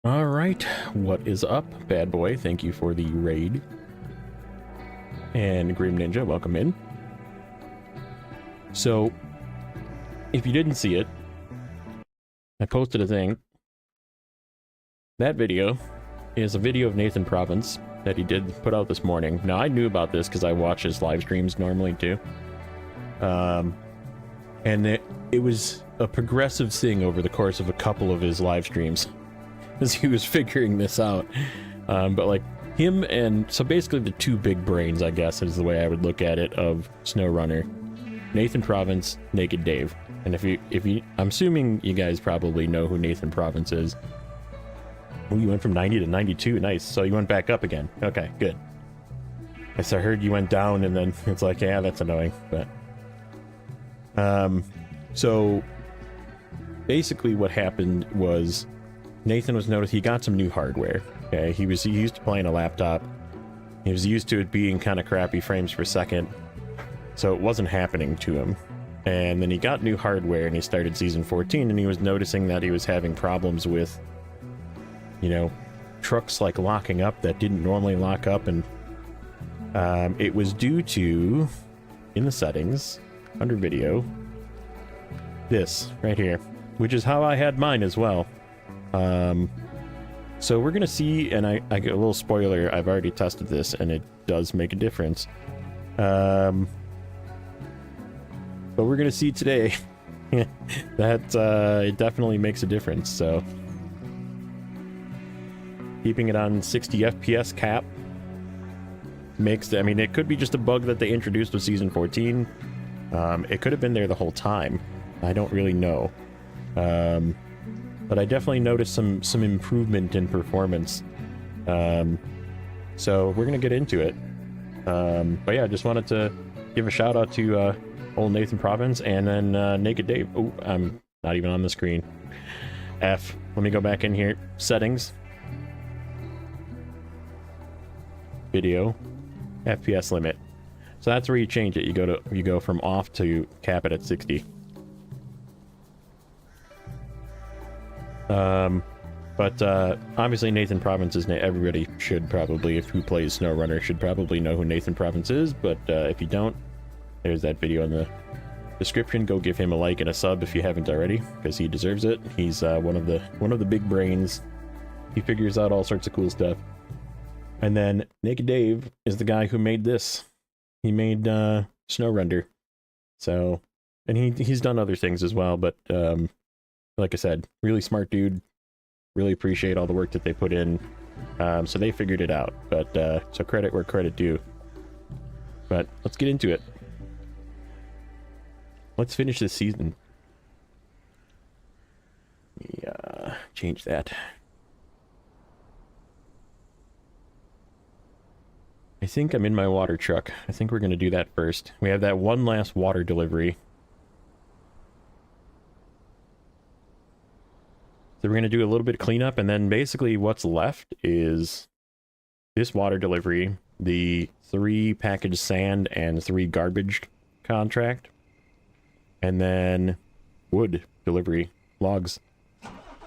All right, what is up, bad boy? Thank you for the raid. And Grim Ninja, welcome in. So, if you didn't see it, I posted a thing. That video is a video of Nathan Province that he did put out this morning. Now, I knew about this because I watch his live streams normally, too. And it was a progressive thing over the course of a couple of his live streams as he was figuring this out. But like him and so basically the two big brains, I guess is the way I would look at it, of Snowrunner, Nathan Province, Naked Dave. And if you I'm assuming you guys probably know who Nathan Province is. Oh, you went from 90 to 92. Nice. So you went back up again. Okay, good. Yes, I heard you went down and then it's like, yeah, that's annoying. But so basically what happened was Nathan was noticed he got some new hardware. Okay, he used to playing a laptop. He was used to it being kind of crappy frames per second, so it wasn't happening to him. And then he got new hardware and he started season 14 and he was noticing that he was having problems with, you know, trucks like locking up that didn't normally lock up, and it was due to, in the settings, under video, this right here, which is how I had mine as well. So we're gonna see, and I get a little spoiler, I've already tested this and it does make a difference. But we're gonna see today that it definitely makes a difference. So keeping it on 60 FPS cap makes, I mean, it could be just a bug that they introduced with season 14. It could have been there the whole time. I don't really know. But I definitely noticed some improvement in performance. So we're gonna get into it. But yeah, I just wanted to give a shout out to old Nathan Province and then Naked Dave. Oh, I'm not even on the screen. F. Let me go back in here. Settings. Video. FPS limit. So that's where you change it. You go from off to cap it at 60. But obviously Nathan Province is, everybody should probably, if who plays Snowrunner, should probably know who Nathan Province is, but if you don't, there's that video in the description. Go give him a like and a sub if you haven't already, because he deserves it. He's one of the big brains. He figures out all sorts of cool stuff. And then Naked Dave is the guy who made this. He made Snowrunner. So, and he's done other things as well, but like I said, really smart dude. Really appreciate all the work that they put in. So they figured it out. But so credit where credit due. But let's get into it. Let's finish this season. Yeah, change that. I think I'm in my water truck. I think we're going to do that first. We have that one last water delivery. So we're going to do a little bit of cleanup, and then basically what's left is this water delivery, the 3 package sand and 3 garbage contract, and then wood delivery, logs,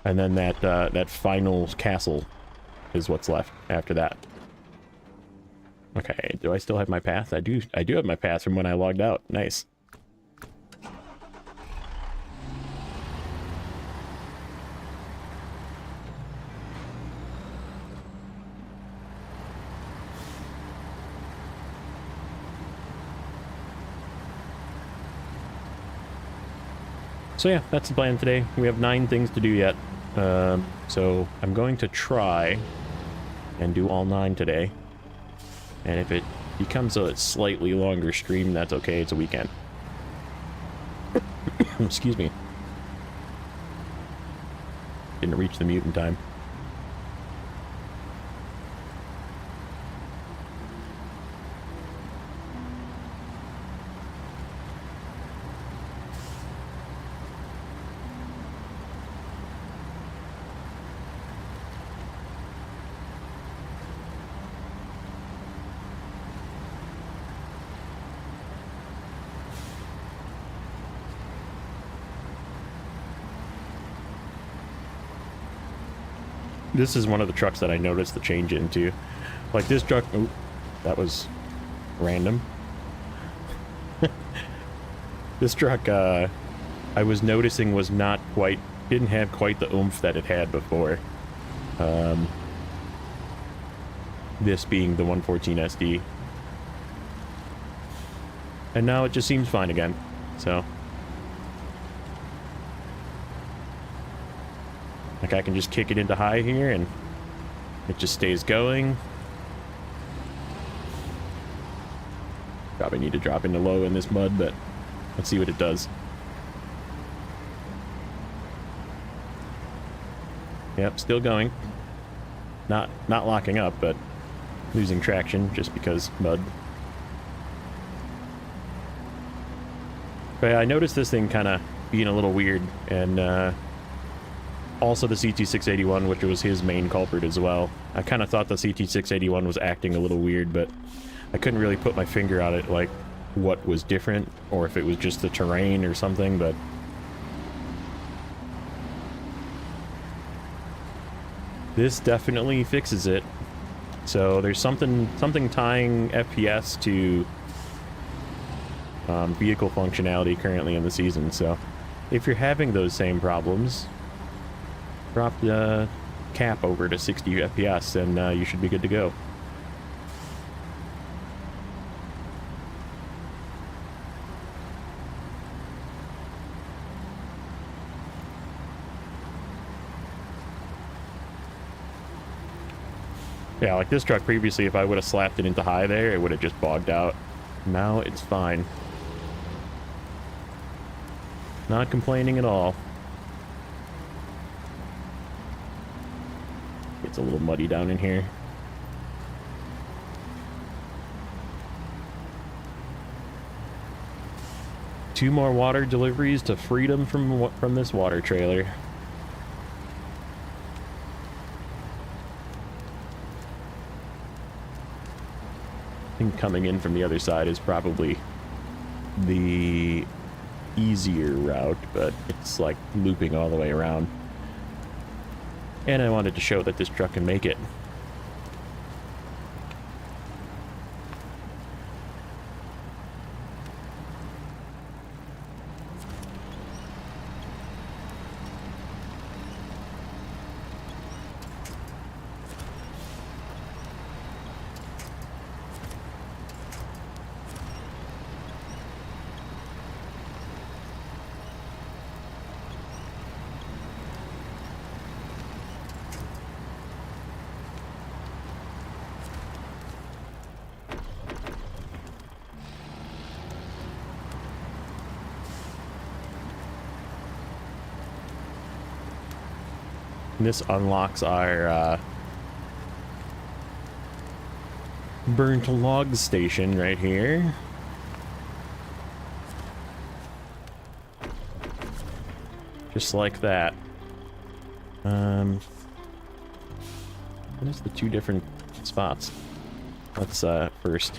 and then that final castle is what's left after that. Okay, do I still have my path? I do have my path from when I logged out. Nice. So yeah, that's the plan today. We have 9 things to do yet. So I'm going to try and do all 9 today. And if it becomes a slightly longer stream, that's okay. It's a weekend. Excuse me. Didn't reach the mute in time. This is one of the trucks that I noticed the change into. Like this truck, oh, that was random. This truck, I was noticing was not quite, didn't have quite the oomph that it had before. This being the 114 SD. And now it just seems fine again, so. Like I can just kick it into high here and it just stays going. Probably need to drop into low in this mud, but let's see what it does. Yep, still going. Not locking up, but losing traction just because mud. But yeah, I noticed this thing kind of being a little weird, and also the CT681, which was his main culprit as well. I kind of thought the CT681 was acting a little weird, but I couldn't really put my finger on it, like what was different, or if it was just the terrain or something, but this definitely fixes it. So there's something tying FPS to vehicle functionality currently in the season. So if you're having those same problems, drop the cap over to 60 FPS and you should be good to go. Yeah, like this truck previously, if I would have slapped it into high there, it would have just bogged out. Now it's fine. Not complaining at all. It's a little muddy down in here. Two more water deliveries to freedom from this water trailer. I think coming in from the other side is probably the easier route, but it's like looping all the way around. And I wanted to show that this truck can make it. And this unlocks our burnt log station right here. Just like that. What is the two different spots? Let's first.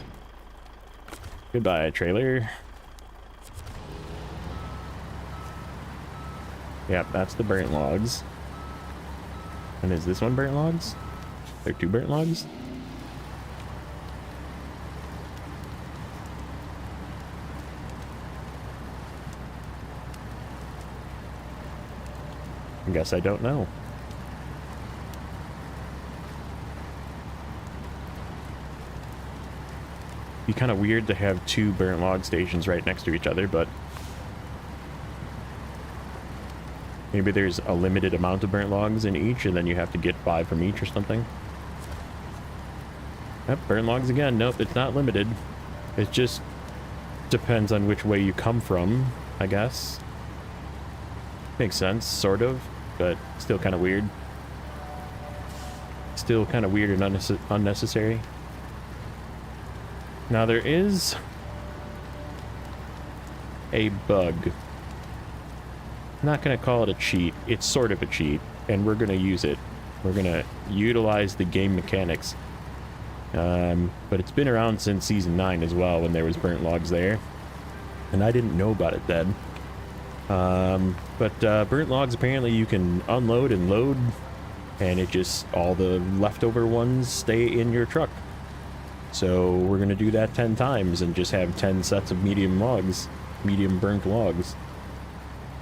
Goodbye, trailer. Yep, that's the burnt logs. And is this one burnt logs? There are two burnt logs? I guess I don't know. Be kind of weird to have two burnt log stations right next to each other, but maybe there's a limited amount of burnt logs in each, and then you have to get 5 from each or something. Yep, burnt logs again. Nope, it's not limited. It just depends on which way you come from, I guess. Makes sense, sort of, but still kind of weird. Still kind of weird and unnecessary. Now there is a bug. I'm not going to call it a cheat. It's sort of a cheat, and we're going to use it. We're going to utilize the game mechanics. But it's been around since Season 9 as well, when there was burnt logs there. And I didn't know about it then. But burnt logs, apparently you can unload and load and it just, all the leftover ones stay in your truck. So we're gonna do that 10 times and just have 10 sets of medium logs, medium burnt logs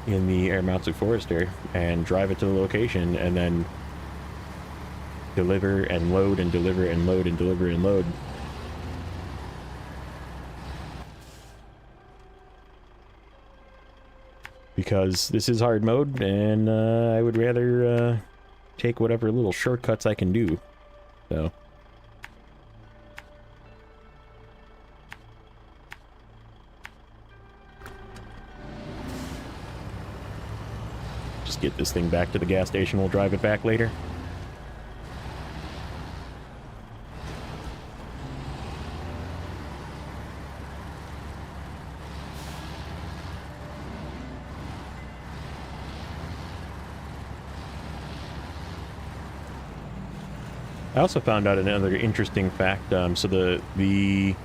in the air-mounted forester, and drive it to the location, and then deliver and load and deliver and load and deliver and load. Because this is hard mode, and I would rather take whatever little shortcuts I can do. So just get this thing back to the gas station. We'll drive it back later. I also found out another interesting fact. So the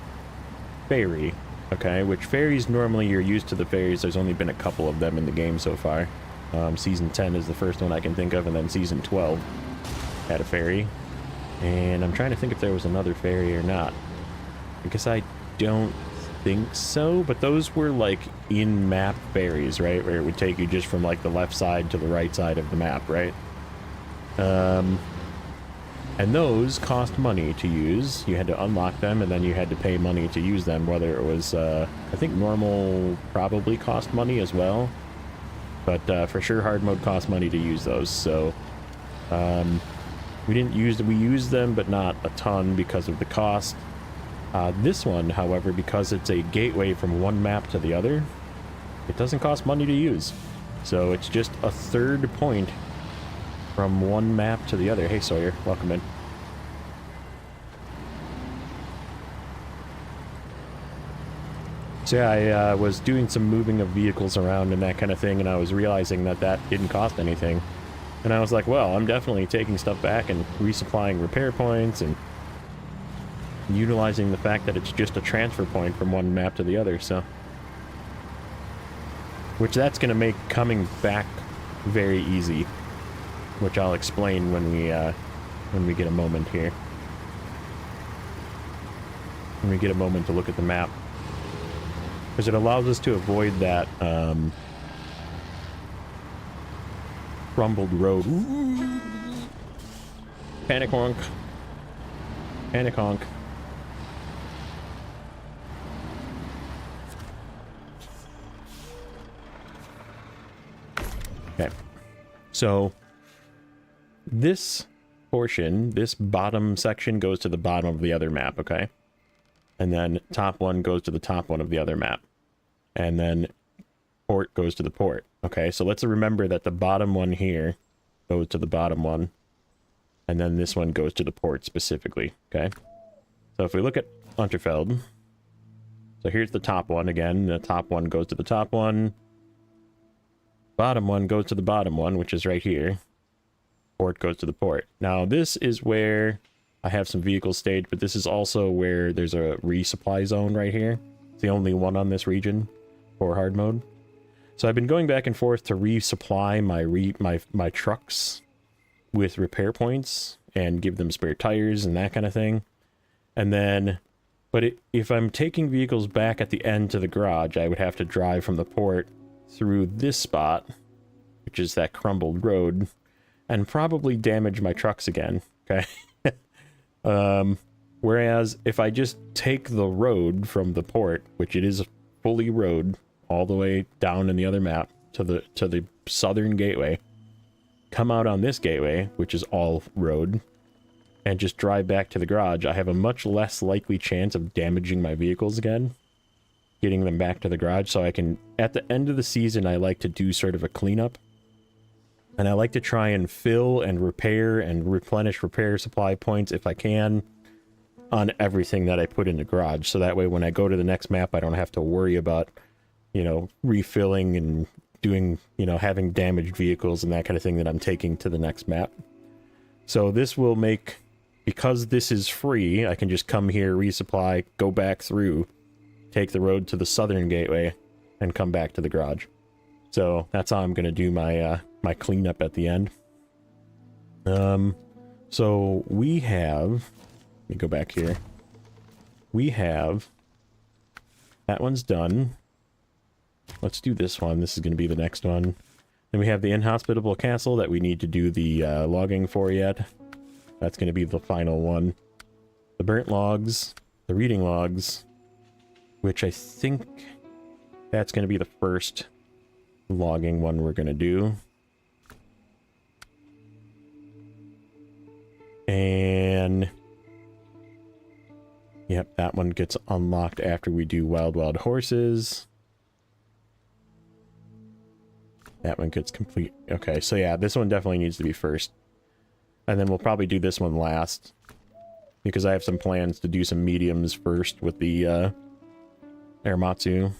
ferry, okay, which ferries, normally you're used to the ferries. There's only been a couple of them in the game so far. Season 10 is the first one I can think of, and then Season 12 had a ferry. And I'm trying to think if there was another ferry or not. I guess I don't think so, but those were like in-map ferries, right? Where it would take you just from like the left side to the right side of the map, right? And those cost money to use. You had to unlock them, and then you had to pay money to use them, whether it was, I think normal probably cost money as well. But for sure hard mode cost money to use those, so we used them, but not a ton because of the cost. This one, however, because it's a gateway from one map to the other, it doesn't cost money to use. So it's just a third point from one map to the other. Hey Sawyer, welcome in. So yeah, I was doing some moving of vehicles around and that kind of thing, and I was realizing that that didn't cost anything. And I was like, well, I'm definitely taking stuff back and resupplying repair points and utilizing the fact that it's just a transfer point from one map to the other, so. Which that's going to make coming back very easy, which I'll explain when we get a moment here. When we get a moment to look at the map. Because it allows us to avoid that crumbled road. Ooh. Panic honk. Panic honk. Okay. So this portion, this bottom section goes to the bottom of the other map, okay? And then top one goes to the top one of the other map. And then port goes to the port. Okay, so let's remember that the bottom one here goes to the bottom one. And then this one goes to the port specifically, okay? So if we look at Unterfeld, so here's the top one again. The top one goes to the top one. Bottom one goes to the bottom one, which is right here. Port goes to the port. Now this is where I have some vehicles staged, but this is also where there's a resupply zone right here. It's the only one on this region for hard mode. So I've been going back and forth to resupply my trucks with repair points and give them spare tires and that kind of thing. And then, but if I'm taking vehicles back at the end to the garage, I would have to drive from the port through this spot, which is that crumbled road, and probably damage my trucks again, okay? Whereas if I just take the road from the port, which it is fully road all the way down in the other map to the southern gateway, come out on this gateway, which is all road, and just drive back to the garage, I have a much less likely chance of damaging my vehicles again, getting them back to the garage. So I can, at the end of the season, I like to do sort of a cleanup. And I like to try and fill and repair and replenish repair supply points if I can on everything that I put in the garage. So that way when I go to the next map, I don't have to worry about, you know, refilling and doing, you know, having damaged vehicles and that kind of thing that I'm taking to the next map. So this will make, because this is free, I can just come here, resupply, go back through, take the road to the southern gateway, and come back to the garage. So that's how I'm going to do my my cleanup at the end. So we have, let me go back here. We have, that one's done. Let's do this one. This is going to be the next one. Then we have the inhospitable castle that we need to do the logging for yet. That's going to be the final one. The burnt logs, the reading logs, which I think that's going to be the first logging one we're going to do. And yep, that one gets unlocked after we do Wild Wild Horses. That one gets complete. Okay, so yeah, this one definitely needs to be first. And then we'll probably do this one last, because I have some plans to do some mediums first with the Amatsu.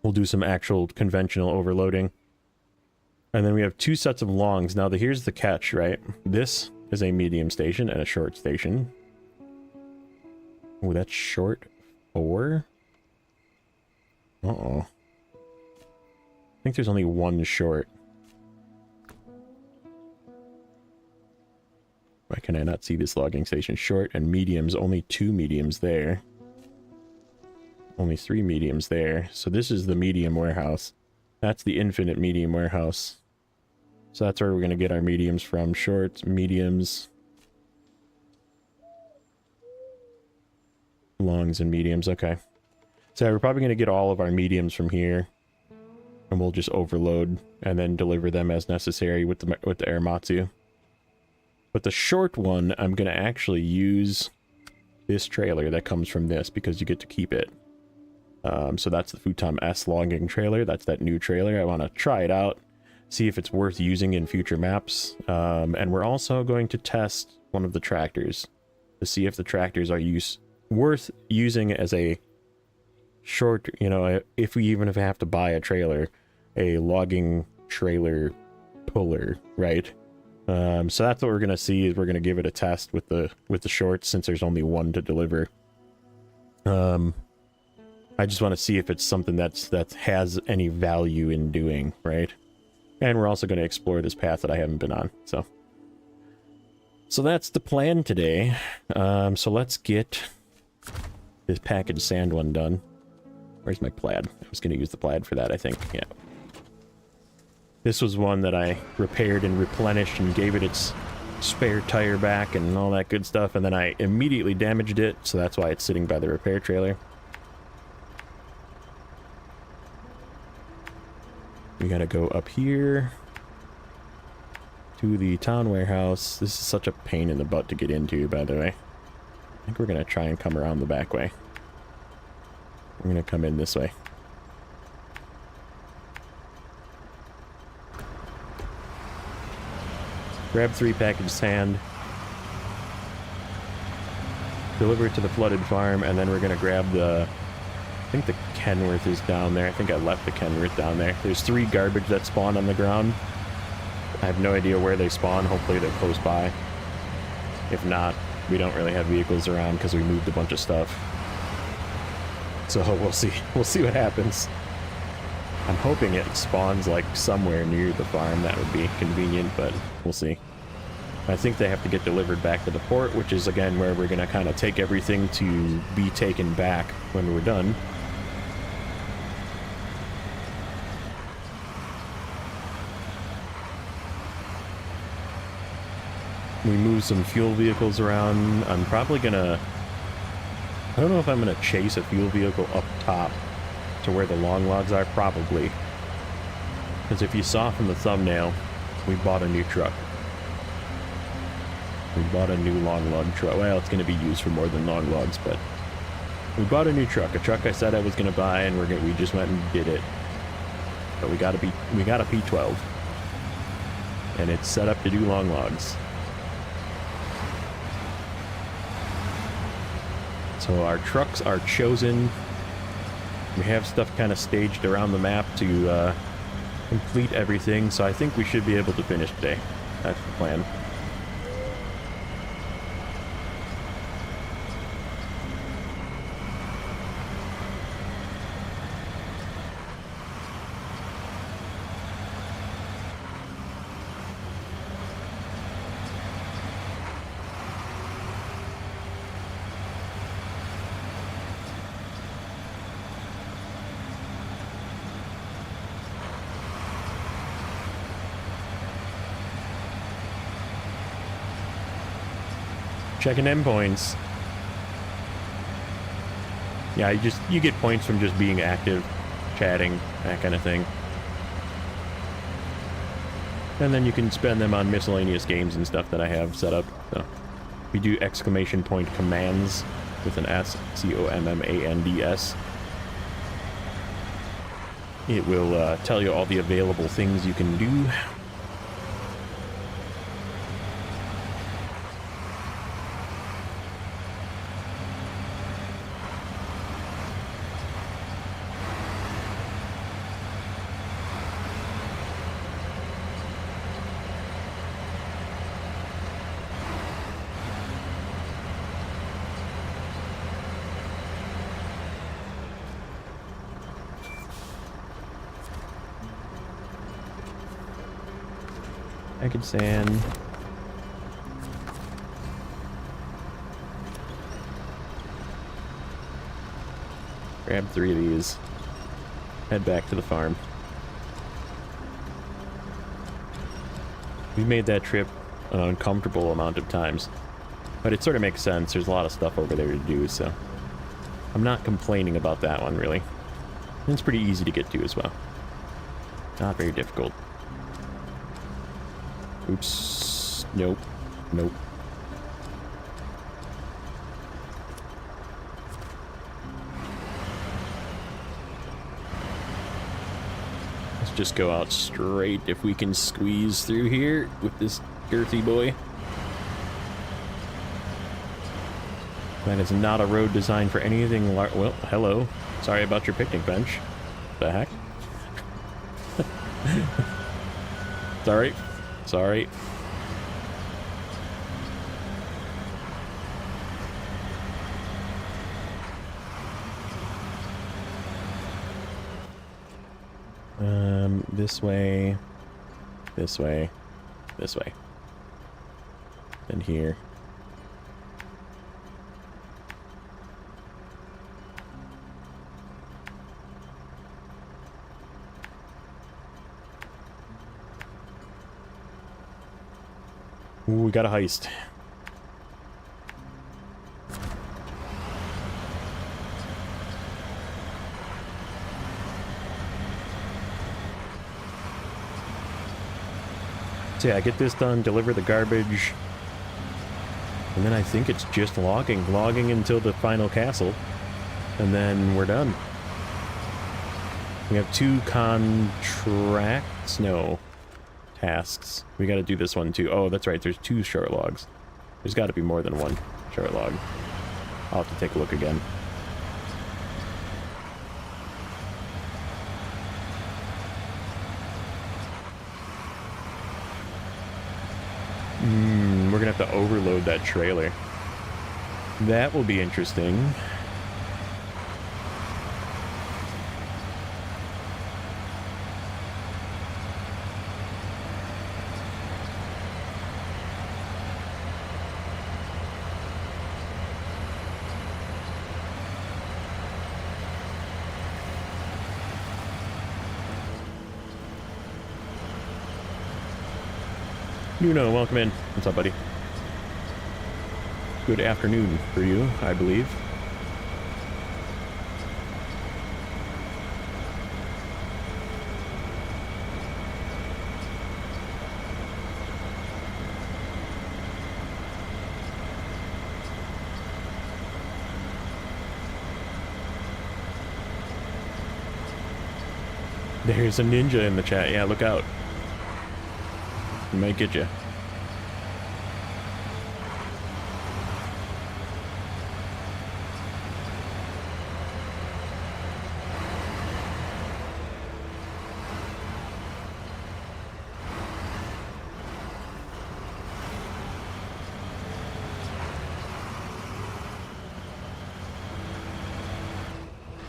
We'll do some actual conventional overloading. And then we have 2 sets of longs. Now, here's the catch, right? This is a medium station and a short station. Oh, that's short 4? Uh-oh. I think there's only one short. Why can I not see this logging station? Short and mediums, only 2 mediums there. Only 3 mediums there. So this is the medium warehouse. That's the infinite medium warehouse. So that's where we're going to get our mediums from. Shorts, mediums, longs, and mediums. Okay. So we're probably going to get all of our mediums from here. And we'll just overload and then deliver them as necessary with the Amatsu. But the short one, I'm going to actually use this trailer that comes from this because you get to keep it. So that's the Futon S logging trailer. That's that new trailer. I want to try it out, see if it's worth using in future maps. And we're also going to test one of the tractors to see if the tractors are worth using as a short, you know, if we have to buy a trailer, a logging trailer puller, right? So that's what we're gonna see. Is we're gonna give it a test with the shorts, since there's only one to deliver. I just want to see if it's something that has any value in doing, right? And we're also going to explore this path that I haven't been on. So that's the plan today. So let's get this packaged sand one done. Where's my plaid? I was going to use the plaid for that, I think. Yeah. This was one that I repaired and replenished and gave it its spare tire back and all that good stuff, and then I immediately damaged it, so that's why it's sitting by the repair trailer. We gotta go up here to the town warehouse. This is such a pain in the butt to get into, by the way. I think we're gonna try and come around the back way. We're gonna come in this way. Grab 3 packaged sand. Deliver it to the flooded farm, and then we're gonna grab the... I think the Kenworth is down there. I think I left the Kenworth down there. There's 3 garbage that spawn on the ground. I have no idea where they spawn. Hopefully they're close by. If not, we don't really have vehicles around because we moved a bunch of stuff. So we'll see. We'll see what happens. I'm hoping it spawns like somewhere near the farm. That would be convenient, but we'll see. I think they have to get delivered back to the port, which is again where we're going to kind of take everything to be taken back when we're done. We move some fuel vehicles around. I'm probably gonna... I don't know if I'm gonna chase a fuel vehicle up top to where the long logs are. Probably. Because if you saw from the thumbnail, we bought a new truck. We bought a new long log truck. Well, it's gonna be used for more than long logs, but... we bought a new truck. A truck I said I was gonna buy, and we just went and did it. But we got a P12. And it's set up to do long logs. So our trucks are chosen. We have stuff kind of staged around the map to complete everything, so I think we should be able to finish today. That's the plan. Checking them points. Yeah, you get points from just being active, chatting, that kind of thing. And then you can spend them on miscellaneous games and stuff that I have set up. So we do exclamation point commands with an S, C-O-M-M-A-N-D-S. It will tell you all the available things you can do. Package sand. Grab 3 of these. Head back to the farm. We've made that trip an uncomfortable amount of times. But it sort of makes sense. There's a lot of stuff over there to do, so I'm not complaining about that one, really. And it's pretty easy to get to as well. Not very difficult. Oops. Nope. Nope. Let's just go out straight if we can squeeze through here with this girthy boy. That is not a road designed for anything well, hello. Sorry about your picnic bench. The heck? Sorry. Sorry. This way, this way, this way, and here. Ooh, we got a heist. So yeah, get this done, deliver the garbage, and then I think it's just logging until the final castle, and then we're done. We have 2 contracts, no, tasks. We gotta do this one too. Oh, that's right, there's 2 short logs. There's gotta be more than 1 short log. I'll have to take a look again. We're gonna have to overload that trailer. That will be interesting. Nuno, welcome in. What's up, buddy? Good afternoon for you, I believe. There's a ninja in the chat. Yeah, look out. He might get you.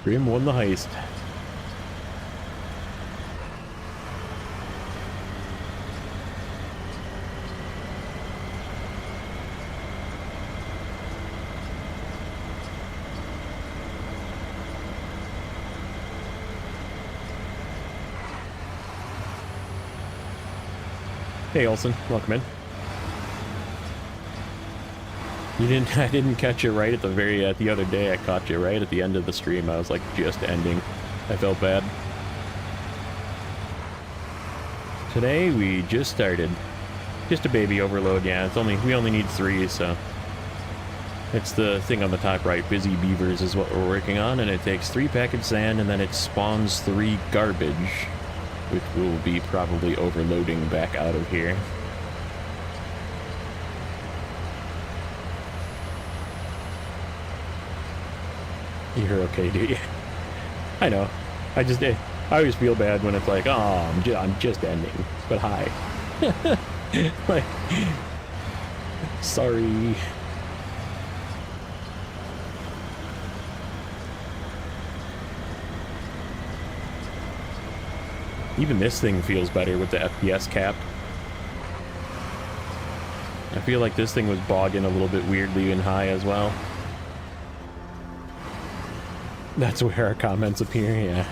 Grim won the heist. Hey Olsen, welcome in. You didn't, I didn't catch you right at the very, the other day I caught you right at the end of the stream. I was like just ending. I felt bad. Today we just started. Just a baby overload, yeah. It's only, we only need 3, so. It's the thing on the top right, Busy Beavers is what we're working on, and it takes 3 package sand and then it spawns 3 garbage, which will be probably overloading back out of here. You're okay, do you? I know. I always feel bad when it's like, oh, I'm just ending. But hi. Like, sorry. Even this thing feels better with the FPS cap. I feel like this thing was bogging a little bit weirdly and high as well. That's where our comments appear, yeah.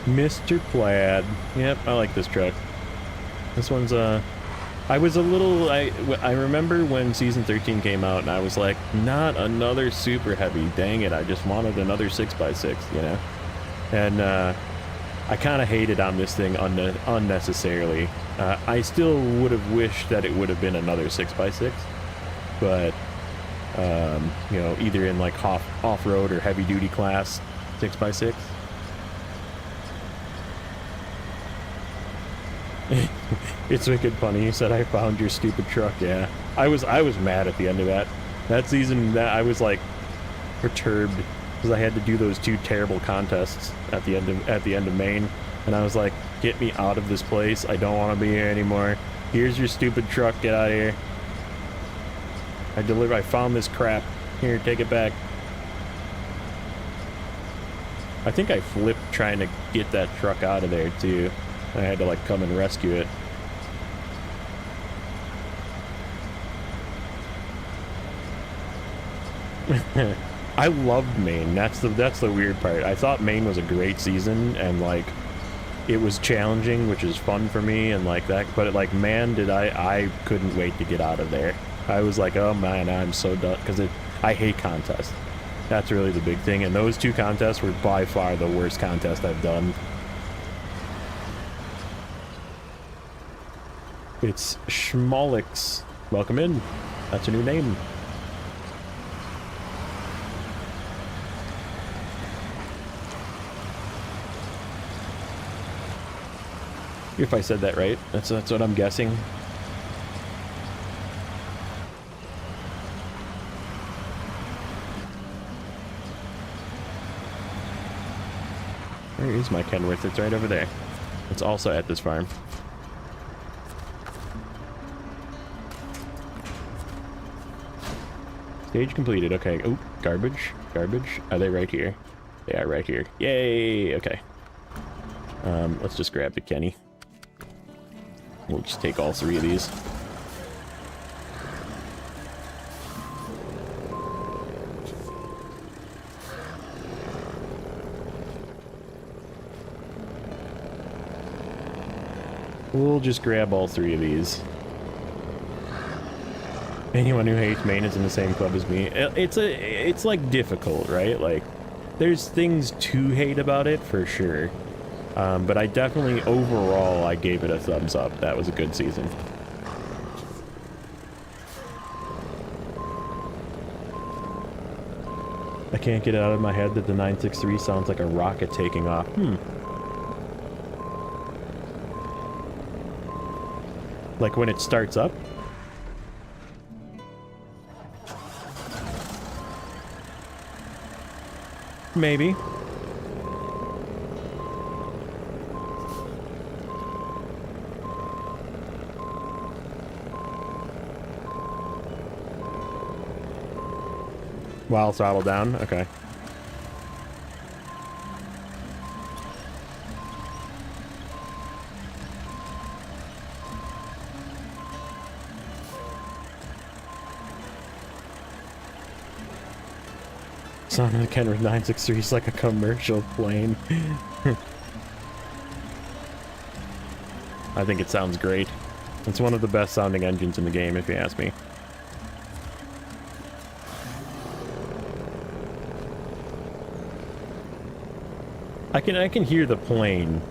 Mr. Plaid. Yep, I like this truck. This one's, I was a little, I remember when Season 13 came out, and I was like, not another super heavy, dang it, I just wanted another 6x6, you know? And, I kind of hated on this thing unnecessarily. I still would have wished that it would have been another 6x6, but, you know, either in like off-road or heavy-duty class 6x6. It's wicked funny. You said I found your stupid truck. Yeah, I was mad at the end of that season. That I was like perturbed because I had to do those 2 terrible contests at the end of Maine, and I was like, get me out of this place. I don't want to be here anymore. Here's your stupid truck. Get out of here. I found this crap. Here, take it back. I think I flipped trying to get that truck out of there too. I had to like come and rescue it. I loved Maine. That's the weird part. I thought Maine was a great season, and like it was challenging, which is fun for me and like that, but like, man, did I couldn't wait to get out of there. I was like, oh man, I'm so done, because I hate contests. That's really the big thing, and those 2 contests were by far the worst contest I've done. It's Schmolix. Welcome in. That's a new name. If I said that right, that's what I'm guessing. Where is my Kenworth? It's right over there. It's also at this farm. Stage completed. Okay. Oh, garbage. Garbage. Are they right here? They are right here. Yay. Okay. Let's just grab the Kenny. We'll just take all 3 of these. We'll just grab all 3 of these. Anyone who hates Maine is in the same club as me. It's like difficult, right? Like, there's things to hate about it for sure. But I definitely, overall, I gave it a thumbs up. That was a good season. I can't get it out of my head that the 963 sounds like a rocket taking off. Like when it starts up? Maybe. While throttle down? Okay. Sound of the Kenworth 963 is like a commercial plane. I think it sounds great. It's one of the best sounding engines in the game, if you ask me. I can hear the plane,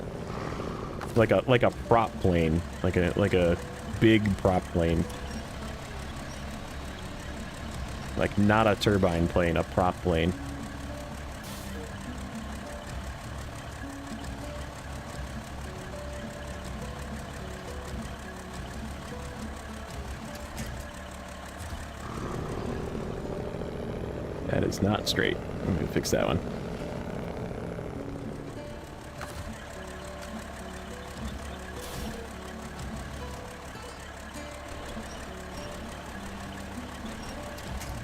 like a prop plane, like a big prop plane, like not a turbine plane, a prop plane. That is not straight. I'm gonna fix that one.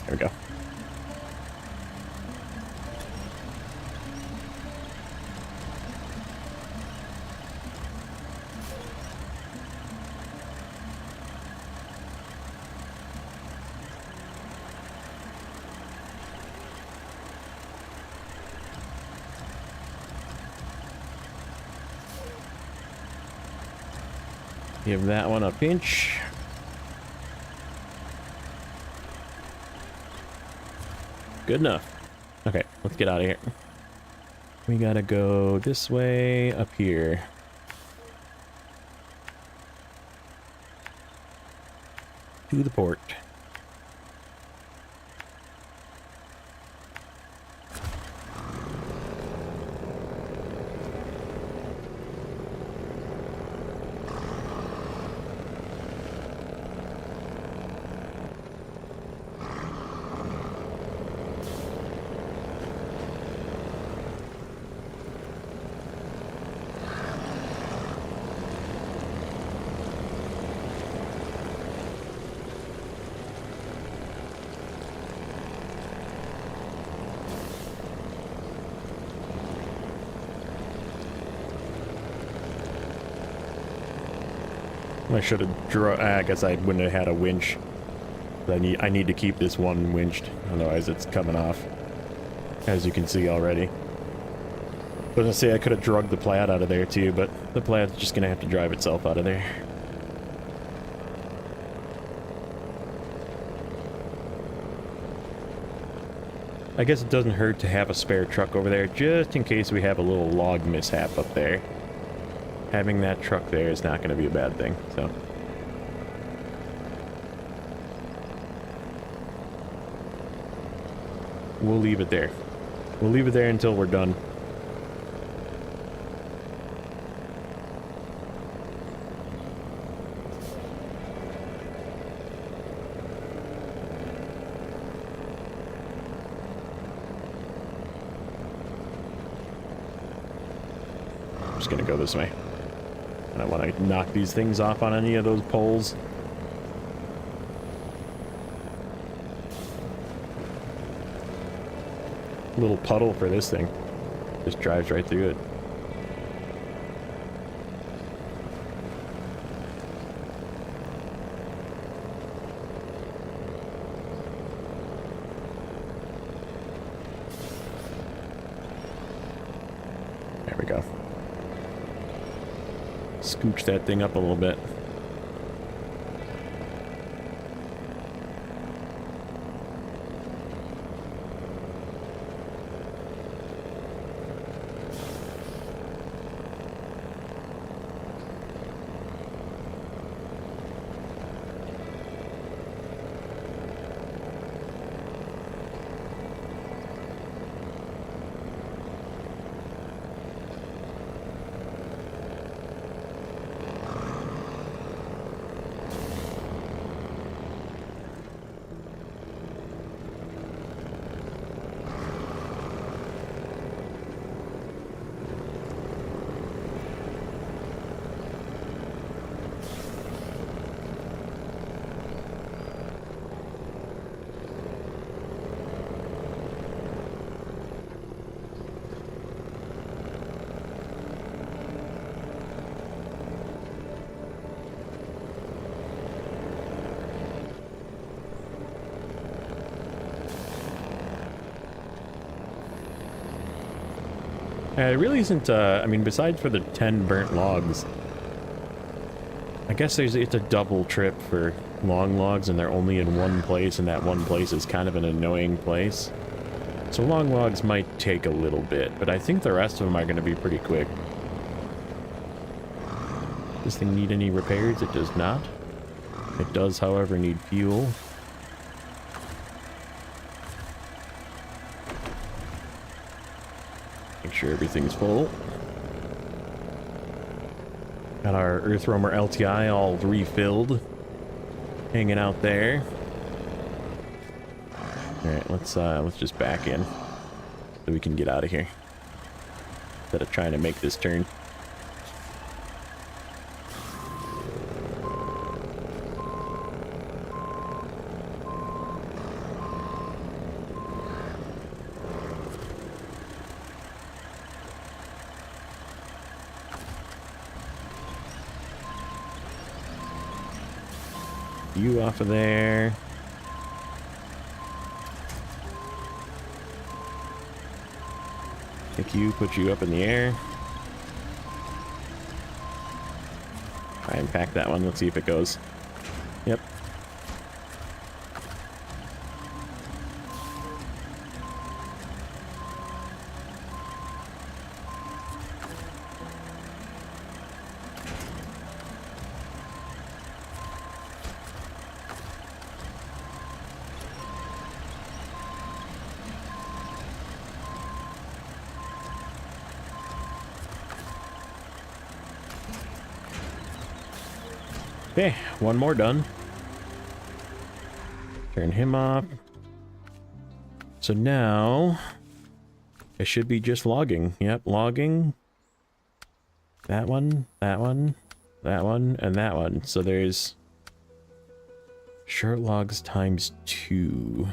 There we go. Give that one a pinch. Good enough. Okay, let's get out of here. We gotta go this way, up here. To the port. I should have I guess I wouldn't have had a winch. I need to keep this one winched, otherwise it's coming off, as you can see already. But I say I could have drugged the Plaid out of there too, but the Plaid's just gonna have to drive itself out of there. I guess it doesn't hurt to have a spare truck over there, just in case we have a little log mishap up there. Having that truck there is not going to be a bad thing, so. We'll leave it there. We'll leave it there until we're done. I'm just going to go this way. I don't want to knock these things off on any of those poles. Little puddle for this thing. Just drives right through it. There we go. Scooch that thing up a little bit. It really isn't, I mean, besides for the 10 burnt logs, I guess it's a double trip for long logs, and they're only in one place, and that one place is kind of an annoying place. So long logs might take a little bit, but I think the rest of them are going to be pretty quick. Does this thing need any repairs? It does not. It does, however, need fuel. Make sure everything's full. Got our Earth Roamer LTI all refilled. Hanging out there. Alright, let's just back in. So we can get out of here. Instead of trying to make this turn. You off of there. Take you, put you up in the air. Try and pack that one. Let's see if it goes. Yep. Okay, one more done. Turn him off. So now it should be just logging. Yep, logging. That one, that one, that one, and that one. So there's short logs times 2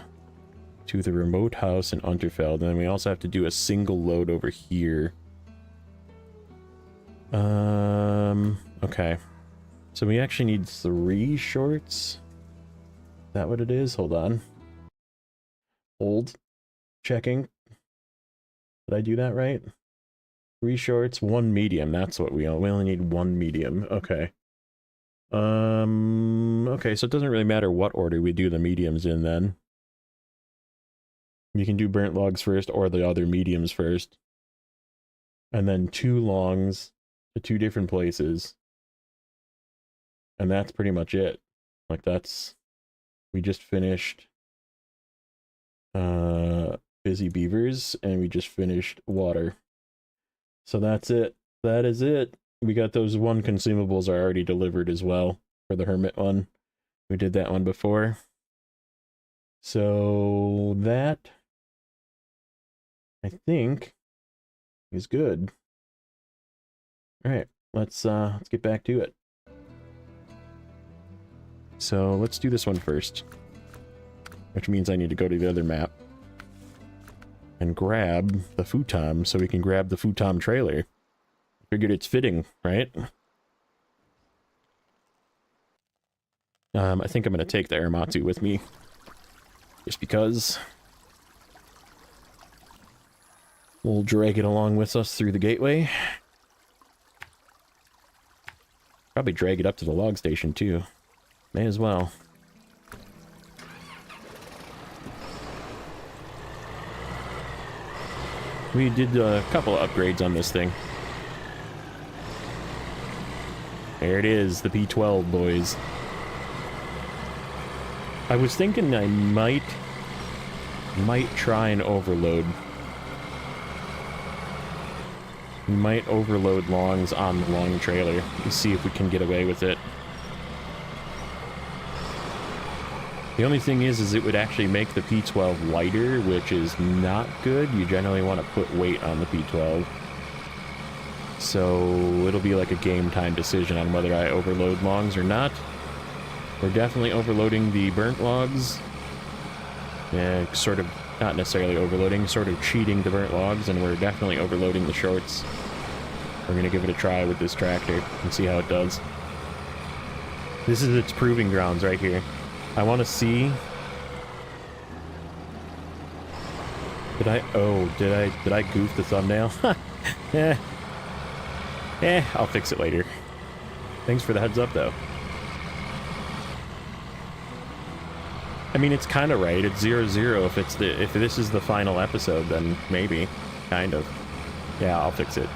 to the remote house in Unterfeld. And then we also have to do a single load over here. Okay. So we actually need 3 shorts. Is that what it is? Hold on. Hold. Checking. Did I do that right? 3 shorts, 1 medium. That's what we only need 1 medium. Okay. Okay, so it doesn't really matter what order we do the mediums in then. You can do burnt logs first or the other mediums first. And then 2 longs to 2 different places. And that's pretty much it. Like that's, we just finished Busy Beavers and we just finished water. So that's it. That is it. We got those 1 consumables are already delivered as well for the Hermit one. We did that one before. So that I think is good. All right, let's get back to it. So let's do this one first, which means I need to go to the other map and grab the futon so we can grab the futon trailer. Figured it's fitting, right? I think I'm going to take the Aramatsu with me just because we'll drag it along with us through the gateway. Probably drag it up to the log station too. May as well. We did a couple of upgrades on this thing. There it is, the P12, boys. I was thinking I might try and overload. We might overload longs on the long trailer and see if we can get away with it. The only thing is it would actually make the P12 lighter, which is not good. You generally want to put weight on the P12. So it'll be like a game time decision on whether I overload longs or not. We're definitely overloading the burnt logs. Yeah, sort of, not necessarily overloading, sort of cheating the burnt logs, and we're definitely overloading the shorts. We're going to give it a try with this tractor and see how it does. This is its proving grounds right here. I want to see. Did I goof the thumbnail? I'll fix it later. Thanks for the heads up, though. I mean, it's kind of right. It's 0-0. If this is the final episode, then maybe, kind of. Yeah, I'll fix it.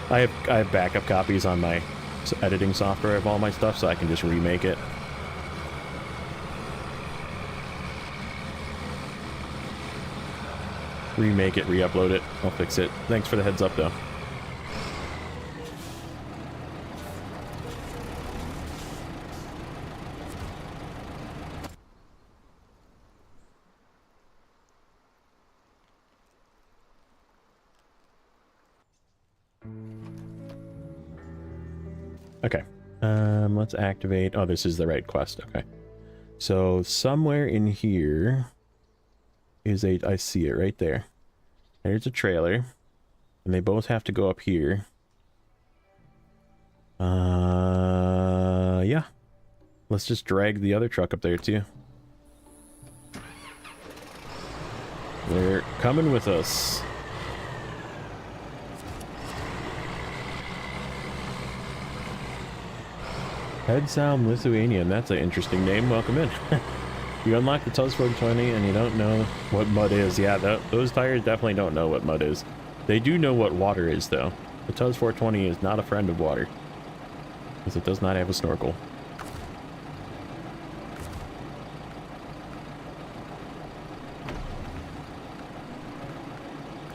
I have backup copies on my editing software of all my stuff, so I can just remake it. Remake it, re-upload it. I'll fix it. Thanks for the heads up, though. Okay. Let's activate... Oh, this is the right quest. Okay. So, somewhere in here is a... I see it right there. There's a trailer. And they both have to go up here. Yeah. Let's just drag the other truck up there, too. They're coming with us. Head Sound Lithuanian. That's an interesting name. Welcome in. You unlock the Tuz 420 and you don't know what mud is. Yeah, those tires definitely don't know what mud is. They do know what water is, though. The Tuz 420 is not a friend of water, because it does not have a snorkel.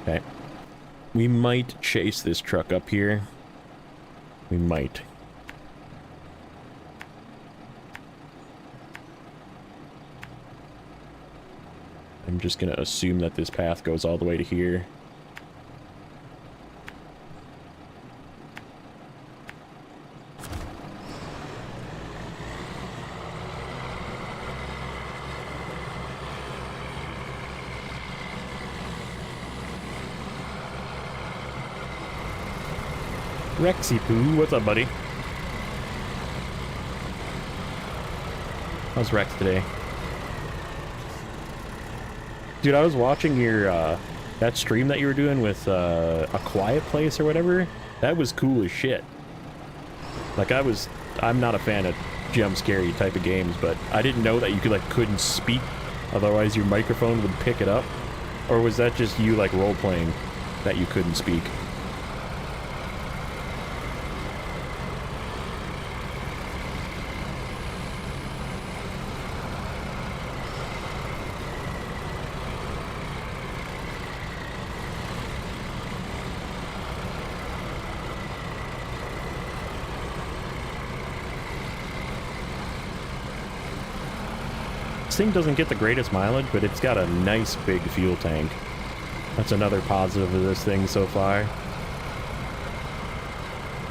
Okay. We might chase this truck up here. We might. I'm just going to assume that this path goes all the way to here. Rexy Poo, what's up, buddy? How's Rex today? Dude, I was watching your, that stream that you were doing with, A Quiet Place or whatever. That was cool as shit. Like, I'm not a fan of jump-scary type of games, but I didn't know that you could, like, couldn't speak, otherwise your microphone would pick it up. Or was that just you, like, role-playing that you couldn't speak? Thing doesn't get the greatest mileage, but it's got a nice big fuel tank. That's another positive of this thing so far.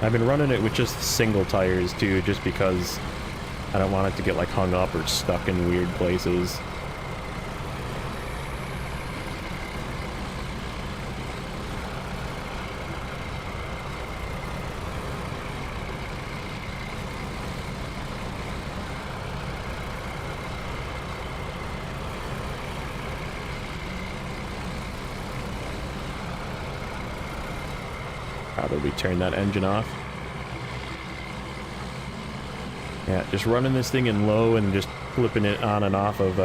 I've been running it with just single tires too, just because I don't want it to get like hung up or stuck in weird places. Probably turn that engine off. Yeah, just running this thing in low and just flipping it on and off of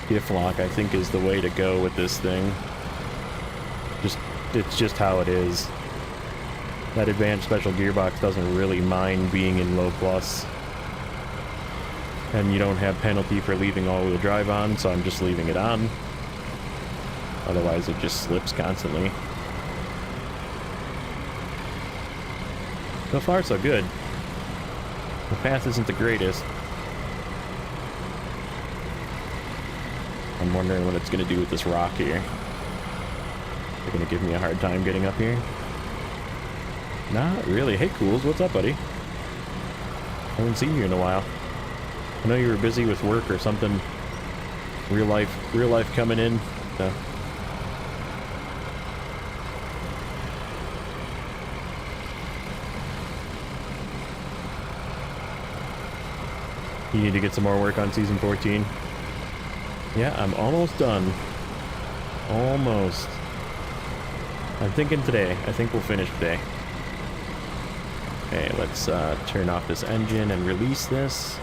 diff lock, I think, is the way to go with this thing. It's just how it is. That advanced special gearbox doesn't really mind being in low plus. And you don't have penalty for leaving all-wheel drive on, so I'm just leaving it on. Otherwise it just slips constantly. So far, so good. The path isn't the greatest. I'm wondering what it's going to do with this rock here. They're going to give me a hard time getting up here? Not really. Hey, Cools, what's up, buddy? Haven't seen you in a while. I know you were busy with work or something. Real life coming in. So. You need to get some more work on Season 14. Yeah, I'm almost done. Almost. I'm thinking today. I think we'll finish today. Okay, let's turn off this engine and release this.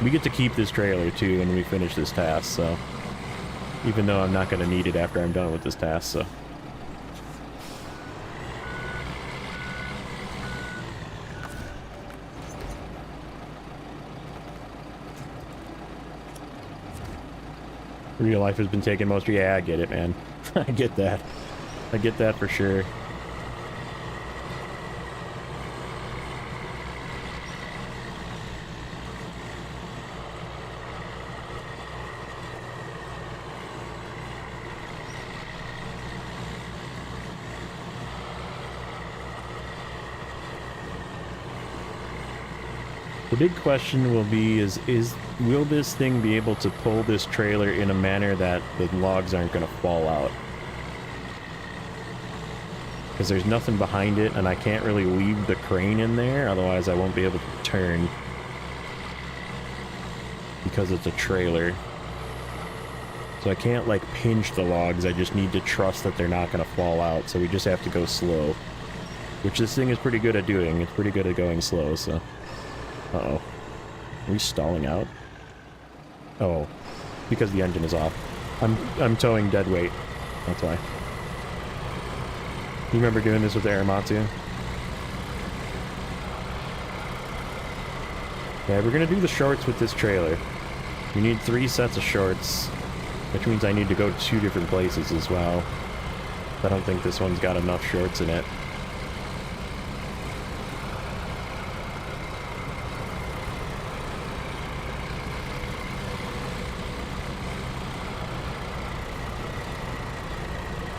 We get to keep this trailer too when we finish this task, so even though I'm not going to need it after I'm done with this task, so. Real life has been taking most. Yeah, I get it, man. I get that. I get that for sure. The big question will be will this thing be able to pull this trailer in a manner that the logs aren't going to fall out? Because there's nothing behind it, and I can't really leave the crane in there, otherwise I won't be able to turn. Because it's a trailer. So I can't, like, pinch the logs, I just need to trust that they're not going to fall out, so we just have to go slow. Which this thing is pretty good at doing, it's pretty good at going slow, so... Uh-oh. Are we stalling out? Oh. Because the engine is off. I'm towing dead weight. That's why. You remember doing this with the Aramatsu? Yeah, we're gonna do the shorts with this trailer. We need 3 sets of shorts, which means I need to go 2 different places as well. I don't think this one's got enough shorts in it.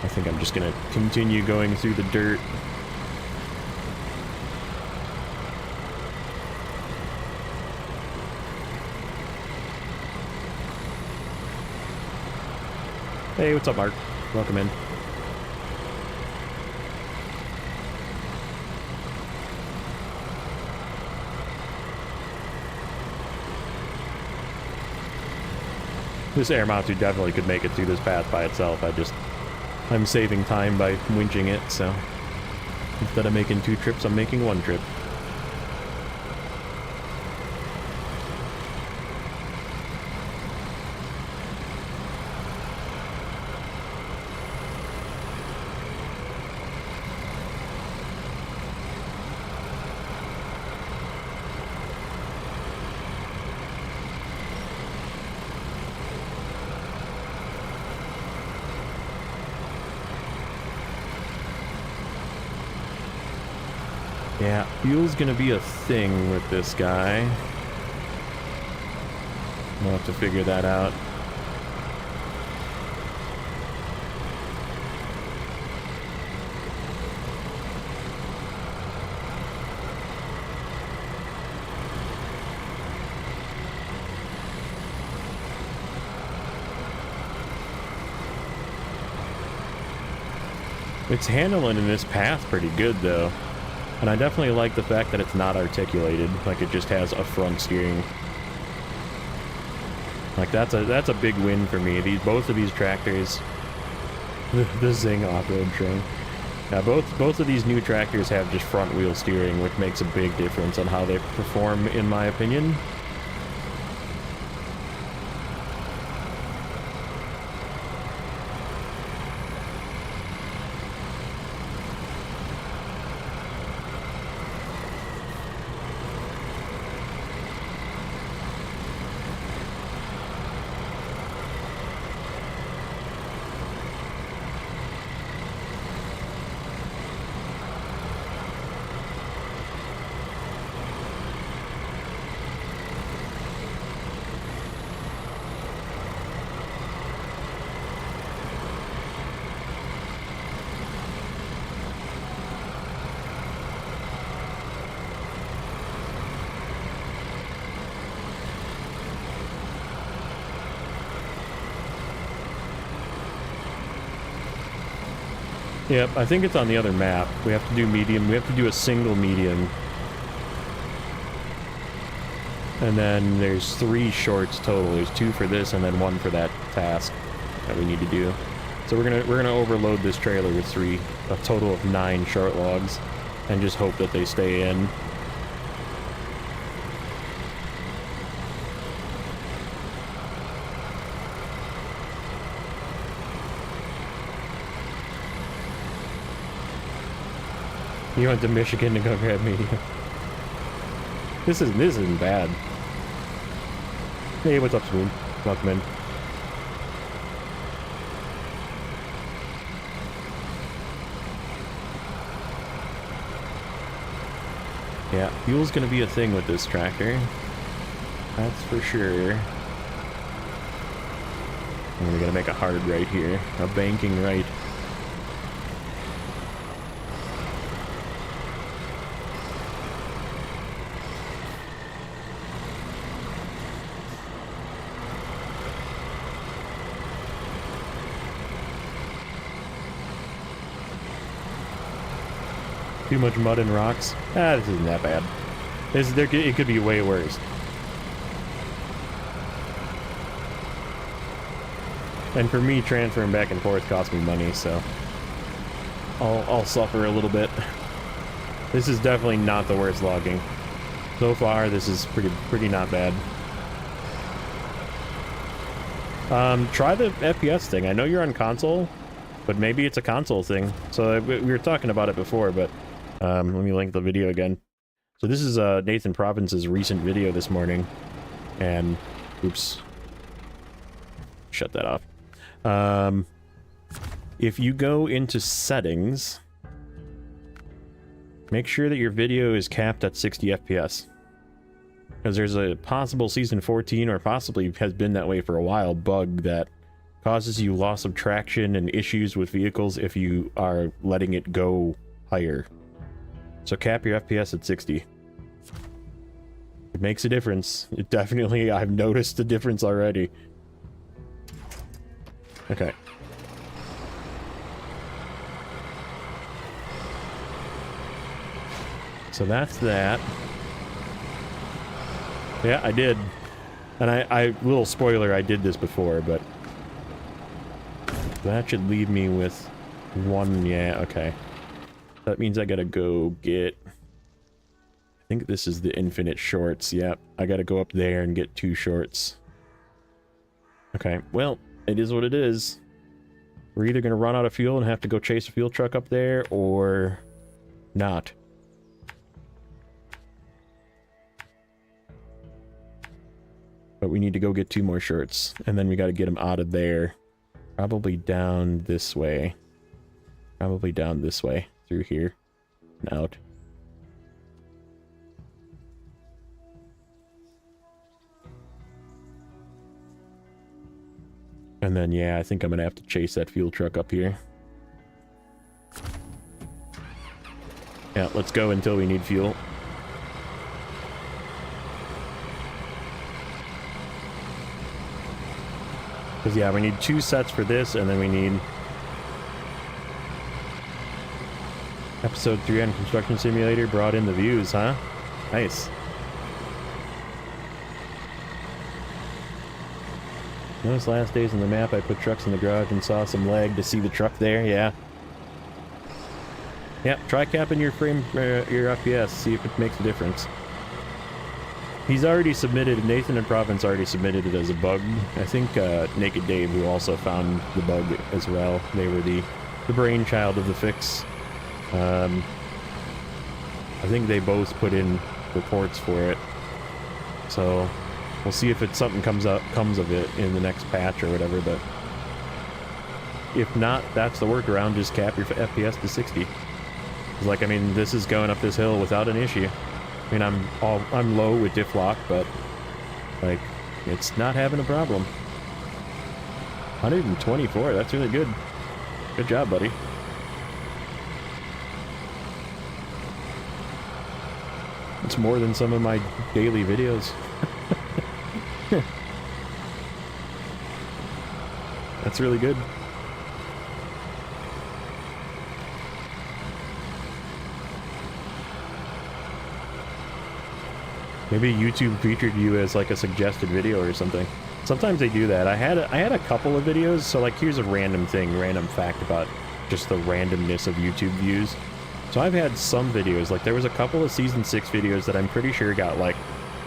I think I'm just gonna continue going through the dirt. Hey, what's up, Mark? Welcome in. This Aramatsu definitely could make it through this path by itself. I'm saving time by winching it, so instead of making 2 trips, I'm making 1 trip. Yeah, fuel's gonna be a thing with this guy. We'll have to figure that out. It's handling in this path pretty good, though. And I definitely like the fact that it's not articulated, like it just has a front steering. Like that's a big win for me. Both of these tractors, the Zing off-road train. Yeah, both of these new tractors have just front wheel steering, which makes a big difference on how they perform, in my opinion. Yep, I think it's on the other map. We have to do medium. We have to do a single medium. And then there's 3 shorts total. There's 2 for this and then 1 for that task. that we need to do. So we're gonna overload this trailer with a total of 9 short logs, and just hope that they stay in. You went to Michigan to go grab media. This isn't bad. Hey, what's up, Spoon? Welcome in. Yeah, fuel's gonna be a thing with this tractor. That's for sure. And we're gonna make a hard right here. A banking right. Too much mud and rocks. This isn't that bad. It could be way worse. And for me, transferring back and forth costs me money, so I'll suffer a little bit. This is definitely not the worst logging. So far, this is pretty not bad. Try the FPS thing. I know you're on console, but maybe it's a console thing. So we were talking about it before, but let me link the video again. So this is Nathan Province's recent video this morning, and oops, shut that off. If you go into settings, make sure that your video is capped at 60 FPS. Because there's a possible Season 14, or possibly has been that way for a while, bug that causes you loss of traction and issues with vehicles if you are letting it go higher. So cap your FPS at 60. It makes a difference. It definitely, I've noticed the difference already. Okay. So that's that. Yeah, I did. And I little spoiler, I did this before, but that should leave me with 1, yeah, okay. That means I gotta go get, I think this is the infinite shorts, yep. I gotta go up there and get 2 shorts. Okay, well, it is what it is. We're either gonna run out of fuel and have to go chase a fuel truck up there, or not. But we need to go get 2 more shirts, and then we gotta get them out of there. Probably down this way. Probably down this way, through here, and out. And then, yeah, I think I'm gonna have to chase that fuel truck up here. Yeah, let's go until we need fuel. Because, yeah, we need 2 sets for this, and then we need episode 3 on Construction Simulator brought in the views, huh? Nice. Those last days on the map, I put trucks in the garage and saw some lag to see the truck there, yeah. Yep, try capping your your FPS, see if it makes a difference. He's already submitted, Nathan and Province already submitted it as a bug. I think Naked Dave, who also found the bug as well, they were the brainchild of the fix. I think they both put in reports for it. So we'll see if it's something comes of it in the next patch or whatever, but if not, that's the workaround, just cap your FPS to 60. 'Cause, like, I mean, this is going up this hill without an issue. I mean, I'm low with diff lock, but like, it's not having a problem. 124, that's really good. Good job, buddy. It's more than some of my daily videos. That's really good. Maybe YouTube featured you as like a suggested video or something. Sometimes they do that. I had a couple of videos, so like here's a random fact about just the randomness of YouTube views. So I've had some videos, like there was a couple of Season 6 videos that I'm pretty sure got like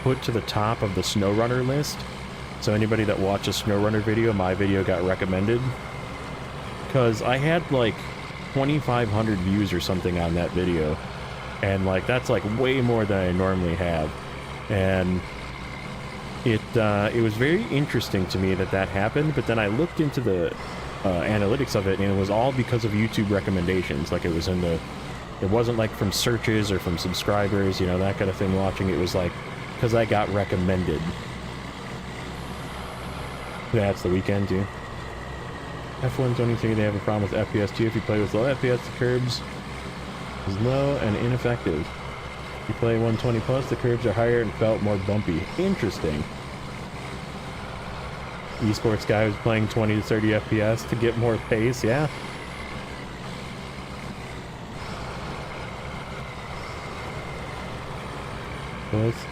put to the top of the Snowrunner list. So anybody that watched a Snowrunner video, my video got recommended. Because I had like 2,500 views or something on that video. And like that's like way more than I normally have. And it was very interesting to me that happened, but then I looked into the analytics of it, and it was all because of YouTube recommendations. Like it was in the... It wasn't like from searches or from subscribers, you know, that kind of thing watching. It was like, because I got recommended. That's the weekend, too. F123, they have a problem with FPS, too. If you play with low FPS, the curbs is low and ineffective. If you play 120 plus, the curbs are higher and felt more bumpy. Interesting. Esports guy was playing 20 to 30 FPS to get more pace, yeah. Both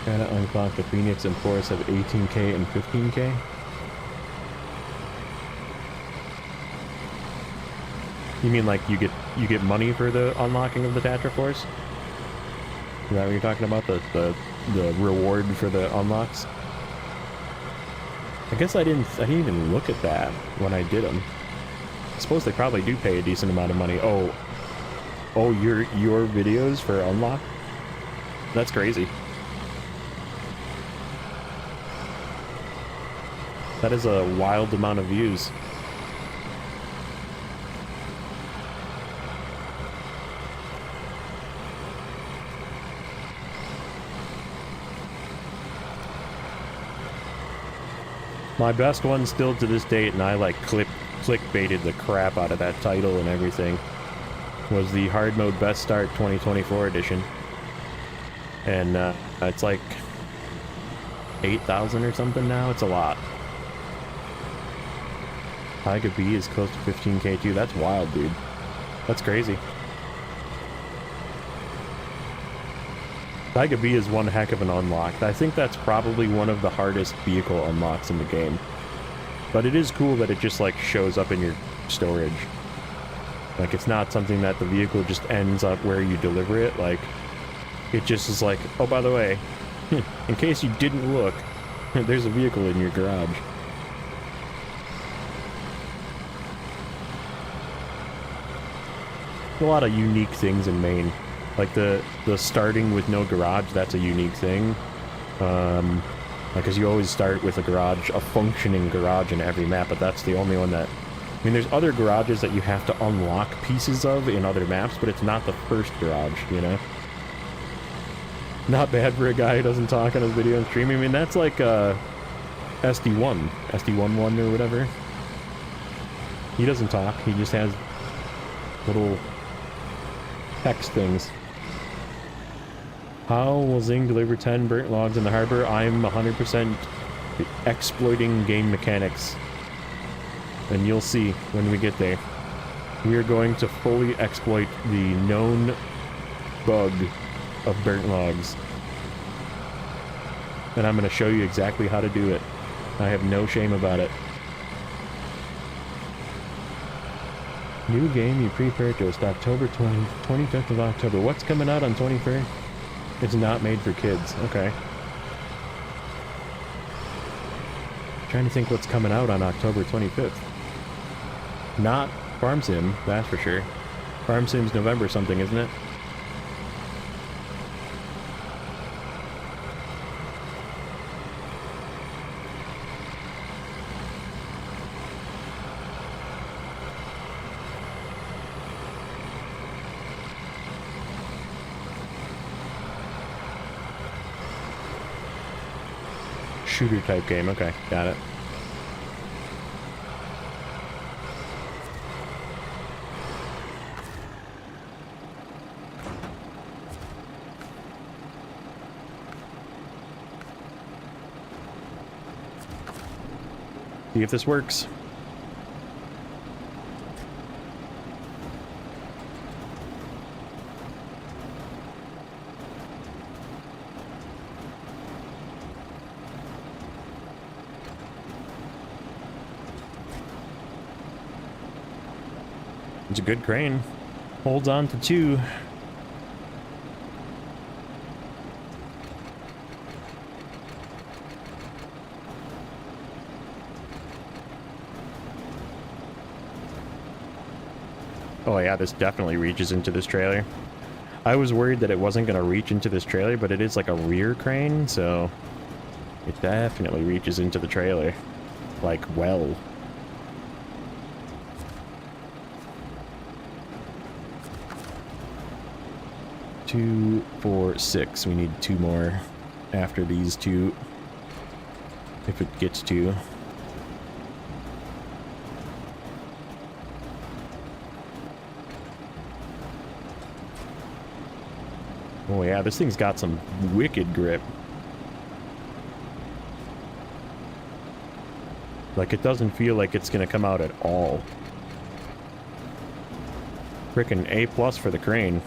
gotta unclock the Phoenix and Force have 18K and 15K. You mean like you get money for the unlocking of the Tatra Force? Is that what you're talking about? The reward for the unlocks? I guess I didn't even look at that when I did them. I suppose they probably do pay a decent amount of money. Oh, your videos for unlock? That's crazy. That is a wild amount of views. My best one still to this date, and I like clickbaited the crap out of that title and everything, was the Hard Mode Best Start 2024 edition. And it's like 8,000 or something now. It's a lot. Tyga B is close to 15K too. That's wild, dude. That's crazy. Tyga B is one heck of an unlock. I think that's probably one of the hardest vehicle unlocks in the game. But it is cool that it just like shows up in your storage. Like it's not something that the vehicle just ends up where you deliver it. Like it just is like, oh, by the way, in case you didn't look, there's a vehicle in your garage. A lot of unique things in Maine. Like the starting with no garage, that's a unique thing. Because you always start with a garage, a functioning garage in every map, but that's the only one that... I mean, there's other garages that you have to unlock pieces of in other maps, but it's not the first garage, you know? Not bad for a guy who doesn't talk on his video and stream. I mean, that's like SD11 or whatever. He doesn't talk, he just has little text things. How will Zing deliver 10 burnt logs in the harbor? I'm 100% exploiting game mechanics. And you'll see when we get there. We are going to fully exploit the known bug of burnt logs. And I'm going to show you exactly how to do it. I have no shame about it. New game you pre-purchased October 25th of October. What's coming out on 23rd? It's not made for kids. Okay. Trying to think what's coming out on October 25th. Not Farm Sim, that's for sure. Farm Sim's November something, isn't it? Shooter type game, okay, got it. See if this works. It's a good crane. Holds on to 2. Oh yeah, this definitely reaches into this trailer. I was worried that it wasn't going to reach into this trailer, but it is like a rear crane, so it definitely reaches into the trailer. Like, well. Two, 4, 6. We need 2 more after these 2. If it gets to. Oh yeah, this thing's got some wicked grip. Like, it doesn't feel like it's gonna come out at all. Frickin' A+ for the crane.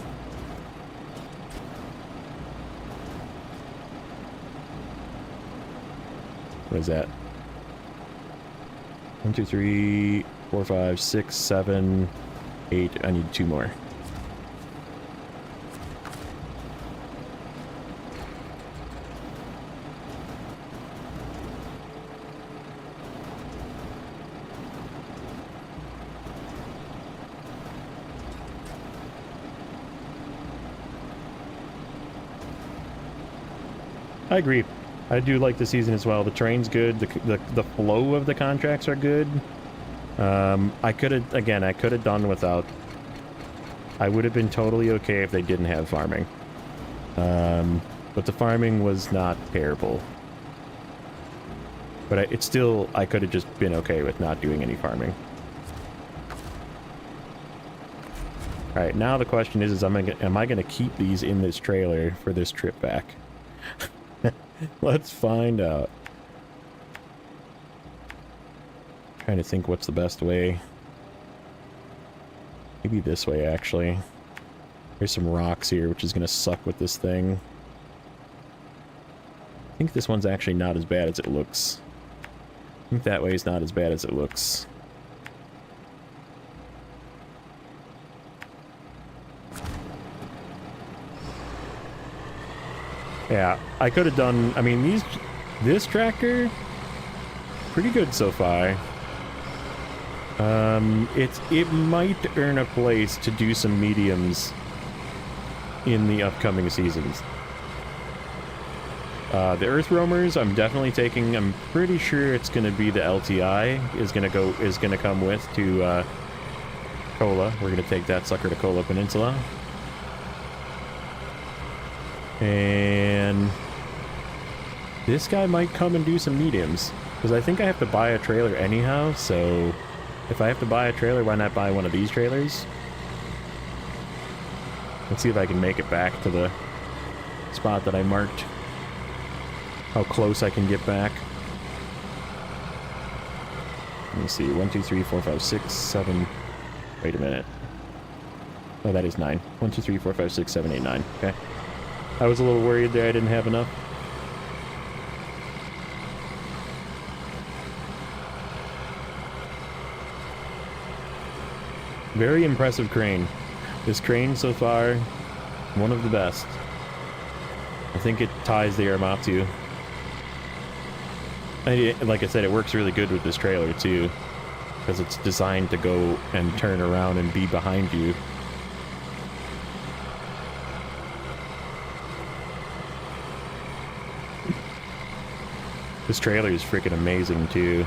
What is that? 1, 2, 3, 4, 5, 6, 7, 8. I need 2 more. I agree. I do like the season as well. The terrain's good. The flow of the contracts are good. I could have done without. I would have been totally okay if they didn't have farming. But the farming was not terrible. But I could have just been okay with not doing any farming. Alright, now the question is am I going to keep these in this trailer for this trip back? Let's find out. Trying to think what's the best way. Maybe this way, actually. There's some rocks here, which is going to suck with this thing. I think this one's actually not as bad as it looks. I think that way is not as bad as it looks. Yeah, I could have done, I mean, this tractor, pretty good so far. It might earn a place to do some mediums in the upcoming seasons. The Earth Roamers, I'm definitely taking, I'm pretty sure it's going to be the LTI is going to come with to, Kola. We're going to take that sucker to Kola Peninsula. And this guy might come and do some mediums, because I think I have to buy a trailer anyhow, so if I have to buy a trailer, why not buy one of these trailers? Let's see if I can make it back to the spot that I marked. How close I can get back. Let me see, 1, 2, 3, 4, 5, 6, 7. Wait a minute. Oh, that is 9. 1, 2, 3, 4, 5, 6, 7, 8, 9. Okay. I was a little worried there I didn't have enough. Very impressive crane. This crane so far, one of the best. I think it ties the Aramatsu. Like I said, it works really good with this trailer too, because it's designed to go and turn around and be behind you. This trailer is freaking amazing too.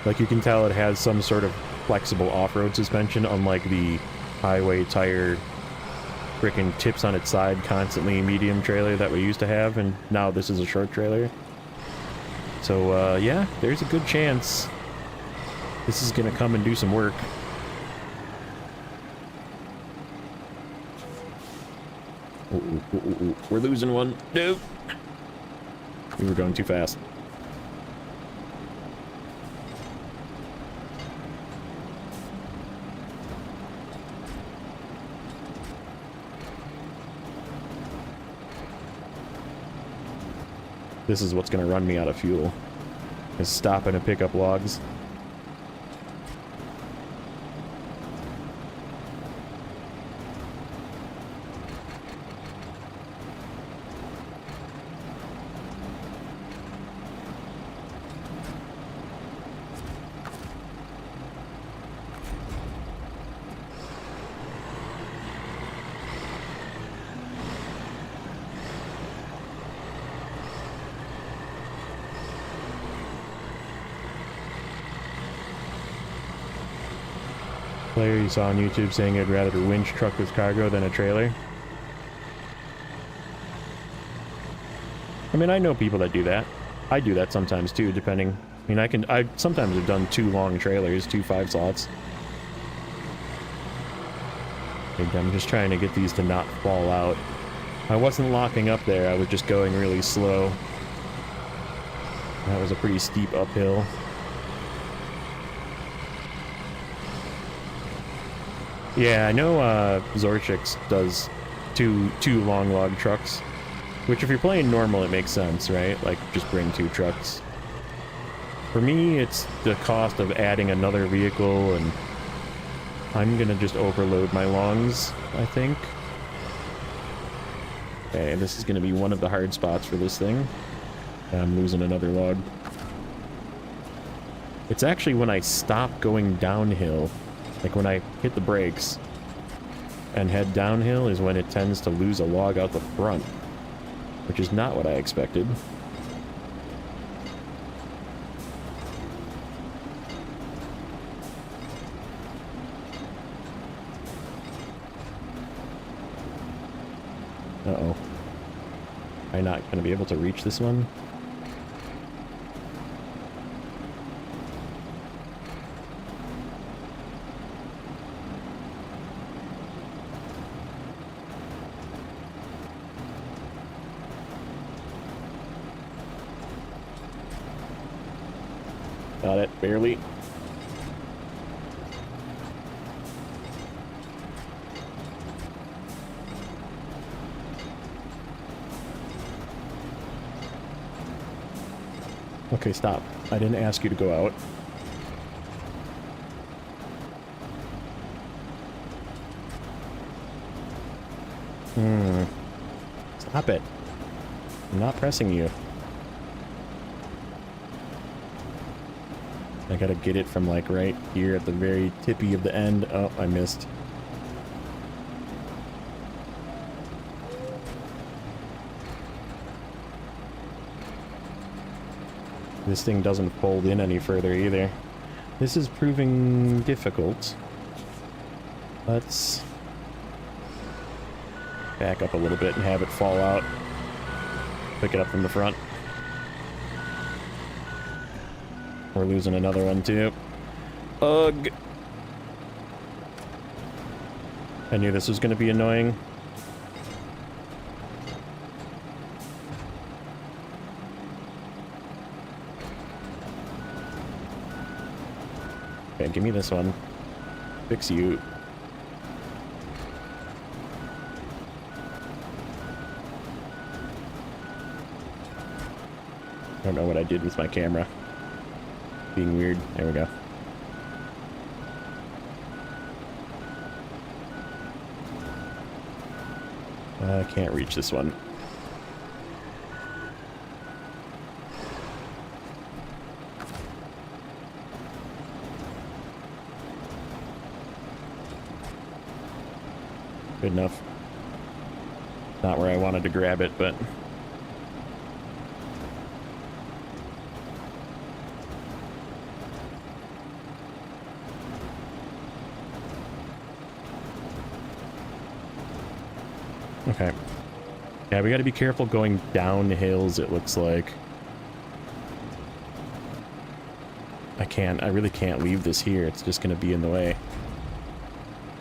Like, you can tell it has some sort of flexible off-road suspension, unlike the highway tire freaking tips on its side constantly medium trailer that we used to have, and now this is a short trailer. So yeah, there's a good chance this is gonna come and do some work. Ooh. We're losing one. Nope. We were going too fast. This is what's going to run me out of fuel, is stopping to pick up logs. Player you saw on YouTube saying I'd rather a winch truck with cargo than a trailer. I mean, I know people that do that. I do that sometimes too, depending. I mean, I sometimes have done 2 long trailers, 2 5 slots. I'm just trying to get these to not fall out. I wasn't locking up there, I was just going really slow. That was a pretty steep uphill. Yeah, I know Zorchix does two long log trucks. Which if you're playing normal, it makes sense, right? Like, just bring 2 trucks. For me, it's the cost of adding another vehicle, and I'm gonna just overload my longs, I think. Okay, this is gonna be one of the hard spots for this thing. I'm losing another log. It's actually when I stop going downhill, like when I hit the brakes and head downhill is when it tends to lose a log out the front, which is not what I expected. Uh-oh. Am I not going to be able to reach this one? Got it, barely. Okay, stop. I didn't ask you to go out. Stop it. I'm not pressing you. I gotta get it from, like, right here at the very tippy of the end. Oh, I missed. This thing doesn't fold in any further either. This is proving difficult. Let's back up a little bit and have it fall out. Pick it up from the front. We're losing another one too. Ugh. I knew this was going to be annoying. Okay, give me this one. Fix you. I don't know what I did with my camera. Being weird. There we go. I can't reach this one. Good enough. Not where I wanted to grab it, but... Okay. Yeah, we gotta be careful going down hills, it looks like. I really can't leave this here. It's just gonna be in the way.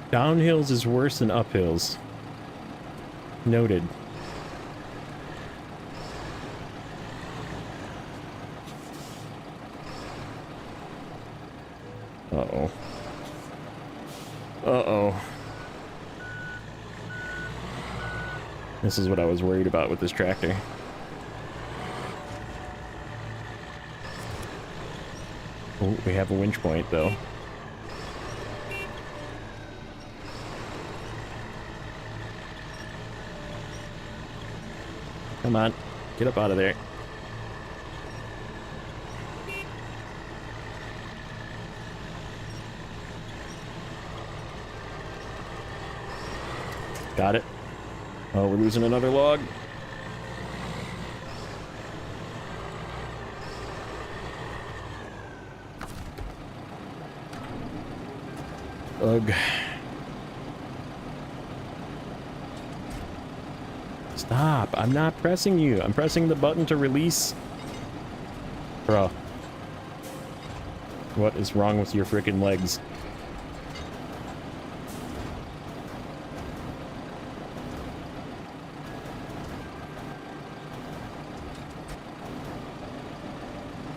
Downhills is worse than uphills. Noted. Uh-oh. Uh-oh. This is what I was worried about with this tractor. Oh, we have a winch point, though. Come on, get up out of there. Got it. Oh, we're losing another log. Ugh. Stop. I'm not pressing you. I'm pressing the button to release. Bro. What is wrong with your freaking legs?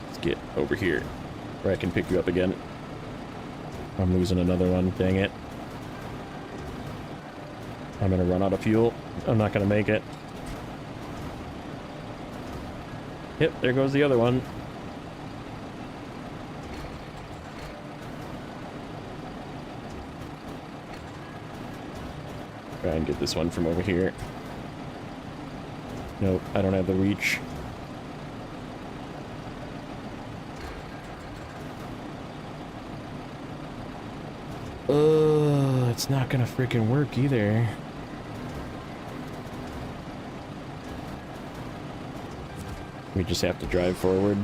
Let's get over here where I can pick you up again. I'm losing another one. Dang it. I'm gonna run out of fuel. I'm not gonna make it. Yep, there goes the other one. Try and get this one from over here. Nope, I don't have the reach. It's not gonna freaking work either. We just have to drive forward.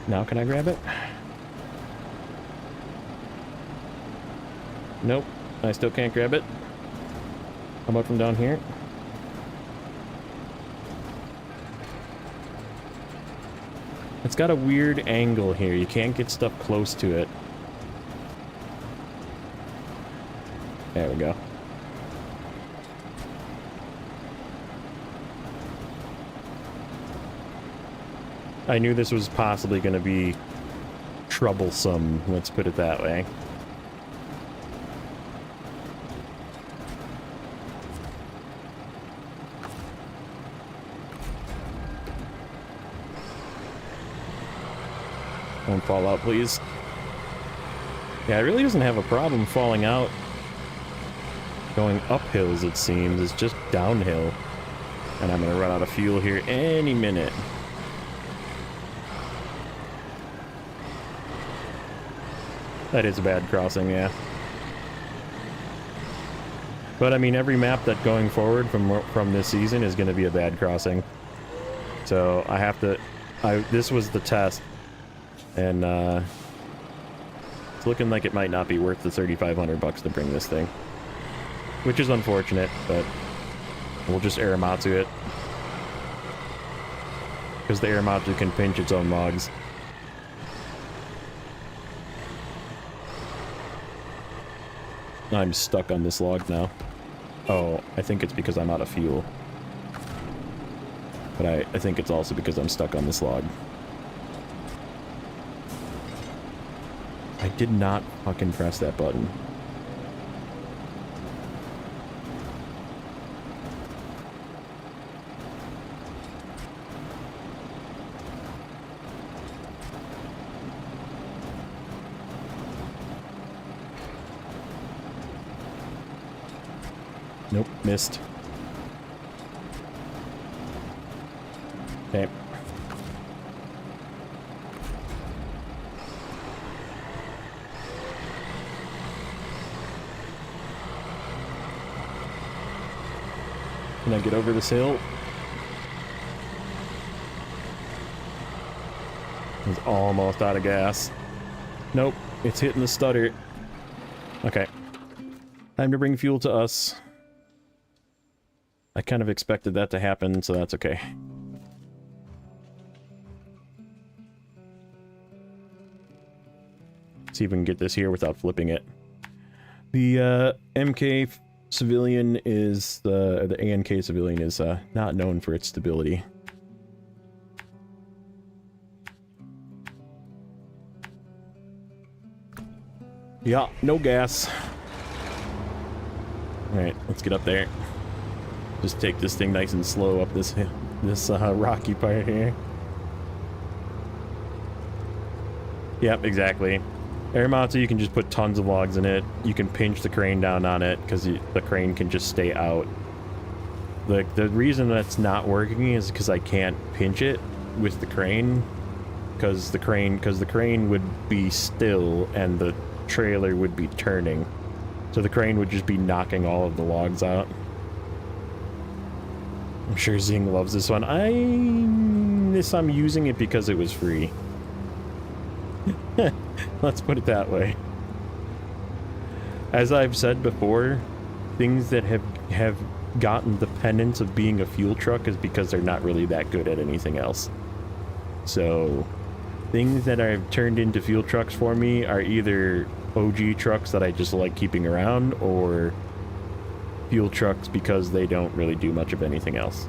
Now can I grab it? Nope, I still can't grab it. How about from down here? It's got a weird angle here. You can't get stuff close to it. There we go. I knew this was possibly going to be troublesome, let's put it that way. Don't fall out, please. Yeah, it really doesn't have a problem falling out. Going up hills, it seems. It's just downhill. And I'm going to run out of fuel here any minute. That is a bad crossing, yeah. But I mean, every map that going forward from this season is going to be a bad crossing. So I have to... this was the test. And it's looking like it might not be worth the $3,500 to bring this thing. Which is unfortunate, but we'll just Aramatsu it. Because the Aramatsu can pinch its own logs. I'm stuck on this log now. Oh, I think it's because I'm out of fuel. But I think it's also because I'm stuck on this log. I did not fucking press that button. Nope, missed. Okay. Can I get over this hill? It's almost out of gas. Nope, it's hitting the stutter. Okay. Time to bring fuel to us. I kind of expected that to happen, so that's okay. See if we can get this here without flipping it. The MK civilian is the ANK civilian is not known for its stability. Yeah, no gas. All right, let's get up there. Just take this thing nice and slow up this rocky part here. Yep, exactly. Aramatsu, you can just put tons of logs in it. You can pinch the crane down on it because the crane can just stay out. The reason that's not working is because I can't pinch it with the crane, because the crane would be still and the trailer would be turning, so the crane would just be knocking all of the logs out. I'm sure Zing loves this one. I'm using it because it was free. Let's put it that way. As I've said before, things that have gotten the penance of being a fuel truck is because they're not really that good at anything else. So things that have turned into fuel trucks for me are either OG trucks that I just like keeping around, or fuel trucks because they don't really do much of anything else.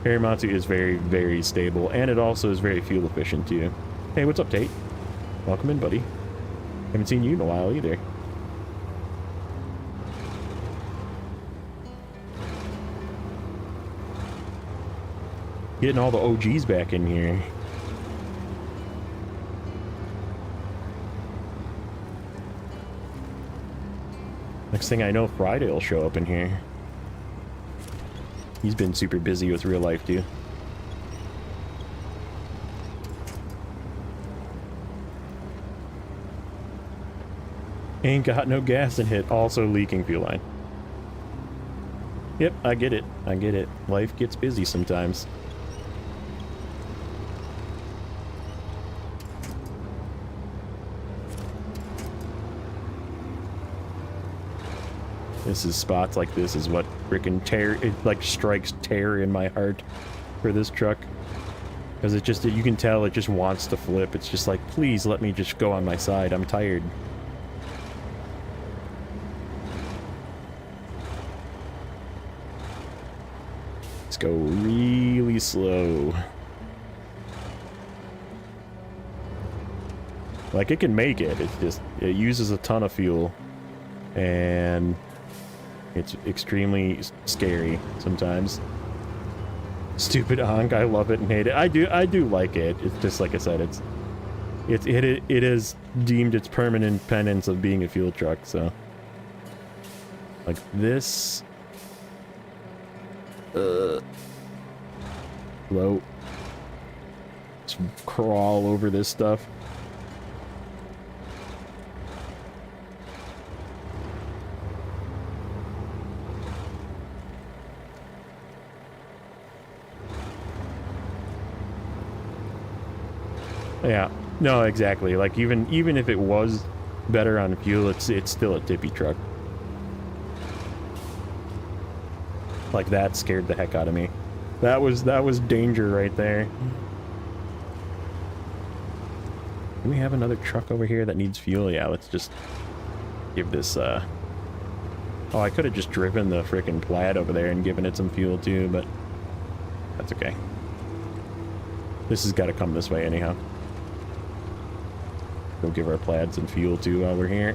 Harimatsu is very, very stable, and it also is very fuel efficient too. Hey, what's up, Tate? Welcome in, buddy. Haven't seen you in a while either. Getting all the OGs back in here. Next thing I know, Friday will show up in here. He's been super busy with real life, too. Ain't got no gas in it. Also leaking fuel line. Yep, I get it. I get it. Life gets busy sometimes. This is spots like this is what frickin' it like strikes terror in my heart for this truck. Because it just, you can tell it just wants to flip. It's just like, please let me just go on my side. I'm tired. Let's go really slow. Like, it can make it. It's just, it uses a ton of fuel. And it's extremely scary sometimes. Stupid honk, I love it and hate it. I do like it. It's just like I said, it has deemed its permanent penance of being a fuel truck, so like this. Low. Just crawl over this stuff. Yeah, no, exactly. Like even if it was better on fuel, it's still a tippy truck. Like that scared the heck out of me. That was danger right there. Do we have another truck over here that needs fuel? Yeah, let's just give this oh, I could have just driven the frickin' Plaid over there and given it some fuel too, but that's okay. This has got to come this way anyhow. Go give our Plaid some fuel too while we're here.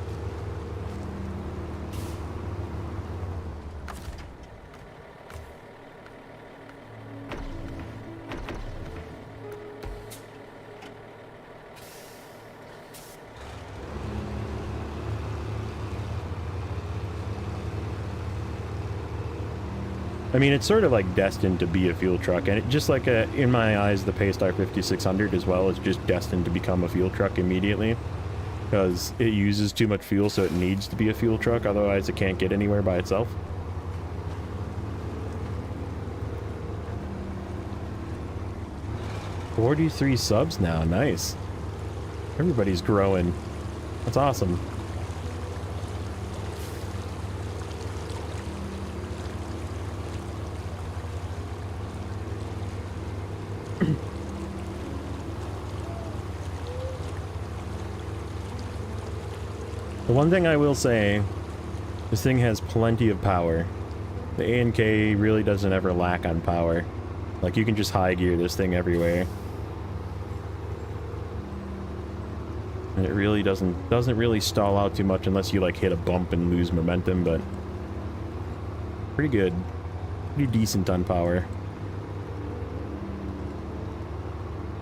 I mean, it's sort of like destined to be a fuel truck, and it just like in my eyes, the Paystar 5600 as well is just destined to become a fuel truck immediately, because it uses too much fuel, so it needs to be a fuel truck. Otherwise, it can't get anywhere by itself. $43 subs now, nice. Everybody's growing. That's awesome. The one thing I will say, this thing has plenty of power. The A&K really doesn't ever lack on power. Like, you can just high gear this thing everywhere. And it really doesn't really stall out too much unless you like hit a bump and lose momentum, but pretty good. Pretty decent on power.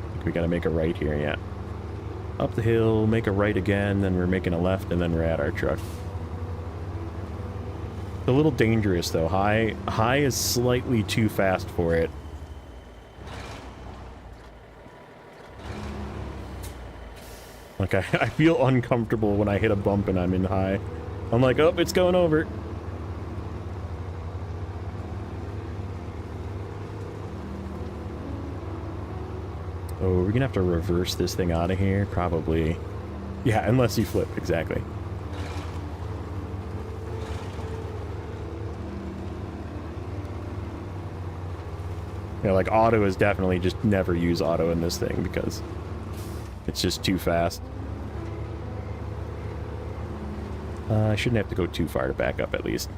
I think we gotta make a right here, yeah. Up the hill, make a right again, then we're making a left, and then we're at our truck. a little dangerous though. High is slightly too fast for it. Like, I feel uncomfortable when I hit a bump and I'm in high. I'm like, oh, it's going over. Oh, we're gonna have to reverse this thing out of here? Probably. Yeah, unless you flip, exactly. Yeah, like, auto is definitely just never use auto in this thing because it's just too fast. I shouldn't have to go too far to back up, at least.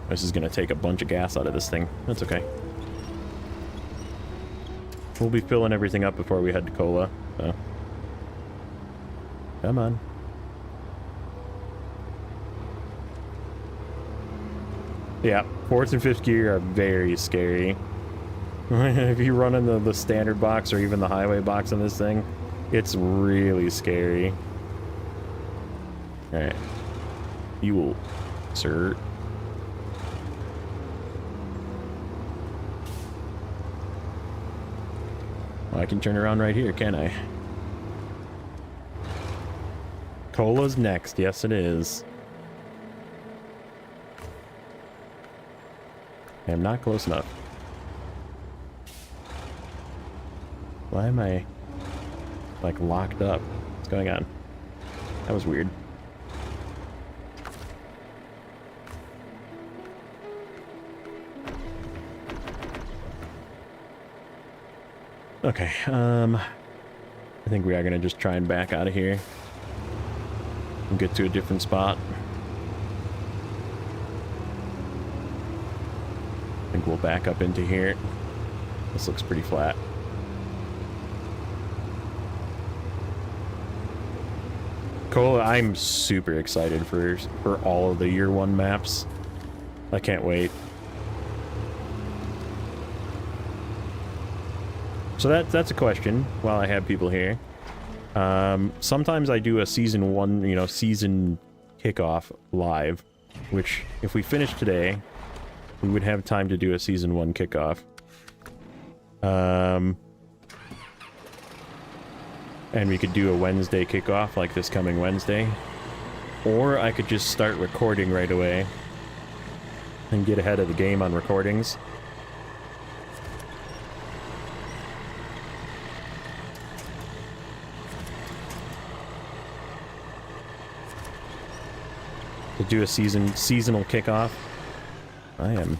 This is going to take a bunch of gas out of this thing. That's okay. We'll be filling everything up before we head to Kola, so. Come on. Yeah, 4th and 5th gear are very scary. If you run in the standard box or even the highway box on this thing, it's really scary. Alright. Fuel, sir. Well, I can turn around right here, can't I? Cola's next. Yes, it is. I'm not close enough. Why am I, like, locked up? What's going on? That was weird. Okay, I think we are gonna just try and back out of here and get to a different spot. I think we'll back up into here. This looks pretty flat. Cool, I'm super excited for all of the year 1 maps. I can't wait. So that's a question while I have people here. Sometimes I do a season 1, you know, season kickoff live, which if we finish today, we would have time to do a season 1 kickoff. And we could do a Wednesday kickoff like this coming Wednesday. Or I could just start recording right away and get ahead of the game on recordings. To do a seasonal kickoff. I am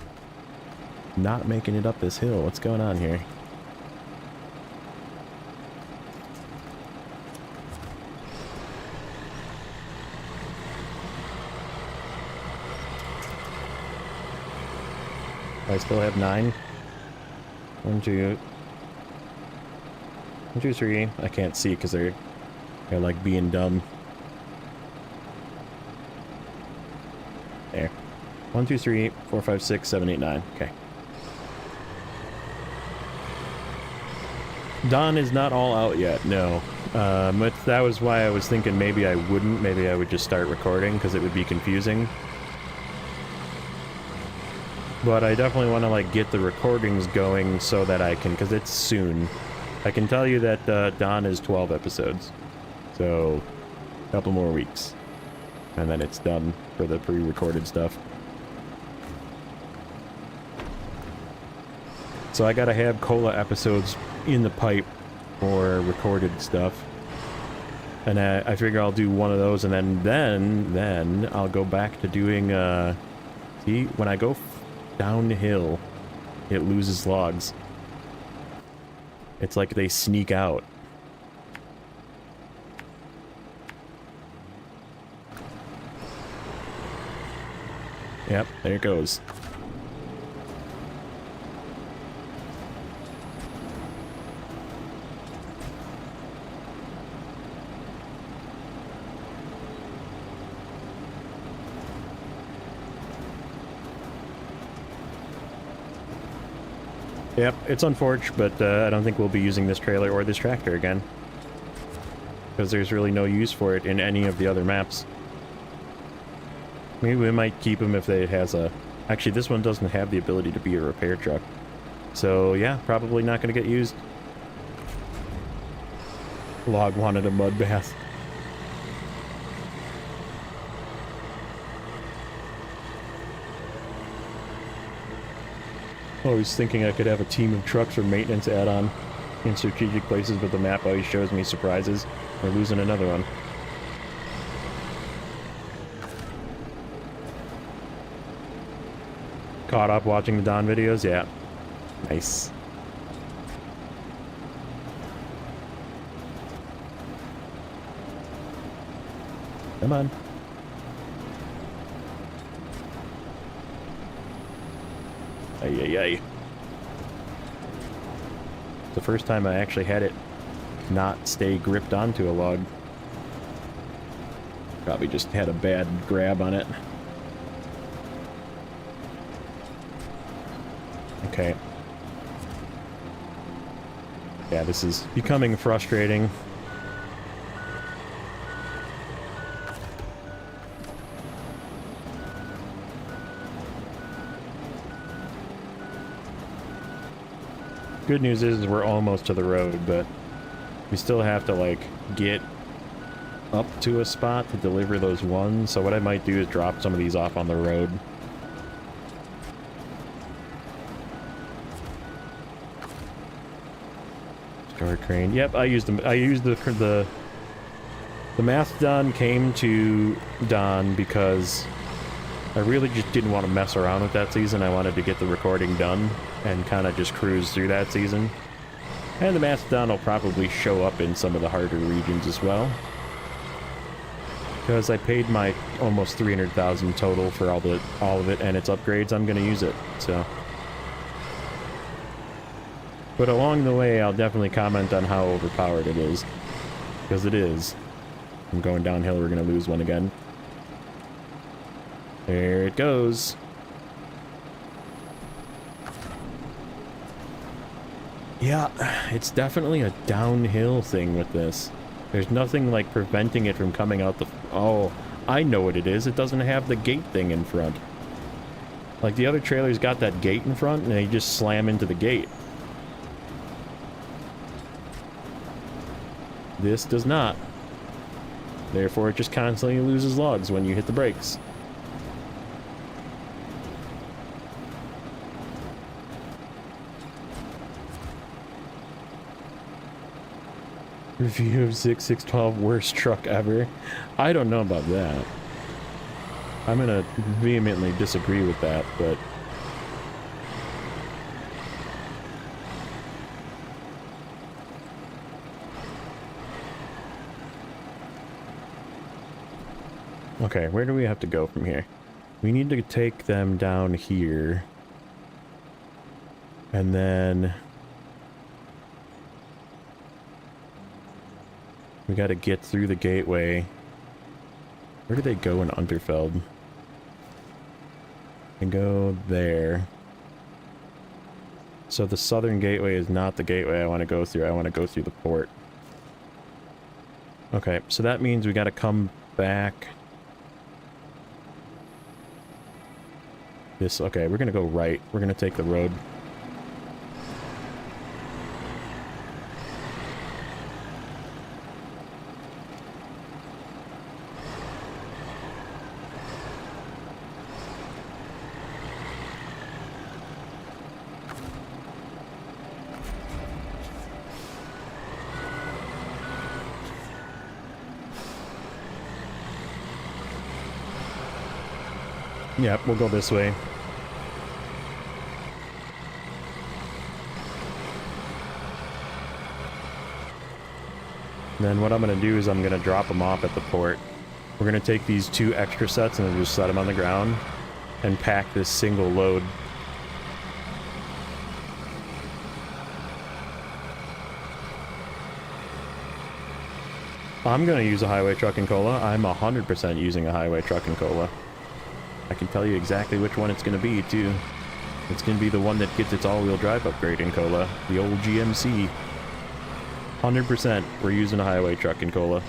not making it up this hill. What's going on here? I still have 9. 1, 2, 1, 2, 3. I can't see because they're like being dumb. There. 1, 2, 3, 4, 5, 6, 7, 8, 9. Okay. Dawn is not all out yet, no. But that was why I was thinking maybe I wouldn't. Maybe I would just start recording because it would be confusing. But I definitely want to, like, get the recordings going so that I can, because it's soon. I can tell you that Dawn is 12 episodes. So, a couple more weeks. And then it's done for the pre-recorded stuff. So I gotta have Kola episodes in the pipe for recorded stuff. And I figure I'll do one of those, and then I'll go back to doing, see, when I go downhill, it loses logs. It's like they sneak out. Yep, there it goes. Yep, it's unfortunate, but I don't think we'll be using this trailer or this tractor again. Because there's really no use for it in any of the other maps. Maybe we might keep them if it has a... Actually, this one doesn't have the ability to be a repair truck. So, yeah, probably not going to get used. Log wanted a mud bath. I was thinking I could have a team of trucks for maintenance add-on in strategic places, but the map always shows me surprises. We're losing another one. Caught up watching the Don videos? Yeah. Nice. Come on. Ay, ay, ay. The first time I actually had it not stay gripped onto a log. Probably just had a bad grab on it. Okay. Yeah, this is becoming frustrating. Good news is we're almost to the road, but we still have to, like, get up to a spot to deliver those ones. So what I might do is drop some of these off on the road. Store crane. Yep, I used them. I used the Mastodon came to Don because I really just didn't want to mess around with that season. I wanted to get the recording done and kind of just cruise through that season. And the Mastodon will probably show up in some of the harder regions as well. Because I paid my almost 300,000 total for all of it and its upgrades, I'm going to use it, so. But along the way, I'll definitely comment on how overpowered it is. Because it is. I'm going downhill, we're going to lose one again. There it goes. Yeah, it's definitely a downhill thing with this. There's nothing like preventing it from coming out the... Oh, I know what it is. It doesn't have the gate thing in front. Like the other trailer's got that gate in front and they just slam into the gate. This does not. Therefore, it just constantly loses logs when you hit the brakes. Review of 6612 worst truck ever. I don't know about that. I'm gonna vehemently disagree with that, but... Okay, where do we have to go from here? We need to take them down here. And then... we gotta get through the gateway. Where do they go in Unterfeld? They go there. So the southern gateway is not the gateway I want to go through. I want to go through the port. Okay, so that means we gotta come back. This, okay, we're gonna go right. We're gonna take the road. Yep, we'll go this way. Then what I'm going to do is I'm going to drop them off at the port. We're going to take these 2 extra sets and then just set them on the ground and pack this single load. I'm going to use a highway truck in Cola. I'm 100% using a highway truck in Cola. I can tell you exactly which one it's going to be, too. It's going to be the one that gets its all-wheel drive upgrade in Cola. The old GMC. 100% we're using a highway truck in Cola.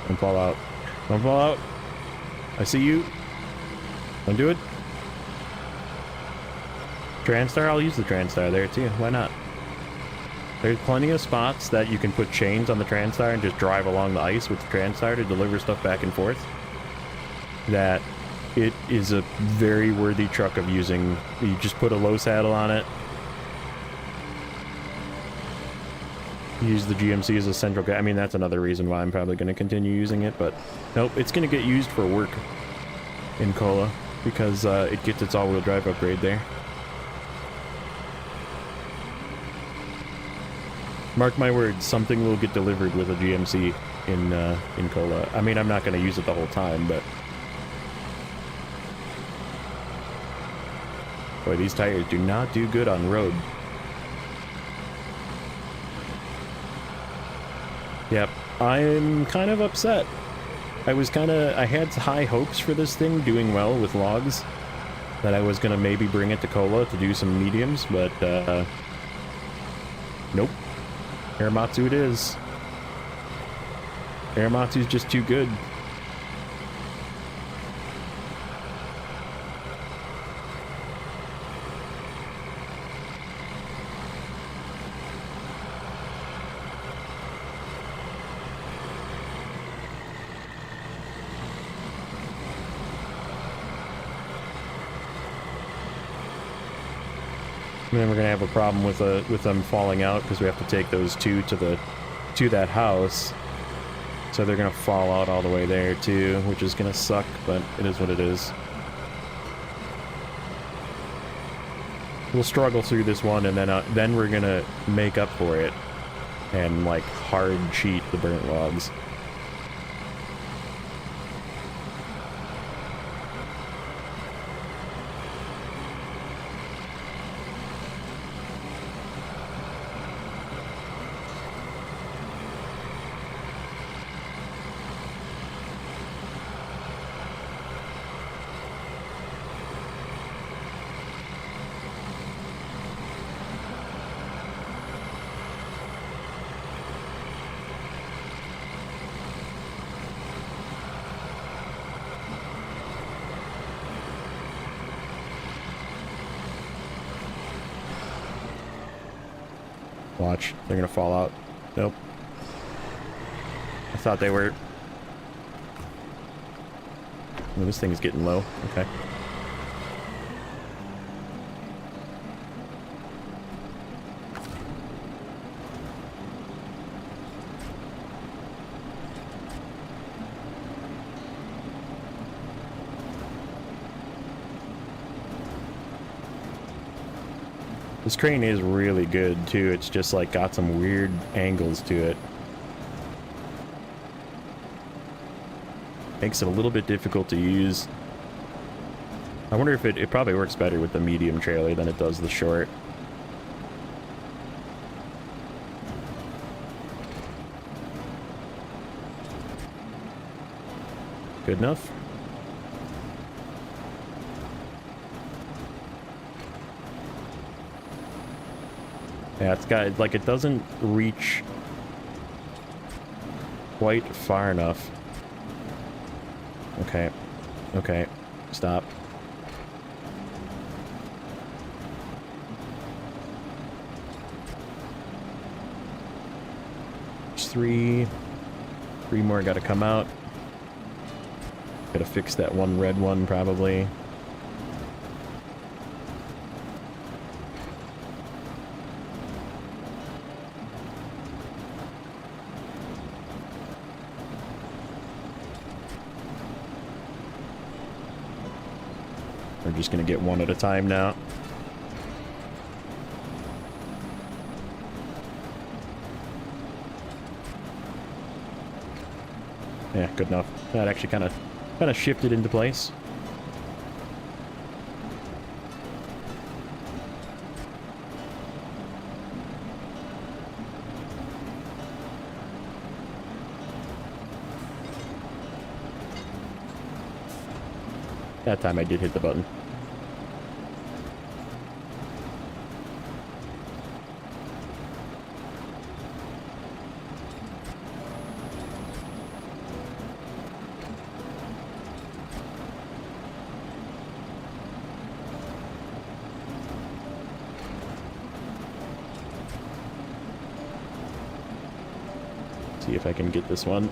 Don't fall out. Don't fall out. I see you. Don't do it. Transtar? I'll use the Transtar there too. Why not? There's plenty of spots that you can put chains on the Transtar and just drive along the ice with the Transtar to deliver stuff back and forth. That it is a very worthy truck of using. You just put a low saddle on it. Use the GMC as a central guy. I mean, that's another reason why I'm probably going to continue using it, but nope, it's going to get used for work in Cola because it gets its all-wheel drive upgrade there. Mark my words, something will get delivered with a GMC in Cola. I mean, I'm not going to use it the whole time, but boy, these tires do not do good on road. Yep, I'm kind of upset. I had high hopes for this thing doing well with logs, that I was gonna maybe bring it to Cola to do some mediums, but nope. Aramatsu it is. Aramatsu's just too good. And then we're gonna have a problem with them falling out because we have to take those two to that house. So they're gonna fall out all the way there too, which is gonna suck, but it is what it is. We'll struggle through this one, and then we're gonna make up for it and like hard cheat the burnt logs. Watch, they're gonna fall out. Nope. I thought they were. Oh, this thing is getting low. Okay. This crane is really good too. It's just like got some weird angles to it. Makes it a little bit difficult to use. I wonder if it probably works better with the medium trailer than it does the short. Good enough? Yeah, it's got, like, it doesn't reach quite far enough. Okay. Okay. Stop. There's three more gotta come out. Gotta fix that one red one, probably. We're just gonna get one at a time now. Yeah, good enough. That actually kind of shifted into place. That time I did hit the button. See if I can get this one.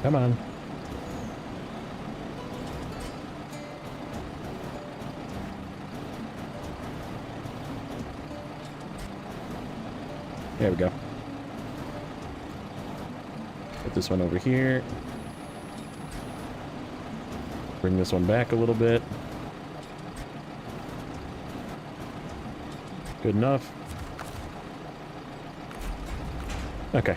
Come on. There we go. Put this one over here. Bring this one back a little bit. Good enough. Okay.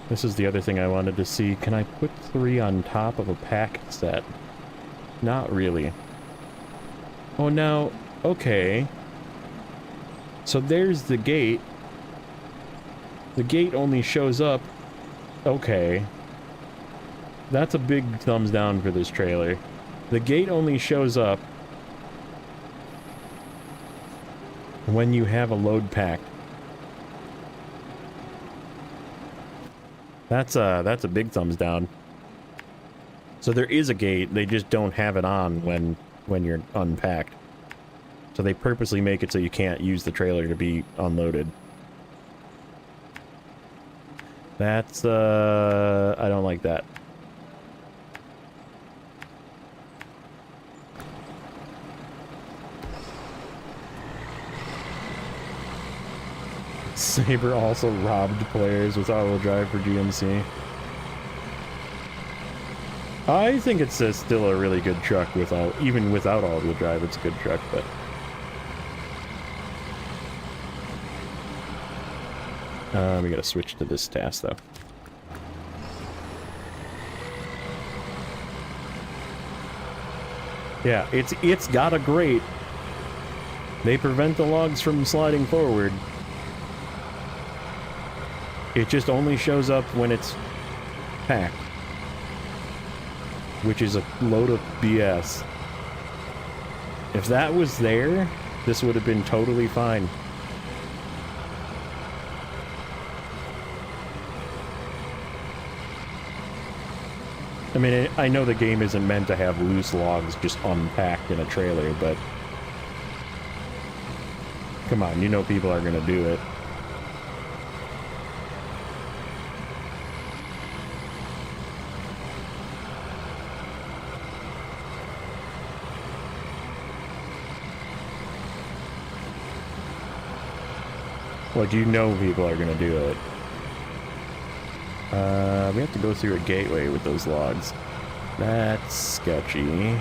This is the other thing I wanted to see. Can I put 3 on top of a pack set? Not really. Oh, now, okay. So there's the gate. The gate only shows up. Okay. That's a big thumbs down for this trailer. The gate only shows up when you have a load pack. That's a big thumbs down. So there is a gate, they just don't have it on when you're unpacked. So they purposely make it so you can't use the trailer to be unloaded. That's I don't like that. Saber also robbed players with all-wheel drive for GMC. I think it's still a really good truck even without all-wheel drive. It's a good truck, but we gotta switch to this task though. Yeah, it's got a grate. They prevent the logs from sliding forward. It just only shows up when it's packed. Which is a load of BS. If that was there, this would have been totally fine. I mean, I know the game isn't meant to have loose logs just unpacked in a trailer, but come on, you know people are gonna do it. Like, you know people are gonna do it. We have to go through a gateway with those logs. That's sketchy.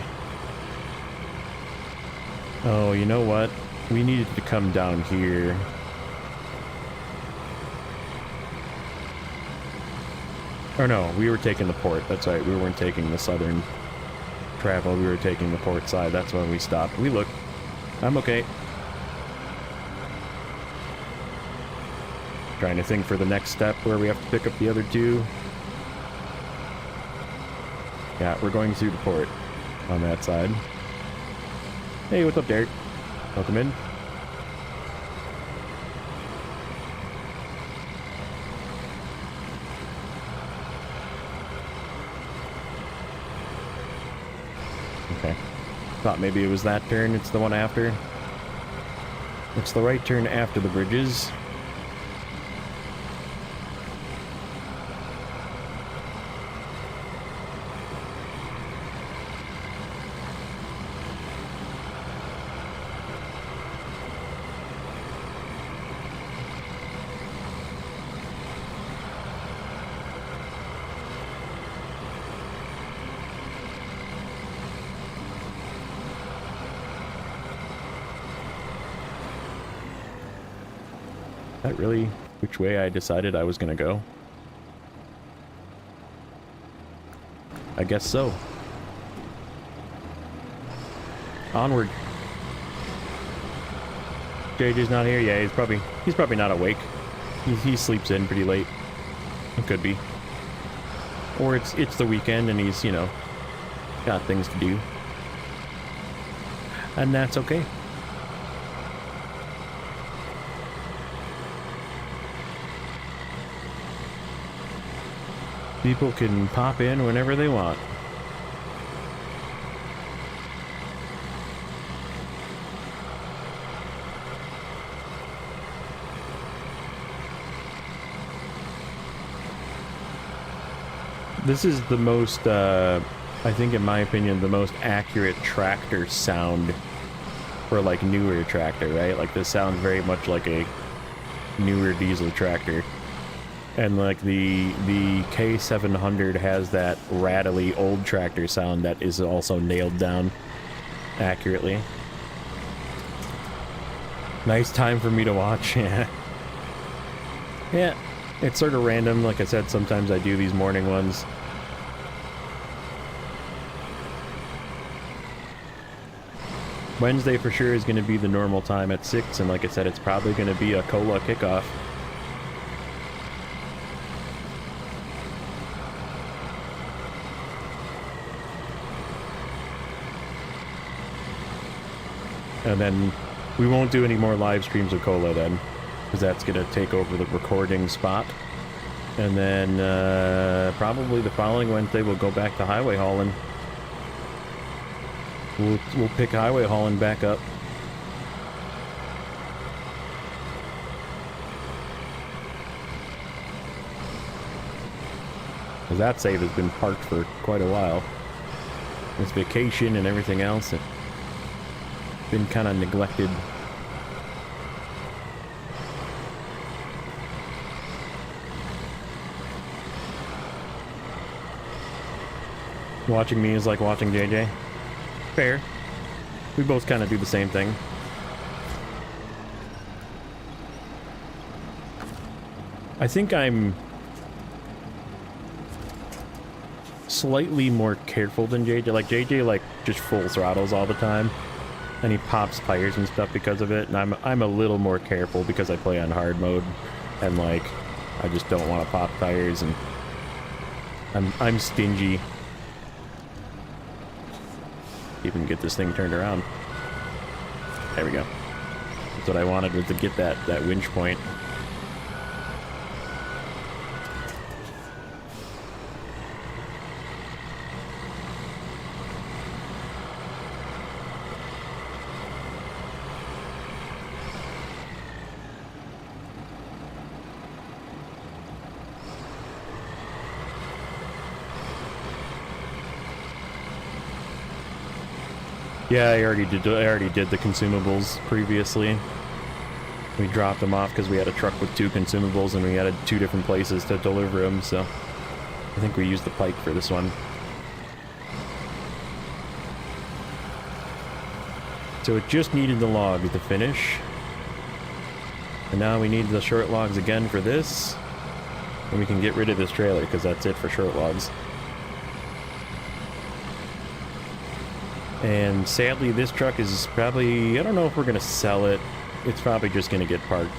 Oh, you know what? We needed to come down here. Or no, we were taking the port. That's right, we weren't taking the southern travel. We were taking the port side. That's when we stopped. We looked. I'm okay. Trying to think for the next step where we have to pick up the other two. Yeah, we're going through the port on that side. Hey, what's up, Derek? Welcome in. Okay. Thought maybe it was that turn. It's the one after. It's the right turn after the bridges. that really which way I decided I was gonna go? I guess so. Onward. JJ's not here. Yeah, he's probably not awake. He sleeps in pretty late. It could be. Or it's the weekend and he's, you know, got things to do. And that's okay. People can pop in whenever they want. This is the most, I think in my opinion, the most accurate tractor sound for like newer tractor, right? Like this sounds very much like a newer diesel tractor. And like the K700 has that rattly old tractor sound that is also nailed down accurately. Nice time for me to watch, yeah. Yeah, it's sort of random. Like I said, sometimes I do these morning ones. Wednesday for sure is going to be the normal time at 6, and like I said, it's probably going to be a cola kickoff. And then we won't do any more live streams of cola then, because that's going to take over the recording spot. And then probably the following Wednesday we'll go back to highway hauling. We'll pick highway hauling back up. Because that save has been parked for quite a while. It's vacation and everything else. It's been kind of neglected. Watching me is like watching JJ. Fair. We both kind of do the same thing. I think I'm slightly more careful than JJ. Like JJ like just full throttles all the time and he pops tires and stuff because of it, and I'm a little more careful because I play on hard mode and like I just don't want to pop tires, and I'm stingy. Even get this thing turned around. There we go. That's what I wanted, was to get that winch point. Yeah, I already did the consumables previously. We dropped them off because we had a truck with 2 consumables and we had 2 different places to deliver them, so I think we used the pike for this one. So it just needed the log to finish. And now we need the short logs again for this. And we can get rid of this trailer because that's it for short logs. And sadly, this truck is probably, I don't know if we're going to sell it. It's probably just going to get parked.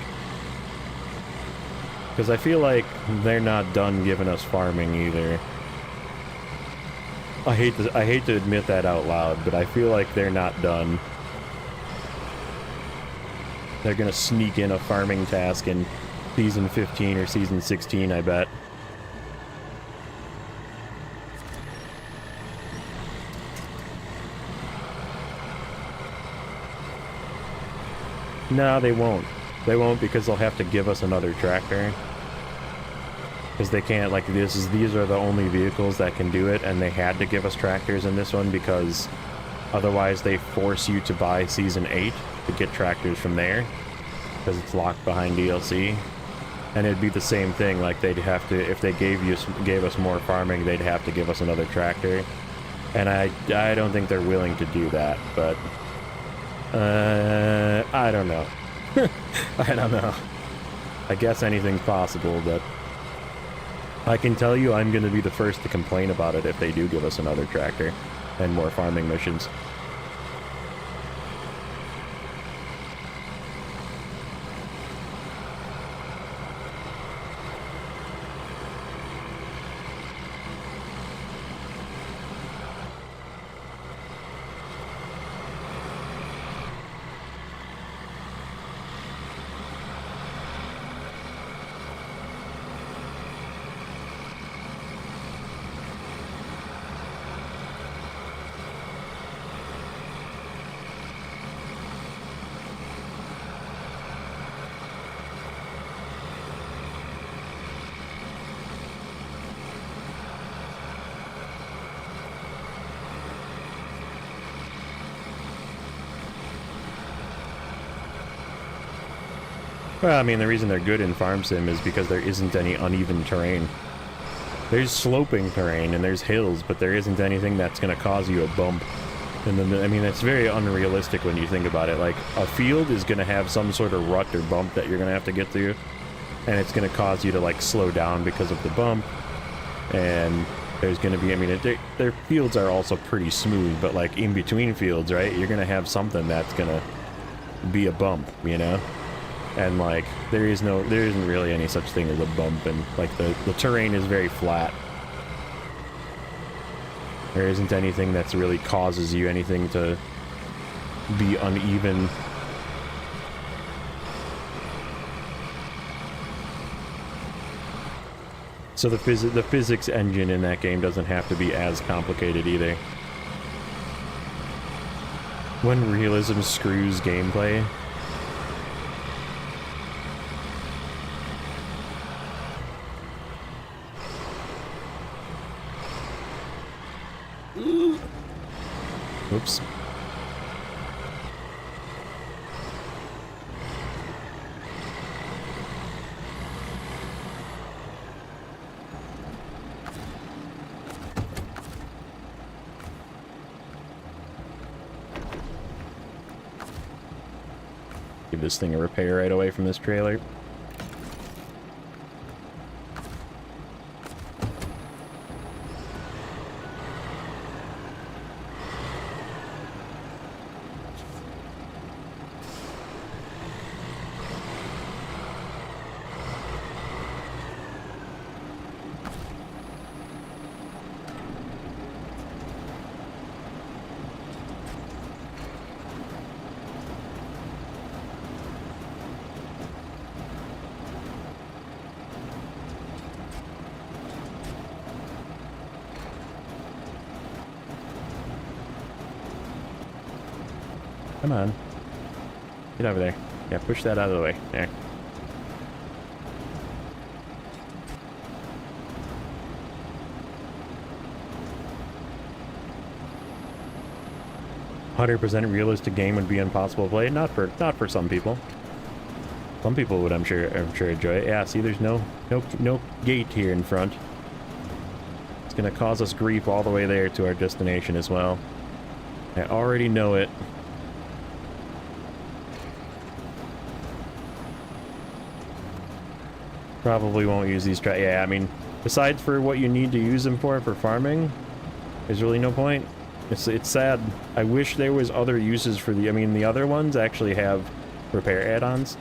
Because I feel like they're not done giving us farming either. I hate to admit that out loud, but I feel like they're not done. They're going to sneak in a farming task in Season 15 or Season 16, I bet. No, they won't. They won't, because they'll have to give us another tractor. Because they can't, like, these are the only vehicles that can do it, and they had to give us tractors in this one because otherwise they force you to buy Season 8 to get tractors from there, because it's locked behind DLC. And it'd be the same thing, like they'd have to, if they gave us more farming, they'd have to give us another tractor. And I don't think they're willing to do that, but I don't know. I don't know. I guess anything's possible, but I can tell you I'm going to be the first to complain about it if they do give us another tractor and more farming missions. Well, I mean, the reason they're good in Farm Sim is because there isn't any uneven terrain. There's sloping terrain and there's hills, but there isn't anything that's going to cause you a bump. And then, I mean, it's very unrealistic when you think about it. Like, a field is going to have some sort of rut or bump that you're going to have to get through, and it's going to cause you to, like, slow down because of the bump. And there's going to be, I mean, their fields are also pretty smooth, but, like, in between fields, right, you're going to have something that's going to be a bump, you know? And, like, there isn't really any such thing as a bump, and, like, the terrain is very flat. There isn't anything that's really causes you anything to be uneven. So the physics engine in that game doesn't have to be as complicated either. When realism screws gameplay, oops. Give this thing a repair right away from this trailer. Come on. Get over there. Yeah, push that out of the way. There. "100% realistic game would be impossible to play." Not for some people. Some people would, I'm sure enjoy it. Yeah, see, there's no gate here in front. It's gonna cause us grief all the way there to our destination as well. I already know it. Probably won't use these yeah, I mean, besides for what you need to use them for farming, there's really no point. It's sad. I wish there was other uses for I mean, the other ones actually have repair add-ons.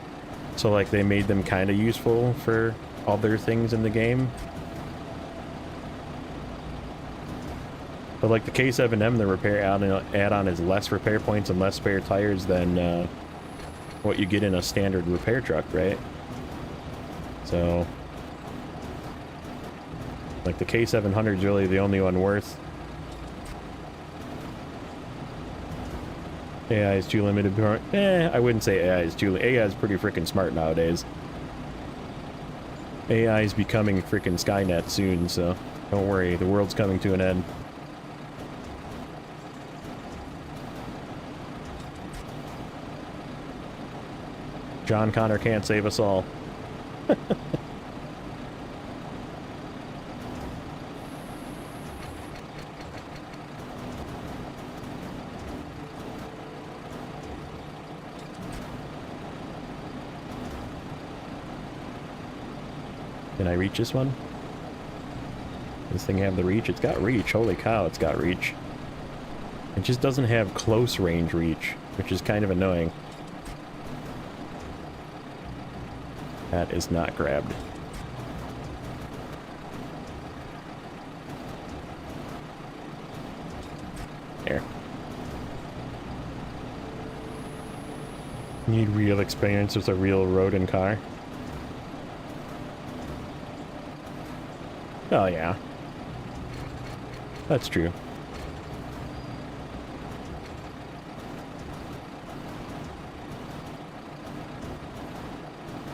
So, like, they made them kind of useful for other things in the game. But, like, the K7M, the repair add-on is less repair points and less spare tires than what you get in a standard repair truck, right? So, like, the K700 is really the only one worth. AI is too limited. I wouldn't say AI is too. AI is pretty freaking smart nowadays. AI is becoming freaking Skynet soon, so don't worry, the world's coming to an end. John Connor can't save us all. Can I reach this one? This thing have the reach? It's got reach. Holy cow, it's got reach. It just doesn't have close range reach, which is kind of annoying. That is not grabbed. There. Need real experience with a real road and car. Oh yeah. That's true.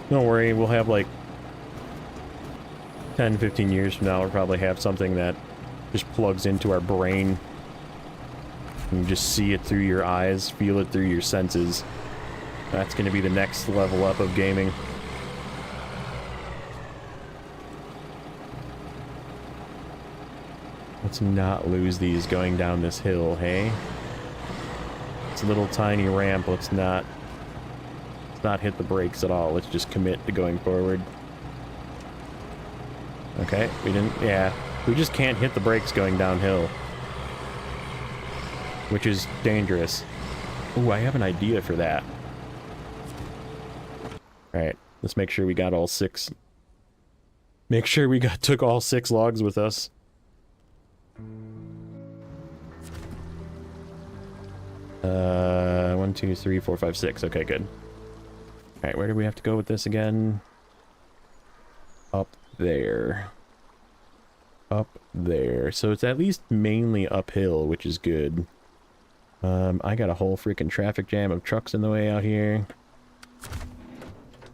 Don't worry, we'll have like 10, 15 years from now, we'll probably have something that just plugs into our brain. You just see it through your eyes, feel it through your senses. That's going to be the next level up of gaming. Let's not lose these going down this hill, hey? It's a little tiny ramp, let's not hit the brakes at all. Let's just commit to going forward. Okay, we didn't, yeah. We just can't hit the brakes going downhill. Which is dangerous. Ooh, I have an idea for that. Alright, let's make sure we got all 6. Make sure we took all 6 logs with us. One, 2, 3, 4, 5, 6. Okay, good. Alright, where do we have to go with this again? Up there. Up there. So it's at least mainly uphill, which is good. I got a whole freaking traffic jam of trucks in the way out here.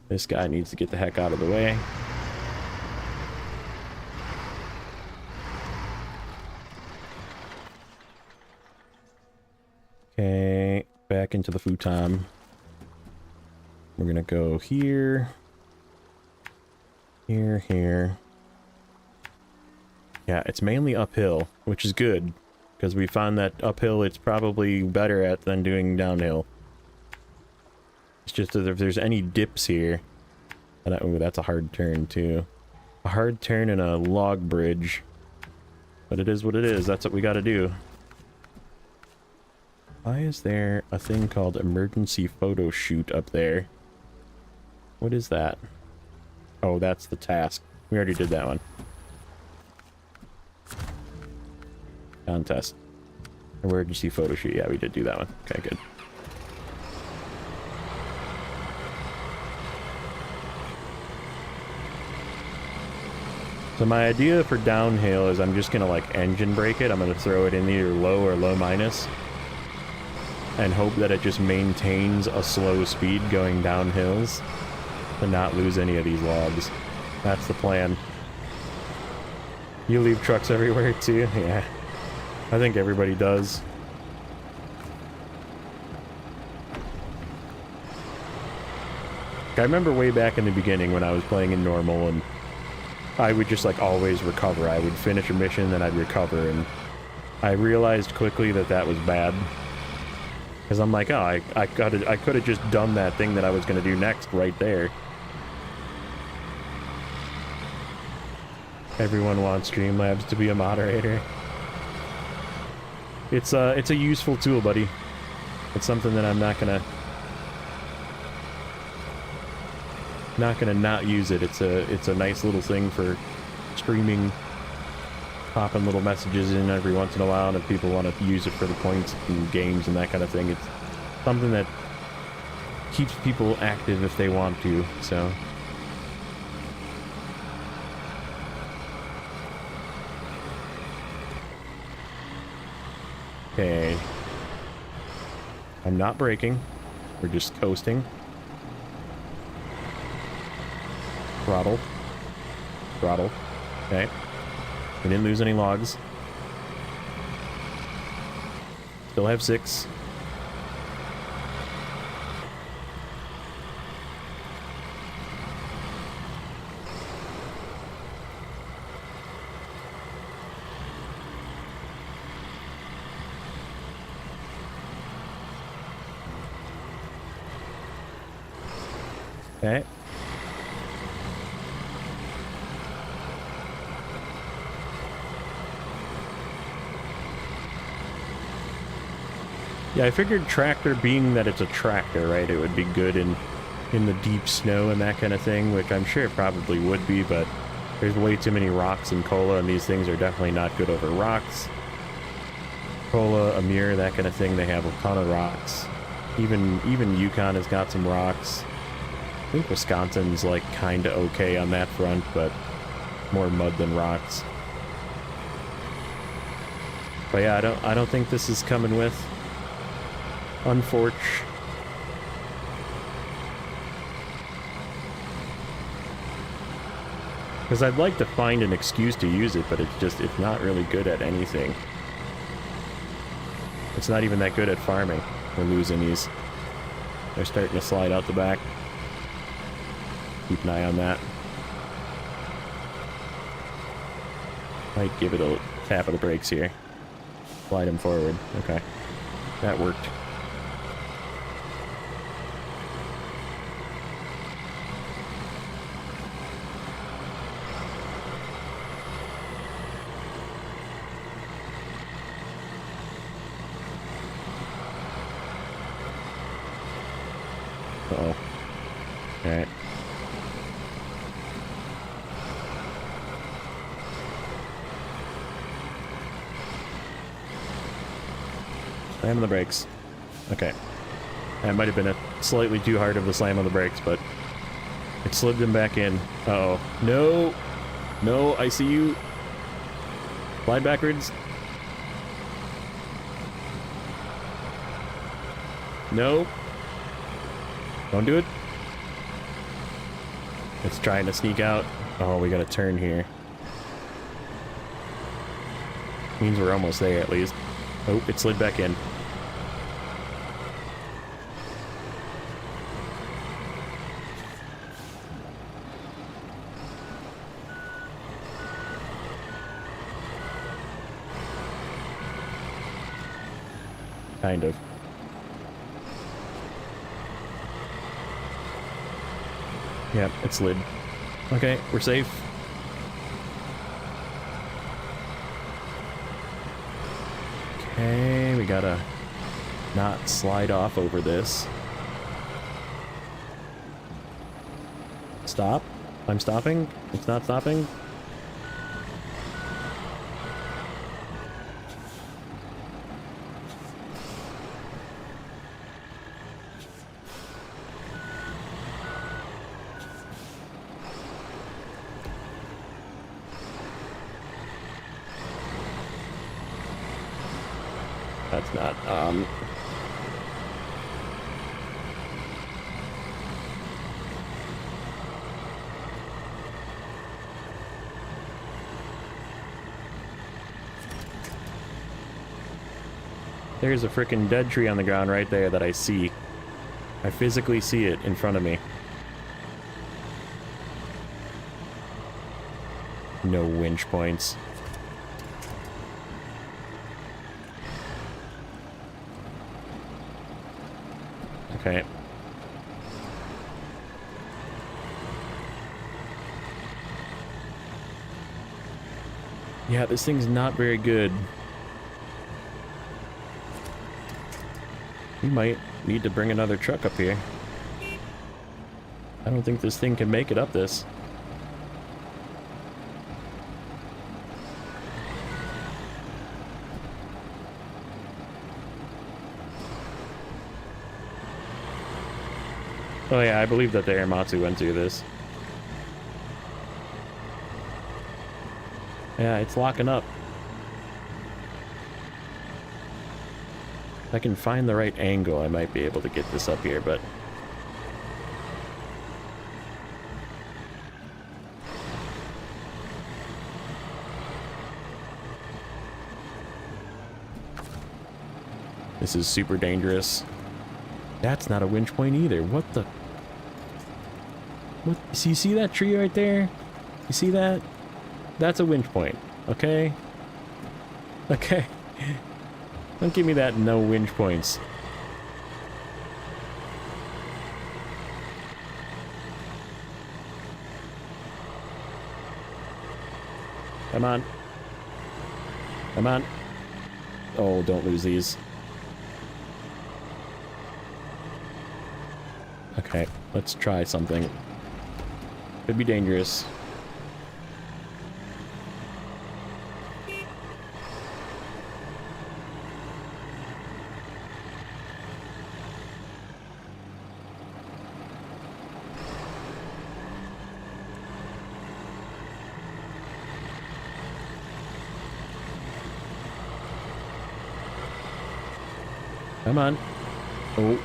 This guy needs to get the heck out of the way. Okay, back into the futon. We're gonna go here. Here, here. Yeah, it's mainly uphill, which is good. Because we found that uphill it's probably better at than doing downhill. It's just that if there's any dips here... And ooh, that's a hard turn too. A hard turn and a log bridge. But it is what it is, that's what we gotta do. Why is there a thing called emergency photo shoot up there? What is that? Oh, that's the task. We already did that one. Contest. Emergency photo shoot. Yeah, we did do that one. Okay, good. So my idea for downhill is I'm just gonna like engine brake it. I'm gonna throw it in either low or low minus. And hope that it just maintains a slow speed going down hills. To not lose any of these logs. That's the plan. You leave trucks everywhere too? Yeah. I think everybody does. I remember way back in the beginning when I was playing in normal and I would just like always recover. I would finish a mission, then I'd recover, and I realized quickly that that was bad. Because I'm like, oh, I could have just done that thing that I was going to do next right there. Everyone wants Streamlabs to be a moderator. It's a useful tool, buddy. It's something that I'm not gonna not use it. It's a nice little thing for streaming, popping little messages in every once in a while, and if people want to use it for the points and games and that kind of thing, it's something that keeps people active if they want to, so. Okay. I'm not braking. We're just coasting. Throttle. Throttle. Okay. We didn't lose any logs. Still have 6. Okay. Yeah, I figured tractor, being that it's a tractor, right, it would be good in the deep snow and that kind of thing, which I'm sure it probably would be, but there's way too many rocks in Kola, and these things are definitely not good over rocks. Kola, Amir, that kind of thing, they have a ton of rocks. Even Yukon has got some rocks. I think Wisconsin's like kinda okay on that front, but more mud than rocks. But yeah, I don't think this is coming with. Unfortunate. Because I'd like to find an excuse to use it, but it's not really good at anything. It's not even that good at farming. We're losing these. They're starting to slide out the back. Keep an eye on that. Might give it a tap of the brakes here. Slide them forward. Okay. That worked. Uh-oh. Alright. Slam on the brakes. Okay. That might have been a slightly too hard of a slam on the brakes, but it slid them back in. Uh-oh. No! No, I see you. Slide backwards. No. Don't do it. It's trying to sneak out. Oh, we got a turn here. Means we're almost there at least. Oh, it slid back in. Kind of. Yeah, it slid. Okay, we're safe. Okay, we gotta not slide off over this. Stop. I'm stopping. It's not stopping. That's not, There's a frickin' dead tree on the ground right there that I see. I physically see it in front of me. No winch points. Okay. Yeah, this thing's not very good. We might need to bring another truck up here. I don't think this thing can make it up this. Oh yeah, I believe that the Airmatsu went through this. Yeah, it's locking up. If I can find the right angle, I might be able to get this up here, but... This is super dangerous. That's not a winch point either. What the... What? So you see that tree right there? You see that? That's a winch point. Okay? Okay. Don't give me that no winch points. Come on. Come on. Oh, don't lose these. Okay, let's try something. Could be dangerous. Come on. Oh.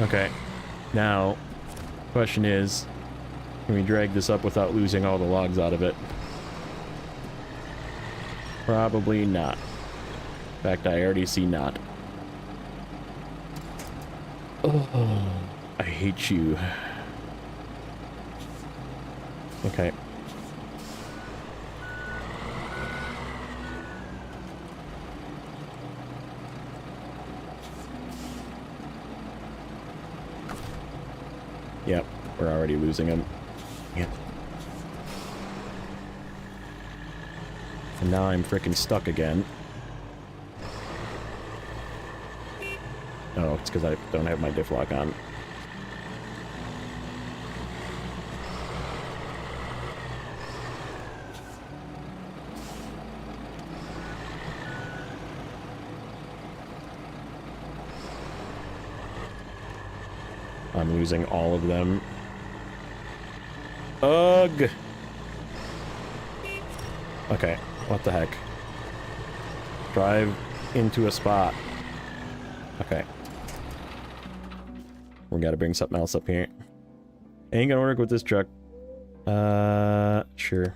Okay. Now, question is, can we drag this up without losing all the logs out of it? Probably not. In fact, I already see not. Oh, I hate you. Okay. Yep, we're already losing him. Yep. And now I'm freaking stuck again. Oh, it's because I don't have my diff lock on. I'm losing all of them. Ugh! Okay, what the heck? Drive into a spot. Okay. We gotta bring something else up here. Ain't gonna work with this truck. Sure.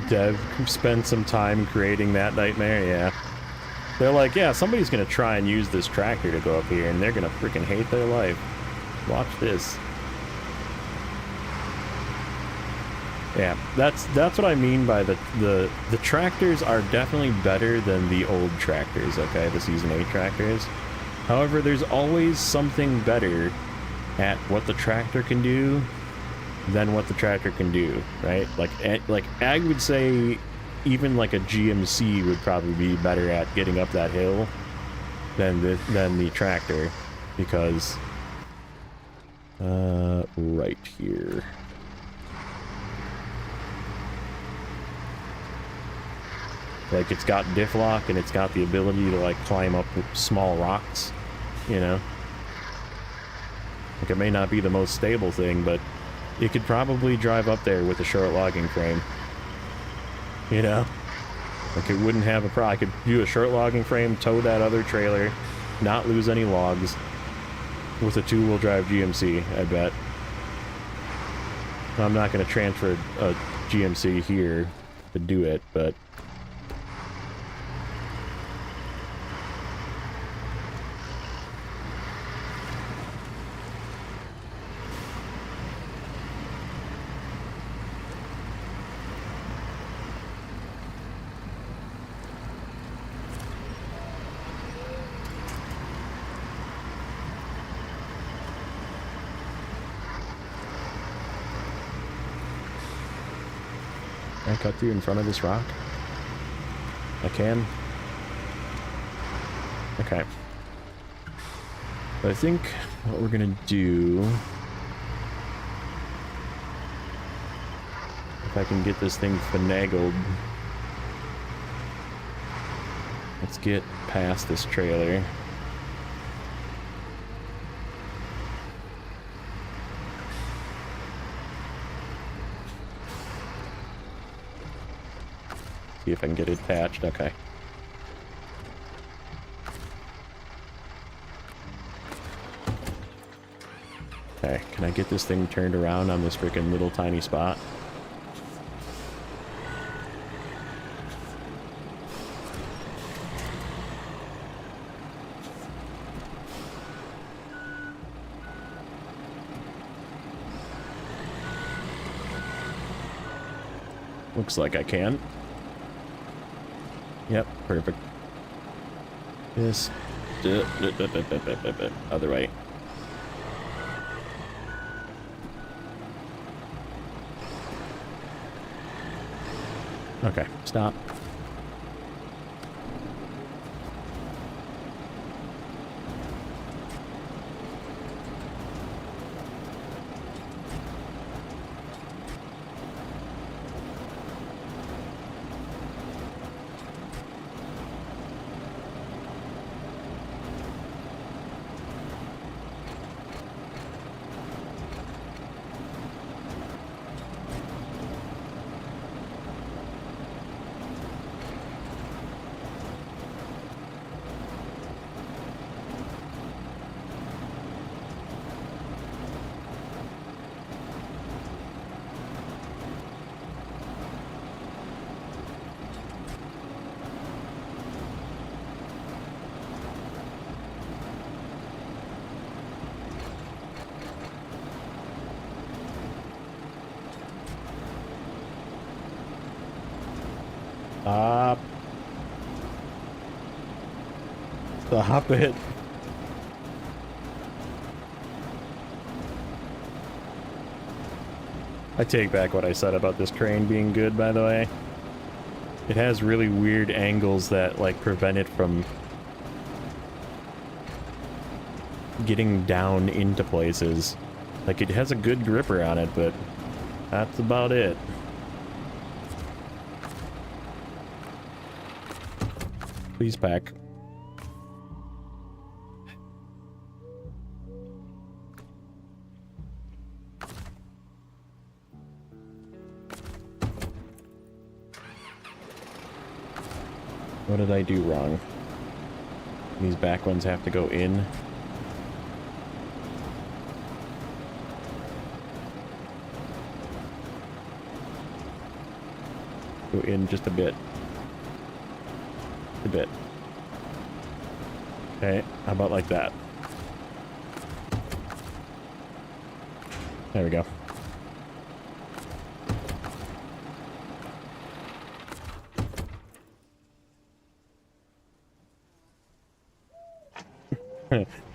Dev spent some time creating that nightmare, yeah. They're like, yeah, somebody's gonna try and use this tractor to go up here, and they're gonna freaking hate their life. Watch this. Yeah, that's what I mean by the tractors are definitely better than the old tractors, okay, the Season 8 tractors. However, there's always something better at what the tractor can do than what the tractor can do, right? Like Ag would say even like a GMC would probably be better at getting up that hill than the tractor, because right here. Like, it's got diff lock and it's got the ability to like climb up small rocks, you know? Like, it may not be the most stable thing, but you could probably drive up there with a short logging frame. You know? Like, it wouldn't have a problem. I could do a short logging frame, tow that other trailer, not lose any logs with a two-wheel drive GMC, I bet. I'm not going to transfer a GMC here to do it, but... Can I cut through in front of this rock? I can. Okay. But I think what we're gonna do, if I can get this thing finagled, let's get past this trailer. See if I can get it attached. Okay. Okay, can I get this thing turned around on this freaking little tiny spot? Looks like I can. Yep, perfect. This. Other way. Okay, stop. Stop. Stop it. I take back what I said about this crane being good, by the way. It has really weird angles that, like, prevent it from getting down into places. Like, it has a good gripper on it, but that's about it. Please pack. What did I do wrong? These back ones have to go in. Go in just a bit. A bit. Okay, how about like that? There we go.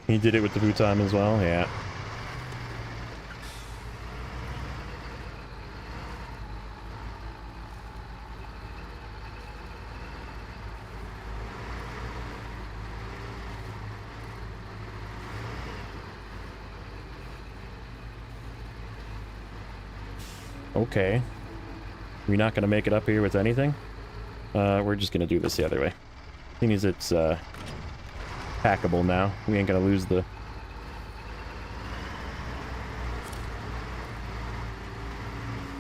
He did it with the futon as well, yeah. Okay. We're not gonna make it up here with anything? We're just gonna do this the other way. Thing is, it's, hackable now. We ain't gonna lose the...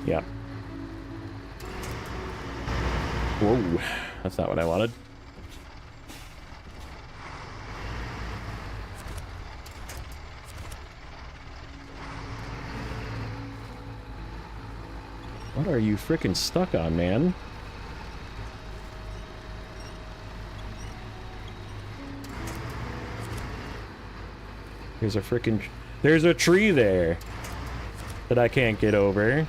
Yeah. Whoa. That's not what I wanted. What are you frickin' stuck on, man? There's a frickin'... There's a tree there that I can't get over.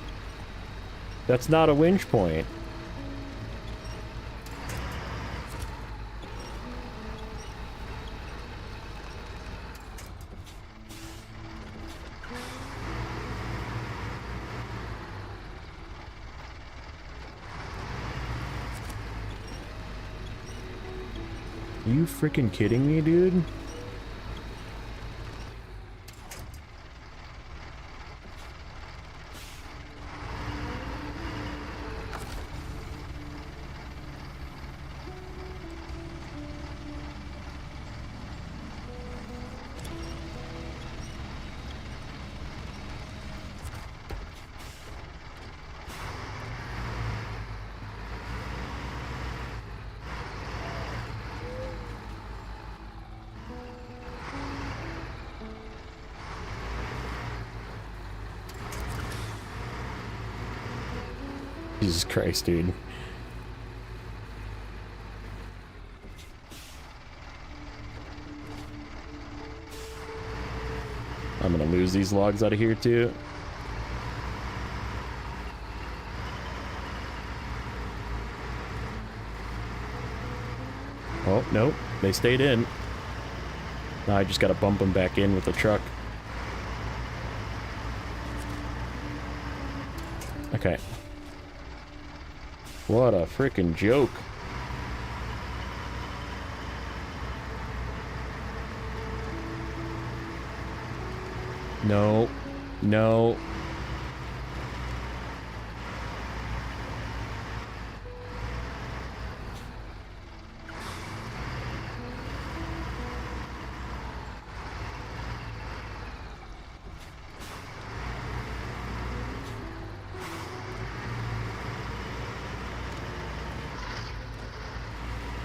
That's not a winch point. Are you frickin' kidding me, dude? Jesus Christ, dude. I'm gonna lose these logs out of here too. Oh, nope. They stayed in. Now I just gotta bump them back in with the truck. Okay. What a freaking joke. No. No.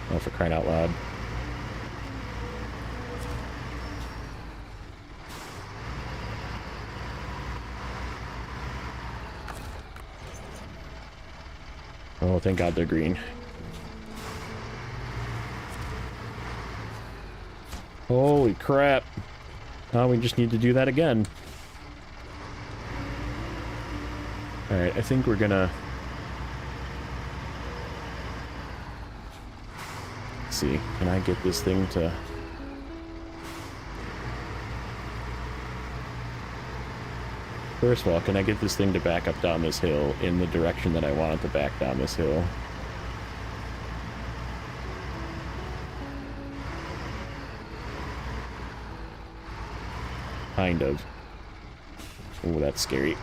Oh, for crying out loud. Oh, thank God they're green. Holy crap. Oh, we just need to do that again. Alright, I think we're gonna... Let's see, can I get this thing to... First of all, can I get this thing to back up down this hill in the direction that I want it to back down this hill? Kind of. Oh, that's scary.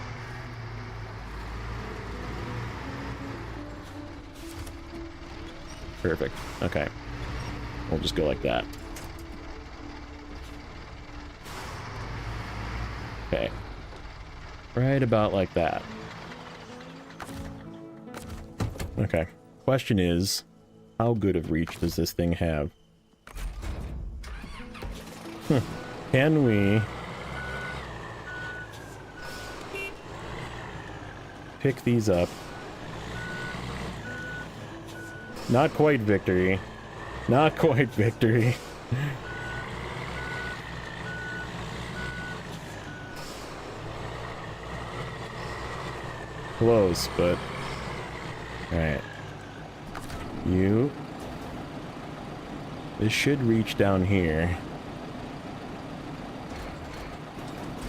Perfect. Okay. We'll just go like that. Okay. Right about like that. Okay. Question is, how good of reach does this thing have? Can we pick these up? Not quite victory. Not quite victory. Close, but... Alright. You... This should reach down here.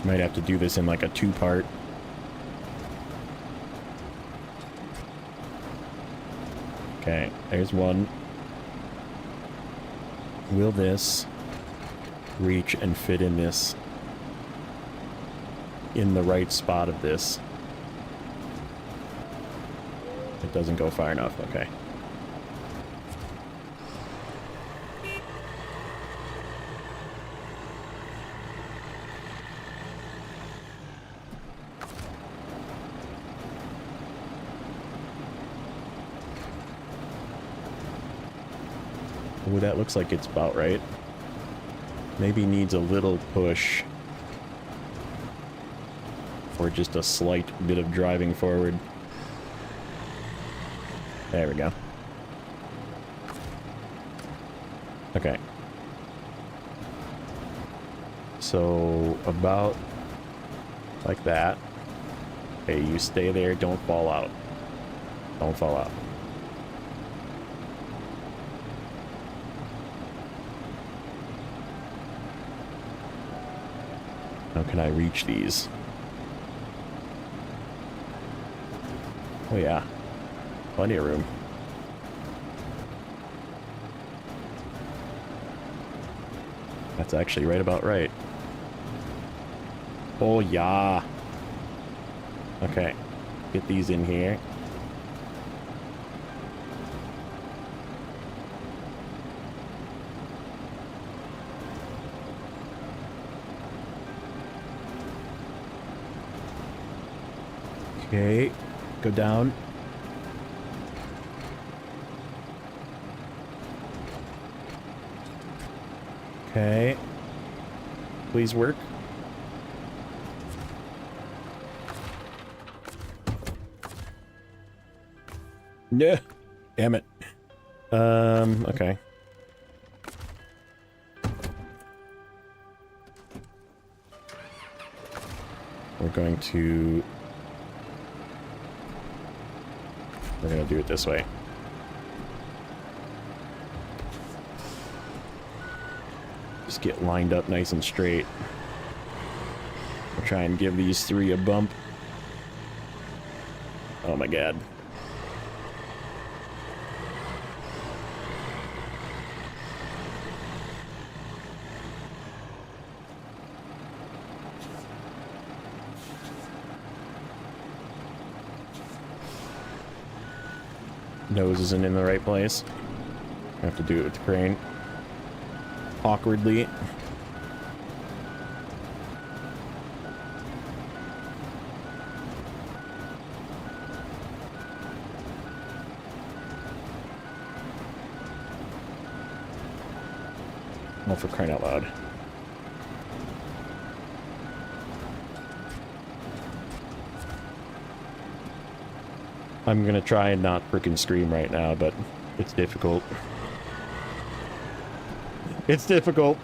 Might have to do this in like a two-part. Okay, there's one. Will this reach and fit in this? In the right spot of this? It doesn't go far enough, okay. Oh, that looks like it's about right. Maybe needs a little push. Or just a slight bit of driving forward. There we go. Okay. So, about like that. Okay, you stay there, don't fall out. Don't fall out. How can I reach these? Oh yeah. Plenty of room. That's actually right about right. Oh yeah. Okay. Get these in here. Okay. Go down. Okay. Please work. No. Damn it. Okay. We're going to do it this way. Just get lined up nice and straight. We'll try and give these three a bump. Oh my god. Nose isn't in the right place. I have to do it with the crane. Awkwardly. Oh, for crying out loud. I'm gonna try and not freaking scream right now, but it's difficult. It's difficult.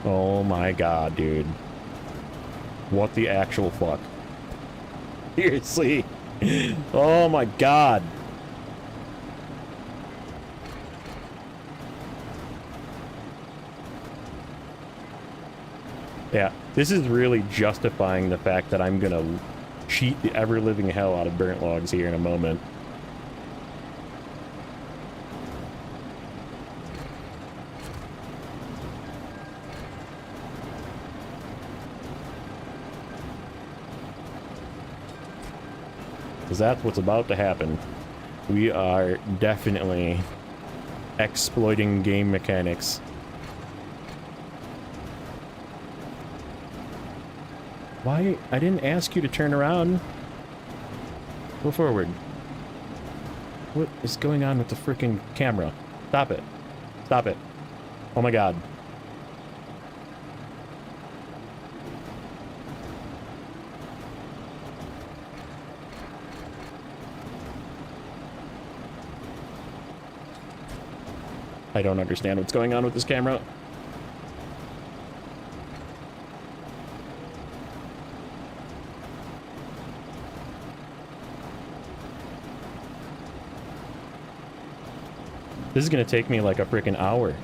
Oh my god, dude. What the actual fuck? Seriously. Oh my god. Yeah, this is really justifying the fact that I'm gonna cheat the ever-living hell out of burnt logs here in a moment. Because that's what's about to happen. We are definitely exploiting game mechanics. Why? I didn't ask you to turn around. Go forward. What is going on with the freaking camera? Stop it. Stop it. Oh my god. I don't understand what's going on with this camera. This is gonna take me like a freaking hour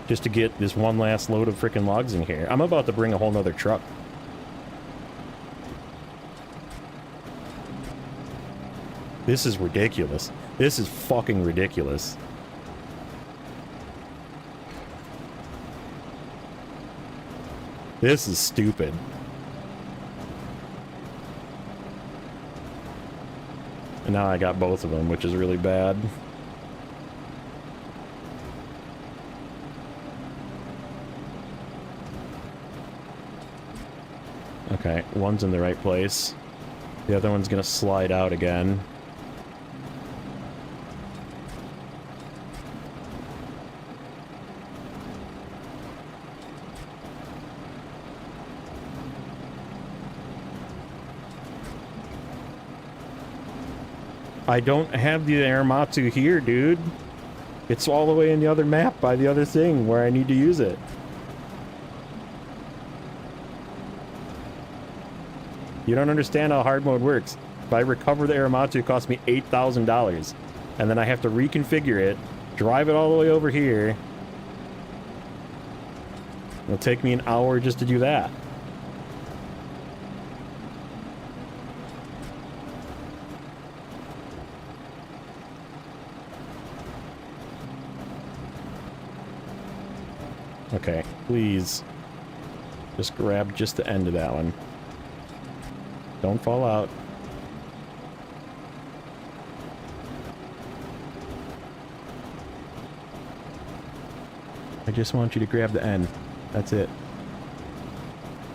just to get this one last load of freaking logs in here. I'm about to bring a whole nother truck. This is ridiculous. This is fucking ridiculous. This is stupid. And now I got both of them, which is really bad. Okay, one's in the right place. The other one's gonna slide out again. I don't have the Aramatsu here, dude. It's all the way in the other map by the other thing where I need to use it. You don't understand how hard mode works. If I recover the Aramatsu, it costs me $8,000. And then I have to reconfigure it, drive it all the way over here. It'll take me an hour just to do that. Okay, please. Just grab just the end of that one. Don't fall out. I just want you to grab the end. That's it.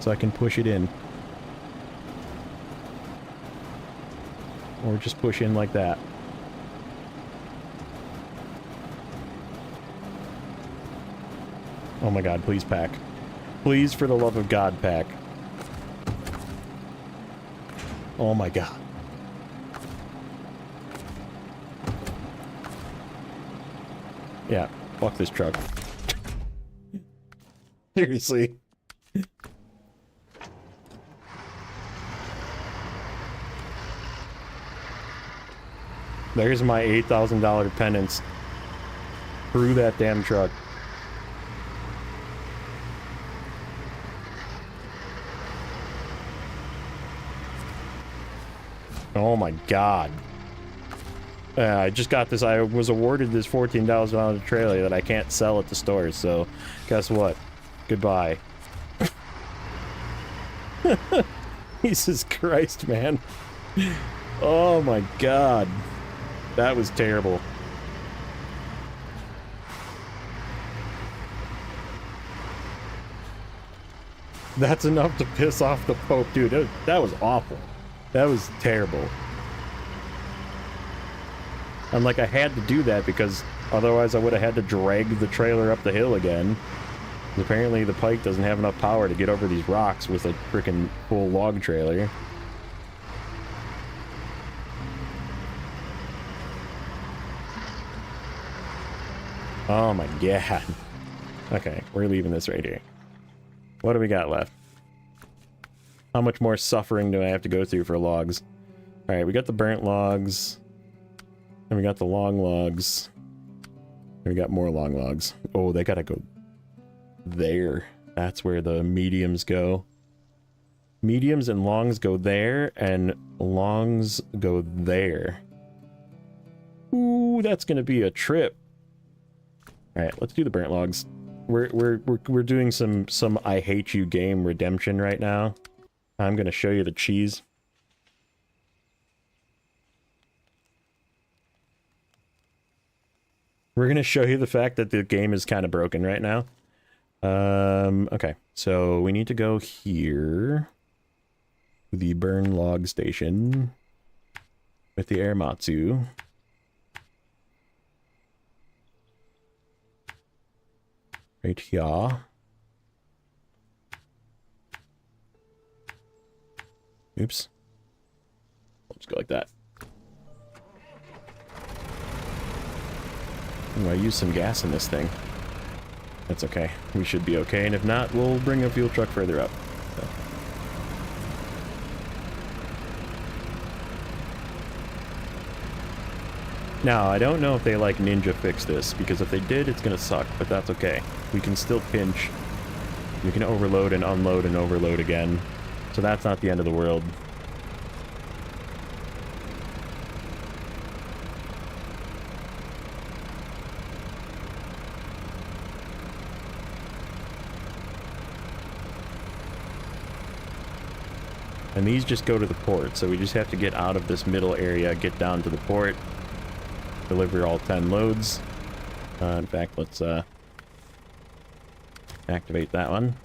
So I can push it in. Or just push in like that. Oh my god, please pack. Please, for the love of God, pack. Oh my god. Yeah, fuck this truck. Seriously. There's my $8,000 penance through that damn truck. Oh my god. I just got this. I was awarded this $14,000 trailer that I can't sell at the stores, so guess what? Goodbye. Jesus Christ, man. Oh my god. That was terrible. That's enough to piss off the Pope, dude. That was awful. That was terrible. And like, I had to do that because otherwise I would have had to drag the trailer up the hill again. Apparently the Pike doesn't have enough power to get over these rocks with a freaking full log trailer. Oh my god. Okay, we're leaving this right here. What do we got left? How much more suffering do I have to go through for logs? Alright, we got the burnt logs. And we got the long logs. And we got more long logs. Oh, they gotta go there. That's where the mediums go. Mediums and longs go there, and longs go there. Ooh, that's gonna be a trip. Alright, let's do the burnt logs. We're doing some I hate you game redemption right now. I'm gonna show you the cheese. We're gonna show you the fact that the game is kind of broken right now. Okay, so we need to go here. The burn log station. With the Airmatsu. Right here. Oops. Let's go like that. Ooh, I used some gas in this thing. That's okay. We should be okay, and if not, we'll bring a fuel truck further up. So. Now, I don't know if they like ninja fix this, because if they did, it's gonna suck, but that's okay. We can still pinch. We can overload and unload and overload again. So that's not the end of the world. And these just go to the port, so we just have to get out of this middle area, get down to the port, deliver all 10 loads. In fact, let's activate that one.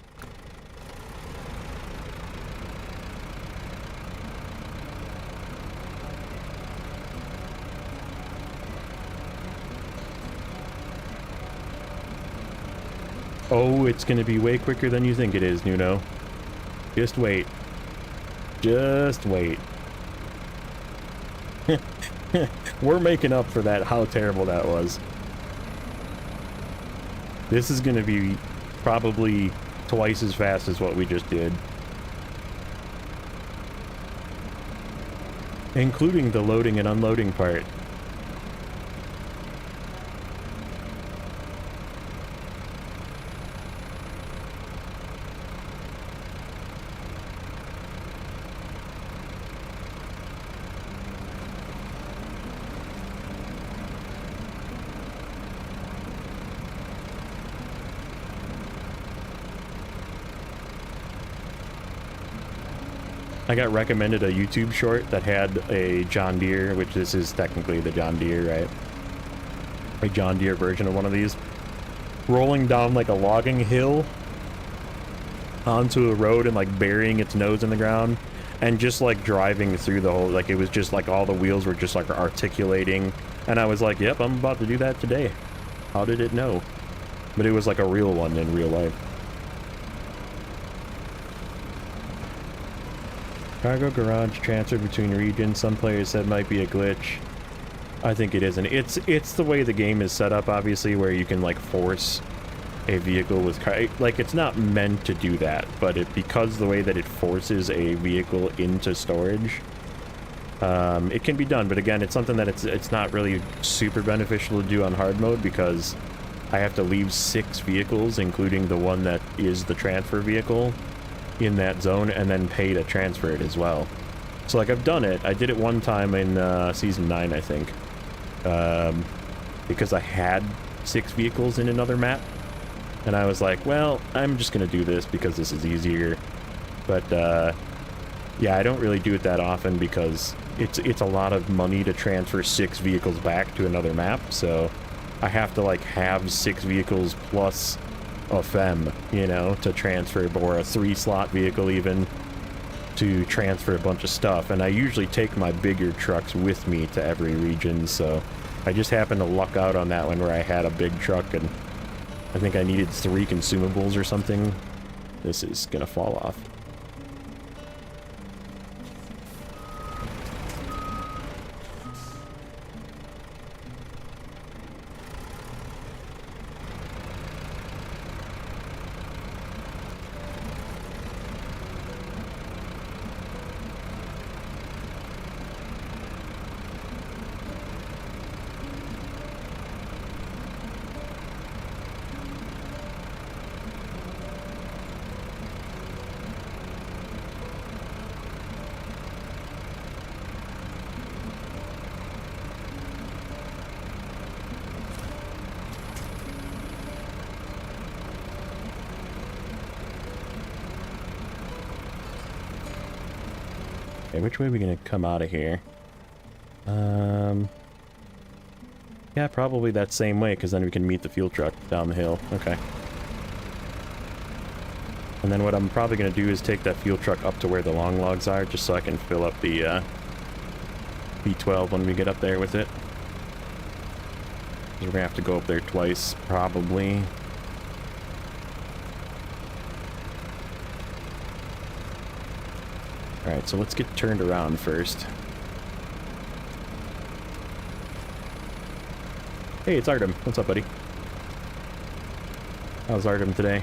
Oh, it's going to be way quicker than you think it is, Nuno. Just wait. Just wait. We're making up for that, how terrible that was. This is going to be probably twice as fast as what we just did. Including the loading and unloading part. I got recommended a YouTube short that had a John Deere, which this is technically the John Deere, right? A John Deere version of one of these. Rolling down like a logging hill onto a road and like burying its nose in the ground. And just like driving through the whole, like it was just like all the wheels were just like articulating. And I was like, yep, I'm about to do that today. How did it know? But it was like a real one in real life. Cargo garage transfer between regions. Some players said might be a glitch. I think it isn't. It's the way the game is set up, obviously, where you can, like, force a vehicle with like, it's not meant to do that, but because the way that it forces a vehicle into storage, it can be done. But again, it's something that it's not really super beneficial to do on hard mode, because I have to leave 6 vehicles, including the one that is the transfer vehicle, in that zone, and then pay to transfer it as well. So, like, I've done it. I did it one time in Season 9, I think. Because I had 6 vehicles in another map. And I was like, well, I'm just going to do this because this is easier. But, yeah, I don't really do it that often because it's a lot of money to transfer 6 vehicles back to another map. So I have to, like, have 6 vehicles plus a FEM, you know, to transfer, or a 3-slot vehicle even, to transfer a bunch of stuff. And I usually take my bigger trucks with me to every region, so I just happened to luck out on that one where I had a big truck and I think I needed 3 consumables or something. This is gonna fall off. Okay, which way are we gonna come out of here? Yeah, probably that same way, because then we can meet the fuel truck down the hill. Okay. And then what I'm probably gonna do is take that fuel truck up to where the long logs are, just so I can fill up the, B12 when we get up there with it. We're gonna have to go up there twice, probably. Alright, so let's get turned around first. Hey, it's Artem. What's up, buddy? How's Artem today?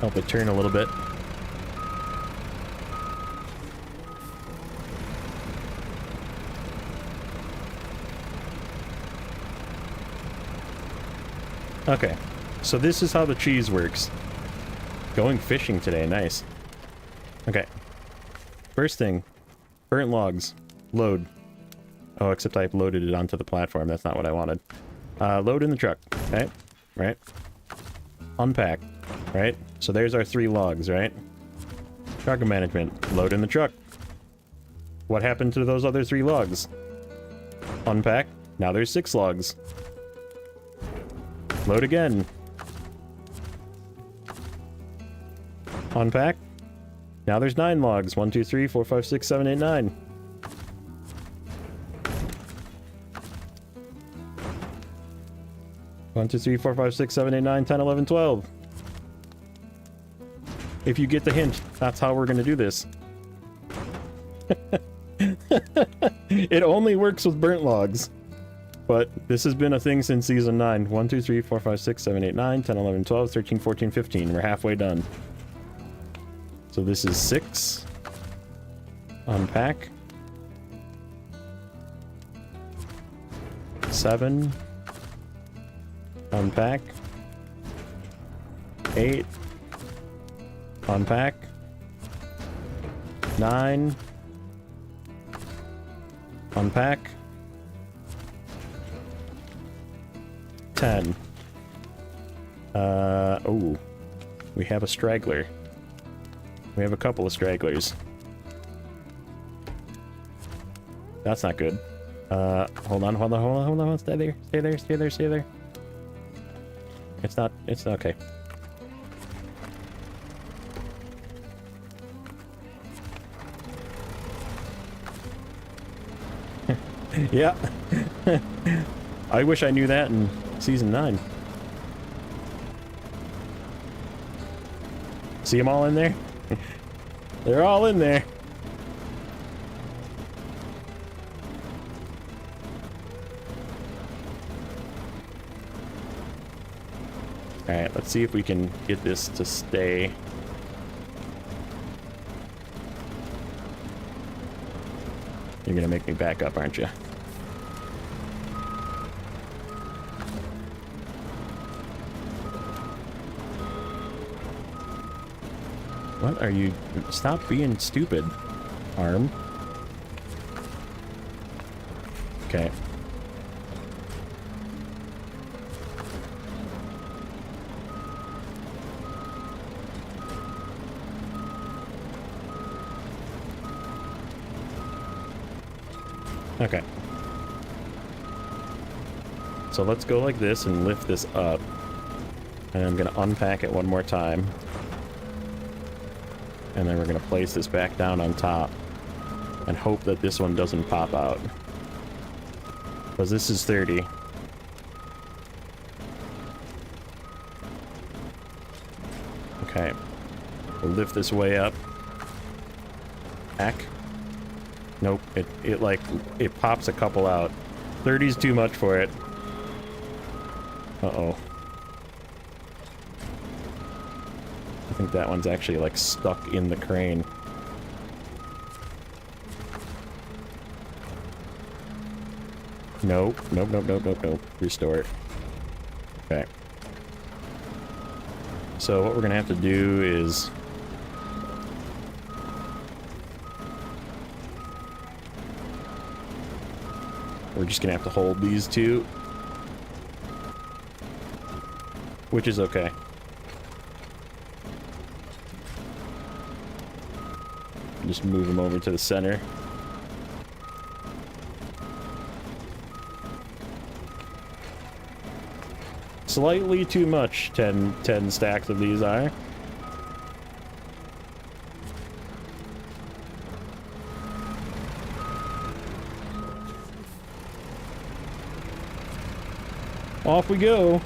Help it turn a little bit. Okay, so this is how the cheese works. Going fishing today, nice. Okay. First thing, burnt logs. Load. Oh, except I loaded it onto the platform. That's not what I wanted. Load in the truck. Okay, right. Unpack. Right? So there's our 3 logs, right? Cargo management. Load in the truck. What happened to those other 3 logs? Unpack. Now there's 6 logs. Load again. Unpack. Now there's 9 logs. 1, 2, 3, 4, 5, 6, 7, 8, 9. One, 2, 3, 4, 5, 6, 7, 8, 9, 10, 11, 12. If you get the hint, that's how we're gonna do this. It only works with burnt logs. But this has been a thing since Season 9. 1, 2, 3, 4, 5, 6, 7, 8, 9, 10, 11, 12, 13, 14, 15. We're halfway done. So this is 6. Unpack. 7. Unpack. 8. Unpack. 9. Unpack. 10. Oh. We have a straggler. We have a couple of stragglers. That's not good. Hold on. Stay there. It's not okay. Yeah. I wish I knew that in season 9. See them all in there? They're all in there. Alright, let's see if we can get this to stay. You're gonna make me back up, aren't you? What are you? Stop being stupid, arm. Okay. Okay. So let's go like this and lift this up. And I'm gonna unpack it one more time. And then we're gonna place this back down on top and hope that this one doesn't pop out. Because this is 30. Okay. We'll lift this way up. Back. Nope, it pops a couple out. 30's too much for it. Uh-oh. I think that one's actually like stuck in the crane. Nope. Restore it. Okay. So what we're gonna have to do is we're just gonna have to hold these two, which is okay. Just move them over to the center. Slightly too much, 10 stacks of these are. Off we go.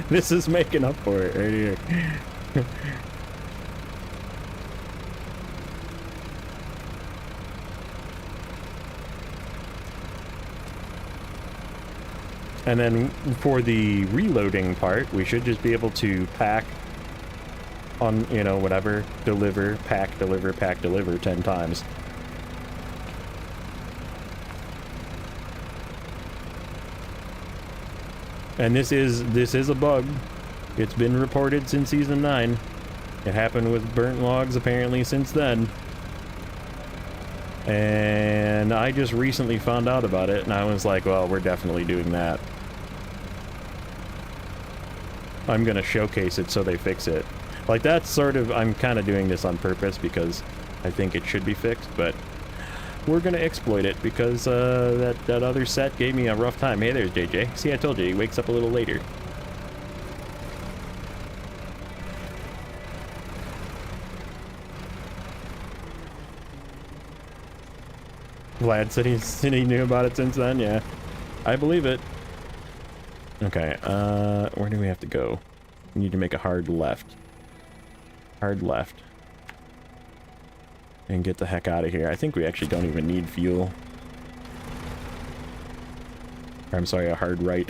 This is making up for it right here. And then for the reloading part, we should just be able to pack on, you know, whatever, deliver, pack, deliver, 10 times. And this is a bug. It's been reported since season 9. It happened with burnt logs apparently since then. And I just recently found out about it and I was like, well, we're definitely doing that. I'm gonna showcase it so they fix it. Like, that's sort of, I'm kind of doing this on purpose because I think it should be fixed, but we're gonna exploit it because that other set gave me a rough time. Hey, there's JJ. See, I told you, he wakes up a little later. Vlad said he knew about it since then. Yeah, I believe it. Okay, where do we have to go? We need to make a hard left. Hard left. And get the heck out of here. I think we actually don't even need fuel. Or, I'm sorry, a hard right.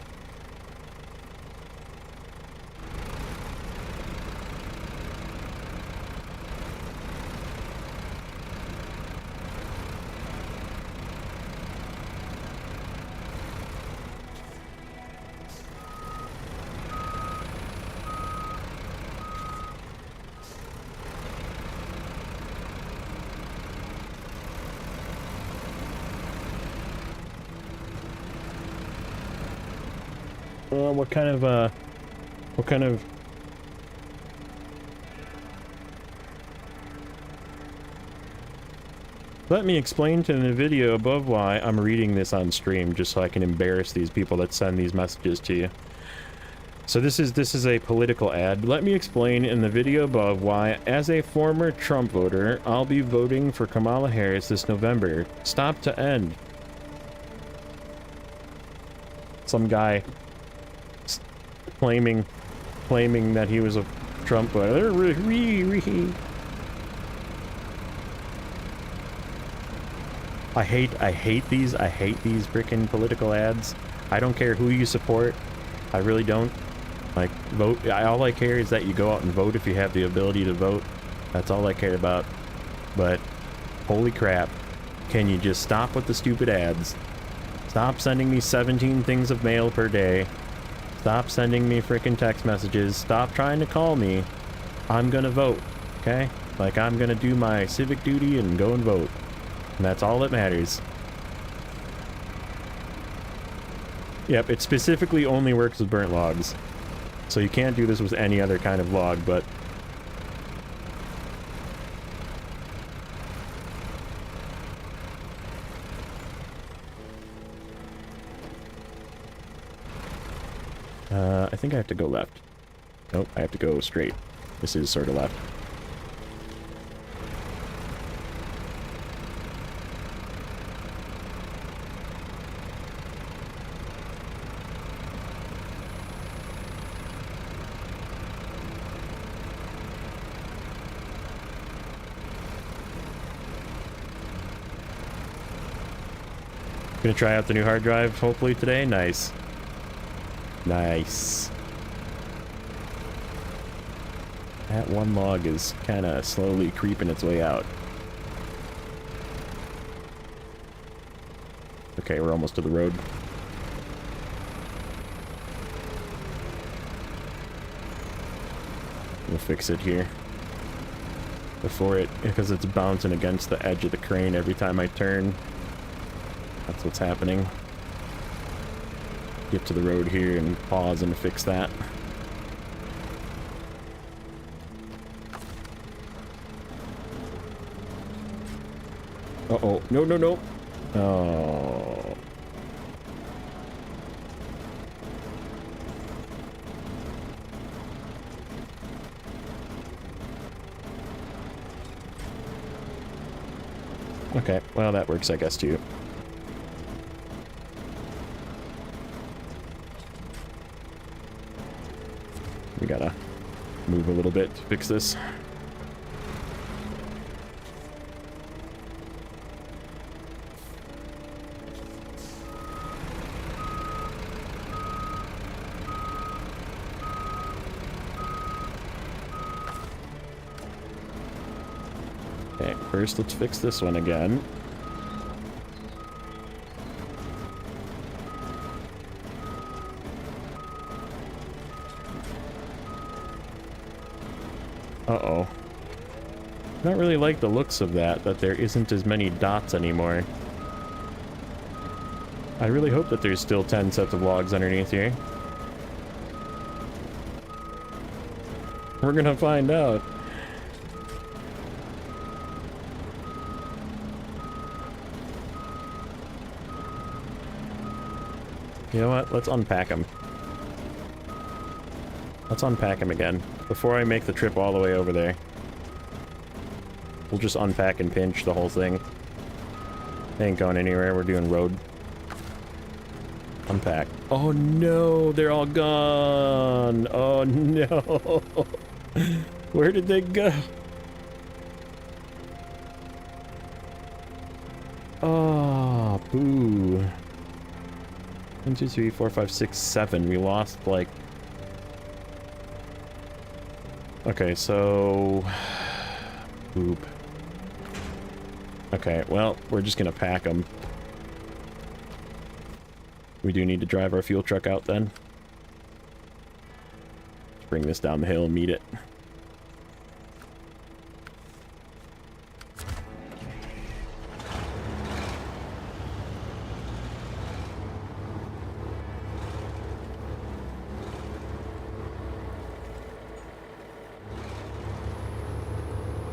Let me explain to the video above why I'm reading this on stream, just so I can embarrass these people that send these messages to you. So this is a political ad. Let me explain in the video above why, as a former Trump voter, I'll be voting for Kamala Harris this November. Stop to end. Some guy claiming that he was a Trump voter. I hate these freaking political ads. I don't care who you support. I really don't. Like, vote. All I care is that you go out and vote if you have the ability to vote. That's all I care about. But, holy crap. Can you just stop with the stupid ads? Stop sending me 17 things of mail per day. Stop sending me freaking text messages. Stop trying to call me. I'm gonna vote, okay? Like, I'm gonna do my civic duty and go and vote. And that's all that matters. Yep, it specifically only works with burnt logs. So you can't do this with any other kind of log, but... I think I have to go left. Nope, I have to go straight. This is sort of left. Gonna try out the new hard drive, hopefully today. Nice. Nice. That one log is kind of slowly creeping its way out. Okay, we're almost to the road. We'll fix it here. Before it, because it's bouncing against the edge of the crane every time I turn. That's what's happening. Get to the road here and pause and fix that. Uh-oh. No, no, no. Oh. Okay, well, that works, I guess, too. We gotta move a little bit to fix this. Okay, first let's fix this one again. Uh-oh. I don't really like the looks of that there isn't as many dots anymore. I really hope that there's still 10 sets of logs underneath here. We're gonna find out. You know what? Let's unpack them. Let's unpack them again. Before I make the trip all the way over there. We'll just unpack and pinch the whole thing. They ain't going anywhere. We're doing road. Unpack. Oh no, they're all gone. Oh no. Where did they go? Oh, boo. 1, 2, 3, 4, 5, 6, 7. We lost, like... Okay, so... Boop. Okay, well, we're just gonna pack them. We do need to drive our fuel truck out then. Let's bring this down the hill and meet it.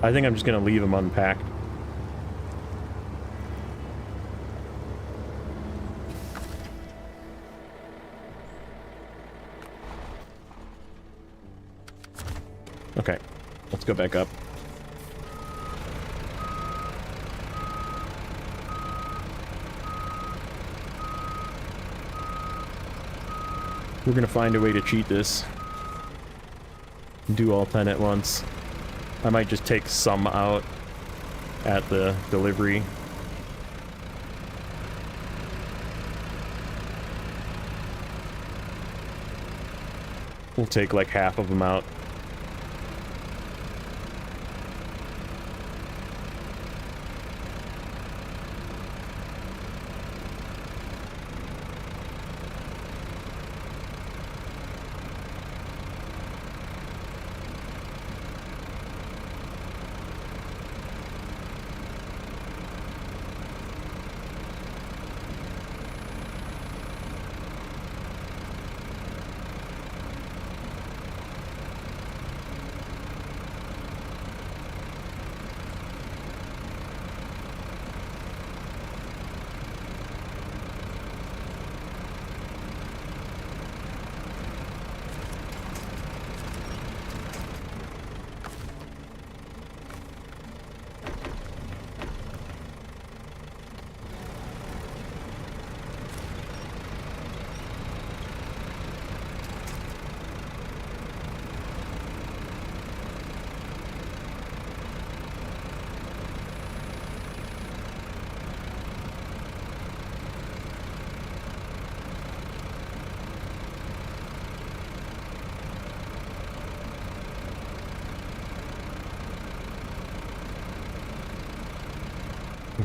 I think I'm just gonna leave them unpacked. Okay, let's go back up. We're gonna find a way to cheat this. Do all 10 at once. I might just take some out at the delivery. We'll take like half of them out.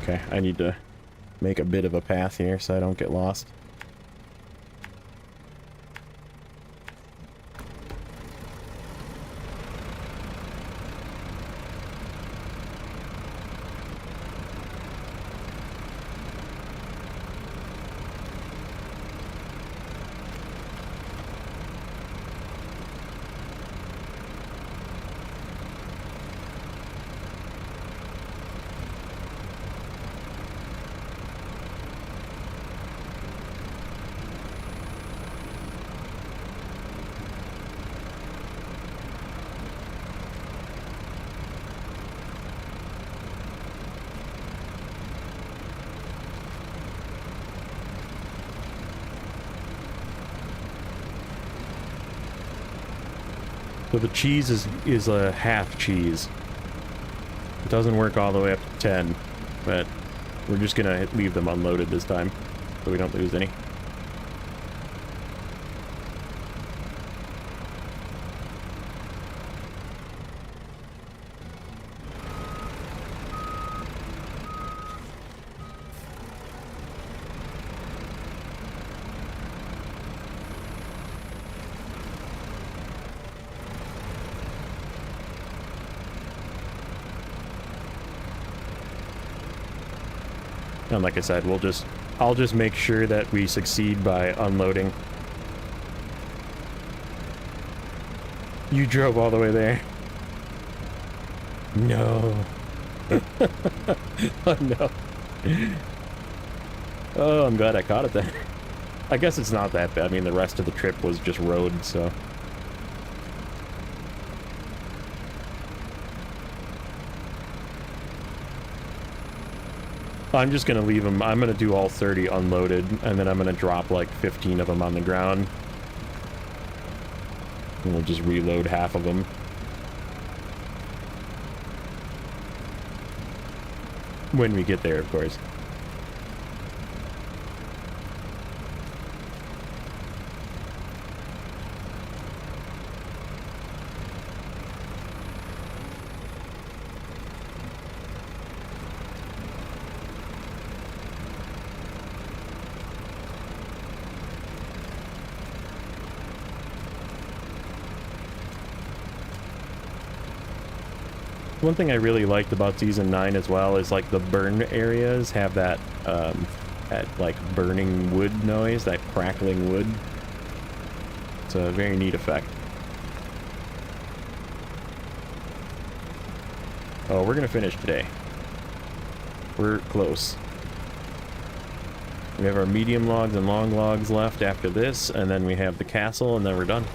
Okay, I need to make a bit of a path here so I don't get lost. So the cheese is a half cheese. It doesn't work all the way up to 10, but we're just gonna leave them unloaded this time so we don't lose any. And like I said, I'll just make sure that we succeed by unloading. You drove all the way there. No. Oh no. Oh, I'm glad I caught it then. I guess it's not that bad. I mean, the rest of the trip was just road, so. I'm just gonna leave them. I'm gonna do all 30 unloaded, and then I'm gonna drop like 15 of them on the ground. And we'll just reload half of them. When we get there, of course. One thing I really liked about Season 9 as well is, like, the burn areas have that, like, burning wood noise, that crackling wood. It's a very neat effect. Oh, we're gonna finish today. We're close. We have our medium logs and long logs left after this, and then we have the castle, and then we're done.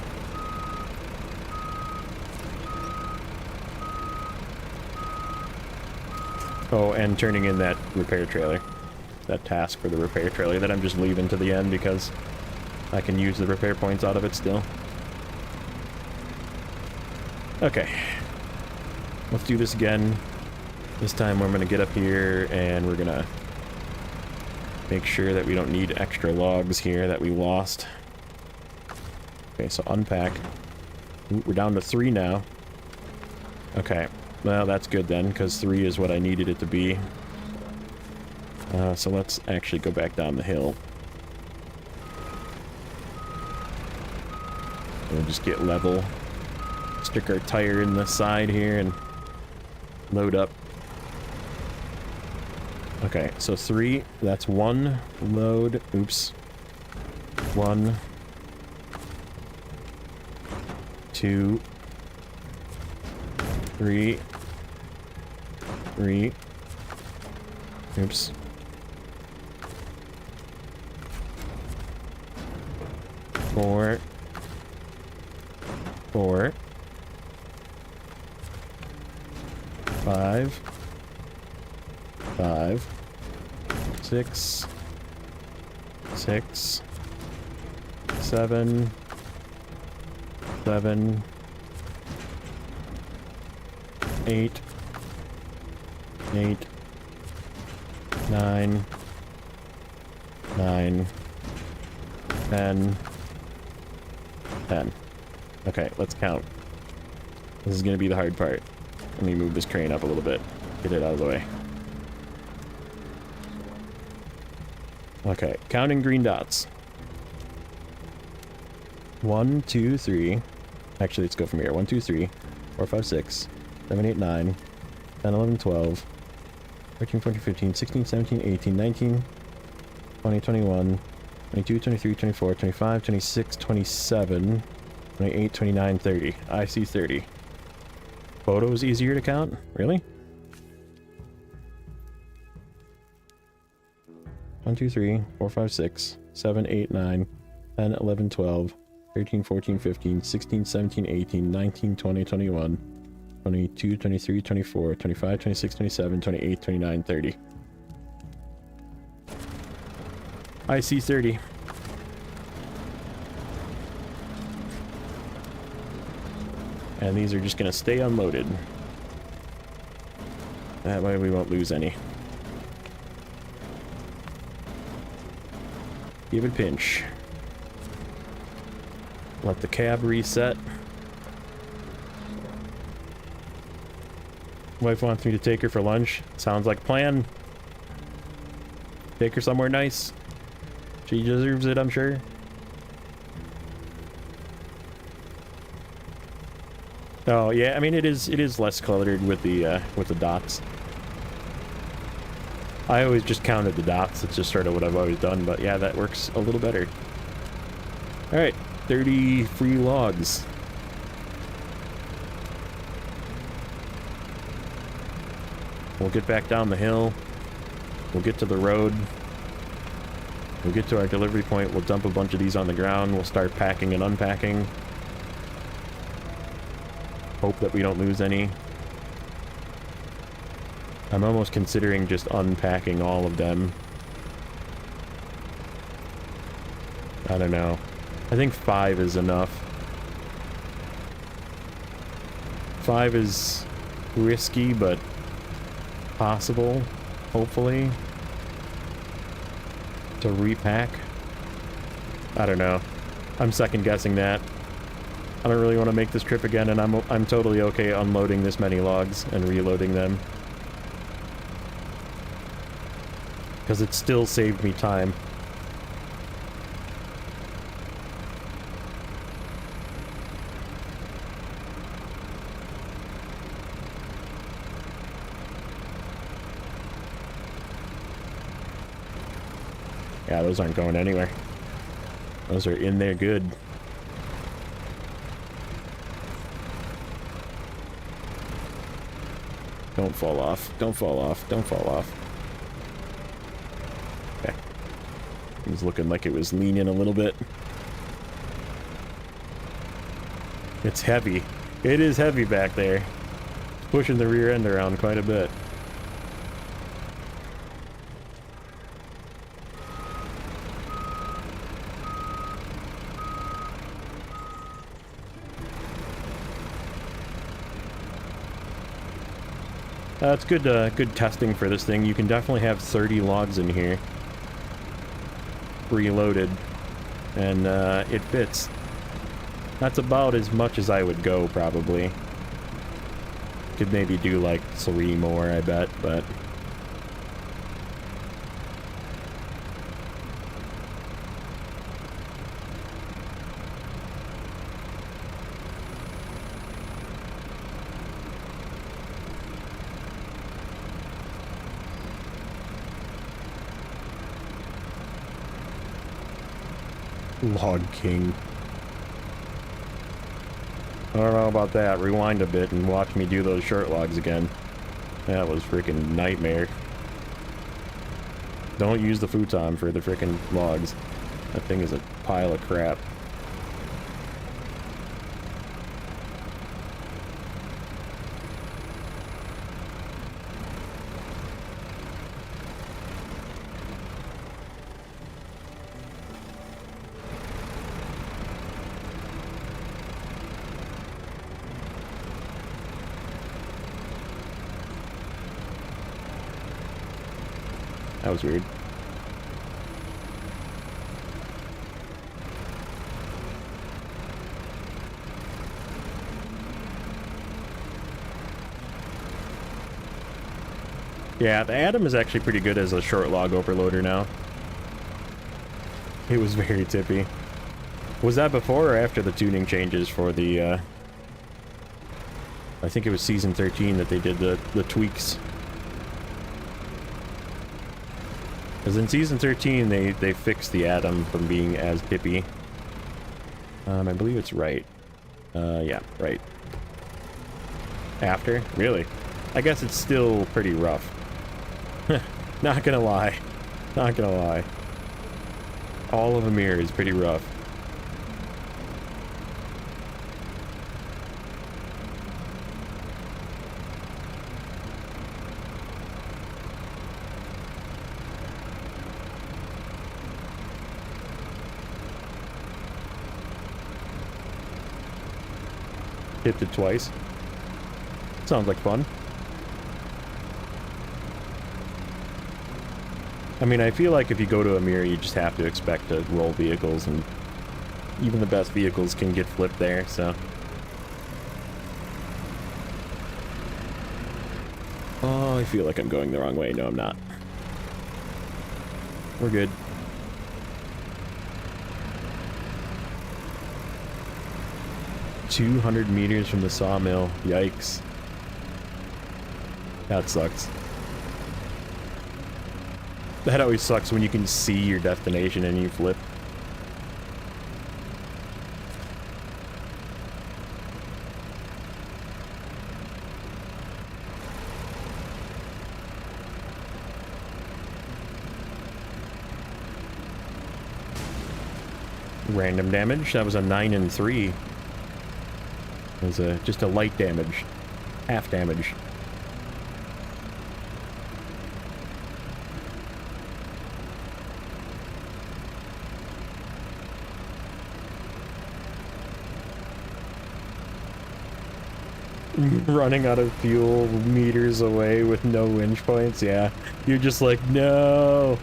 Oh, and turning in that repair trailer. That task for the repair trailer that I'm just leaving to the end because I can use the repair points out of it still. Okay. Let's do this again. This time I'm gonna get up here and we're gonna make sure that we don't need extra logs here that we lost. Okay, so unpack. Ooh, we're down to 3 now. Okay, well that's good then, because 3 is what I needed it to be. So let's actually go back down the hill. We'll just get level. Stick our tire in the side here and load up. Okay, so 3, that's 1 load. Oops. 1, 2, 3, 3. Oops. 4, 4, 5, 5, 6, 6, 7, 7, 8, 8, 9, 9, 10, 10. Okay, let's count. This is going to be the hard part. Let me move this crane up a little bit. Get it out of the way. Okay, counting green dots. 1, 2, 3. Actually, let's go from here. 1, 2, 3, 4, 5, 6, 7, 8, 9, 10, 11, 12, 13, 14, 15, 16, 17, 18, 19, 20, 21, 22, 23, 24, 25, 26, 27, 28, 29, 30. I see 30. Photos easier to count? Really? 1, 2, 3, 4, 5, 6, 7, 8, 9, 10, 11, 12, 13, 14, 15, 16, 17, 18, 19, 20, 21, 22, 23, 24, 25, 26, 27, 28, 29, 30. I see 30. And these are just going to stay unloaded. That way we won't lose any. Give it a pinch. Let the cab reset. Wife wants me to take her for lunch. Sounds like a plan. Take her somewhere nice. She deserves it, I'm sure. Oh yeah, I mean it is less cluttered with the dots. I always just counted the dots. It's just sort of what I've always done, but yeah, that works a little better. All right, 30 free logs. We'll get back down the hill. We'll get to the road. We'll get to our delivery point. We'll dump a bunch of these on the ground. We'll start packing and unpacking. Hope that we don't lose any. I'm almost considering just unpacking all of them. I don't know. I think 5 is enough. 5 is risky, but possible, hopefully, to repack. I don't know. I'm second guessing that. I don't really want to make this trip again, and I'm totally okay unloading this many logs and reloading them. Because it still saved me time. Yeah, those aren't going anywhere. Those are in there good. Don't fall off. Don't fall off. Don't fall off. Okay. It was looking like it was leaning a little bit. It's heavy. It is heavy back there. Pushing the rear end around quite a bit. It's good, good testing for this thing. You can definitely have 30 logs in here. Reloaded. And, it fits. That's about as much as I would go, probably. Could maybe do, like, 3 more, I bet, but... Log King. I don't know about that. Rewind a bit and watch me do those short logs again. That was freaking nightmare. Don't use the futon for the freaking logs. That thing is a pile of crap. That was weird. Yeah, the Atom is actually pretty good as a short log overloader now. It was very tippy. Was that before or after the tuning changes for the, I think it was Season 13 that they did the tweaks. Because in Season 13, they fixed the Atom from being as tippy. I believe it's right. Yeah, right. After? Really? I guess it's still pretty rough. Not gonna lie. Not gonna lie. All of Amir is pretty rough. Hit it twice. Sounds like fun. I mean, I feel like if you go to Amir, you just have to expect to roll vehicles, and even the best vehicles can get flipped there, so. Oh, I feel like I'm going the wrong way. No, I'm not. We're good. "200 meters from the sawmill." Yikes. That sucks. That always sucks when you can see your destination and you flip. Random damage. That was a 9 and 3. It was just a light damage. Half damage. Running out of fuel meters away with no winch points. Yeah. You're just like, no.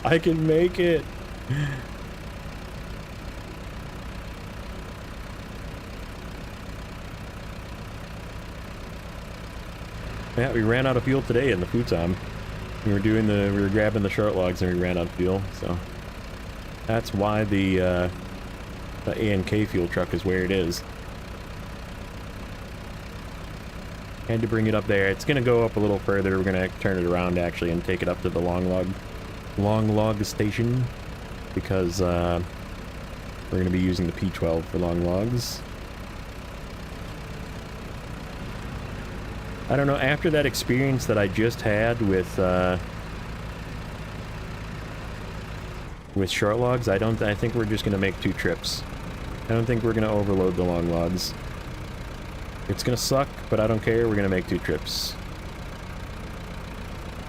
I can make it. Yeah, we ran out of fuel today in the futon. We were grabbing the short logs and we ran out of fuel, so that's why the A&K fuel truck is where it is. Had to bring it up there. It's gonna go up a little further. We're gonna turn it around actually and take it up to the long log station, because we're gonna be using the P12 for long logs. I don't know, after that experience that I just had with short logs, I think we're just gonna make 2 trips. I don't think we're gonna overload the long logs. It's gonna suck, but I don't care. We're gonna make 2 trips.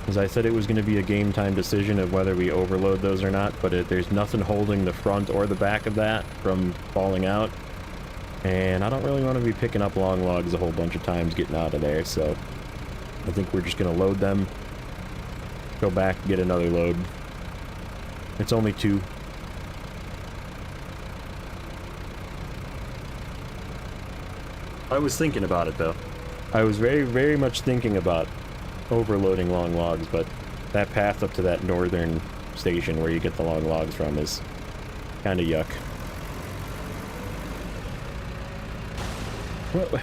As I said, it was gonna be a game time decision of whether we overload those or not, but there's nothing holding the front or the back of that from falling out. And I don't really want to be picking up long logs a whole bunch of times getting out of there, so I think we're just gonna load them, go back, get another load. It's only 2. I was thinking about it, though. I was very, very much thinking about overloading long logs, but that path up to that northern station where you get the long logs from is kind of yuck. Whoa.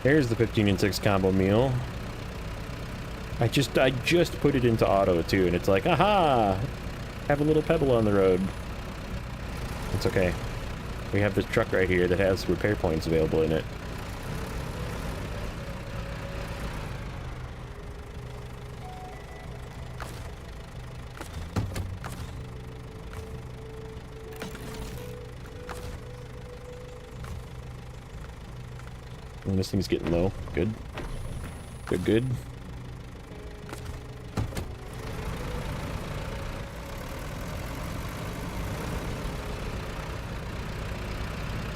There's the 15 and 6 combo meal. I just put it into auto too, and it's like, aha! Have a little pebble on the road. It's okay. We have this truck right here that has repair points available in it. And this thing's getting low. Good. Good, good.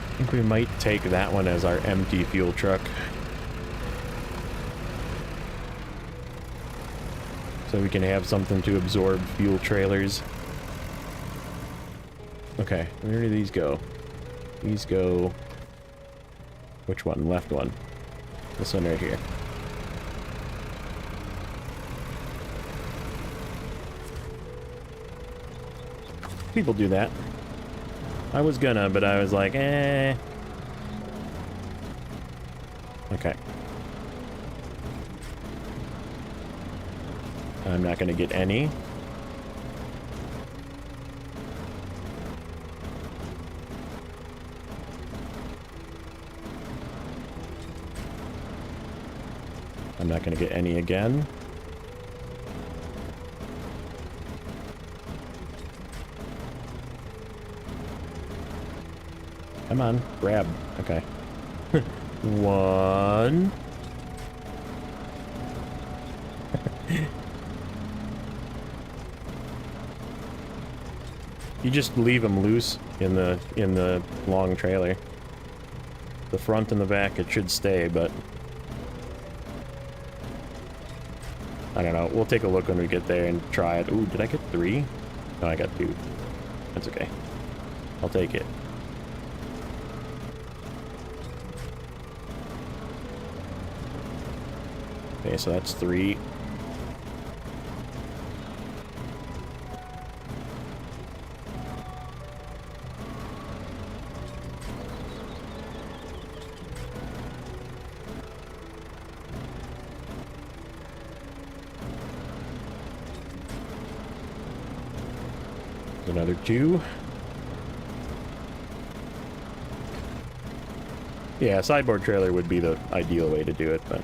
I think we might take that one as our empty fuel truck. So we can have something to absorb fuel trailers. Okay, where do these go? These go... Which one? Left one. This one right here. People do that. I was gonna, but I was like, eh. Okay. I'm not gonna get any. I'm not gonna get any again. Come on, grab. Okay. One. You just leave them loose in the long trailer. The front and the back, it should stay, but I don't know. We'll take a look when we get there and try it. Ooh, did I get 3? No, I got 2. That's okay. I'll take it. Okay, so that's 3. Another 2. Yeah, sideboard trailer would be the ideal way to do it, but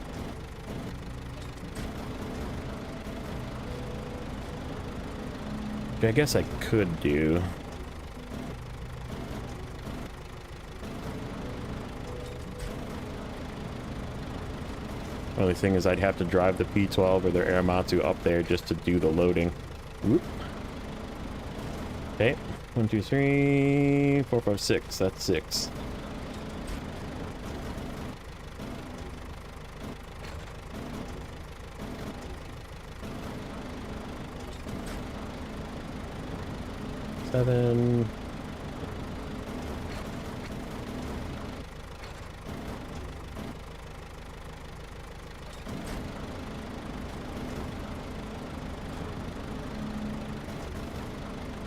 I guess I could do. Only thing is I'd have to drive the P12 or their Aramatsu up there just to do the loading. Whoop. Okay, 1, 2, 3, 4, 5, 6. That's 6. Seven.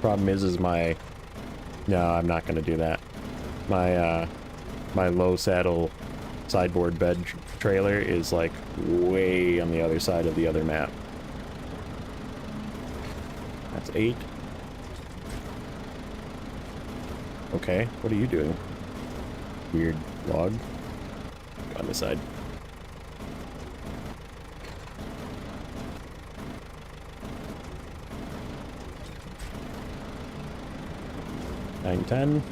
Problem is my... No, I'm not going to do that. My, my low saddle sideboard bed trailer is, like, way on the other side of the other map. That's 8. Okay, what are you doing? Weird log. Go on this side. Nine, 10.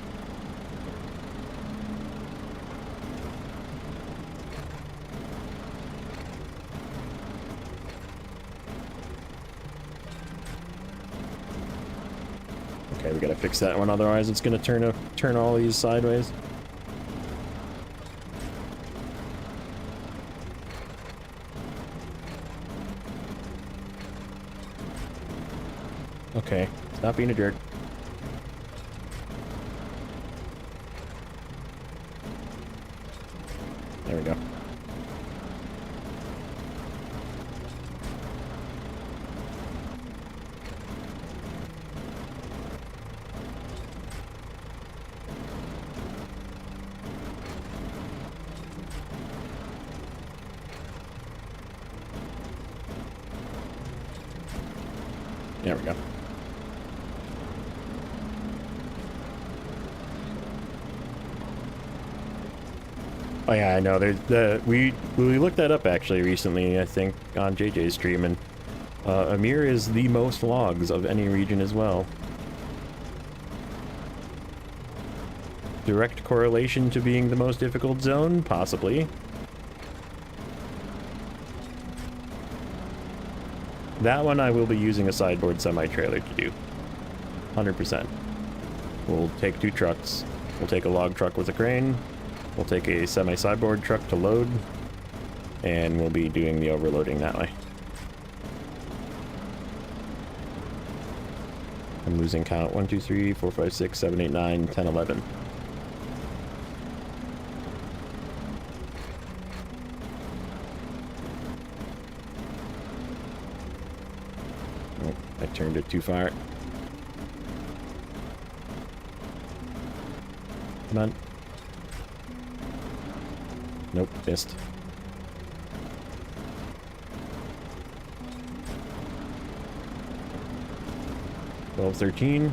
Okay, we gotta fix that one, otherwise it's gonna turn all these sideways. Okay, stop being a jerk. There we go. There we go. Oh yeah, I know. There's we looked that up actually recently, I think, on JJ's stream, and Amir is the most logs of any region as well. Direct correlation to being the most difficult zone? Possibly. That one I will be using a sideboard semi-trailer to do. 100%. We'll take 2 trucks. We'll take a log truck with a crane. We'll take a semi-sideboard truck to load. And we'll be doing the overloading that way. I'm losing count. 1, 2, 3, 4, 5, 6, 7, 8, 9, 10, 11. Oh, I turned it too far. Come on. Nope, missed. Twelve, 13.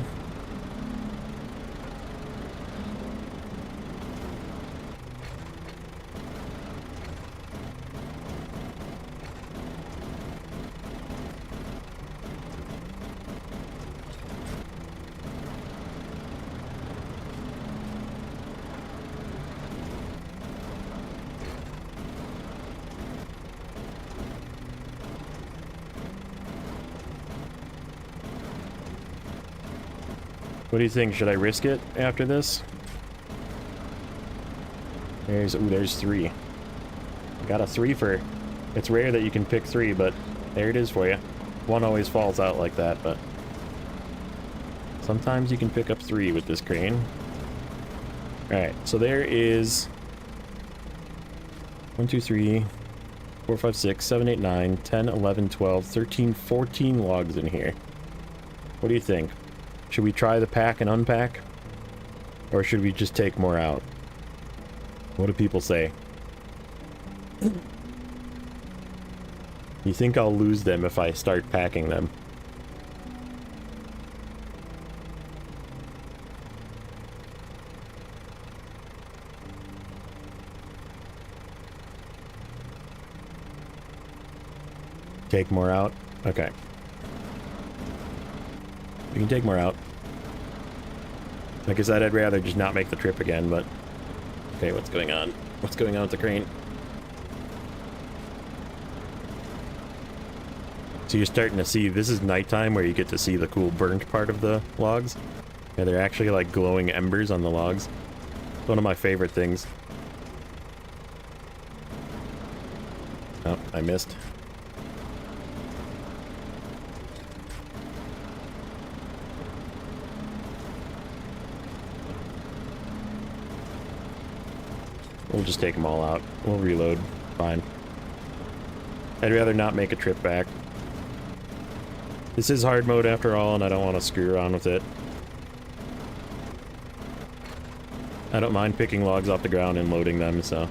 What do you think? Should I risk it after this? There's 3. I got a 3 for... It's rare that you can pick 3, but there it is for you. 1 always falls out like that, but... Sometimes you can pick up 3 with this crane. Alright, so there is... 1, 2, 3, 4, 5, 6, 7, 8, 9, 10, 11, 12, 13, 14 logs in here. What do you think? Should we try the pack and unpack? Or should we just take more out? What do people say? You think I'll lose them if I start packing them? Take more out? Okay. You can take more out. Like I said, I'd rather just not make the trip again, but... Okay, what's going on? What's going on with the crane? So you're starting to see, this is nighttime where you get to see the cool burnt part of the logs. Yeah, they're actually like glowing embers on the logs. It's one of my favorite things. Oh, I missed. We'll just take them all out. We'll reload. Fine. I'd rather not make a trip back. This is hard mode after all, and I don't want to screw around with it. I don't mind picking logs off the ground and loading them, so...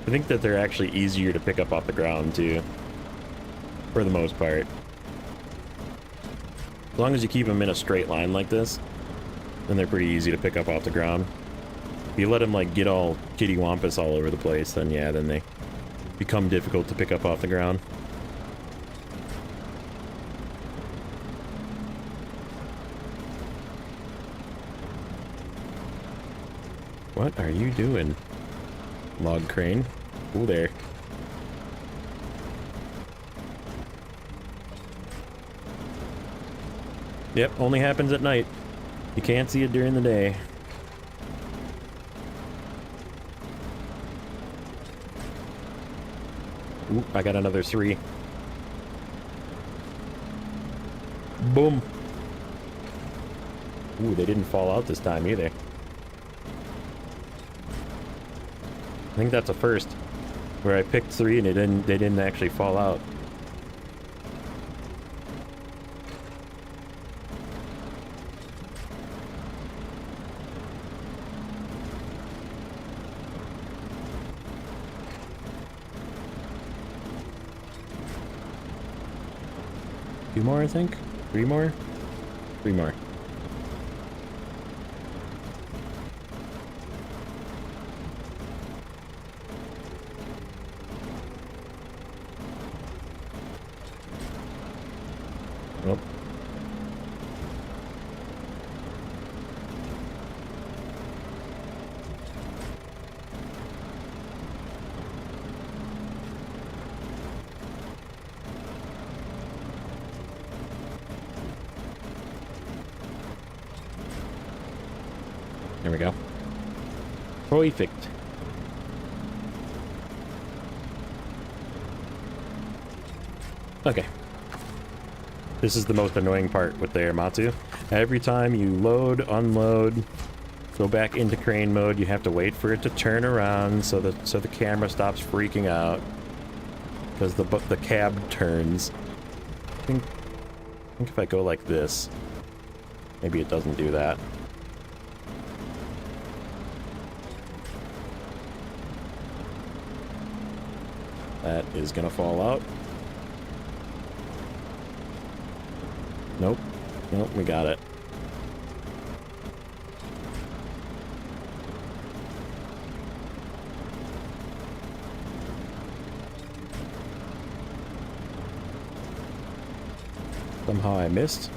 I think that they're actually easier to pick up off the ground, too. For the most part. As long as you keep them in a straight line like this, then they're pretty easy to pick up off the ground. If you let them, like, get all kitty-wampus all over the place, then yeah, then they become difficult to pick up off the ground. What are you doing, log crane? Ooh, there. Yep, only happens at night. You can't see it during the day. Ooh, I got another 3. Boom. Ooh, they didn't fall out this time either. I think that's a first, where I picked 3 and they didn't actually fall out. Two more, I think? 3 more? 3 more. Nope. There we go. Perfect. Okay. This is the most annoying part with the Airmatsu. Every time you load, unload, go back into crane mode, you have to wait for it to turn around so the camera stops freaking out because the cab turns. I think if I go like this, maybe it doesn't do that. That is gonna fall out. Nope. Nope, we got it. Somehow I missed.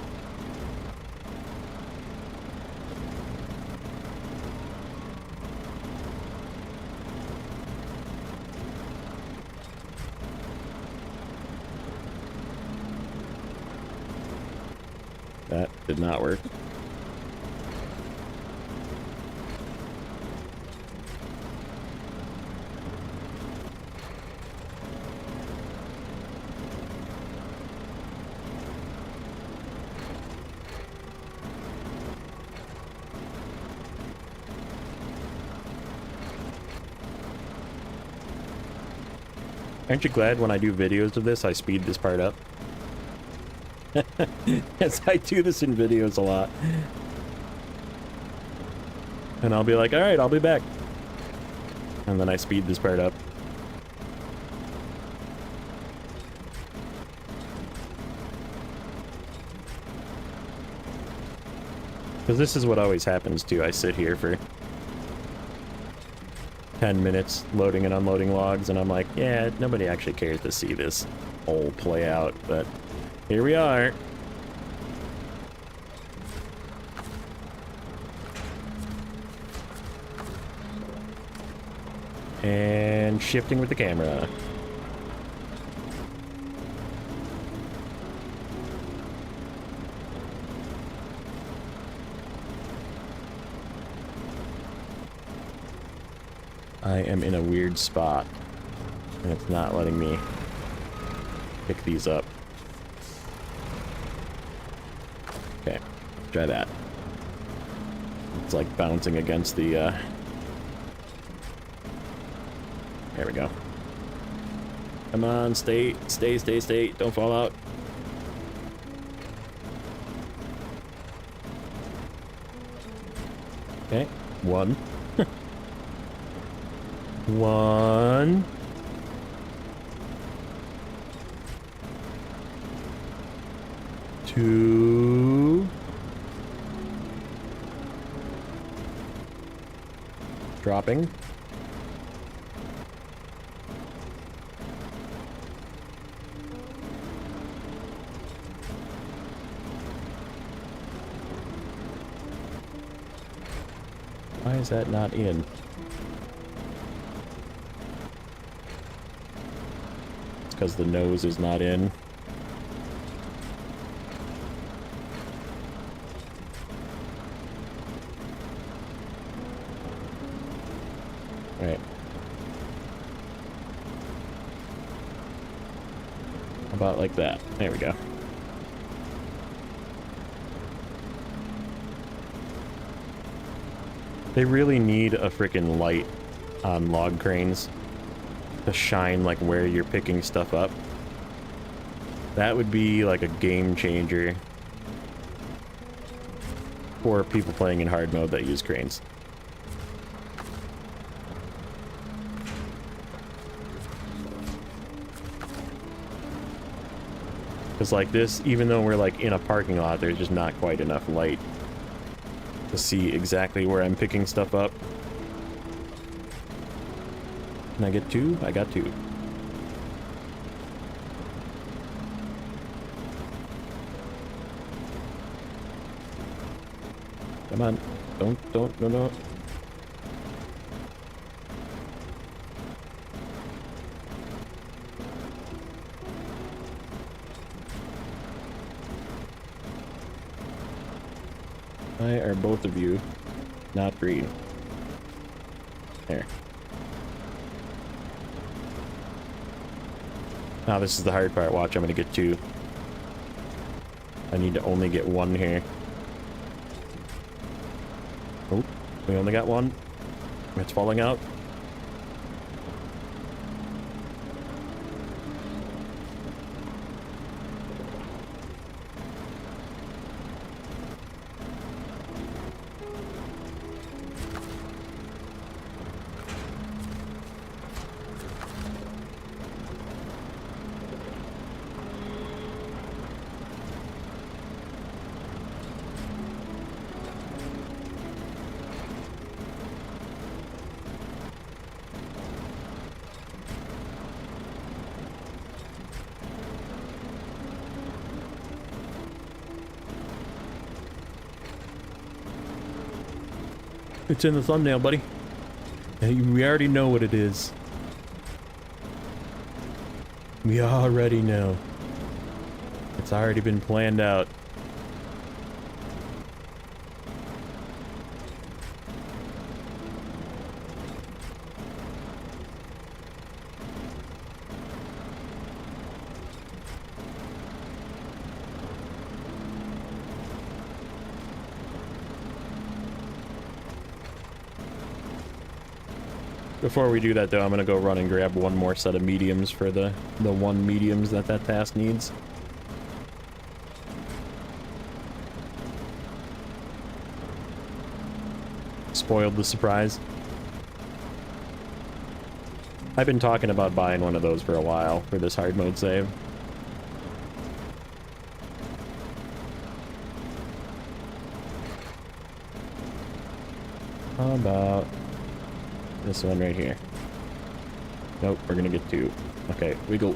That did not work. Aren't you glad when I do videos of this, I speed this part up? Yes, I do this in videos a lot. And I'll be like, alright, I'll be back. And then I speed this part up. Because this is what always happens too. I sit here for 10 minutes loading and unloading logs, and I'm like, yeah, nobody actually cares to see this whole play out, but here we are. And shifting with the camera. I am in a weird spot, and it's not letting me pick these up. Okay, try that. It's like bouncing against the, there we go. Come on, stay, don't fall out. Okay, 1. 1. 2. Dropping. Why is that not in? It's because the nose is not in. Right. How about like that? There we go. They really need a freaking light on log cranes to shine like where you're picking stuff up. That would be like a game changer for people playing in hard mode that use cranes. Because like this, even though we're like in a parking lot, there's just not quite enough light to see exactly where I'm picking stuff up. Can I get two? I got two. Come on. No. Why are both of you not green? There. Now this is the hard part. Watch, I'm gonna get two. I need to only get one here. Oh, we only got one. It's falling out. It's in the thumbnail, buddy. We already know what it is. We already know. It's already been planned out. Before we do that, though, I'm gonna go run and grab one more set of mediums for the one mediums that task needs. Spoiled the surprise. I've been talking about buying one of those for a while for this hard mode save. How about this one right here? Nope, we're gonna get two. Okay, wiggle.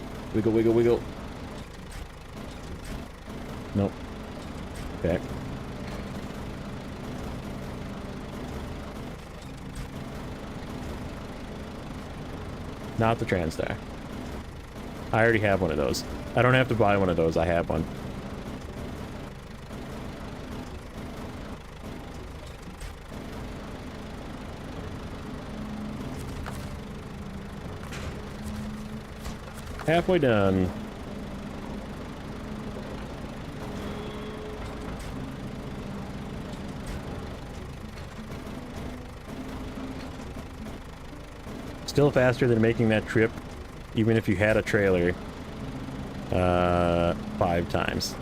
Nope. Okay. Not the TranStar. I already have one of those. I don't have to buy one of those, I have one. Halfway done. Still faster than making that trip, even if you had a trailer, 5 times.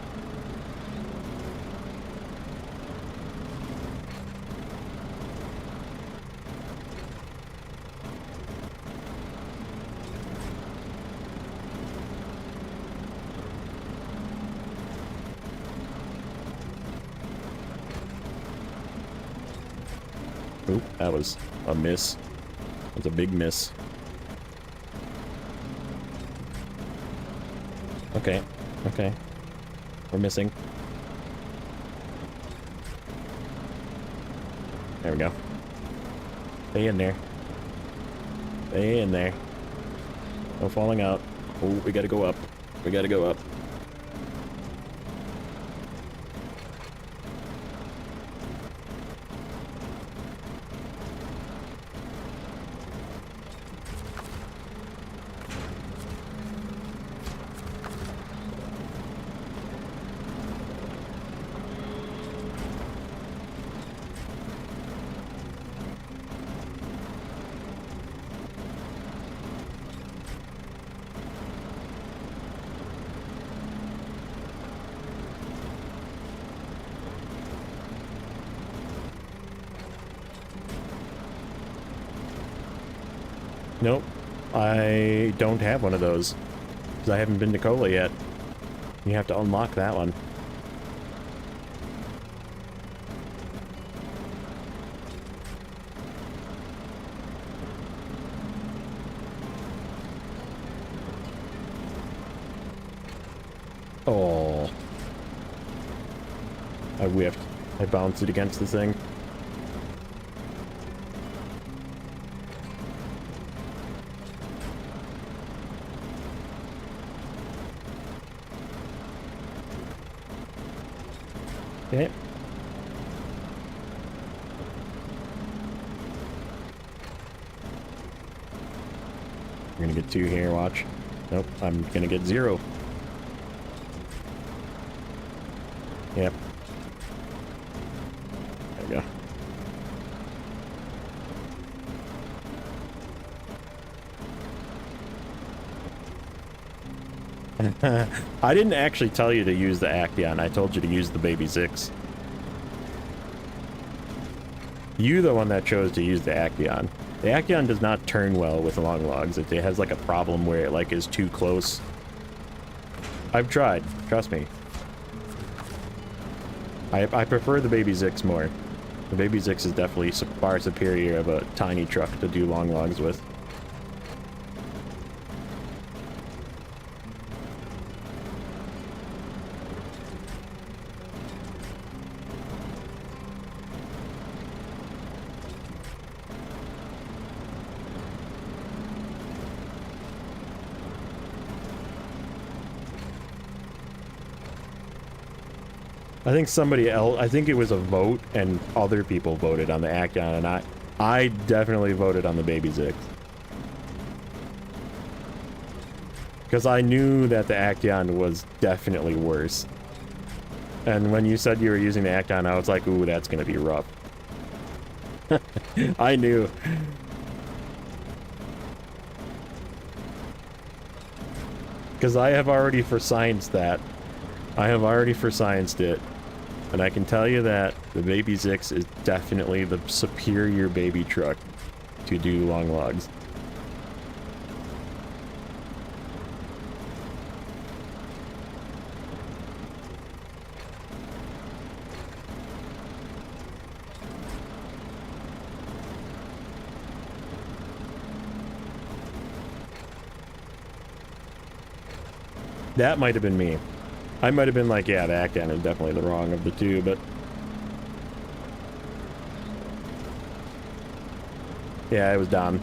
Oop, that was a miss. That's a big miss. Okay, okay. We're missing. There we go. Stay in there. Stay in there. No falling out. Oh, we gotta go up. We gotta go up. Nope. I don't have one of those. Because I haven't been to Kola yet. You have to unlock that one. Oh. I whiffed. I bounced it against the thing. Okay. We're gonna get 2 here, watch. Nope, I'm gonna get 0. Yep. There we go. I didn't actually tell you to use the Action. I told you to use the Baby 6. You the one that chose to use the Action. The Action does not turn well with long logs. It has like a problem where it like is too close. I've tried. Trust me. I prefer the Baby 6 more. The Baby 6 is definitely far superior of a tiny truck to do long logs with. I think somebody else, I think it was a vote, and other people voted on the Action, and I definitely voted on the Baby 6. Because I knew that the Action was definitely worse. And when you said you were using the Action, I was like, ooh, that's gonna be rough. I knew. Because I have already for-scienced that. I have already for-scienced it. And I can tell you that the Baby 6 is definitely the superior baby truck to do long logs. That might have been me. I might have been like, yeah, the Action is definitely the wrong of the two, but... yeah, it was Don.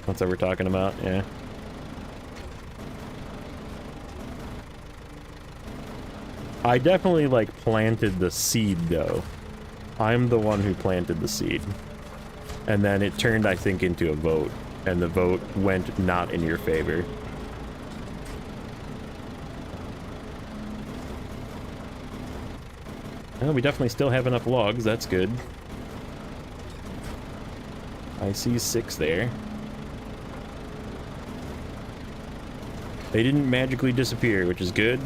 That's what we're talking about, yeah. I definitely, like, planted the seed, though. I'm the one who planted the seed. And then it turned, I think, into a vote. And the vote went not in your favor. Well, we definitely still have enough logs, that's good. I see 6 there. They didn't magically disappear, which is good.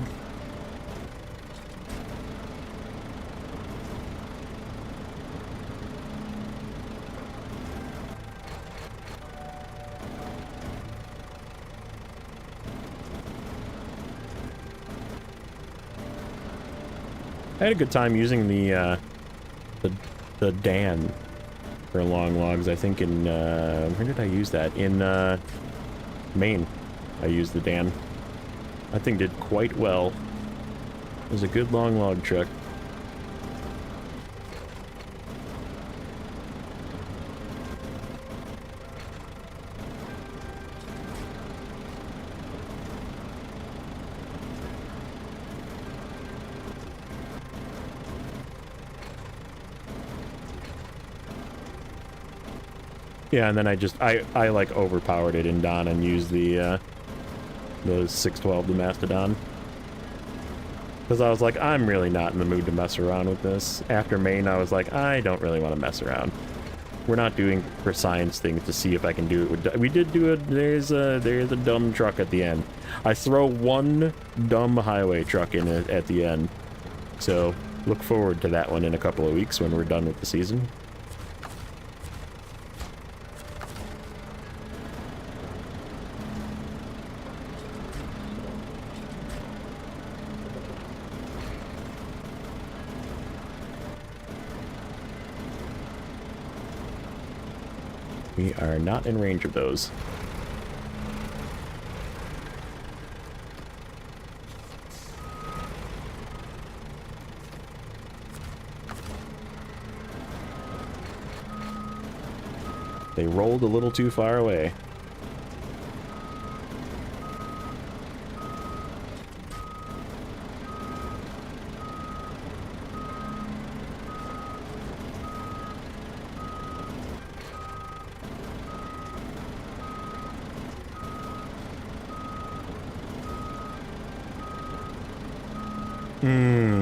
I had a good time using the Dan for long logs. I think in, where did I use that? In, Maine. I used the Dan. I think did quite well. It was a good long log truck. Yeah, and then I like overpowered it in Don and used the 612, the Mastodon. Because I was like, I'm really not in the mood to mess around with this. After Maine, I was like, I don't really want to mess around. We're not doing for science things to see if I can do it with... We did do it. There's a dumb truck at the end. I throw one dumb highway truck in it at the end. So, look forward to that one in a couple of weeks when we're done with the season. We are not in range of those. They rolled a little too far away.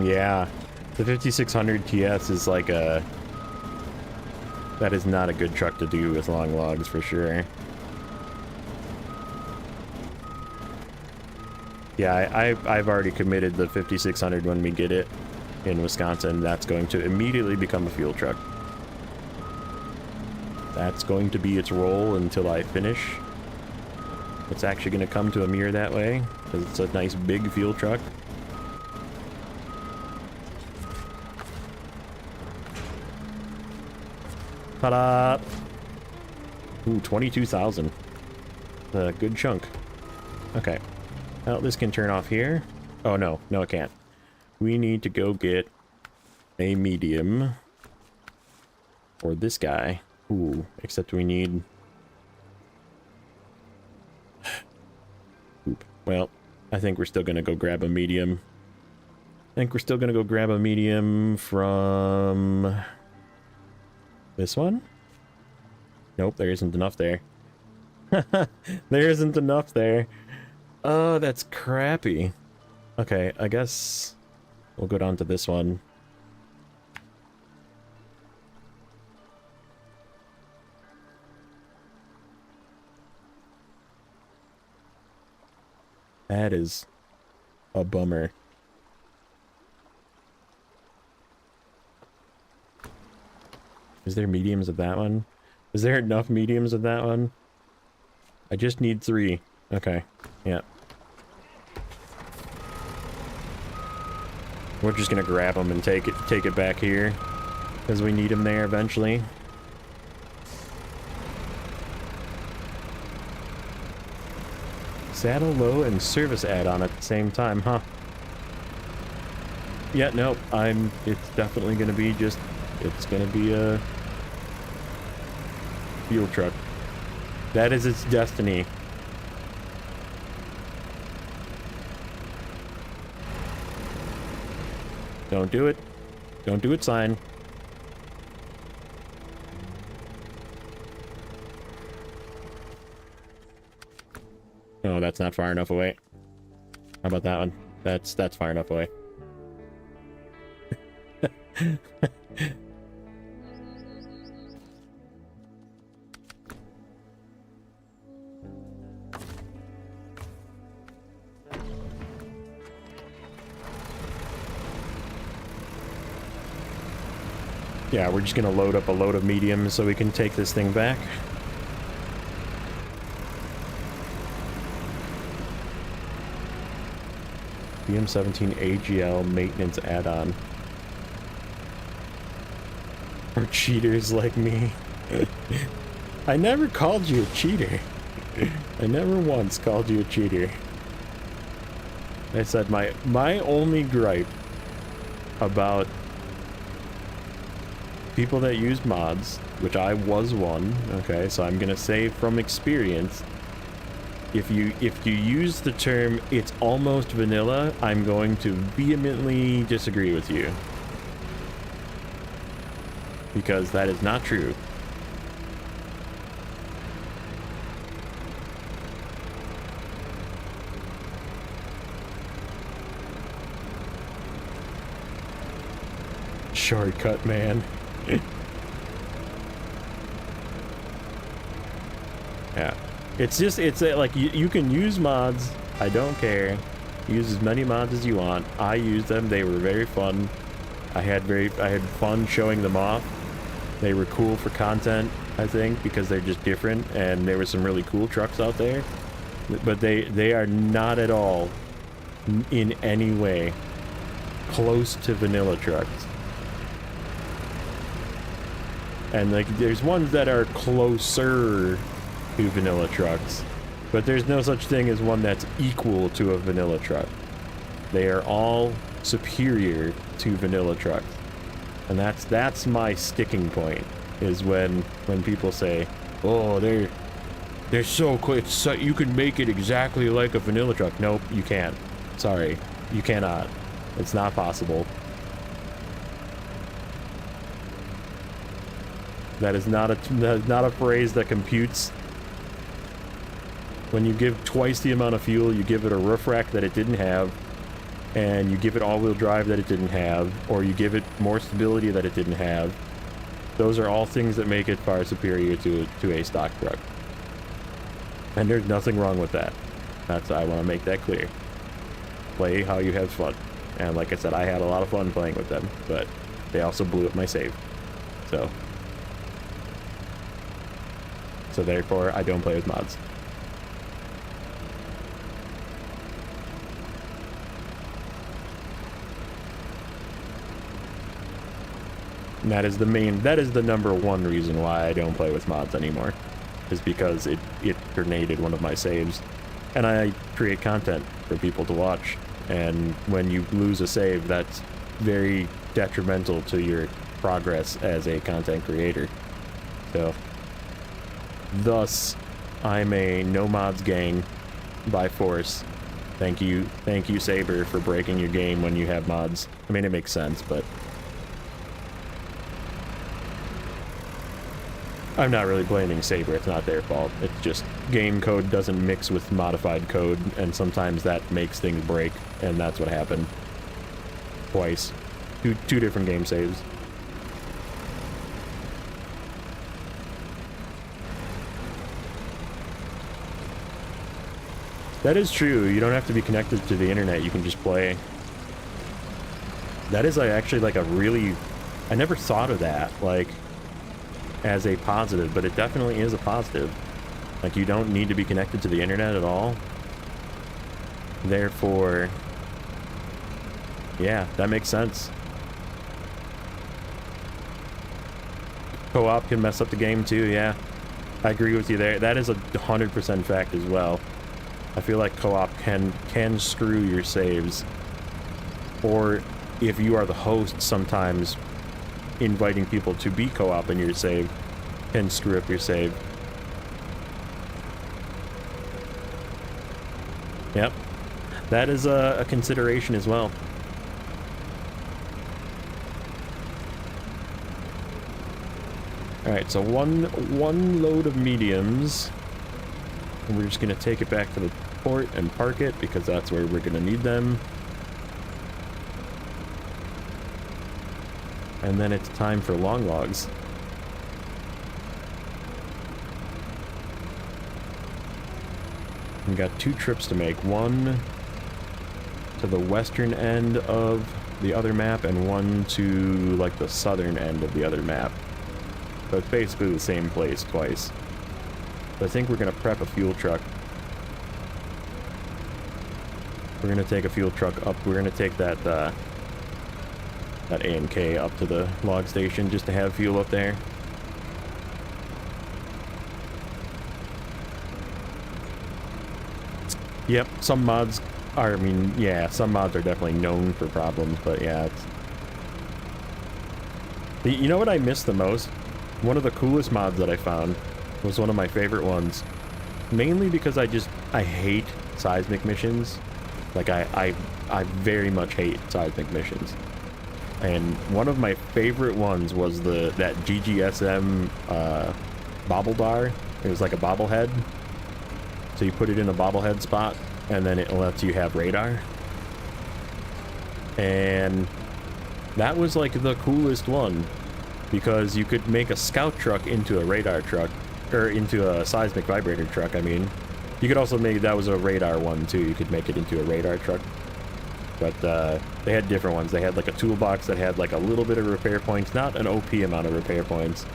Yeah. The 5600 TS is like a... That is not a good truck to do with long logs for sure. Yeah, I've already committed the 5600 when we get it in Wisconsin. That's going to immediately become a fuel truck. That's going to be its role until I finish. It's actually going to come to a mirror that way, because it's a nice big fuel truck. Ta-da! Ooh, 22,000. A good chunk. Okay. Well, this can turn off here. Oh, no. No, it can't. We need to go get a medium for this guy. Ooh, except we need... Oop. Well, I think we're still going to go grab a medium. I think we're still going to go grab a medium from... This one? Nope, there isn't enough there. There isn't enough there. Oh, that's crappy. Okay, I guess we'll go down to this one. That is a bummer. Is there mediums of that one? Is there enough mediums of that one? I just need 3. Okay. Yeah. We're just gonna grab them and take it back here, because we need them there eventually. Saddle low and service add-on at the same time, huh? Yeah, no, it's definitely gonna be just, it's gonna be a fuel truck. That is its destiny. Don't do it. Don't do it, sign. Oh, that's not far enough away. How about that one? That's far enough away. Yeah, we're just gonna load up a load of mediums so we can take this thing back. BM17 AGL maintenance add-on. For cheaters like me. I never called you a cheater. I never once called you a cheater. I said my only gripe about people that use mods, which I was one, okay, so I'm gonna say from experience, if you use the term "it's almost vanilla," I'm going to vehemently disagree with you, because that is not true. Shortcut, man. Yeah, it's just, it's like you can use mods. I don't care. Use as many mods as you want. I used them. They were very fun. I had fun showing them off. They were cool for content, I think, because they're just different, and there were some really cool trucks out there. But they are not at all in any way close to vanilla trucks. And like, there's ones that are closer to vanilla trucks, but there's no such thing as one that's equal to a vanilla truck. They are all superior to vanilla trucks. And that's my sticking point, is when people say, oh, they're so quick, so you can make it exactly like a vanilla truck. Nope, you can't. Sorry, you cannot. It's not possible. That is not a phrase that computes. When you give twice the amount of fuel, you give it a roof rack that it didn't have, and you give it all-wheel drive that it didn't have, or you give it more stability that it didn't have. Those are all things that make it far superior to a stock truck. And there's nothing wrong with that. I want to make that clear. Play how you have fun. And like I said, I had a lot of fun playing with them, but they also blew up my save. So therefore, I don't play with mods. And that is the number one reason why I don't play with mods anymore, is because it grenaded one of my saves. And I create content for people to watch, and when you lose a save, that's very detrimental to your progress as a content creator. So thus, I'm a no mods gang by force. Thank you, Saber, for breaking your game when you have mods. I mean, it makes sense, but I'm not really blaming Saber. It's not their fault. It's just game code doesn't mix with modified code, and sometimes that makes things break, and that's what happened. Twice. Two different game saves. That is true. You don't have to be connected to the internet. You can just play. That is actually like a really... I never thought of that, like, as a positive, but it definitely is a positive. Like, you don't need to be connected to the internet at all. Therefore, yeah, that makes sense. Co-op can mess up the game too, yeah. I agree with you there. That is 100% fact as well. I feel like co-op can screw your saves. Or if you are the host, sometimes inviting people to be co-op in your save can screw up your save. Yep. That is a consideration as well. Alright, so one load of mediums. And we're just gonna take it back to the port and park it, because that's where we're gonna need them. And then it's time for long logs. We got 2 trips to make. One to the western end of the other map, and one to like the southern end of the other map. So it's basically the same place twice. But I think we're gonna prep a fuel truck. We're gonna take a fuel truck up. We're gonna take that AMK up to the log station just to have fuel up there. Yep, some mods are, I mean, yeah, some mods are definitely known for problems, but yeah, it's... You know what I miss the most? One of the coolest mods that I found was one of my favorite ones. Mainly because I hate seismic missions. Like, I very much hate seismic missions. And one of my favorite ones was that GGSM bobbledar. It was like a bobblehead. So you put it in a bobblehead spot, and then it lets you have radar. And that was like the coolest one, because you could make a scout truck into a radar truck, or into a seismic vibrator truck, I mean. You could also make, that was a radar one too, you could make it into a radar truck. But they had different ones. They had like a toolbox that had like a little bit of repair points, not an OP amount of repair points.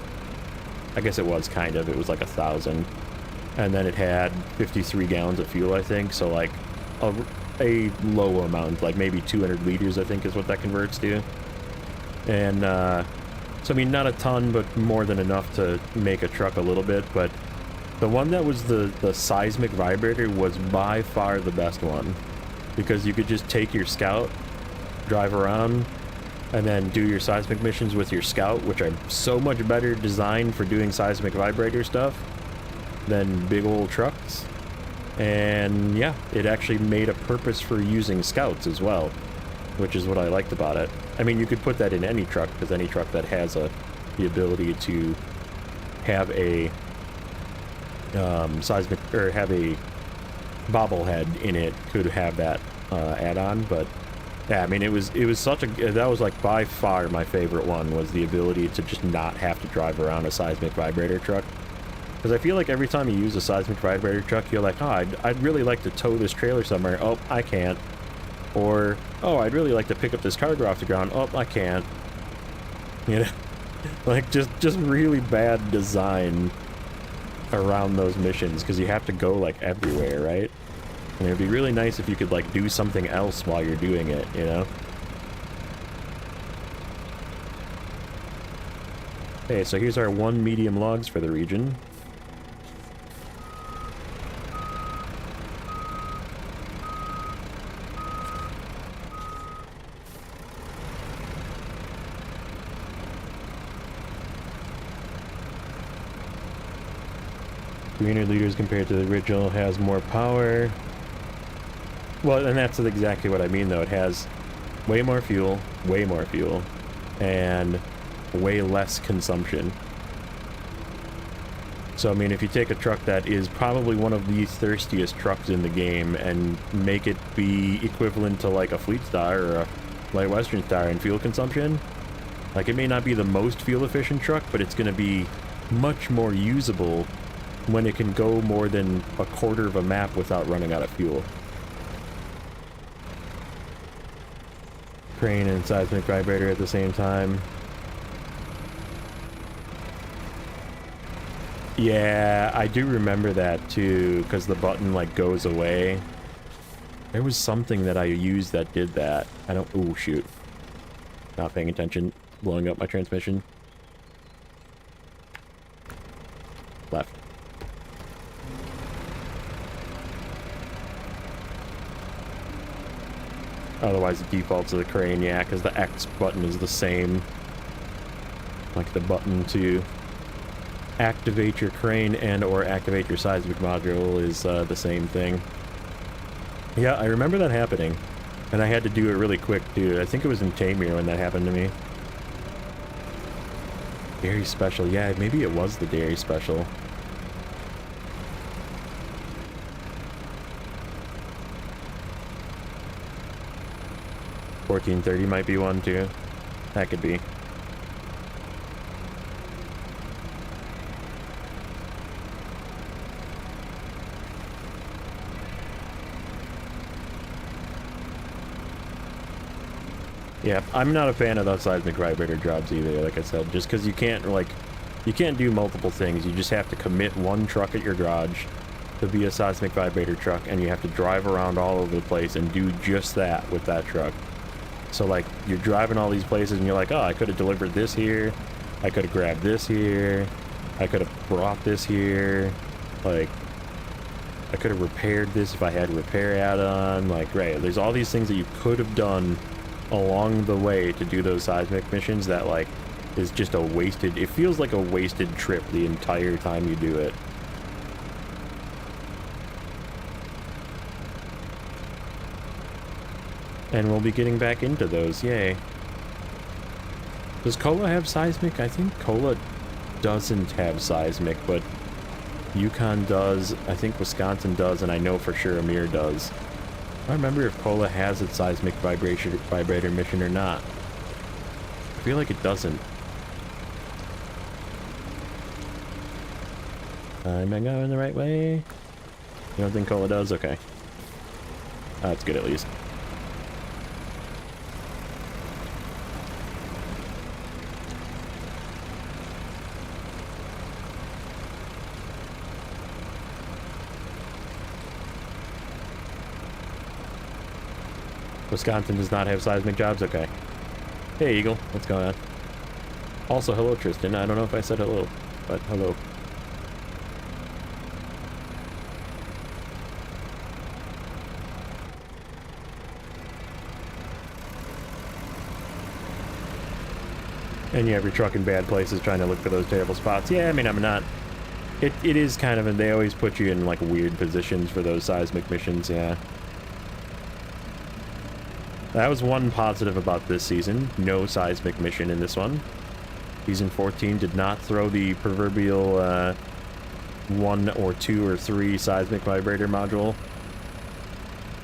I guess it was kind of, it was like 1,000. And then it had 53 gallons of fuel, I think, so like a low amount, like maybe 200 liters, I think is what that converts to. And So I mean, not a ton, but more than enough to make a truck a little bit. But the one that was the seismic vibrator was by far the best one, because you could just take your Scout, drive around, and then do your seismic missions with your Scout, which are so much better designed for doing seismic vibrator stuff than big old trucks. And yeah, it actually made a purpose for using Scouts as well, which is what I liked about it. I mean, you could put that in any truck, because any truck that has the ability to have a seismic, or have a bobblehead in it, could have that add-on. But yeah, I mean, it was such a, that was like by far my favorite one, was the ability to just not have to drive around a seismic vibrator truck. Because I feel like every time you use a seismic vibrator truck, you're like, oh, I'd really like to tow this trailer somewhere. Oh, I can't. Or, oh, I'd really like to pick up this cargo off the ground. Oh, I can't. You know? Like, just really bad design around those missions, because you have to go, like, everywhere, right? And it'd be really nice if you could, like, do something else while you're doing it, you know? Okay, so here's our 1 medium logs for the region. Community leaders compared to the original has more power. Well, and that's exactly what I mean, though. It has way more fuel, and way less consumption. So, I mean, if you take a truck that is probably one of the thirstiest trucks in the game and make it be equivalent to, like, a Fleet Star or a Light Western Star in fuel consumption, like, it may not be the most fuel-efficient truck, but it's going to be much more usable when it can go more than a quarter of a map without running out of fuel. Crane and seismic vibrator at the same time. Yeah, I do remember that too, because the button like goes away. There was something that I used that did that. I don't... Ooh, shoot. Not paying attention. Blowing up my transmission. Left. Otherwise, it defaults to the crane, yeah, because the X button is the same. Like the button to activate your crane and or activate your seismic module is the same thing. Yeah, I remember that happening. And I had to do it really quick, too. I think it was in Tamir when that happened to me. Dairy Special. Yeah, maybe it was the Dairy Special. $14.30 might be one, too. That could be. Yeah, I'm not a fan of those seismic vibrator jobs either, like I said, just because you can't, like, you can't do multiple things. You just have to commit one truck at your garage to be a seismic vibrator truck, and you have to drive around all over the place and do just that with that truck. So, like, you're driving all these places, and you're like, oh, I could have delivered this here, I could have grabbed this here, I could have brought this here, like, I could have repaired this if I had repair add-on, like, right, there's all these things that you could have done along the way to do those seismic missions that, like, is just a wasted... It feels like a wasted trip the entire time you do it. And we'll be getting back into those, yay. Does Kola have seismic? I think Kola doesn't have seismic, but Yukon does, I think Wisconsin does, and I know for sure Amir does. I don't remember if Kola has its seismic vibrator mission or not. I feel like it doesn't. Am I going the right way? You don't think Kola does? Okay. That's good at least. Wisconsin does not have seismic jobs? Okay. Hey, Eagle. What's going on? Also, hello, Tristan. I don't know if I said hello, but hello. And you have your truck in bad places trying to look for those terrible spots. Yeah, I mean, I'm not... It is kind of... And they always put you in, like, weird positions for those seismic missions, yeah. That was one positive about this season. No seismic mission in this one. Season 14 did not throw the proverbial 1 or 2 or 3 seismic vibrator module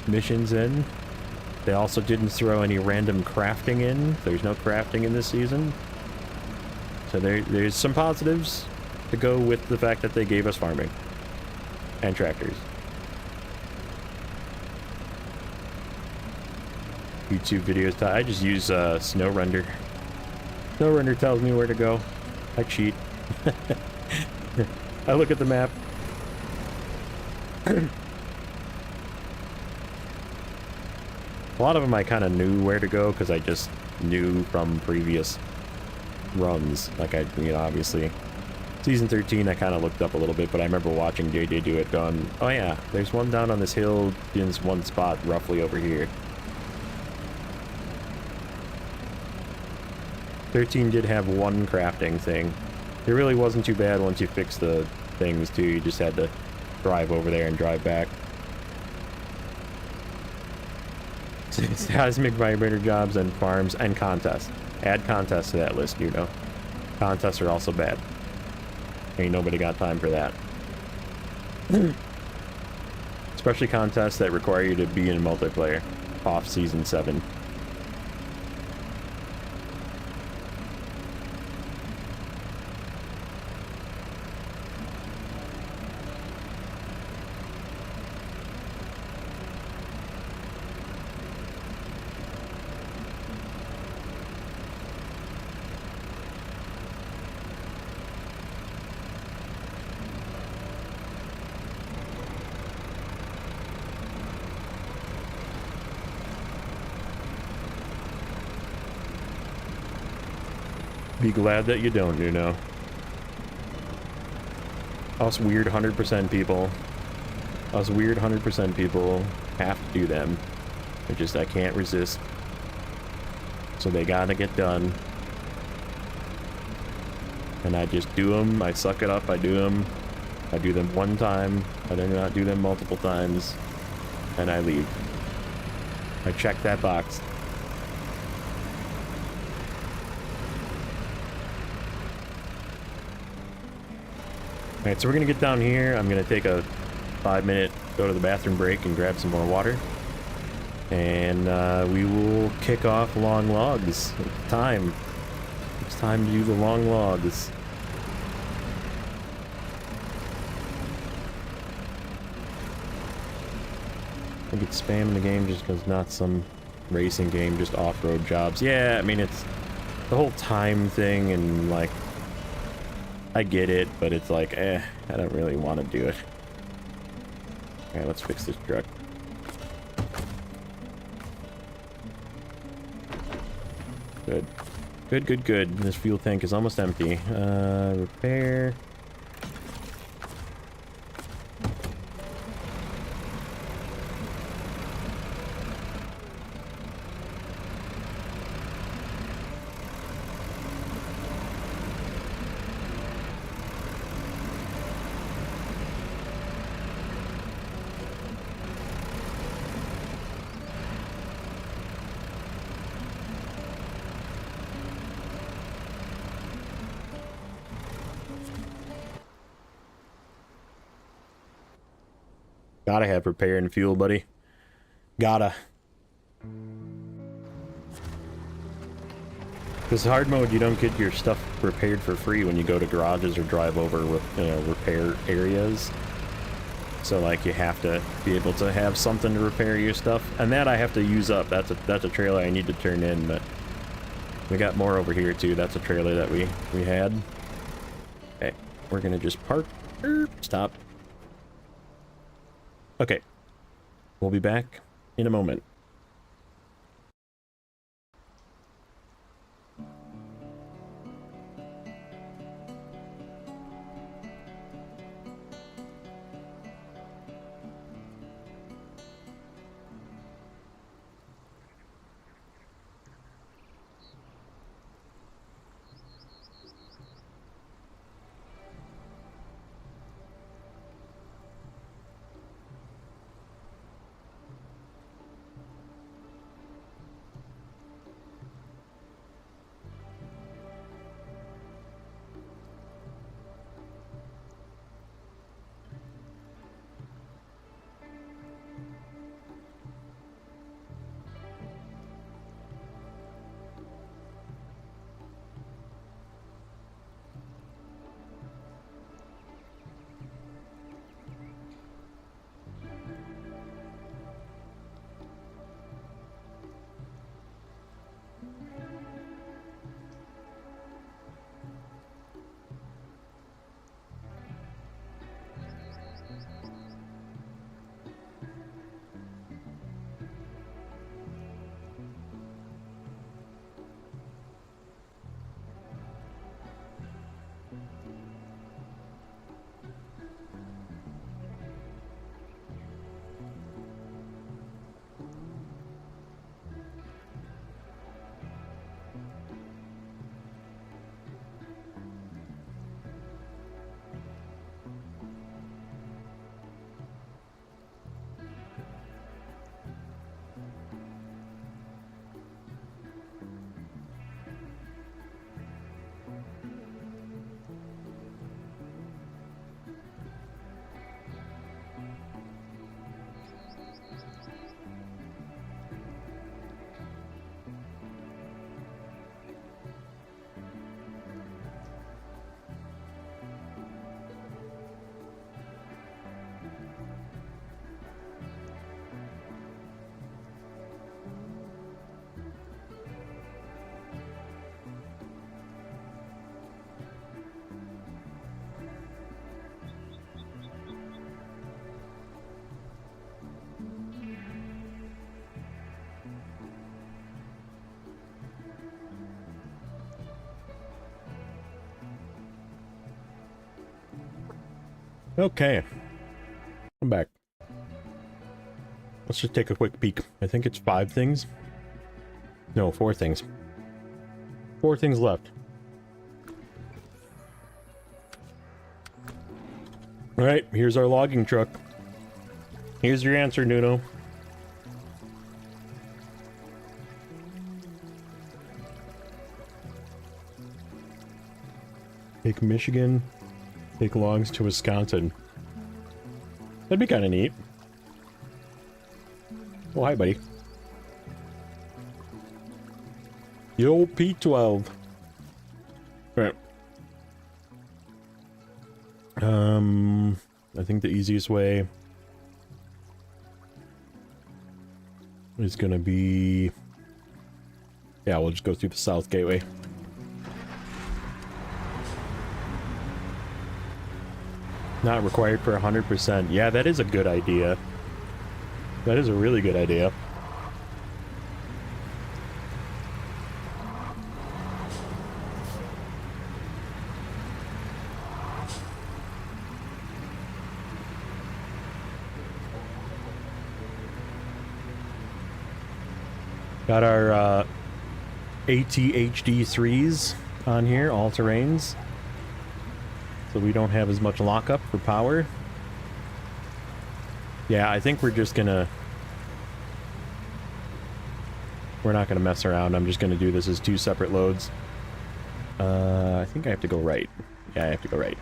missions in. They also didn't throw any random crafting in. There's no crafting in this season. So there's some positives to go with the fact that they gave us farming and tractors. YouTube videos. I just use Snowrunner. Snowrunner tells me where to go. I cheat. I look at the map. A lot of them I kind of knew where to go because I just knew from previous runs. Like you know, obviously, season 13 I kind of looked up a little bit, but I remember watching JJ do it going, oh yeah, there's one down on this hill in this one spot roughly over here. 13 did have one crafting thing. It really wasn't too bad once you fixed the things too. You just had to drive over there and drive back. Seismic vibrator jobs and farms and contests. Add contests to that list, you know. Contests are also bad. Ain't nobody got time for that. Especially contests that require you to be in multiplayer off season 7. Be glad that you don't, you know. Us weird 100% people. Us weird 100% people have to do them. I can't resist. So they gotta get done. And I just do them. I suck it up. I do them. I do them one time. I do not do them multiple times. And I leave. I check that box. Alright, so we're gonna get down here. I'm gonna take a 5-minute go to the bathroom break and grab some more water. And we will kick off long logs. It's time. It's time to do the long logs. I think it's spamming the game just because not some racing game, just off-road jobs. Yeah, I mean, it's the whole time thing and like, I get it, but it's like, I don't really want to do it. Alright, let's fix this truck. Good. Good, good, good. This fuel tank is almost empty. Repair. Gotta have repair and fuel, buddy. Gotta. Because hard mode, you don't get your stuff repaired for free when you go to garages or drive over with, you know, repair areas. So like you have to be able to have something to repair your stuff, and that I have to use up. That's a trailer I need to turn in, but we got more over here too. That's a trailer that we had. Okay, we're gonna just park. Stop. Okay, we'll be back in a moment. Okay. I'm back. Let's just take a quick peek. I think it's 5 things. No, 4 things. 4 things left. Alright, here's our logging truck. Here's your answer, Nuno. Take Michigan, take logs to Wisconsin. That'd be kind of neat. Oh, hi, buddy. Yo, P12. Right. I think the easiest way is gonna be... Yeah, we'll just go through the South Gateway. Not required for 100%. Yeah, that is a good idea. That is a really good idea. Got our ATHD3s on here, all terrains. So we don't have as much lockup for power. Yeah, I think we're just gonna... We're not gonna mess around. I'm just gonna do this as 2 separate loads. I think I have to go right. Yeah, I have to go right.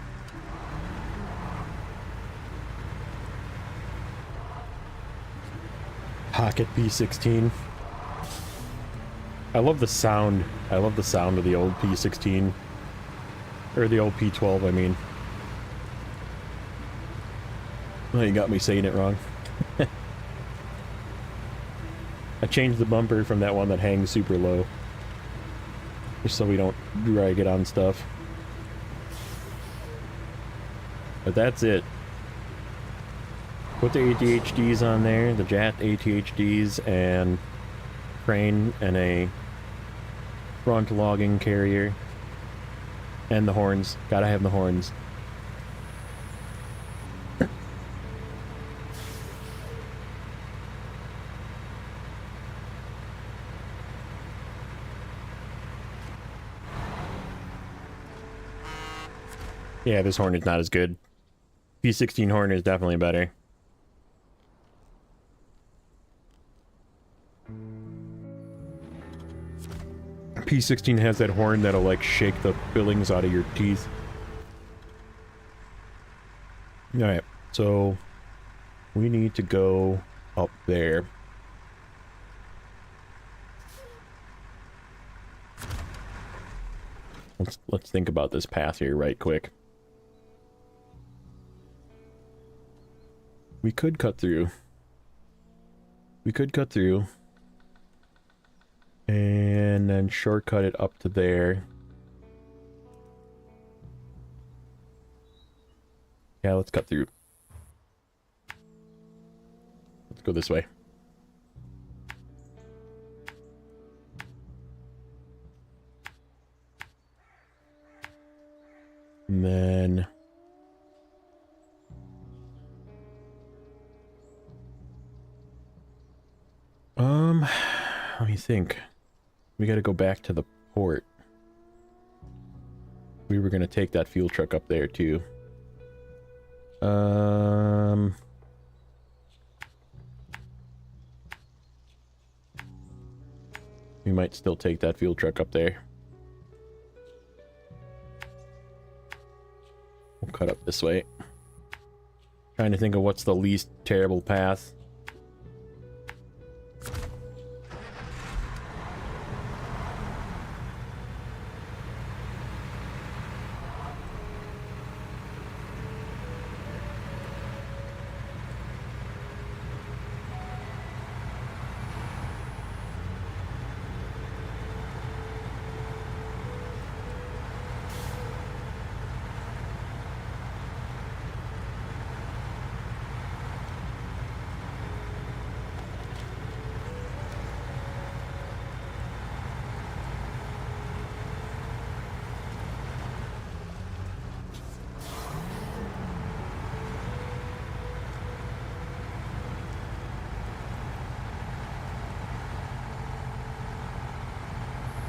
Pocket P16. I love the sound. I love the sound of the old P16. Or the old P12, I mean. Oh, you got me saying it wrong. I changed the bumper from that one that hangs super low. Just so we don't drag it on stuff. But that's it. Put the ATHDs on there, the JAT ATHDs, and crane, and a front logging carrier. And the horns. Gotta have the horns. Yeah, this horn is not as good. P16 horn is definitely better. P16 has that horn that'll like shake the fillings out of your teeth. Alright, so we need to go up there. Let's think about this path here right quick. We could cut through. We could cut through. And then shortcut it up to there. Yeah, let's cut through. Let's go this way. And then... let me think. We gotta go back to the port. We were gonna take that fuel truck up there too. We might still take that fuel truck up there. We'll cut up this way. Trying to think of what's the least terrible path.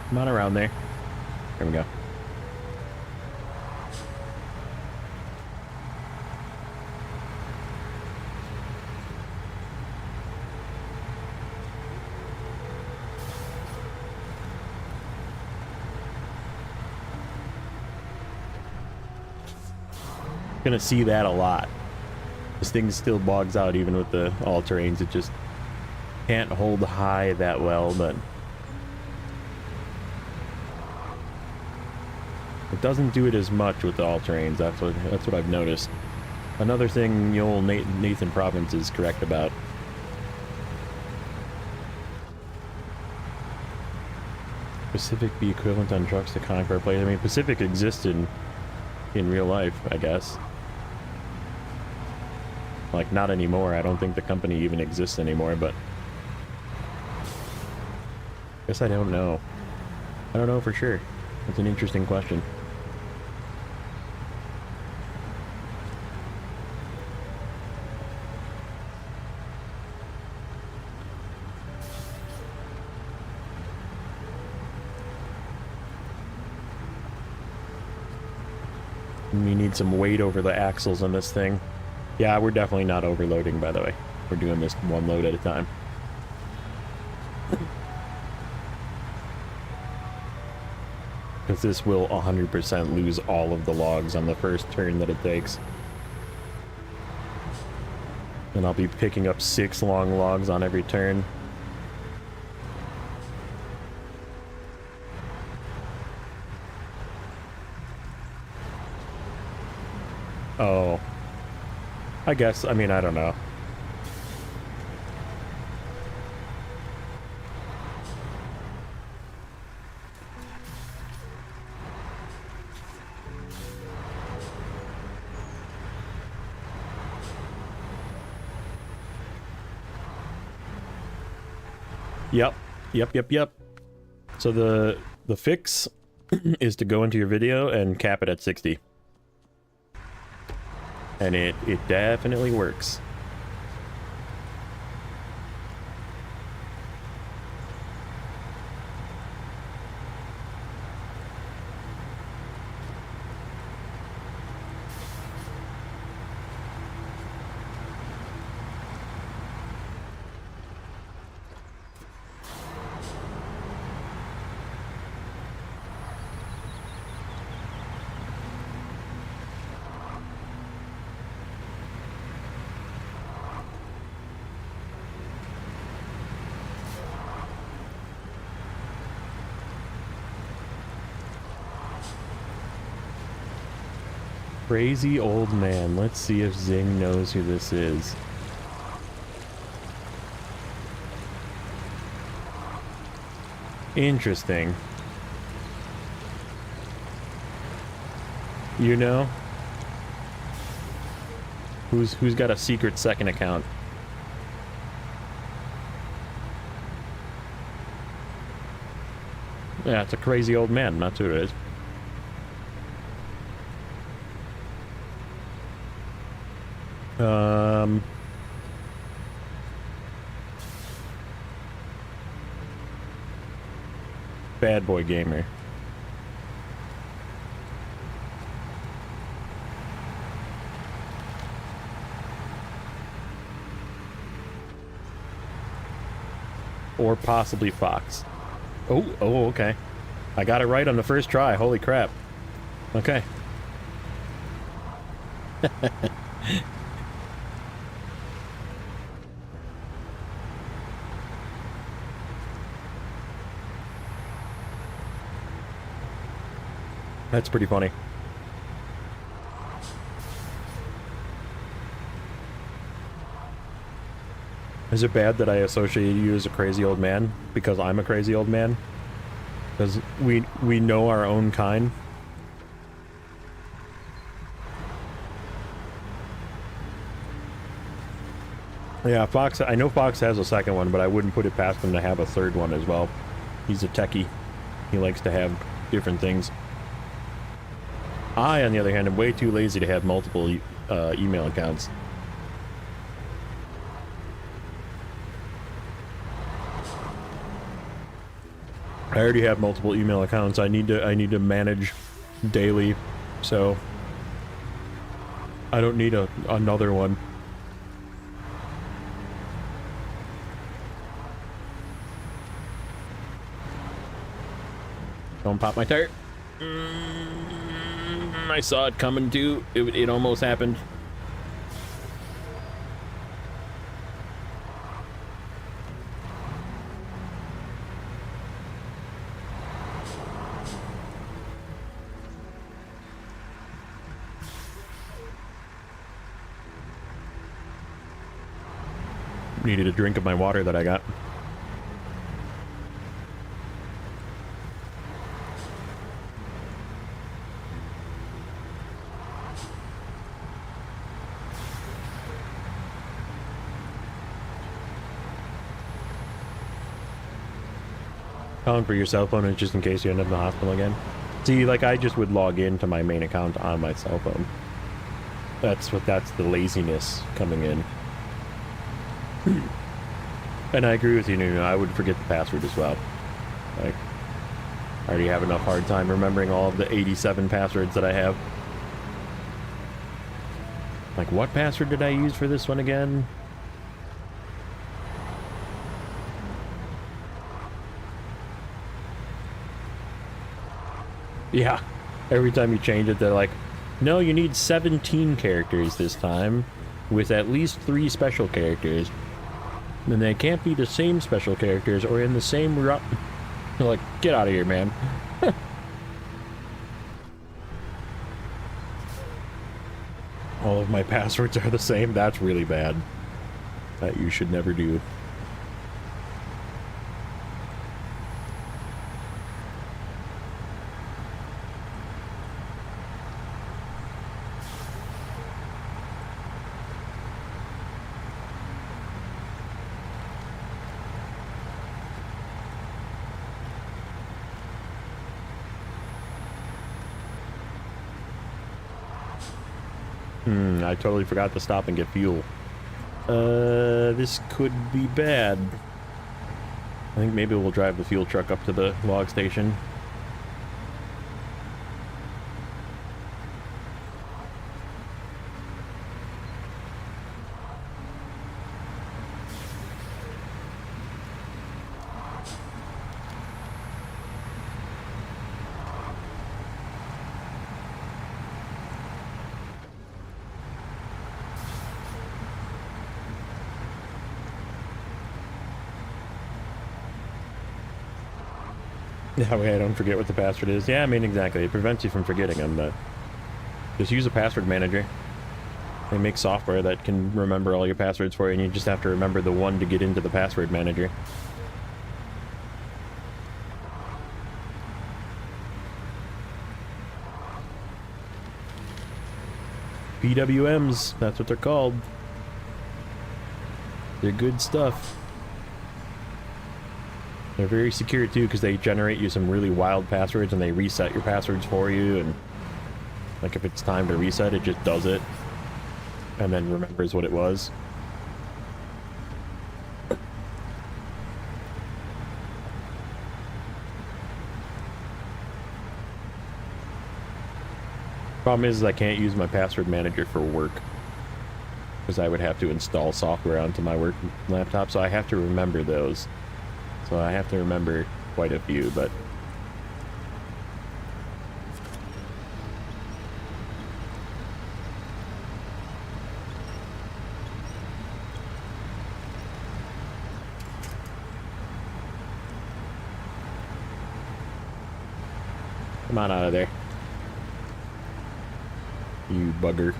Come on around there. There we go. Gonna see that a lot. This thing still bogs out even with the all-terrains. It just can't hold high that well, but it doesn't do it as much with the all-terrains. That's what I've noticed. Another thing the old Nathan Province is correct about. Pacific be equivalent on trucks to Conqueror plays. I mean, Pacific existed in real life, I guess. Like, not anymore. I don't think the company even exists anymore, but guess I don't know. I don't know for sure. It's an interesting question. We need some weight over the axles on this thing. Yeah, we're definitely not overloading, by the way. We're doing this one load at a time. Because this will 100% lose all of the logs on the first turn that it takes. And I'll be picking up 6 long logs on every turn. Oh. I guess, I mean, I don't know. Yep. So the fix is to go into your video and cap it at 60. And it definitely works. Crazy old man. Let's see if Zing knows who this is. Interesting. You know? Who's got a secret second account? Yeah, it's a crazy old man. That's who it is. Bad boy gamer. Or possibly Fox. Oh, okay. I got it right on the first try. Holy crap. Okay. That's pretty funny. Is it bad that I associate you as a crazy old man because I'm a crazy old man? Because we know our own kind? Yeah, Fox, I know Fox has a second one, but I wouldn't put it past him to have a third one as well. He's a techie. He likes to have different things. I, on the other hand, am way too lazy to have multiple email accounts. I already have multiple email accounts. I need to manage daily, so I don't need another one. Don't pop my tire. I saw it coming too. It almost happened. Needed a drink of my water that I got. Calling for your cell phone is just in case you end up in the hospital again. See, like, I just would log into my main account on my cell phone. That's the laziness coming in. And I agree with you, Nuno. I would forget the password as well. Like, I already have enough hard time remembering all of the 87 passwords that I have. Like, what password did I use for this one again? Yeah, every time you change it, they're like, no, you need 17 characters this time, with at least 3 special characters. And they can't be the same special characters or in the same You're like, get out of here, man. All of my passwords are the same? That's really bad. That you should never do. I totally forgot to stop and get fuel. This could be bad. I think maybe we'll drive the fuel truck up to the log station. That way I don't forget what the password is. Yeah, I mean, exactly. It prevents you from forgetting them, but just use a password manager. They make software that can remember all your passwords for you, and you just have to remember the one to get into the password manager. PWMs, that's what they're called. They're good stuff. They're very secure too, because they generate you some really wild passwords and they reset your passwords for you, and like if it's time to reset, it just does it and then remembers what it was. Problem is I can't use my password manager for work because I would have to install software onto my work laptop, so I have to remember those. So I have to remember quite a few, but come on out of there, you bugger.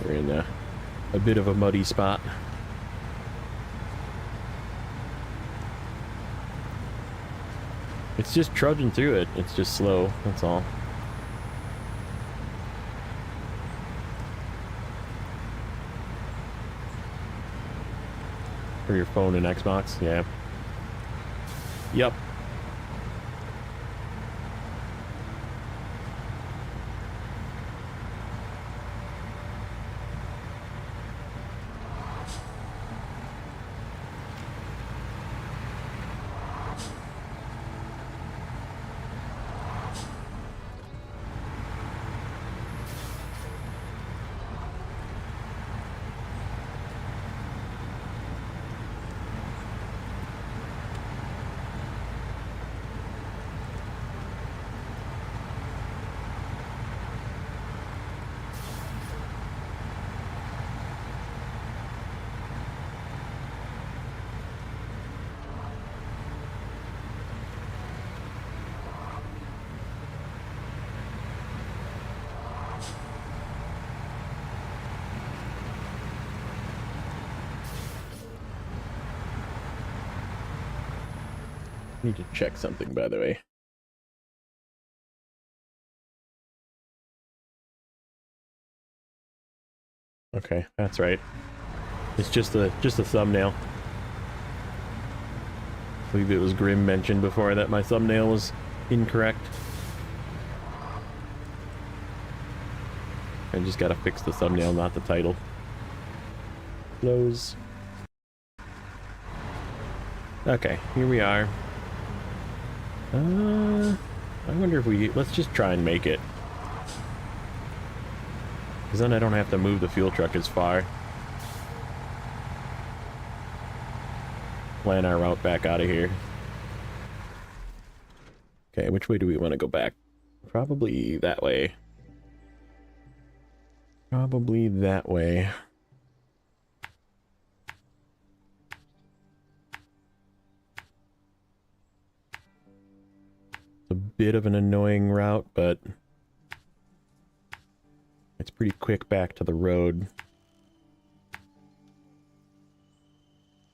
We're in a bit of a muddy spot. It's just trudging through it. It's just slow, that's all. For your phone and Xbox, yeah. Yep. Need to check something, by the way. Okay, that's right. It's just a thumbnail. I believe it was Grim mentioned before that my thumbnail was incorrect. I just gotta fix the thumbnail, not the title. Close. Okay, here we are. I wonder if let's just try and make it. Because then I don't have to move the fuel truck as far. Plan our route back out of here. Okay, which way do we want to go back? Probably that way. Probably that way. It's a bit of an annoying route, but it's pretty quick back to the road.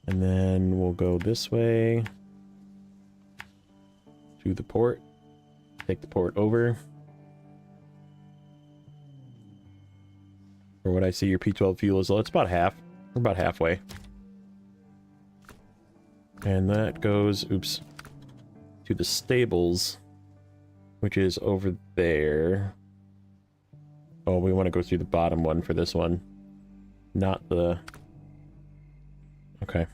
And then we'll go this way to the port. Take the port over. For what I see, your P12 fuel is low. It's about half. We're about halfway. And that goes, oops, to the stables, which is over there. Oh, we want to go through the bottom one for this one. Not the... Okay.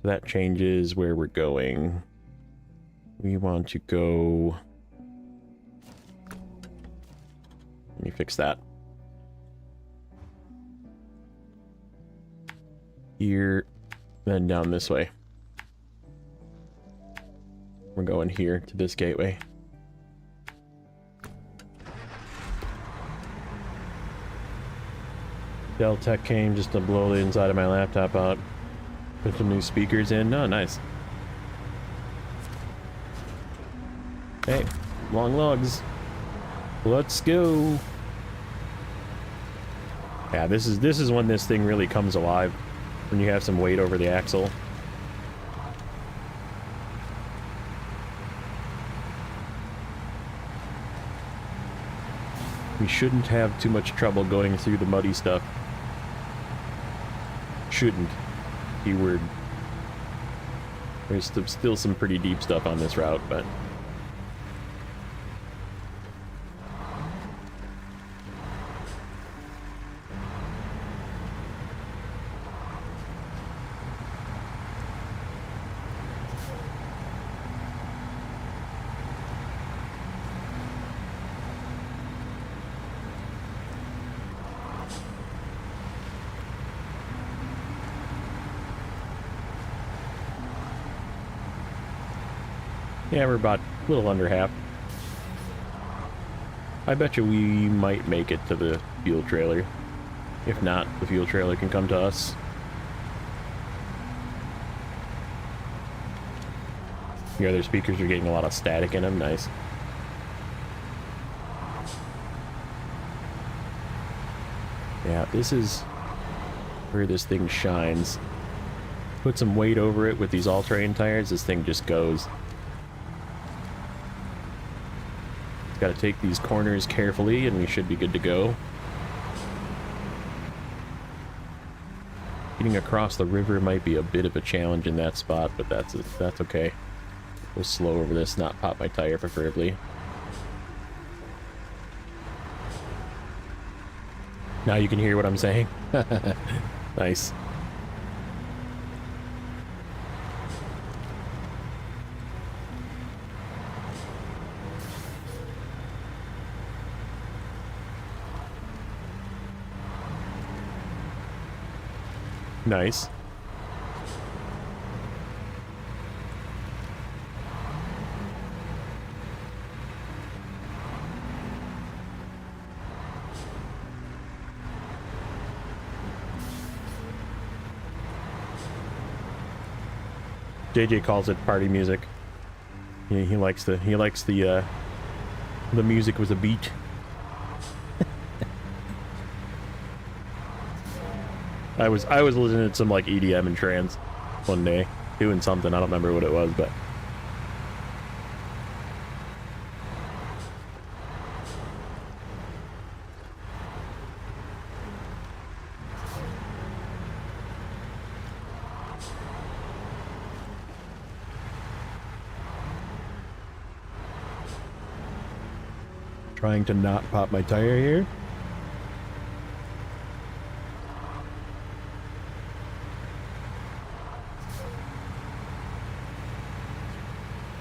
So that changes where we're going. We want to go... Let me fix that. Here, then down this way. We're going here to this gateway. Dell Tech came just to blow the inside of my laptop out. Put some new speakers in. Oh, nice. Hey, long lugs. Let's go. Yeah, this is when this thing really comes alive. When you have some weight over the axle. We shouldn't have too much trouble going through the muddy stuff. Shouldn't. Keyword. There's still some pretty deep stuff on this route, but... Yeah, we're about a little under half. I bet you we might make it to the fuel trailer. If not, the fuel trailer can come to us. The other speakers are getting a lot of static in them. Nice. Yeah, this is where this thing shines. Put some weight over it with these all-terrain tires, this thing just goes. Got to take these corners carefully, and we should be good to go. Getting across the river might be a bit of a challenge in that spot, but that's okay. Go slow over this, not pop my tire, preferably. Now you can hear what I'm saying. Nice. Nice. JJ calls it party music. He likes the music with a beat. I was listening to some like EDM and trance one day. doing something. I don't remember what it was, but... Trying to not pop my tire here.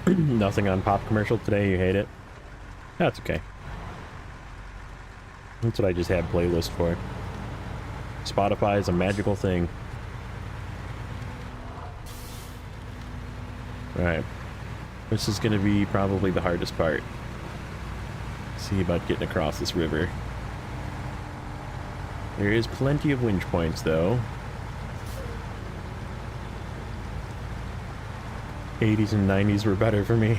Nothing on pop commercial today, you hate it? That's okay. That's what I just had playlist for. Spotify is a magical thing. Alright. This is gonna be probably the hardest part. See about getting across this river. There is plenty of winch points though. 80s and 90s were better for me.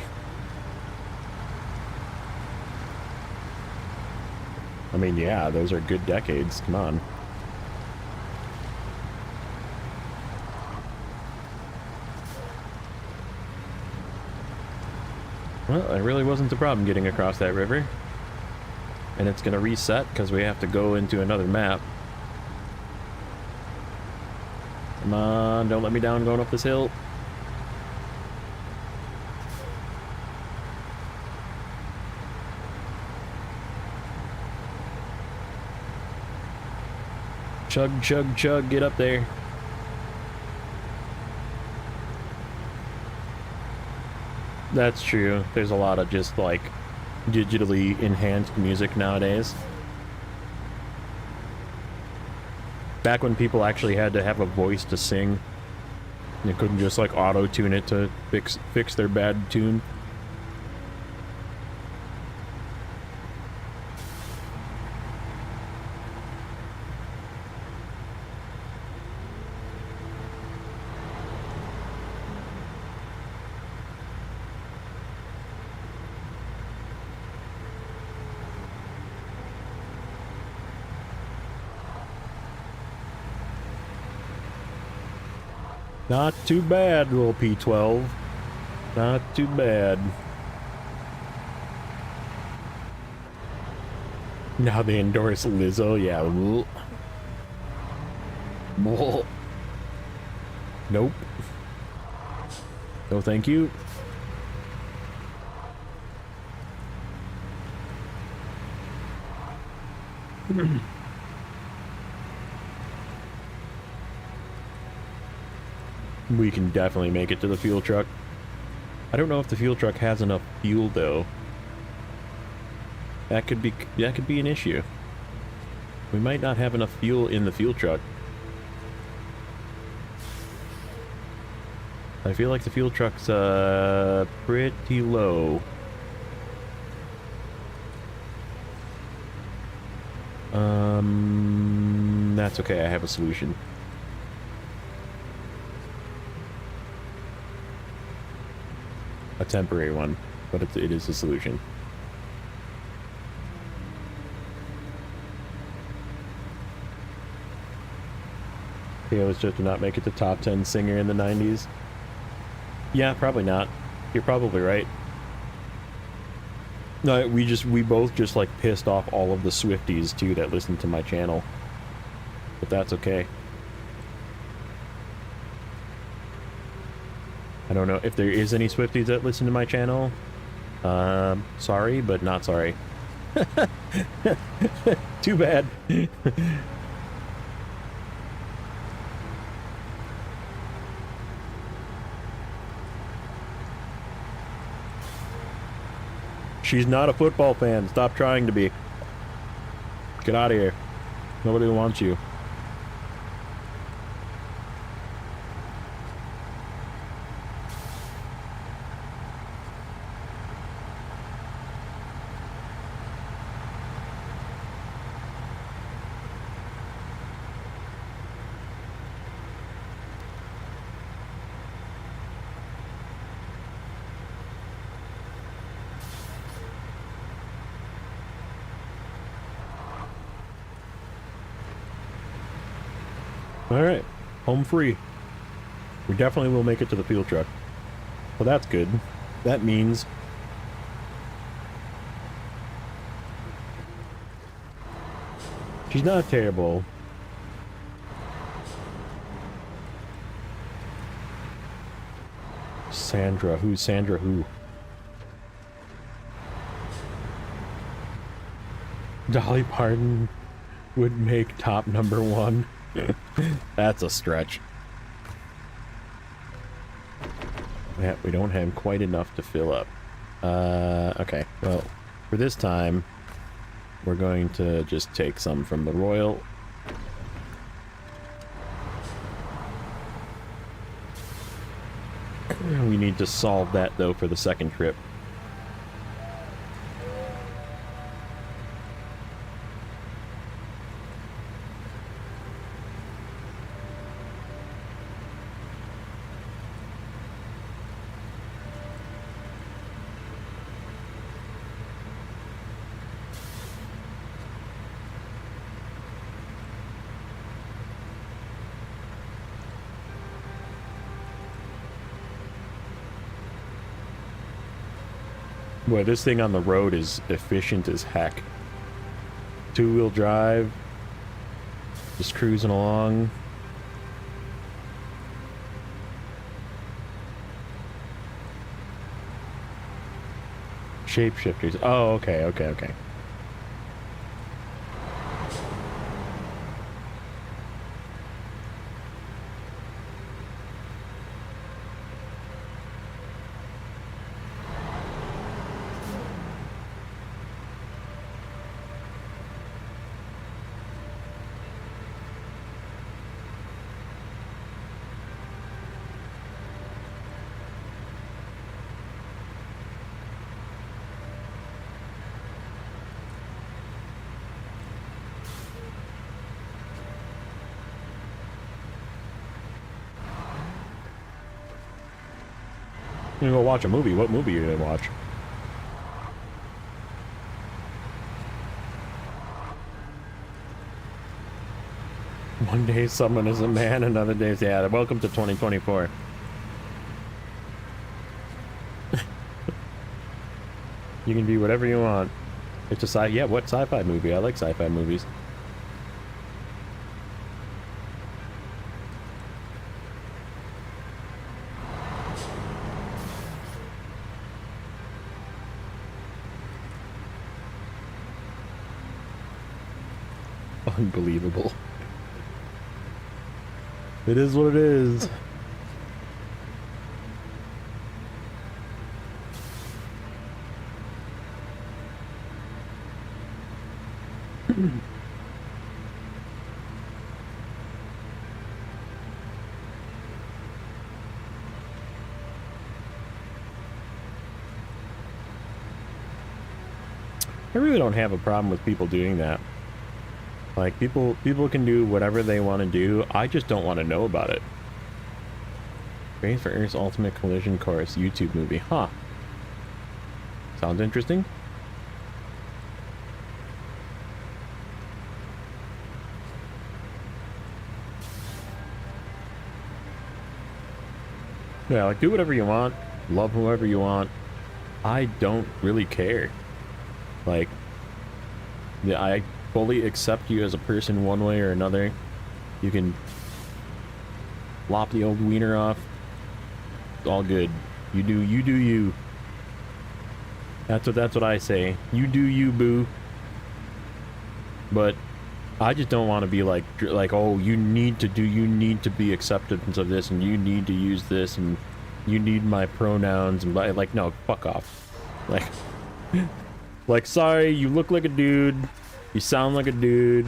I mean, yeah, those are good decades. Come on. Well, it really wasn't a problem getting across that river. And it's gonna reset because we have to go into another map. Come on, don't let me down going up this hill. Chug, chug, chug, get up there. That's true. There's a lot of just like digitally enhanced music nowadays. Back when people actually had to have a voice to sing, they couldn't just like auto-tune it to fix their bad tune. Not too bad, little P12. Not too bad. Now they endorse Lizzo, yeah. Nope. No, thank you. We can definitely make it to the fuel truck. I don't know if the fuel truck has enough fuel though. That could be an issue. We might not have enough fuel in the fuel truck. I feel like the fuel truck's pretty low. That's okay, I have a solution. A temporary one, but it is a solution. Theo was just to not make it to top 10 singer in the 90s. Yeah, probably not. You're probably right. No, we both just like pissed off all of the Swifties too that listen to my channel. But that's okay. I don't know if there is any Swifties that listen to my channel. Sorry, but not sorry. Too bad. She's not a football fan. Stop trying to be. Get out of here. Nobody wants you. All right, home free. We definitely will make it to the fuel truck. Well, that's good. That means... she's not terrible. Sandra. Who's Sandra who? Dolly Parton would make top #1. That's a stretch. Yeah, we don't have quite enough to fill up. Okay. Well, for this time, we're going to just take some from the Royal. We need to solve that, though, for the second trip. Boy, this thing on the road is efficient as heck. Two-wheel drive. Just cruising along. Shapeshifters. Oh, okay, okay, okay. I'm gonna go watch a movie. What movie are you gonna watch? One day someone is a man, another day is... yeah, welcome to 2024. You can be whatever you want. It's a sci... yeah, what sci-fi movie? I like sci-fi movies. Unbelievable. It is what it is. I really don't have a problem with people doing that. Like, people can do whatever they want to do. I just don't want to know about it. Race for Earth's Ultimate Collision Course YouTube movie. Huh. Sounds interesting. Yeah, like, do whatever you want. Love whoever you want. I don't really care. Like, yeah, I fully accept you as a person one way or another. You can lop the old wiener off. It's all good. You do you. That's what I say. You do you, boo. But I just don't want to be like, oh, you need to be acceptance of this, and you need to use this, and you need my pronouns, and like, no, fuck off. Like, sorry, you look like a dude. You sound like a dude.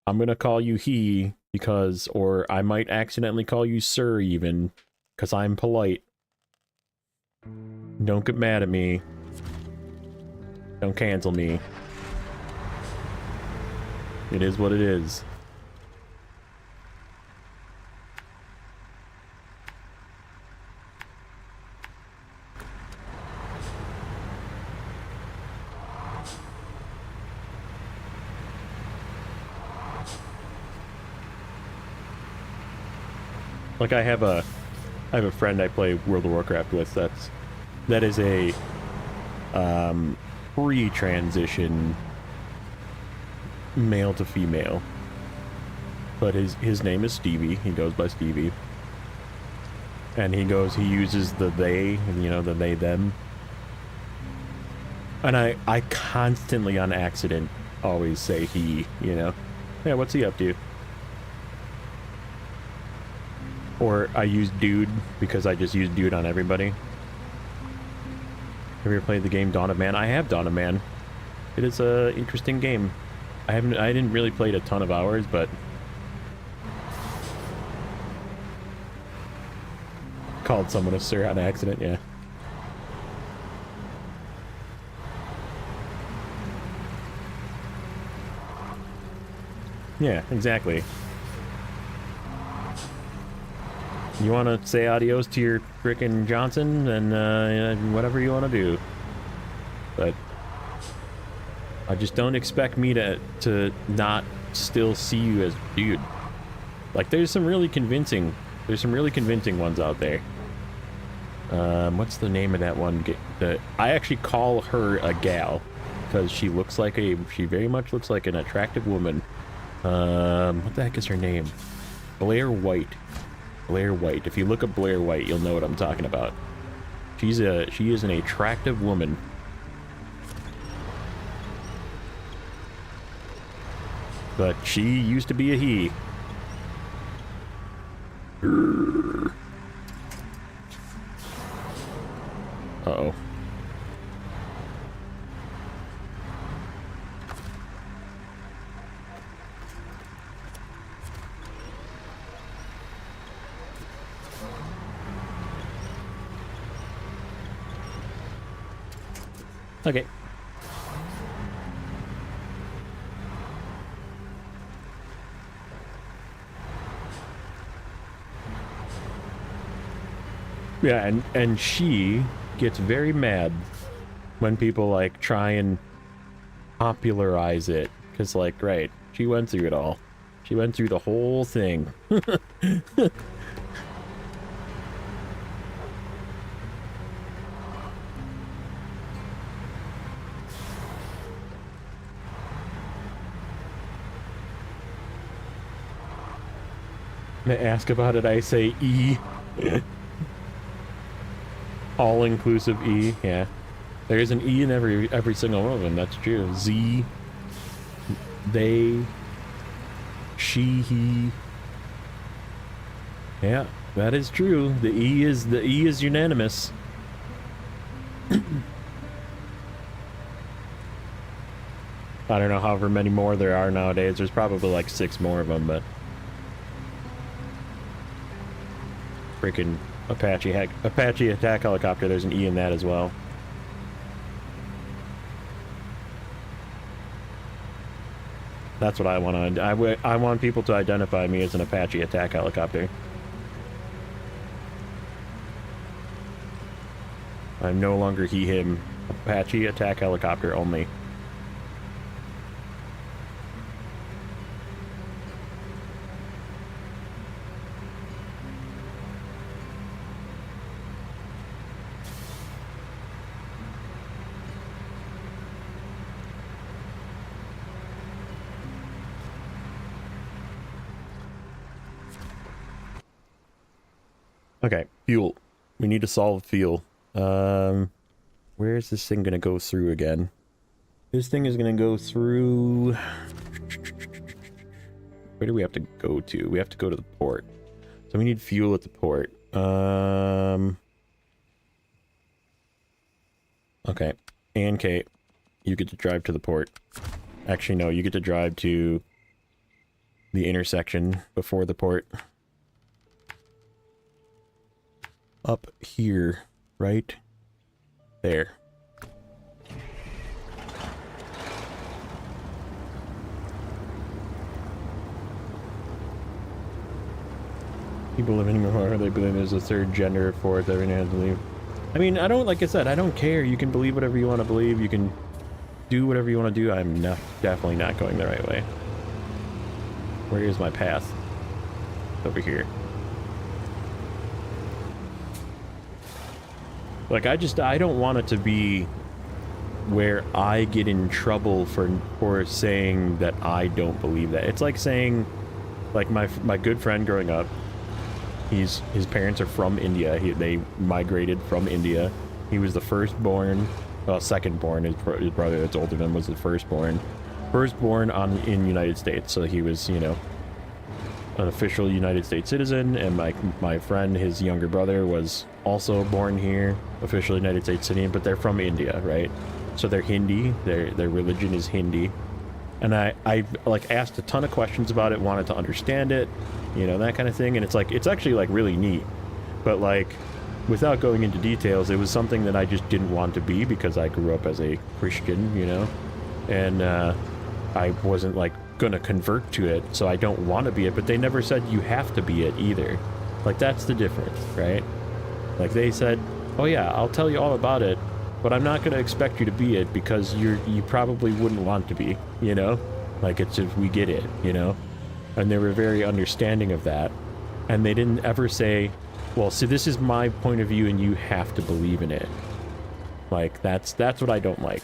I'm gonna call you he because, or I might accidentally call you sir even, because I'm polite. Don't get mad at me. Don't cancel me. It is what it is. Like I have a friend I play World of Warcraft with. That is a pre-transition male to female, but his name is Stevie. He goes by Stevie, and he uses the they, you know, the they them, and I constantly on accident always say he, you know. Yeah, what's he up to? Or I use dude because I just use dude on everybody. Have you ever played the game Dawn of Man? I have Dawn of Man. It is a interesting game. I didn't really play it a ton of hours, but called someone a sir on accident, yeah. Yeah, exactly. You want to say adios to your frickin' Johnson, and whatever you want to do. But I just don't expect me to not still see you as dude. Like, there's some really convincing ones out there. What's the name of that one? I actually call her a gal because she very much looks like an attractive woman. What the heck is her name? Blair White. Blair White. If you look up Blair White, you'll know what I'm talking about. She is an attractive woman. But she used to be a he. Uh-oh. Okay. Yeah, and she gets very mad when people like try and popularize it, because like, right, she went through it all. She went through the whole thing. They ask about it, I say E. All-inclusive E, yeah. There is an E in every single one of them, that's true. Z, they, she, he. Yeah, that is true. The E is unanimous. I don't know however many more there are nowadays. There's probably like 6 more of them, but freaking Apache attack helicopter, there's an E in that as well. That's what I want to... I want people to identify me as an Apache attack helicopter. I'm no longer he, him. Apache attack helicopter only. Okay, fuel. We need to solve fuel. Where is this thing gonna go through again? This thing is gonna go through... Where do we have to go to? We have to go to the port. So we need fuel at the port. Okay. And Kate, you get to drive to the port. Actually, no, you get to drive to the intersection before the port. Up here, right there. People living in horror, they believe there's a third gender, fourth, everyone has to leave. I mean, I don't, like I said, I don't care. You can believe whatever you want to believe. You can do whatever you want to do. I'm definitely not going the right way. Where is my path? Over here. Like, I don't want it to be where I get in trouble for saying that I don't believe that. It's like saying, like, my good friend growing up, his parents are from India. They migrated from India. He was the firstborn, well, secondborn. His brother that's older than him was the firstborn in United States. So he was, you know, an official United States citizen. And my friend, his younger brother, was also born here, official United States citizen, but they're from India, right? So they're Hindi. Their religion is Hindi. And I like asked a ton of questions about it, wanted to understand it, you know, that kind of thing. And it's like, it's actually like really neat, but like, without going into details, it was something that I just didn't want to be because I grew up as a Christian, you know, and I wasn't like gonna convert to it, so I don't want to be it. But they never said you have to be it either. Like, that's the difference, right? Like, they said, oh yeah, I'll tell you all about it, but I'm not gonna expect you to be it because you probably wouldn't want to be, you know? Like, it's if we get it, you know? And they were very understanding of that. And they didn't ever say, well, see, this is my point of view and you have to believe in it. Like, that's what I don't like.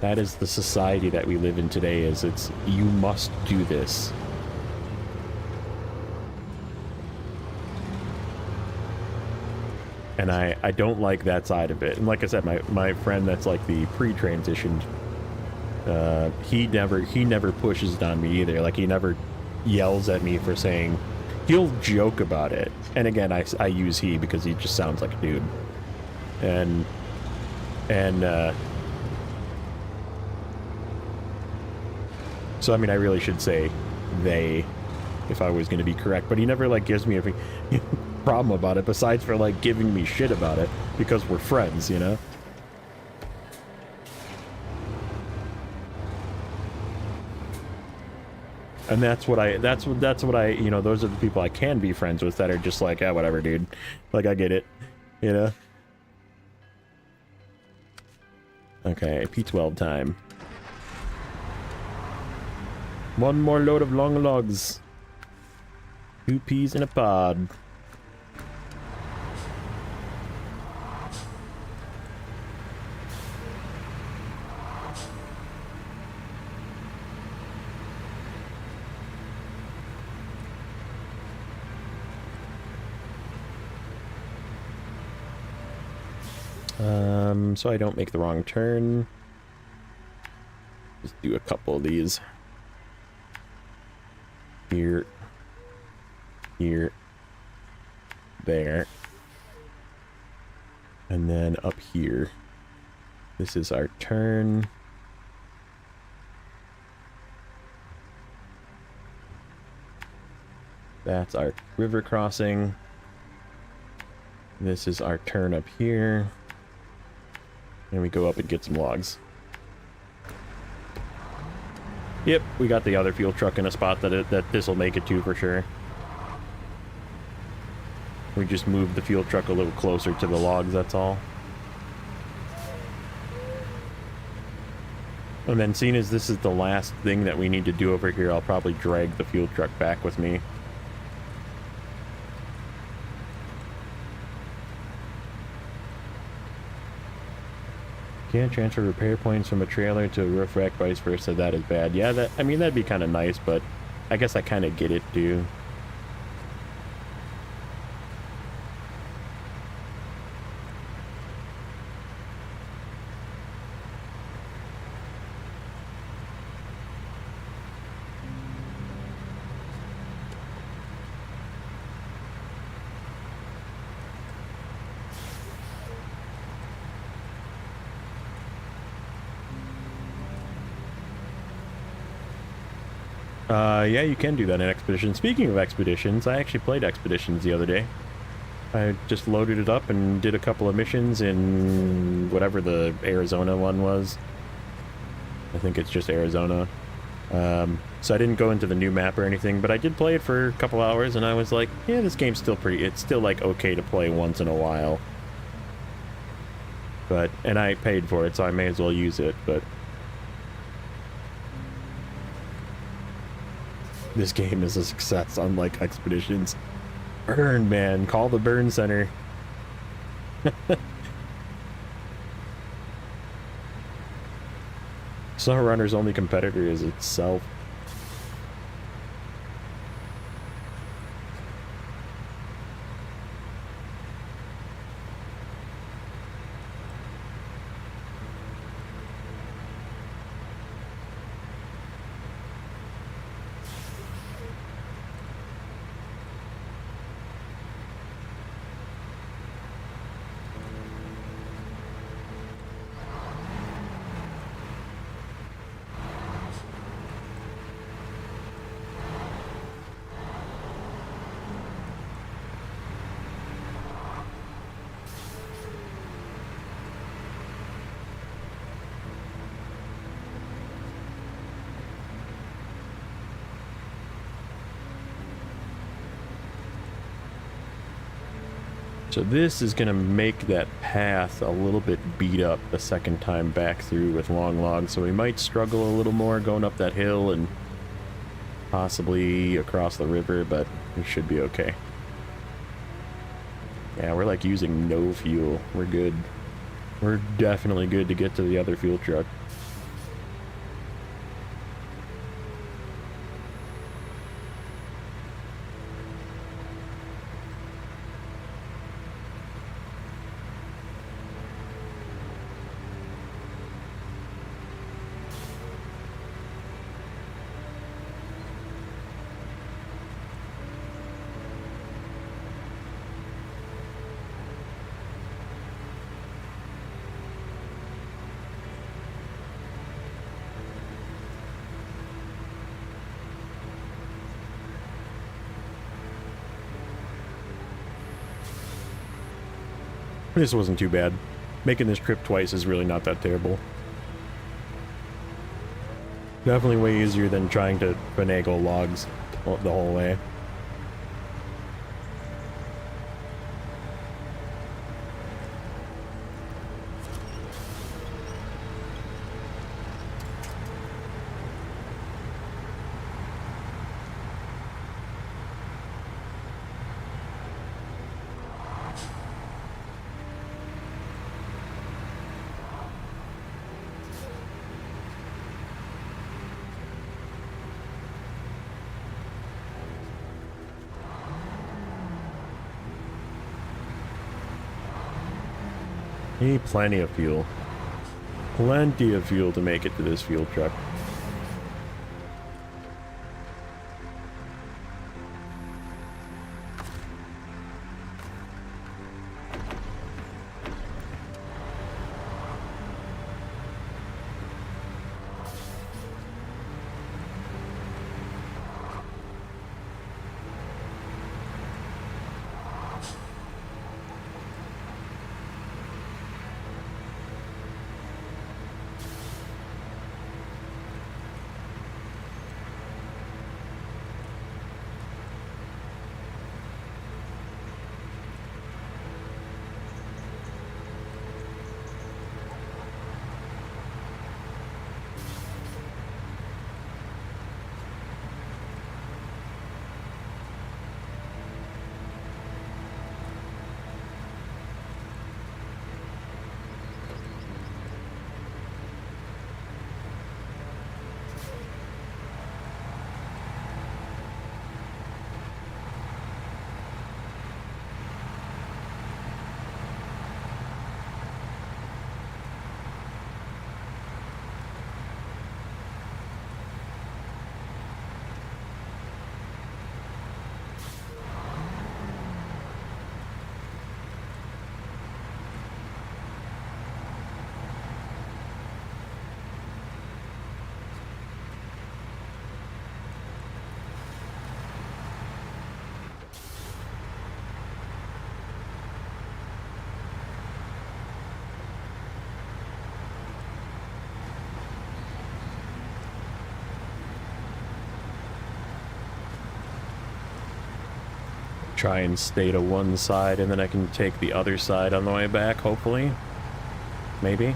That is the society that we live in today, is it's, you must do this. And I don't like that side of it. And like I said, my friend that's like the pre-transitioned, he never pushes it on me either. Like, he never yells at me for saying, he'll joke about it. And again, I use he because he just sounds like a dude. And so I mean, I really should say they if I was going to be correct, but he never like gives me a problem about it besides for like giving me shit about it because we're friends, you know? And that's what I, you know, those are the people I can be friends with that are just like, yeah, whatever, dude. Like, I get it, you know? Okay, P12 time. One more load of long logs. 2 peas in a pod. So I don't make the wrong turn. Just do a couple of these. Here. Here. There. And then up here. This is our turn. That's our river crossing. This is our turn up here. And we go up and get some logs. Yep, we got the other fuel truck in a spot that this will make it to for sure. We just moved the fuel truck a little closer to the logs, that's all. And then seeing as this is the last thing that we need to do over here, I'll probably drag the fuel truck back with me. Can't transfer repair points from a trailer to a roof rack, vice versa. That is bad. Yeah, I mean, that'd be kind of nice, but I guess I kind of get it, too. Yeah, you can do that in Expedition. Speaking of Expeditions, I actually played Expeditions the other day. I just loaded it up and did a couple of missions in whatever the Arizona one was. I think it's just Arizona. So I didn't go into the new map or anything, but I did play it for a couple hours, and I was like, yeah, this game's still it's still, like, okay to play once in a while. But, and I paid for it, so I may as well use it, but... This game is a success, unlike Expeditions. Burn, man. Call the burn center. Snowrunner's only competitor is itself. So this is going to make that path a little bit beat up the second time back through with long logs, so we might struggle a little more going up that hill and possibly across the river, but we should be okay. Yeah, we're like using no fuel. We're good. We're definitely good to get to the other fuel truck. This wasn't too bad. Making this trip twice is really not that terrible. Definitely way easier than trying to finagle logs the whole way. Need plenty of fuel. Plenty of fuel to make it to this fuel truck. Try and stay to one side, and then I can take the other side on the way back, hopefully. Maybe.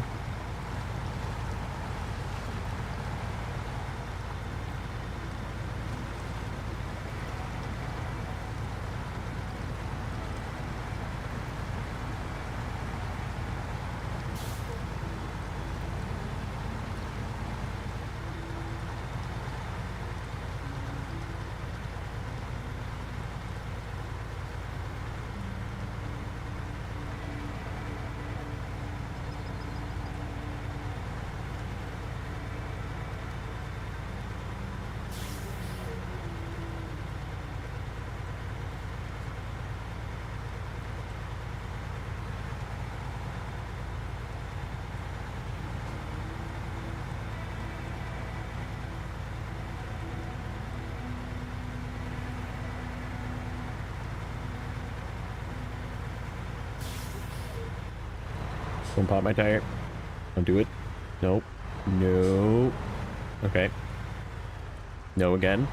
Don't pop my tire. Don't do it. Nope. No. Okay. No again.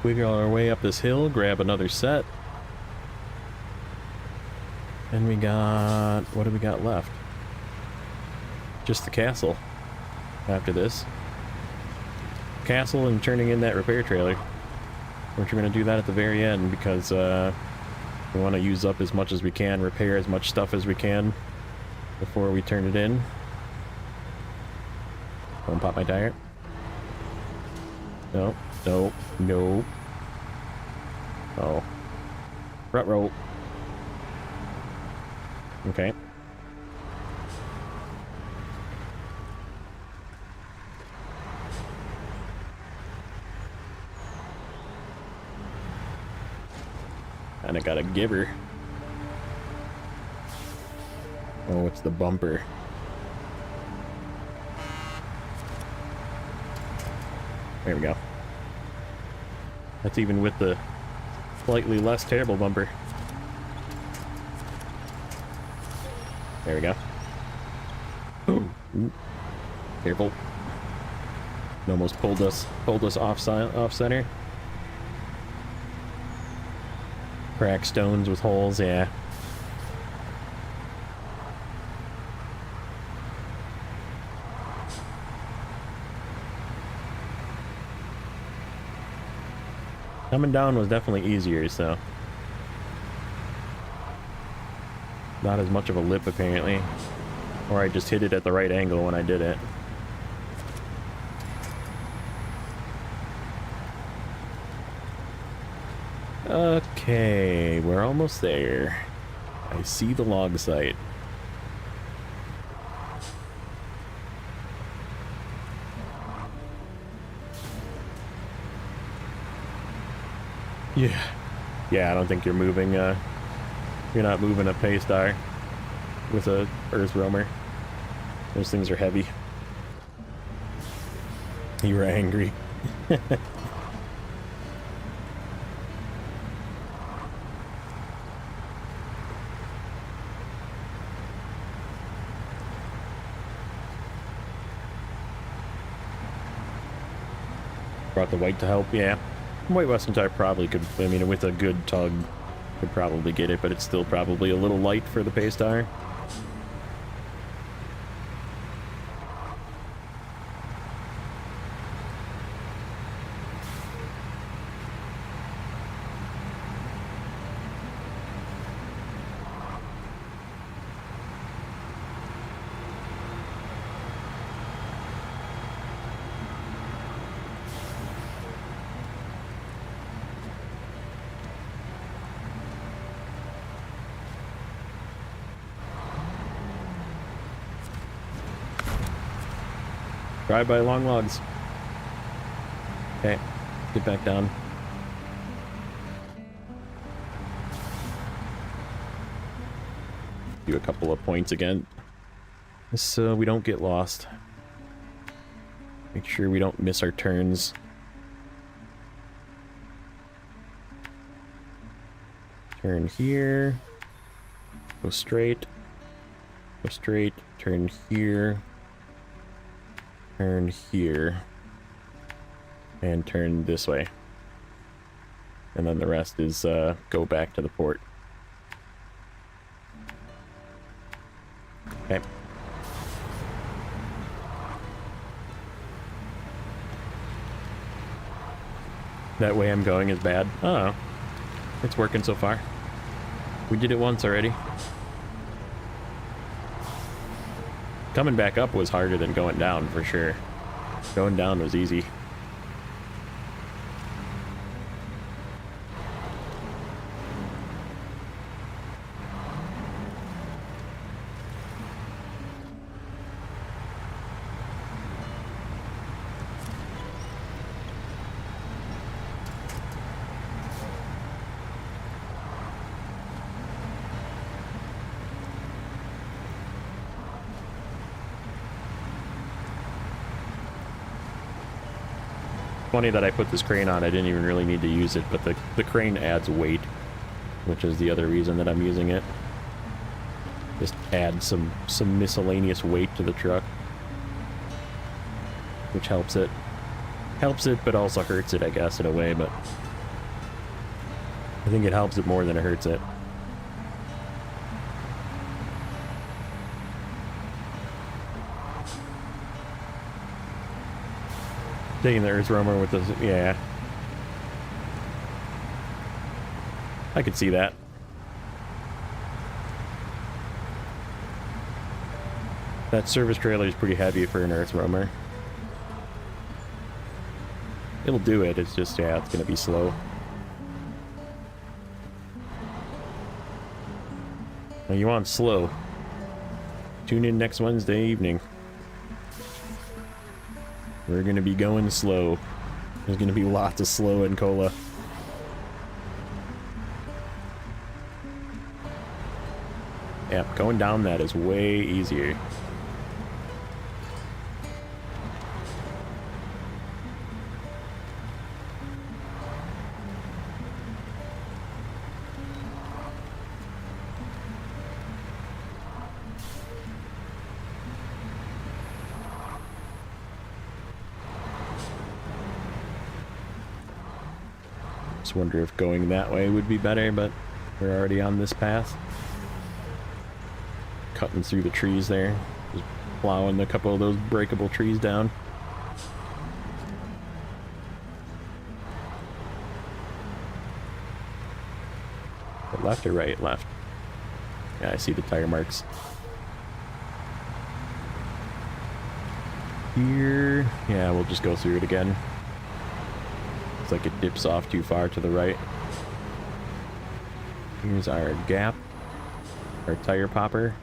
Wiggle our way up this hill, grab another set. And we got... what do we got left? Just the castle after this. Castle and turning in that repair trailer. We're going to do that at the very end because we want to use up as much as we can, repair as much stuff as we can before we turn it in. Don't pop my tire. No, no, no. Oh. Rut roll. Okay. And I got a giver. Oh, it's the bumper. There we go. That's even with the slightly less terrible bumper. There we go. Ooh. Careful. It almost pulled us off center. Crack stones with holes, yeah. Coming down was definitely easier, so. Not as much of a lip, apparently. Or I just hit it at the right angle when I did it. Okay, we're almost there. I see the log site. Yeah. Yeah, I don't think you're moving, you're not moving a Paystar with a Earth Roamer. Those things are heavy. You were angry. Brought the white to help, yeah. White Western tire probably could, I mean, with a good tug, could probably get it, but it's still probably a little light for the Paystar. Drive by long logs. Okay, get back down. Do a couple of points again, so we don't get lost. Make sure we don't miss our turns. Turn here. Go straight. Go straight. Turn here. Turn here. And turn this way. And then the rest is go back to the port. Okay. That way I'm going is bad. Oh, it's working so far. We did it once already. Coming back up was harder than going down, for sure. Going down was easy. Funny that I put this crane on. I didn't even really need to use it, but the crane adds weight, which is the other reason that I'm using it. Just add some miscellaneous weight to the truck, which helps it. Helps it, but also hurts it, I guess, in a way, but I think it helps it more than it hurts it. Taking the earth roamer with this, yeah. I could see that. That service trailer is pretty heavy for an earth roamer. It'll do it, it's just, yeah, it's gonna be slow. Well, you want slow. Tune in next Wednesday evening. We're gonna be going slow. There's gonna be lots of slow in cola. Yep, going down that is way easier. Just wonder if going that way would be better, but we're already on this path. Cutting through the trees there. Just plowing a couple of those breakable trees down. Left or right? Left. Yeah, I see the tire marks. Here. Yeah, we'll just go through it again. It's like it dips off too far to the right. Here's our gap. Our tire popper.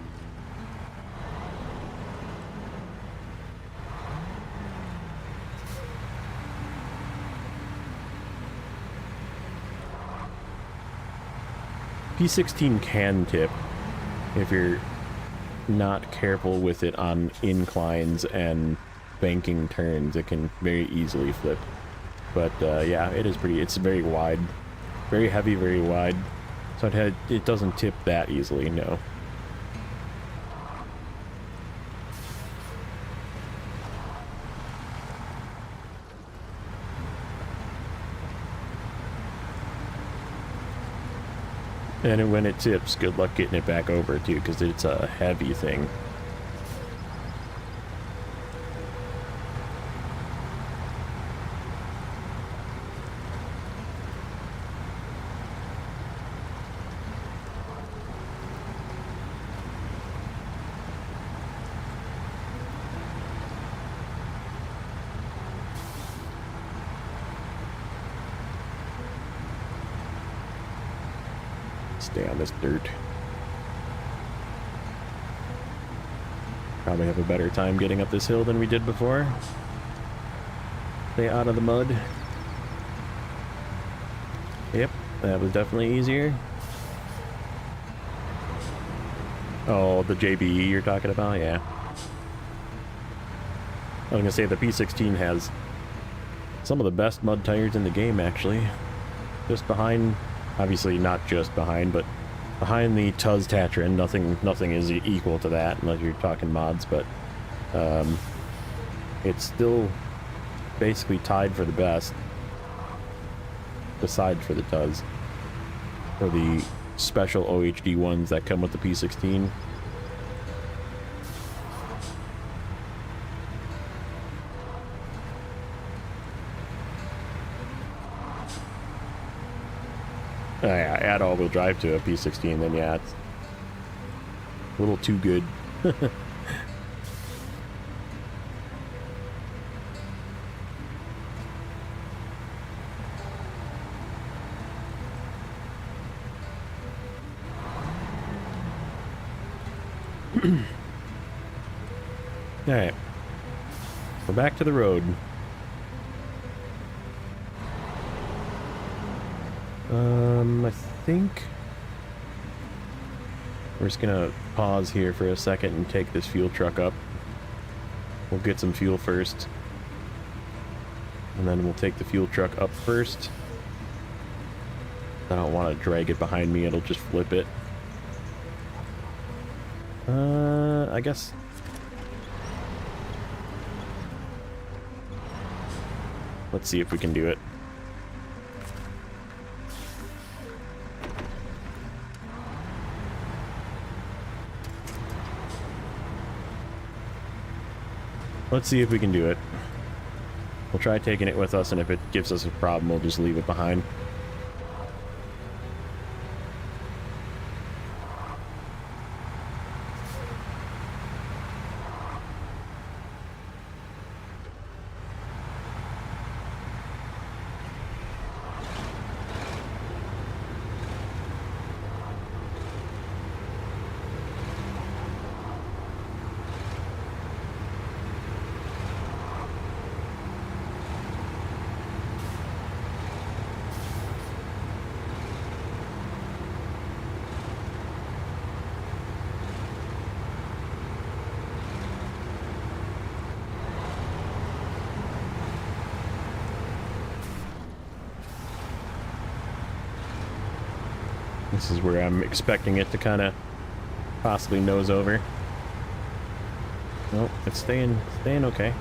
P16 can tip if you're not careful with it on inclines and banking turns. It can very easily flip. But yeah, it is pretty, it's very wide. Very heavy, very wide. So it doesn't tip that easily, no. And when it tips, good luck getting it back over too, because it's a heavy thing. Stay on this dirt. Probably have a better time getting up this hill than we did before. Stay out of the mud. Yep, that was definitely easier. Oh, the JBE you're talking about? Yeah. I was gonna say the P16 has some of the best mud tires in the game, actually. Just behind... Obviously not just behind, but behind the Tuz Tatran. Nothing is equal to that unless you're talking mods, but it's still basically tied for the best, besides for the Tuz. For the special OHD ones that come with the P16. Yeah, add all-wheel drive to a P16, then yeah, it's a little too good. Alright. We're back to the road. I think we're just gonna pause here for a second and take this fuel truck up. We'll get some fuel first. And then we'll take the fuel truck up first. I don't want to drag it behind me, it'll just flip it. I guess... Let's see if we can do it. Let's see if we can do it. We'll try taking it with us, and if it gives us a problem, we'll just leave it behind. This is where I'm expecting it to kind of possibly nose over. Nope, it's staying okay.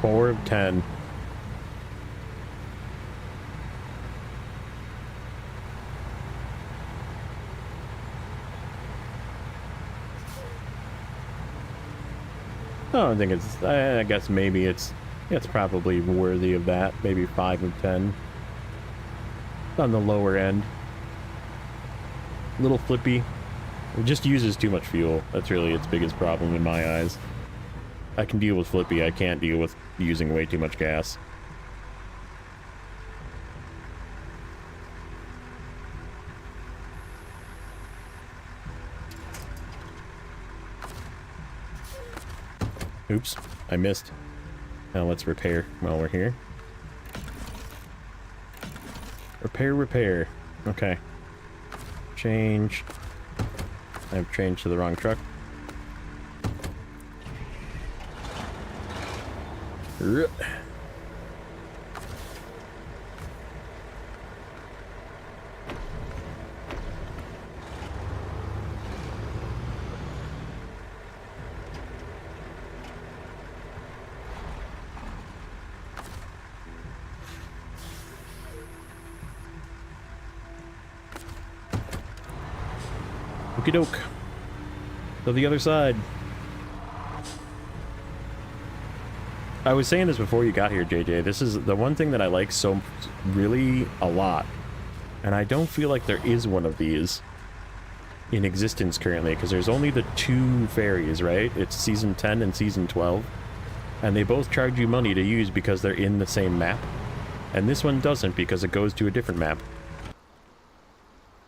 Four of 10. I don't think it's, I guess maybe it's probably worthy of that. Maybe 5 of 10. On the lower end. A little flippy. It just uses too much fuel. That's really its biggest problem in my eyes. I can deal with flippy, I can't deal with using way too much gas. Oops, I missed. Now let's repair while we're here. Repair. Okay. Change. I've changed to the wrong truck. Okie doke. To the other side. I was saying this before you got here, JJ. This is the one thing that I like so really a lot. And I don't feel like there is one of these in existence currently, because there's only the 2 ferries, right? It's Season 10 and Season 12. And they both charge you money to use because they're in the same map. And this one doesn't because it goes to a different map.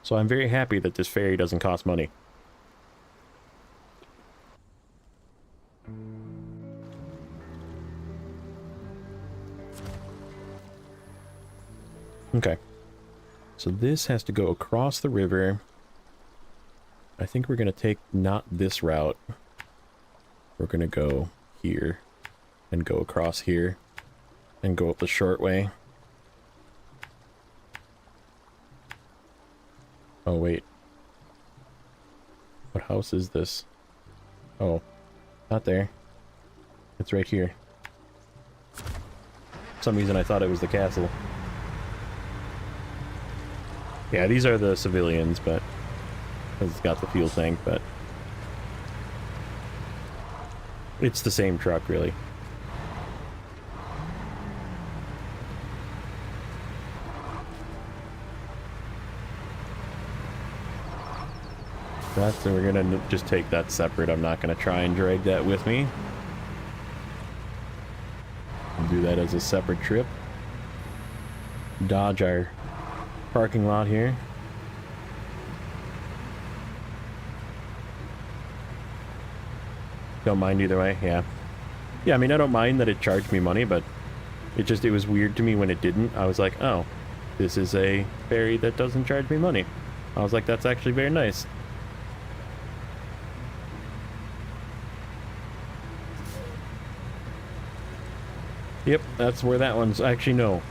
So I'm very happy that this ferry doesn't cost money. Okay. So this has to go across the river. I think we're gonna take not this route. We're gonna go here and go across here and go up the short way. Oh wait. What house is this? Oh, not there. It's right here. For some reason I thought it was the castle. Yeah, these are the civilians, but it's got the fuel tank, but it's the same truck, really. So we're gonna just take that separate. I'm not gonna try and drag that with me. I'll do that as a separate trip. Dodge our parking lot here. Don't mind either way, yeah. Yeah, I mean, I don't mind that it charged me money, but it was weird to me when it didn't. I was like, oh, this is a ferry that doesn't charge me money. I was like, that's actually very nice. Yep, that's where that one's... Actually, no.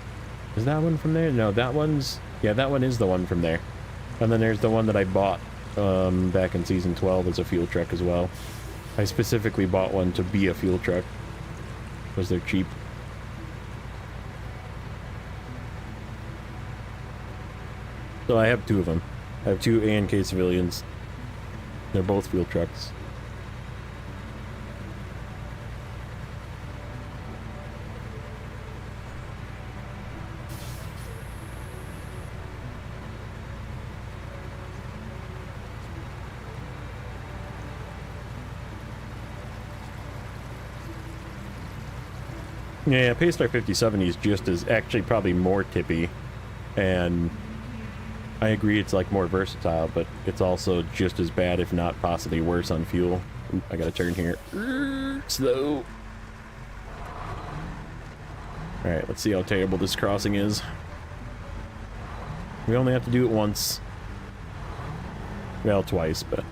Is that one from there? No, that one's... Yeah, that one is the one from there. And then there's the one that I bought back in Season 12 as a fuel truck as well. I specifically bought one to be a fuel truck, because they're cheap. So I have two of them. I have two A&K civilians. They're both fuel trucks. Yeah, Paystar 5070 is just as, actually probably more tippy, and I agree it's like more versatile, but it's also just as bad, if not possibly worse on fuel. Ooh, I gotta turn here. Slow. Alright, let's see how terrible this crossing is. We only have to do it once. Well, twice, but...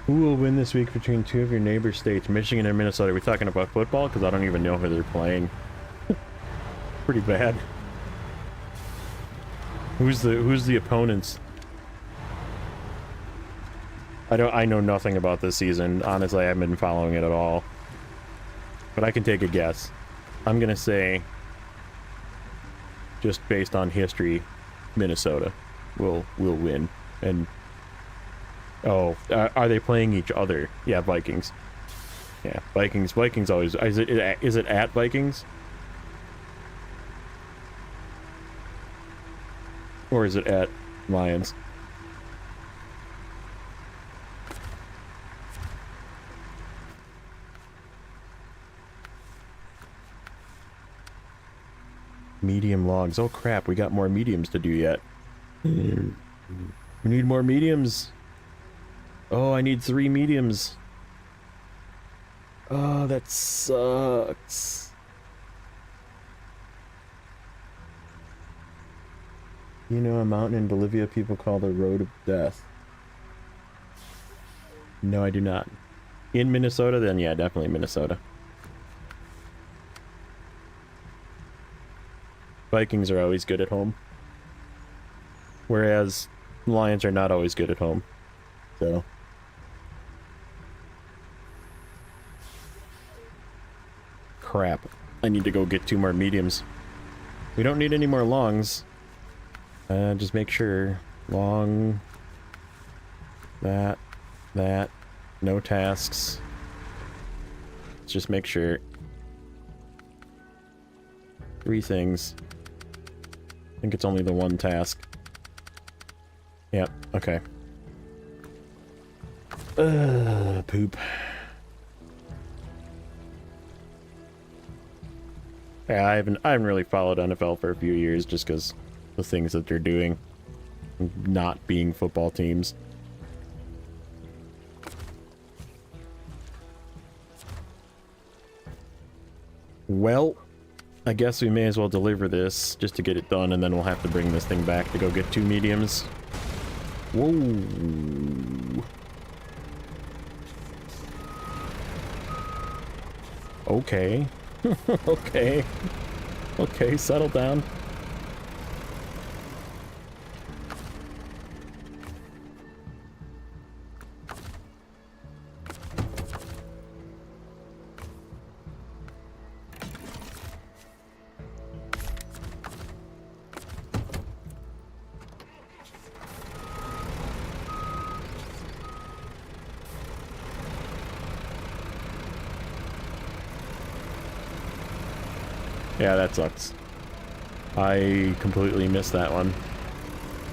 Who will win this week between two of your neighbor states, Michigan and Minnesota? Are we talking about football? Because I don't even know who they're playing. Pretty bad. Who's the opponents? I know nothing about this season. Honestly, I haven't been following it at all. But I can take a guess. I'm gonna say, just based on history, Minnesota will win. And oh, are they playing each other? Yeah, Vikings. Yeah, Vikings. Vikings always. Is it at Vikings? Or is it at Lions? Medium logs. Oh crap, we got more mediums to do yet. We need more mediums. Oh, I need 3 mediums. Oh, that sucks. You know a mountain in Bolivia people call the Road of Death? No, I do not. In Minnesota, then yeah, definitely Minnesota. Vikings are always good at home. Whereas Lions are not always good at home. So. Crap. I need to go get 2 more mediums. We don't need any more longs. Just make sure. Long. That. No tasks. Let's just make sure. 3 things. I think it's only the 1 task. Yep, okay. Poop. Yeah, I haven't really followed NFL for a few years just because the things that they're doing, not being football teams. Well, I guess we may as well deliver this just to get it done, and then we'll have to bring this thing back to go get 2 mediums. Whoa. Okay. Okay. Okay, settle down. Yeah, that sucks. I completely missed that one.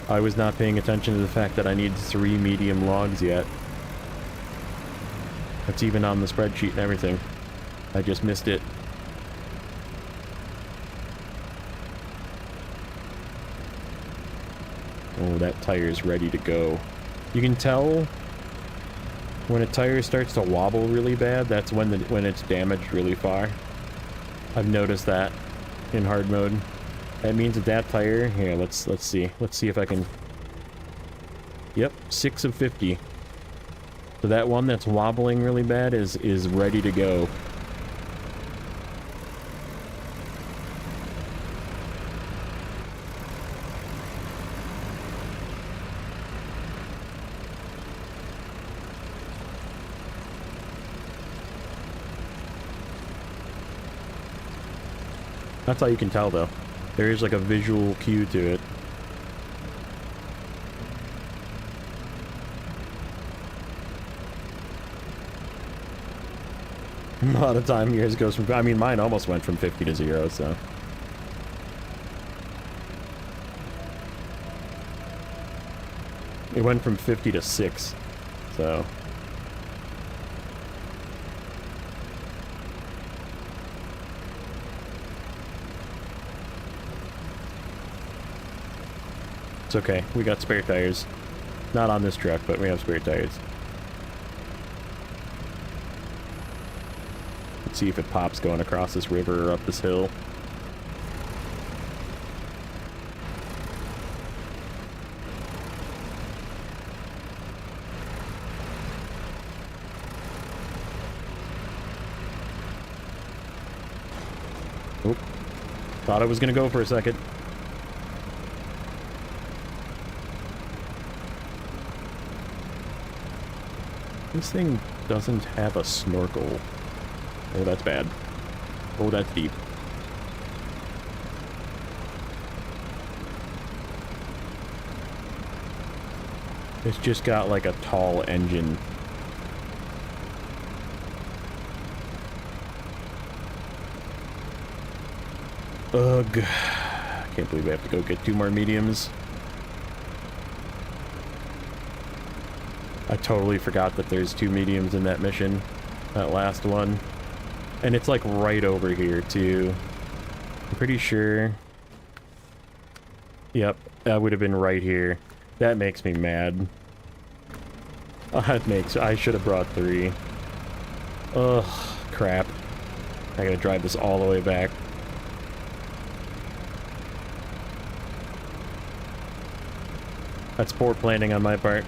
I was not paying attention to the fact that I need 3 medium logs yet. That's even on the spreadsheet and everything. I just missed it. Oh, that tire's ready to go. You can tell when a tire starts to wobble really bad, that's when it's damaged really far. I've noticed that in hard mode. That means that tire, here, let's see. Let's see if I can. Yep, 6 of 50. So that one that's wobbling really bad is ready to go. That's how you can tell, though. There is like a visual cue to it. A lot of time yours goes from... I mean, mine almost went from 50 to 0, so... It went from 50 to 6, so... It's okay. We got spare tires. Not on this truck, but we have spare tires. Let's see if it pops going across this river or up this hill. Oop. Thought I was gonna go for a second. This thing doesn't have a snorkel. Oh, that's bad. Oh, that's deep. It's just got like a tall engine. Ugh. I can't believe I have to go get 2 more mediums. I totally forgot that there's 2 mediums in that mission. That last one. And it's like right over here too. I'm pretty sure Yep, that would have been right here. That makes me mad. I should have brought 3. Ugh, crap. I gotta drive this all the way back. That's poor planning on my part.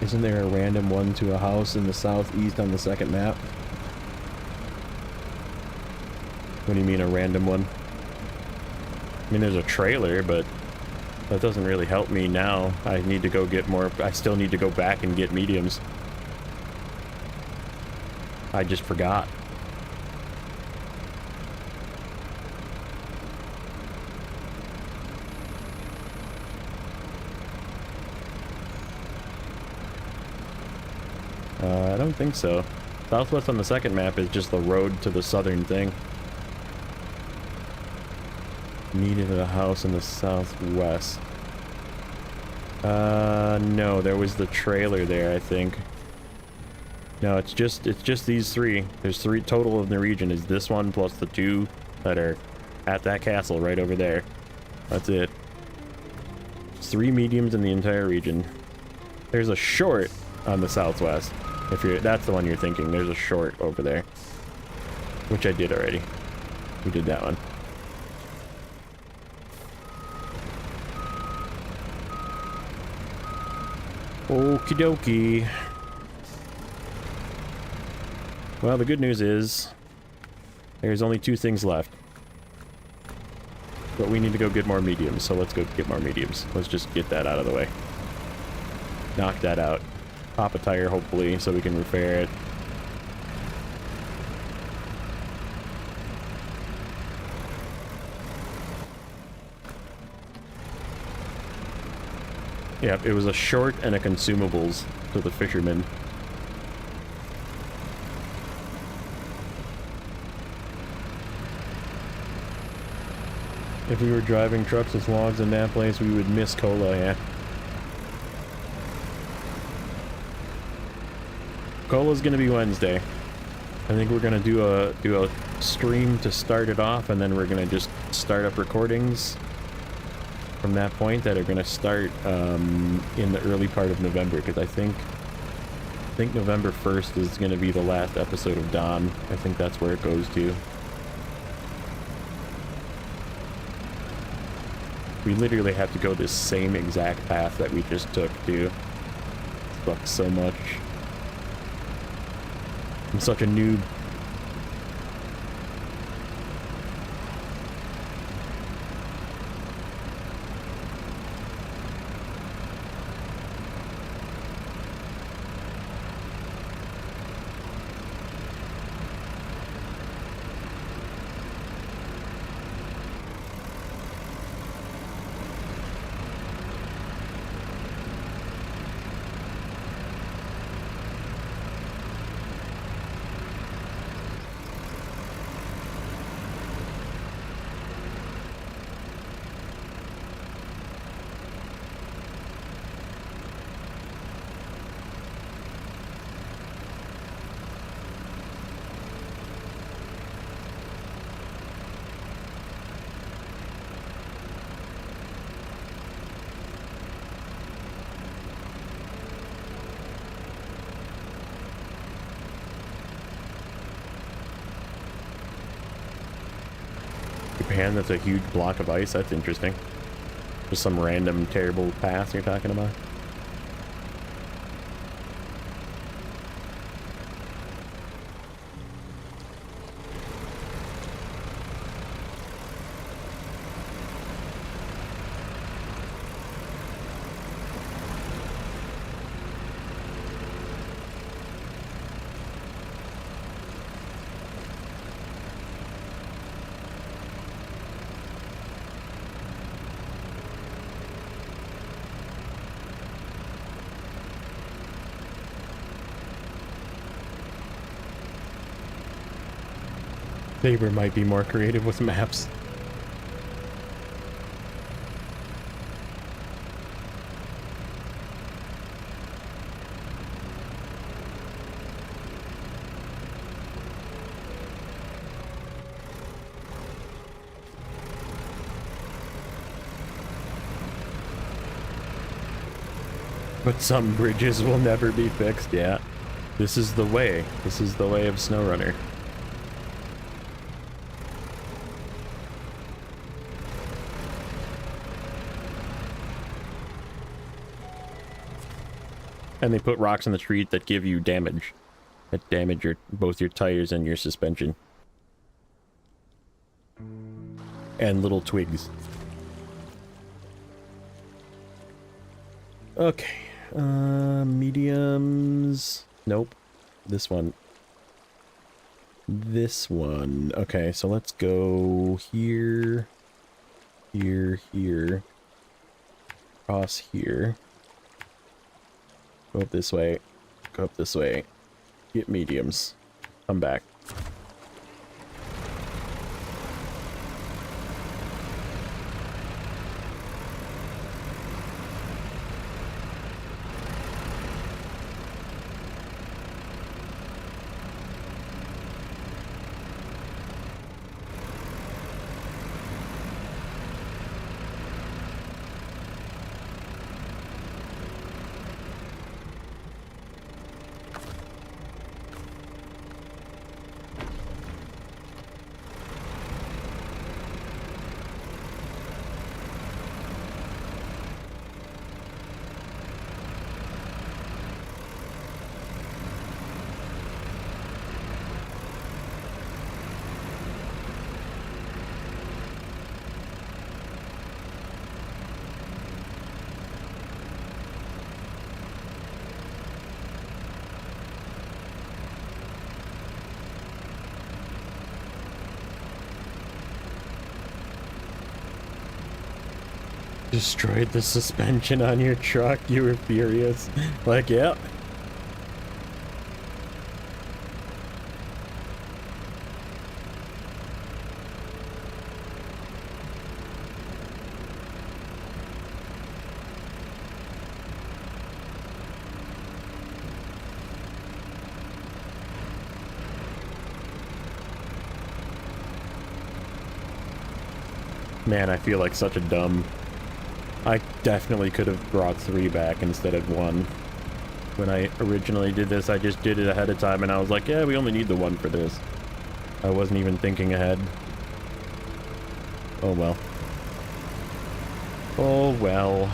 Isn't there a random one to a house in the southeast on the second map? What do you mean a random one? I mean, there's a trailer, but that doesn't really help me now. I need to go get more. I still need to go back and get mediums. I just forgot. I don't think so. Southwest on the second map is just the road to the southern thing. Needed a house in the southwest. No, there was the trailer there, I think. No, it's just these 3. There's 3 total in the region. Is this one plus the 2 that are at that castle right over there. That's it. It's 3 mediums in the entire region. There's a short on the southwest. If you're, that's the one you're thinking. There's a short over there, which I did already. We did that one. Okie dokie. Well, the good news is there's only 2 things left. But we need to go get more mediums, so let's go get more mediums. Let's just get that out of the way. Knock that out. Pop a tire, hopefully, so we can repair it. Yep, it was a short and a consumables to the fishermen. If we were driving trucks with logs in that place, we would miss cola, yeah. Cola's gonna be Wednesday. I think we're gonna do a stream to start it off, and then we're gonna just start up recordings from that point that are gonna start in the early part of November, because I think November 1st is gonna be the last episode of Dawn. I think that's where it goes to. We literally have to go this same exact path that we just took, too. Sucks so much. I'm such a noob. Japan, that's a huge block of ice. That's interesting. Just some random terrible pass you're talking about. Saber might be more creative with maps. But some bridges will never be fixed, yeah. This is the way. This is the way of Snowrunner. And they put rocks in the street that give you damage. That damage both your tires and your suspension. And little twigs. Okay. Mediums. Nope. This one. This one. Okay, so let's go here. Here, here. Cross here. Go up this way. Go up this way. Get mediums. Come back. Destroyed the suspension on your truck. You were furious. Like, yeah. Man, I feel like such a dumb... I definitely could have brought 3 back instead of 1. When I originally did this, I just did it ahead of time, and I was like, yeah, we only need the 1 for this. I wasn't even thinking ahead. Oh well. Oh well.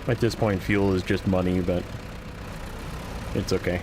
At this point, fuel is just money, but it's okay.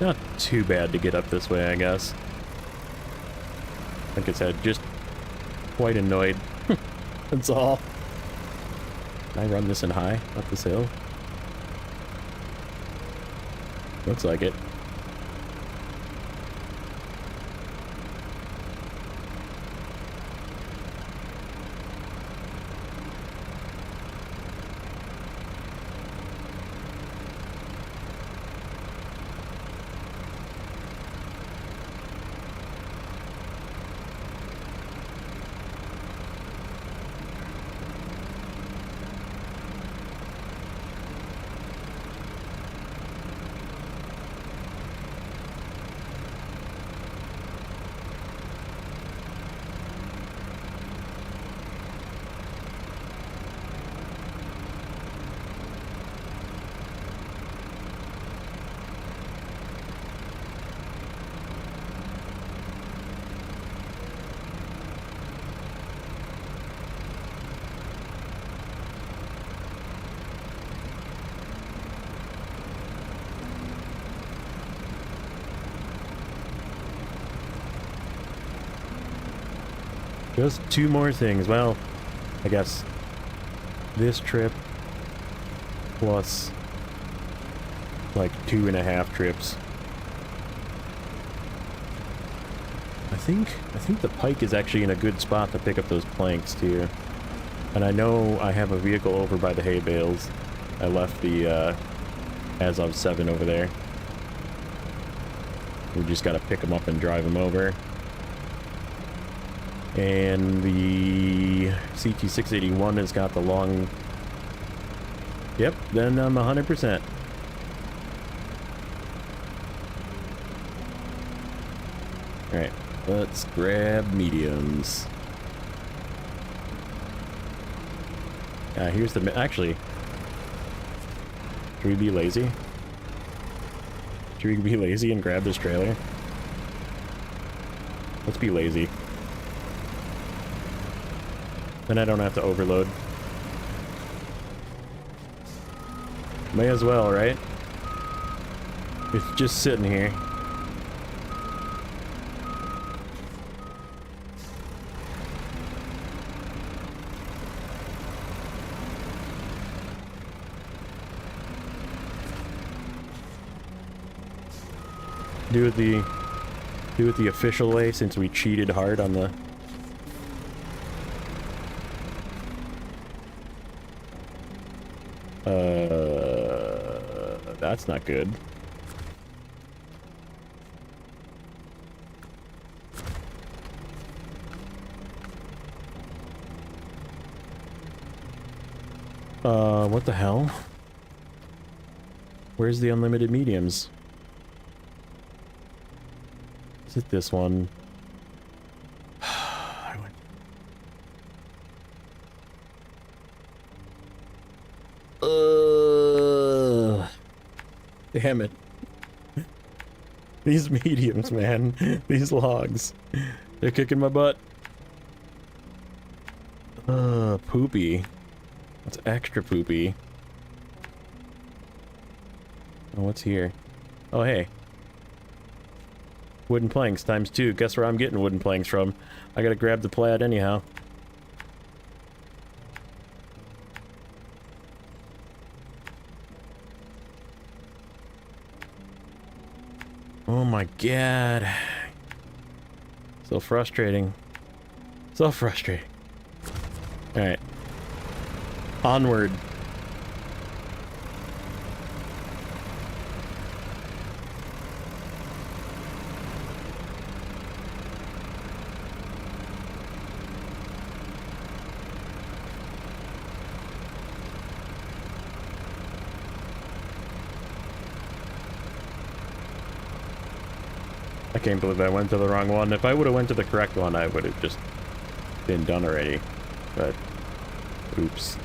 Not too bad to get up this way, I guess. Like I said, just quite annoyed. That's all. Can I run this in high up this hill? Looks like it. Just 2 more things. Well, I guess this trip plus like 2.5 trips. I think the pike is actually in a good spot to pick up those planks too. And I know I have a vehicle over by the hay bales. I left the as of 7 over there. We just gotta pick them up and drive them over. And the CT681 has got the long... Yep, then I'm 100%. Alright, let's grab mediums. Here's the... Actually, should we be lazy? Should we be lazy and grab this trailer? Let's be lazy. Then I don't have to overload. May as well, right? It's just sitting here. Do it the official way, since we cheated hard on the... That's not good. What the hell? Where's the unlimited mediums? Is it this one? Damn it. These mediums, man. These logs. They're kicking my butt. Poopy. That's extra poopy. Oh, what's here? Oh, hey. Wooden planks times 2. Guess where I'm getting wooden planks from? I gotta grab the plaid anyhow. Oh my god. So frustrating. So frustrating. Alright. Onward. I can't believe I went to the wrong one. If I would have went to the correct one, I would have just been done already. But, oops.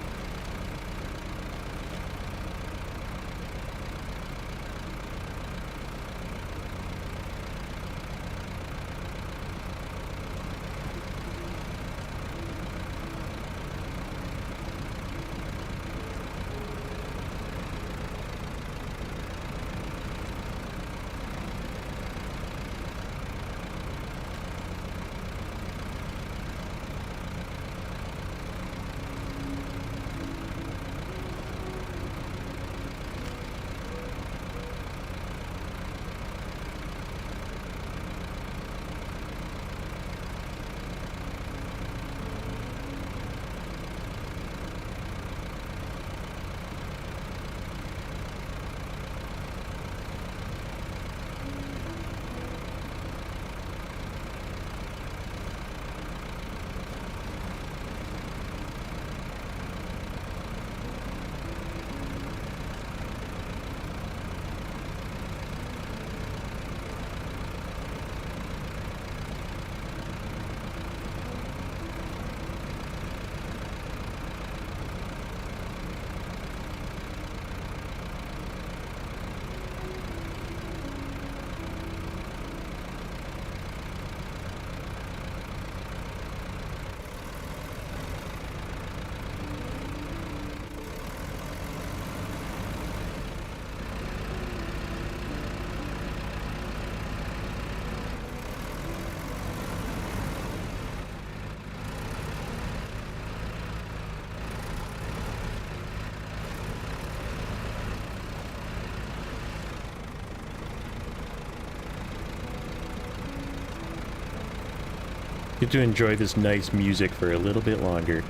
Get to enjoy this nice music for a little bit longer.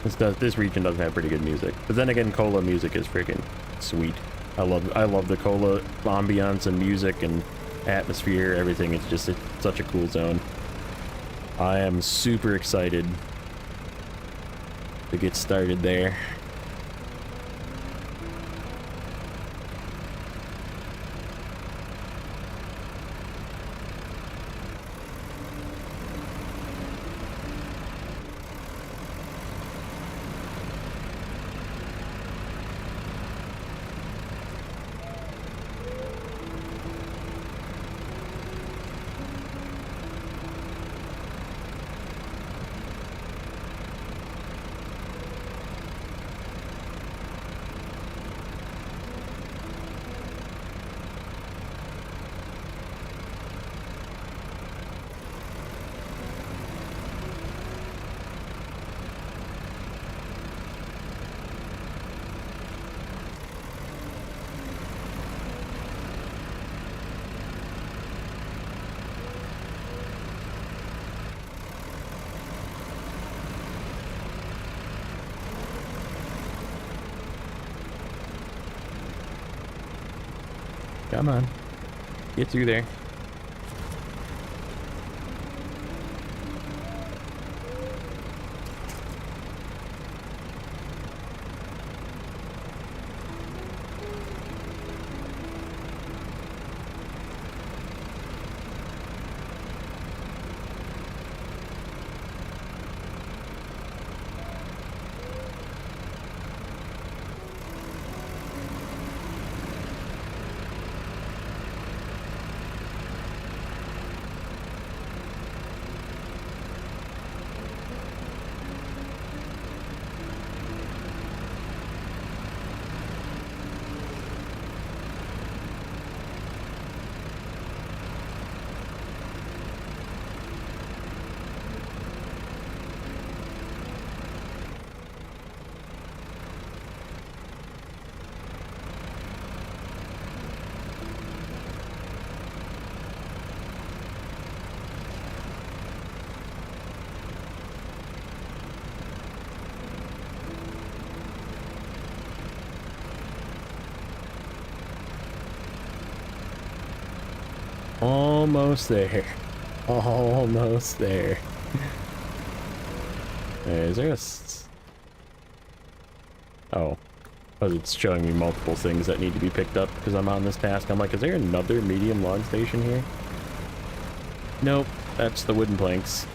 This region doesn't have pretty good music, but then again, Cola music is freaking sweet. I love the Cola ambiance and music and atmosphere, everything. It's such a cool zone. I am super excited to get started there. Come on. Get through there. Almost there. Almost there. Is there a... Oh. Oh, it's showing me multiple things that need to be picked up because I'm on this task. I'm like, is there another medium log station here? Nope. That's the wooden planks.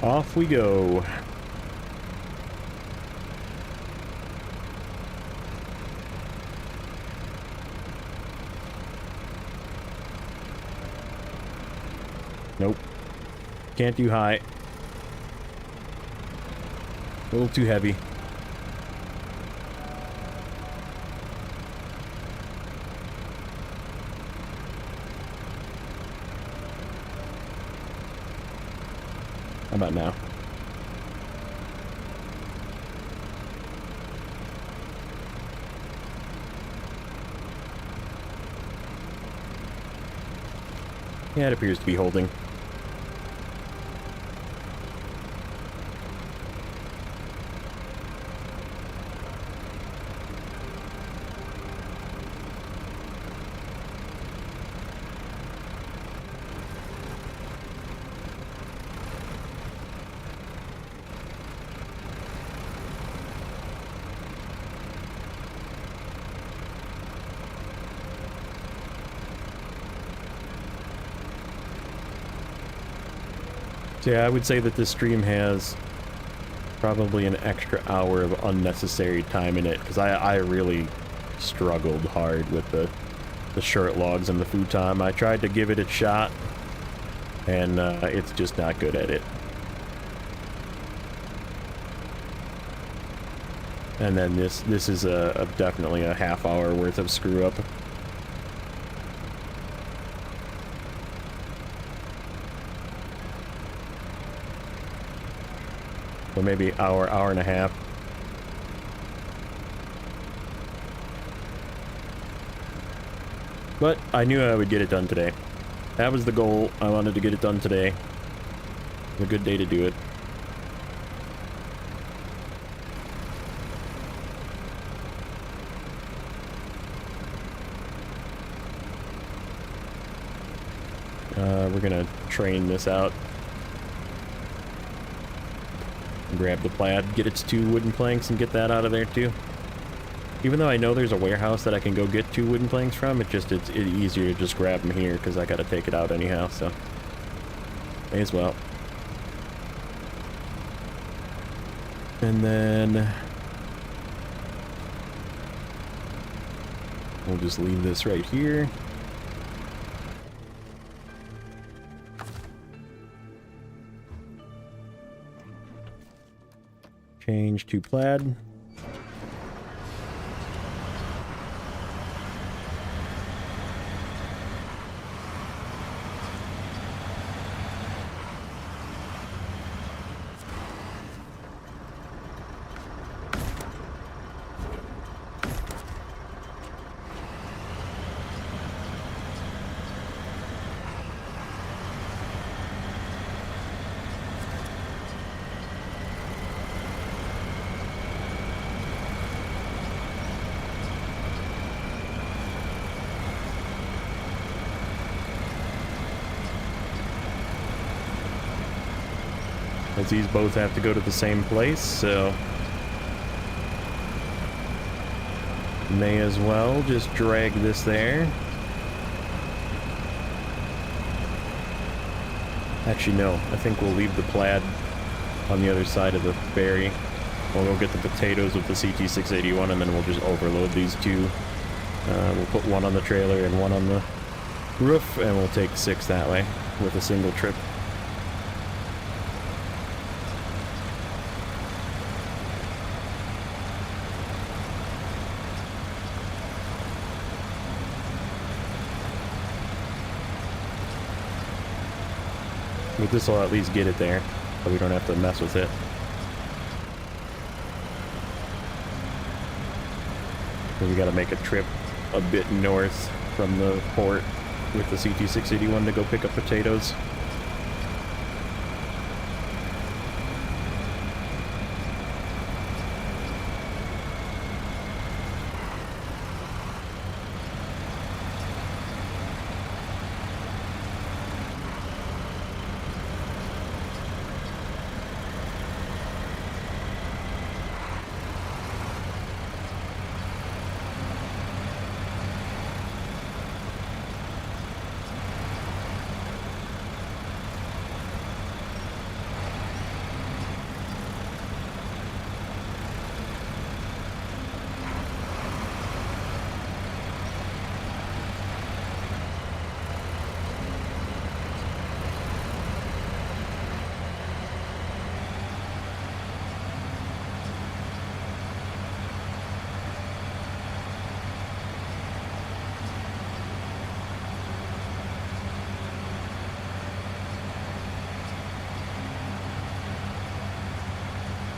Off we go. Nope. Can't do high. A little too heavy. How about now? Yeah, it appears to be holding. So yeah, I would say that this stream has probably an extra hour of unnecessary time in it, because I really struggled hard with the short logs and the futon. I tried to give it a shot, and it's just not good at it. And then this is definitely a half hour worth of screw up. So maybe hour and a half. But I knew I would get it done today. That was the goal. I wanted to get it done today. A good day to do it. We're gonna train this out. Grab the plaid, get its 2 wooden planks, and get that out of there too. Even though I know there's a warehouse that I can go get 2 wooden planks from, it's easier to just grab them here because I gotta take it out anyhow, so may as well. And then we'll just leave this right here. Change to plaid. As these both have to go to the same place, so may as well just drag this there. Actually, no. I think we'll leave the plaid on the other side of the ferry. We'll go get the potatoes with the CT681, and then we'll just overload these 2. We'll put 1 on the trailer and 1 on the roof, and we'll take 6 that way with a single trip. But this will at least get it there, so we don't have to mess with it. So we gotta make a trip a bit north from the port with the CT681 to go pick up potatoes.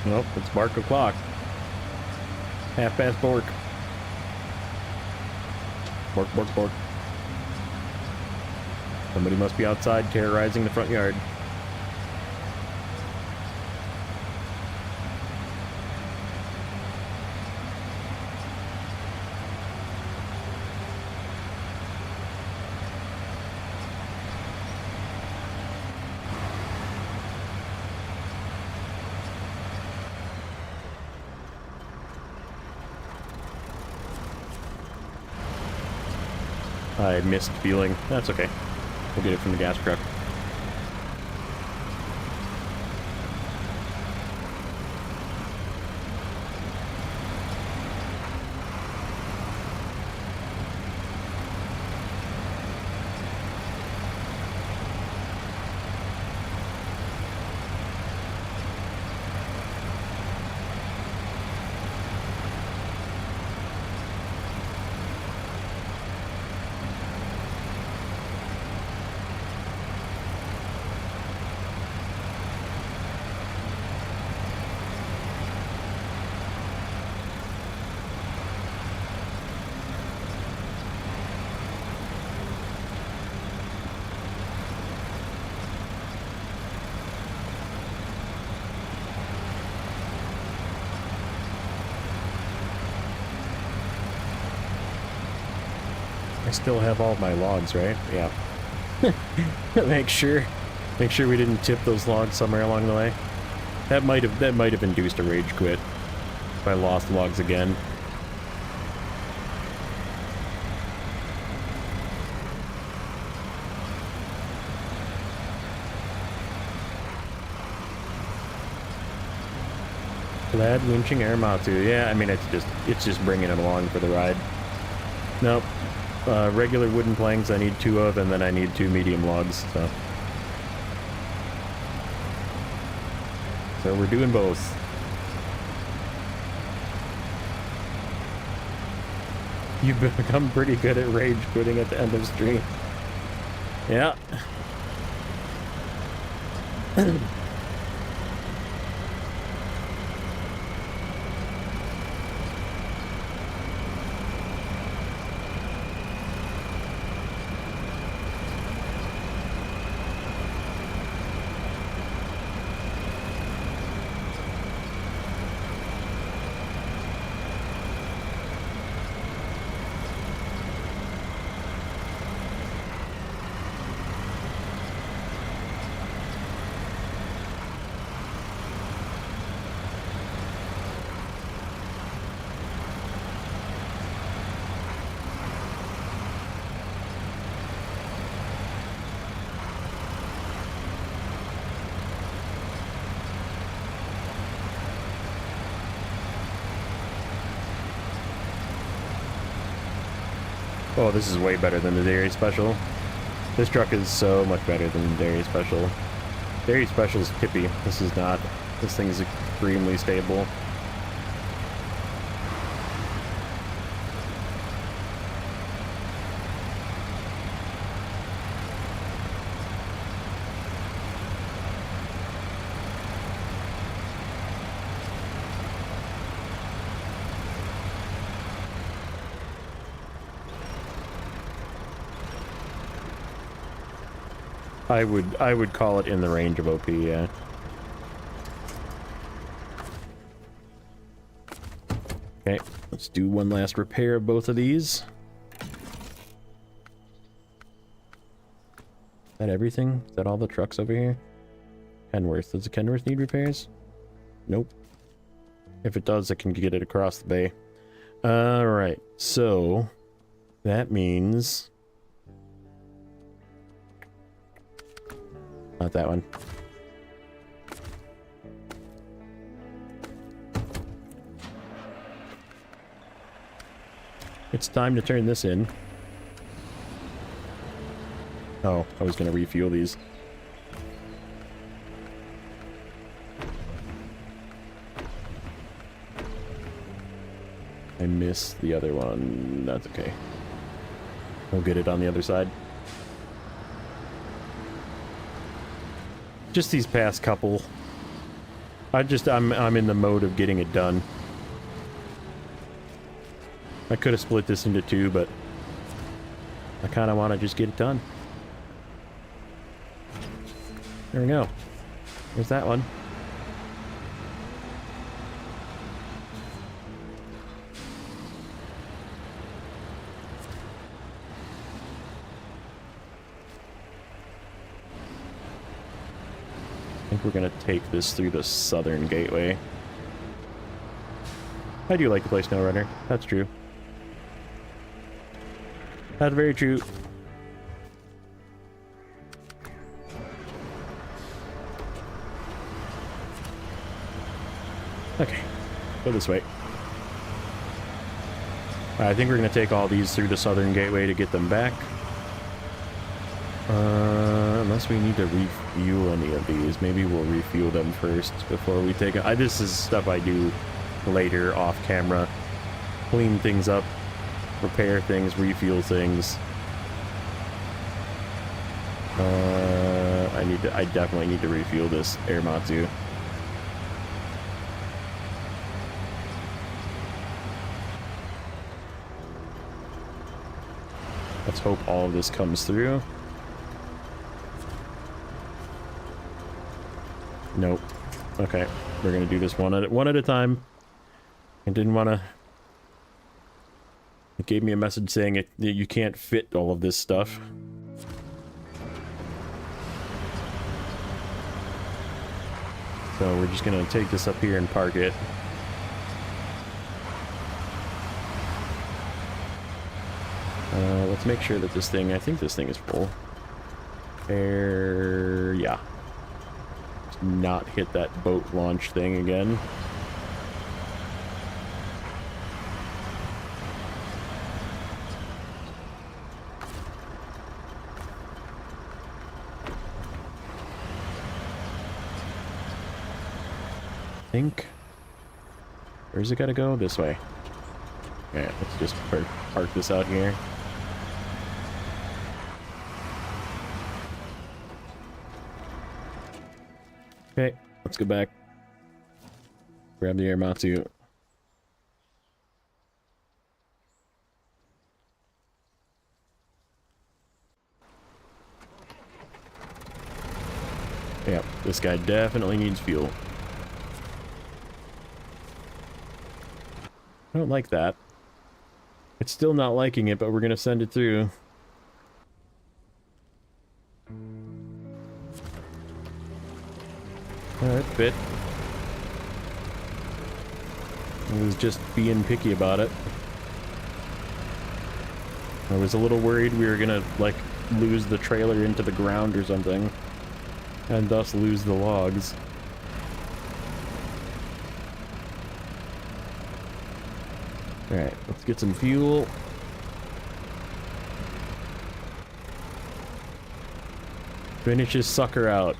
Nope, it's bark o'clock. 1/2 bork. Bork, bork, bork. Somebody must be outside terrorizing the front yard. I missed fueling. That's okay. We'll get it from the gas truck. I still have all my logs, right? Yeah. Make sure we didn't tip those logs somewhere along the way. That might have induced a rage quit if I lost logs again. Glad winching Aramatsu. Yeah, I mean it's just bringing it along for the ride. Nope. Regular wooden planks I need 2 of, and then I need 2 medium logs, so we're doing both. You've become pretty good at rage quitting at the end of stream. Yeah. Oh, this is way better than the Dairy Special. This truck is so much better than the Dairy Special. Dairy Special is tippy. This is not. This thing is extremely stable. I would call it in the range of OP, yeah. Okay, let's do one last repair of both of these. Is that everything? Is that all the trucks over here? Kenworth. Does the Kenworth need repairs? Nope. If it does, I can get it across the bay. Alright, so that means... Not that one. It's time to turn this in. Oh, I was gonna refuel these. I missed the other one. That's okay. We'll get it on the other side. Just these past couple. I'm in the mode of getting it done. I could have split this into 2, but I kind of want to just get it done. There we go. There's that one. I think we're gonna take this through the southern gateway. I do like to play Snowrunner. That's true. That's very true. Okay, go this way. I think we're gonna take all these through the southern gateway to get them back. Unless we need to refuel any of these. Maybe we'll refuel them first before we take it. This is stuff I do later off camera. Clean things up, repair things, refuel things. I definitely need to refuel this Airmatsu. Let's hope all of this comes through. Nope. Okay, we're gonna do this one at a time. I didn't want to It gave me a message saying you can't fit all of this stuff. So we're just gonna take this up here and park it. Let's make sure that this thing, I think this thing is full. Yeah. Just not hit that boat launch thing again. Where's it gotta go? This way. Okay, let's just park this out here. Okay, let's go back. Grab the Airmatsu. Yep, this guy definitely needs fuel. I don't like that. It's still not liking it, but we're gonna send it through. Alright, fit. I was just being picky about it. I was a little worried we were gonna, like, lose the trailer into the ground or something, and thus lose the logs. Alright, let's get some fuel. Finish this sucker out.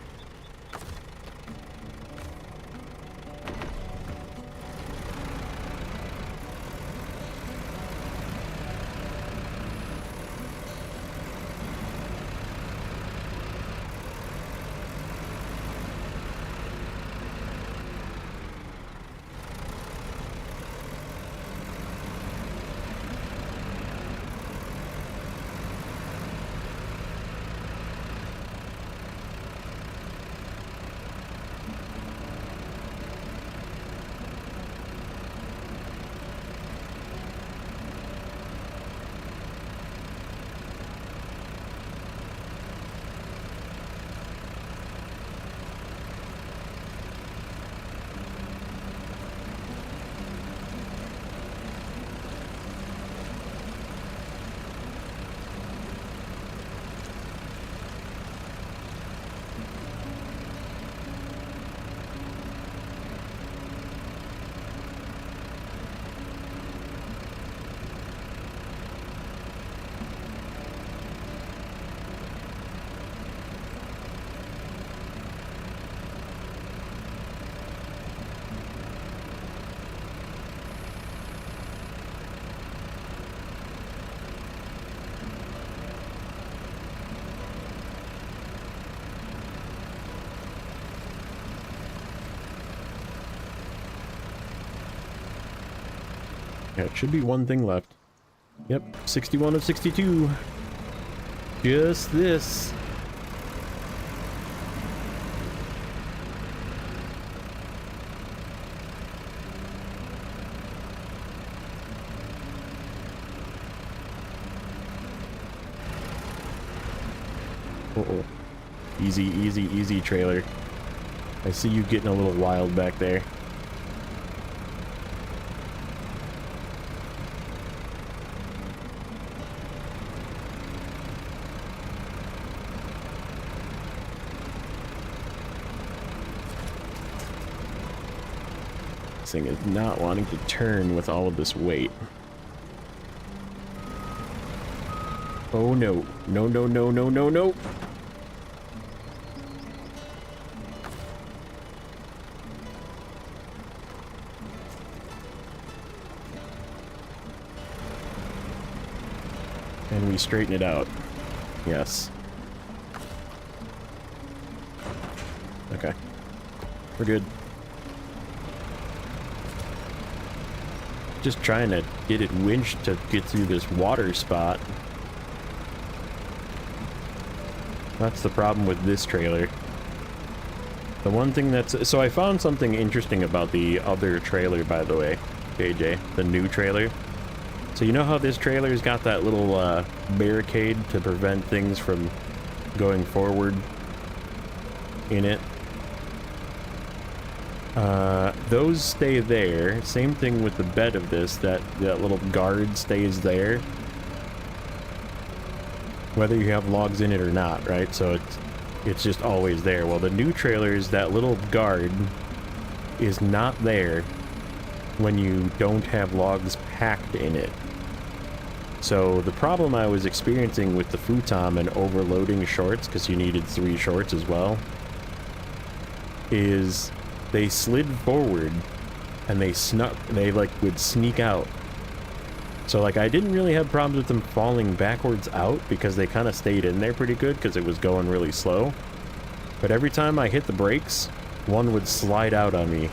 Yeah, it should be one thing left. Yep, 61 of 62. Just this. Uh-oh. Easy, easy, easy, trailer. I see you getting a little wild back there. This thing is not wanting to turn with all of this weight. Oh no. No, no, no, no, no, no. And we straighten it out. Yes. Okay. We're good. Just trying to get it winched to get through this water spot. That's the problem with this trailer. The one thing that's... So I found something interesting about the other trailer, by the way, JJ. The new trailer. So you know how this trailer's got that little barricade to prevent things from going forward in it? Those stay there. Same thing with the bed of this, that little guard stays there. Whether you have logs in it or not, right? So it's just always there. Well, the new trailers, that little guard is not there when you don't have logs packed in it. So the problem I was experiencing with the futon and overloading shorts, because you needed 3 shorts as well, is they slid forward and they like would sneak out. So like I didn't really have problems with them falling backwards out because they kind of stayed in there pretty good because it was going really slow. But every time I hit the brakes, one would slide out on me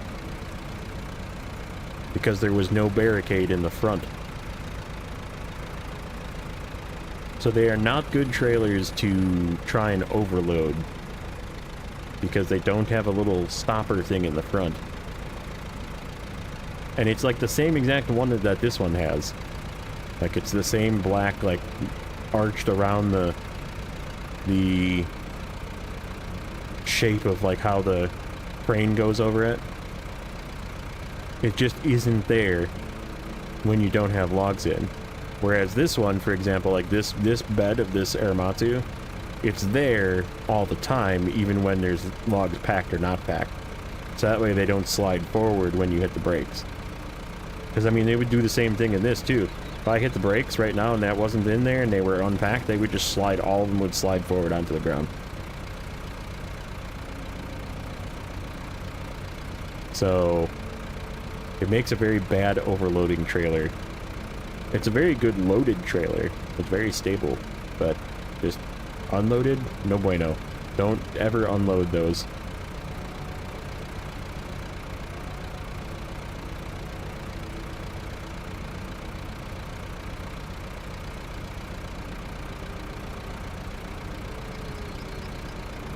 because there was no barricade in the front. So they are not good trailers to try and overload because they don't have a little stopper thing in the front. And it's like the same exact one that this one has. Like it's the same black, like arched around the shape of like how the crane goes over it. It just isn't there when you don't have logs in. Whereas this one, for example, like this bed of this Aramatsu, it's there all the time, even when there's logs packed or not packed. So that way they don't slide forward when you hit the brakes. Because, I mean, they would do the same thing in this, too. If I hit the brakes right now and that wasn't in there and they were unpacked, they would just slide, all of them would slide forward onto the ground. So it makes a very bad overloading trailer. It's a very good loaded trailer. It's very stable, but just unloaded, no bueno. Don't ever unload those.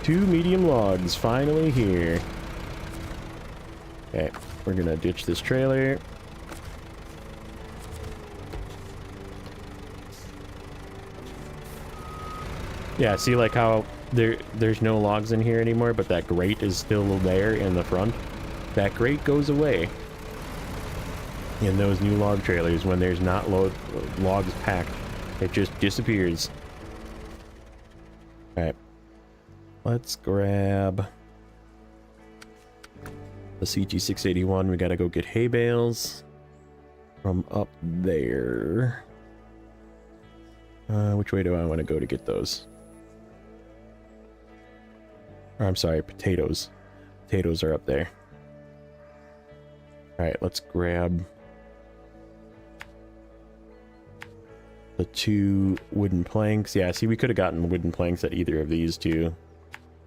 Two medium logs finally here. Okay, we're gonna ditch this trailer. Yeah, see like how there's no logs in here anymore, but that grate is still there in the front. That grate goes away in those new log trailers when there's not logs packed. It just disappears. Alright. Let's grab the CT681. We gotta go get hay bales from up there. Which way do I want to go to get those? Or, I'm sorry, potatoes. Potatoes are up there. Alright, let's grab the 2 wooden planks. Yeah, see, we could have gotten wooden planks at either of these two.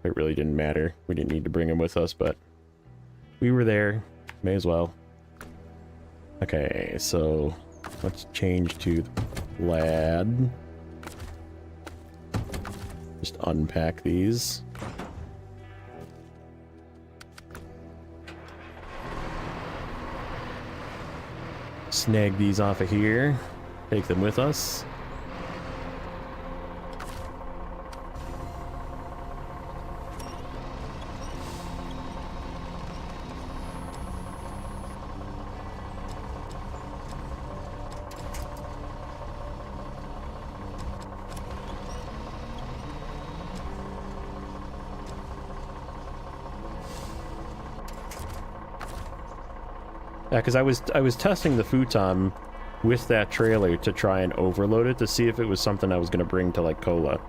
It really didn't matter. We didn't need to bring them with us, but we were there. May as well. Okay, so let's change to the lad. Just unpack these. Snag these off of here. Take them with us. Yeah, because I was testing the futon with that trailer to try and overload it to see if it was something I was going to bring to, like, Cola,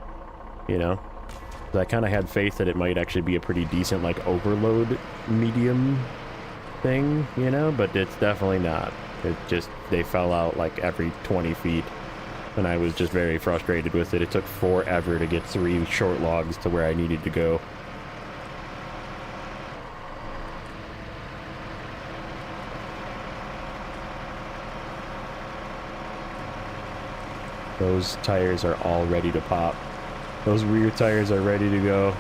you know? I kind of had faith that it might actually be a pretty decent, like, overload medium thing, you know? But it's definitely not. It just, they fell out, like, every 20 feet. And I was just very frustrated with it. It took forever to get 3 short logs to where I needed to go. Those tires are all ready to pop. Those rear tires are ready to go.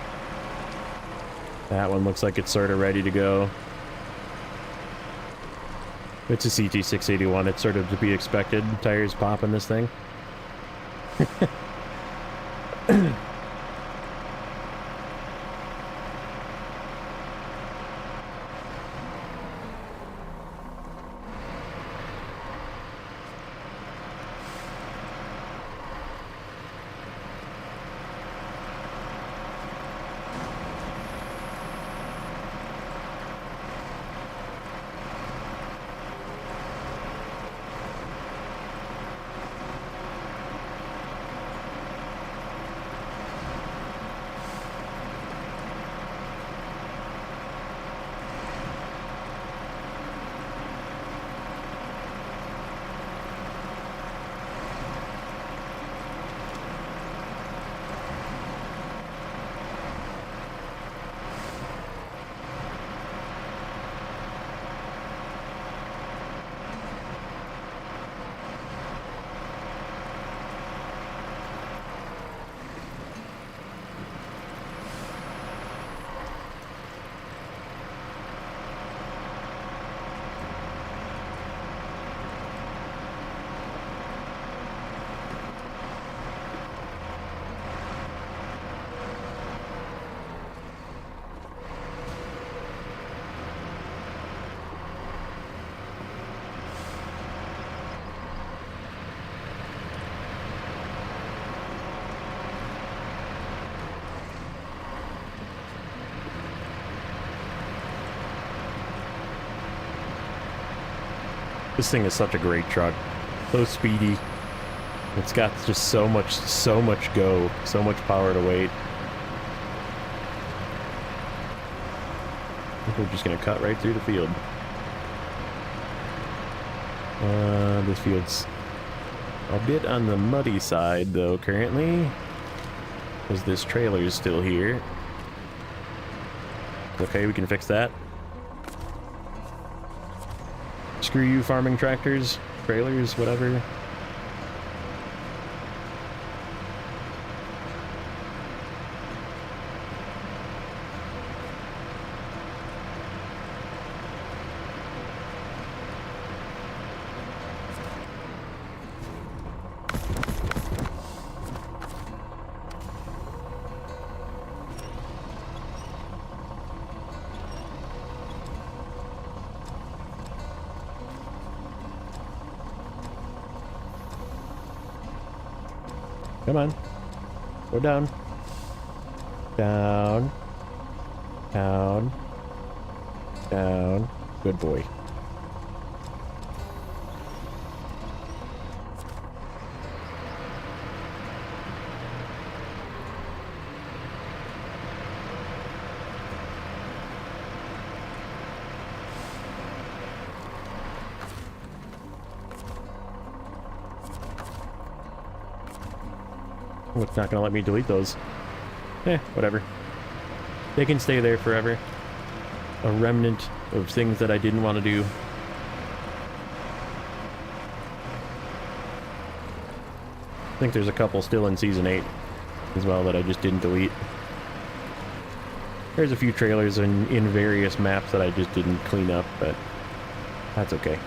That one looks like it's sort of ready to go. It's a CT681. It's sort of to be expected. Tires pop in this thing. This thing is such a great truck. So speedy. It's got just so much go, so much power to weight. I think we're just gonna cut right through the field. This field's a bit on the muddy side though currently, because this trailer is still here. Okay, we can fix that. Screw you, farming tractors, trailers, whatever. Come on. Go down. Down. Down. Down. Good boy. Oh, it's not gonna let me delete those. Whatever. They can stay there forever. A remnant of things that I didn't want to do. I think there's a couple still in Season 8 as well that I just didn't delete. There's a few trailers in various maps that I just didn't clean up, but that's okay.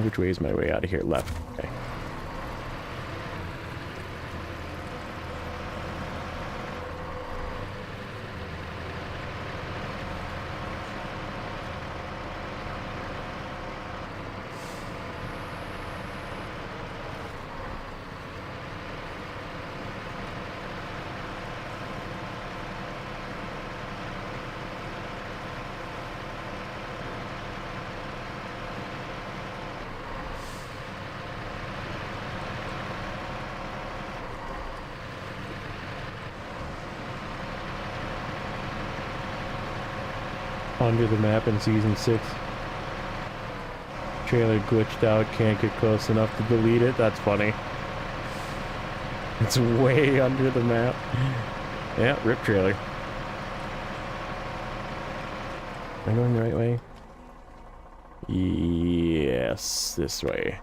Which way is my way out of here? Left. Okay. Under the map in Season 6. Trailer glitched out, can't get close enough to delete it. That's funny. It's way under the map. Yeah, rip trailer. Am I going the right way? Yes, this way.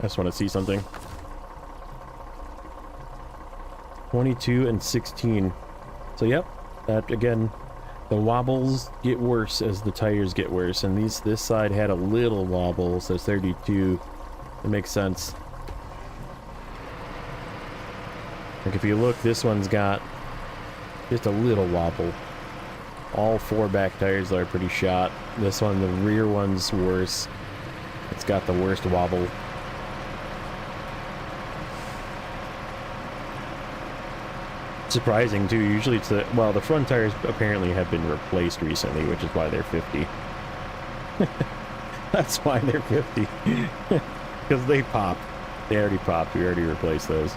just want to see something. 22 and 16. So yep, that again, the wobbles get worse as the tires get worse, and this side had a little wobble, so 32. It makes sense. Like if you look, this one's got just a little wobble. All 4 back tires are pretty shot. This one, the rear one's worse. It's got the worst wobble. Surprising too. Usually it's the, well, the front tires apparently have been replaced recently, which is why they're 50. That's why they're 50. Because they pop. They already popped. We already replaced those.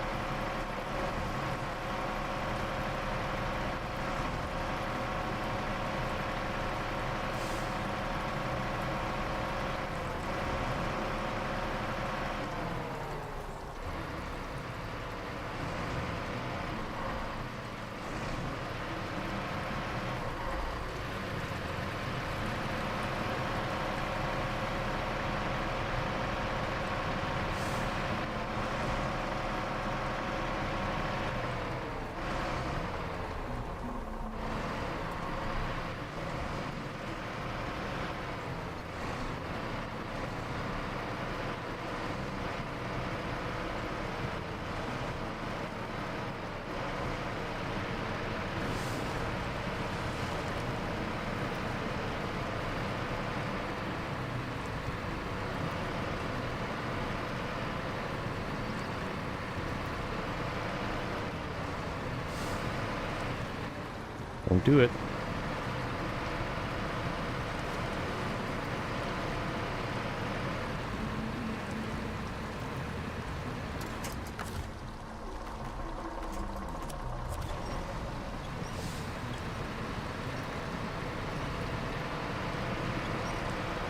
Don't do it.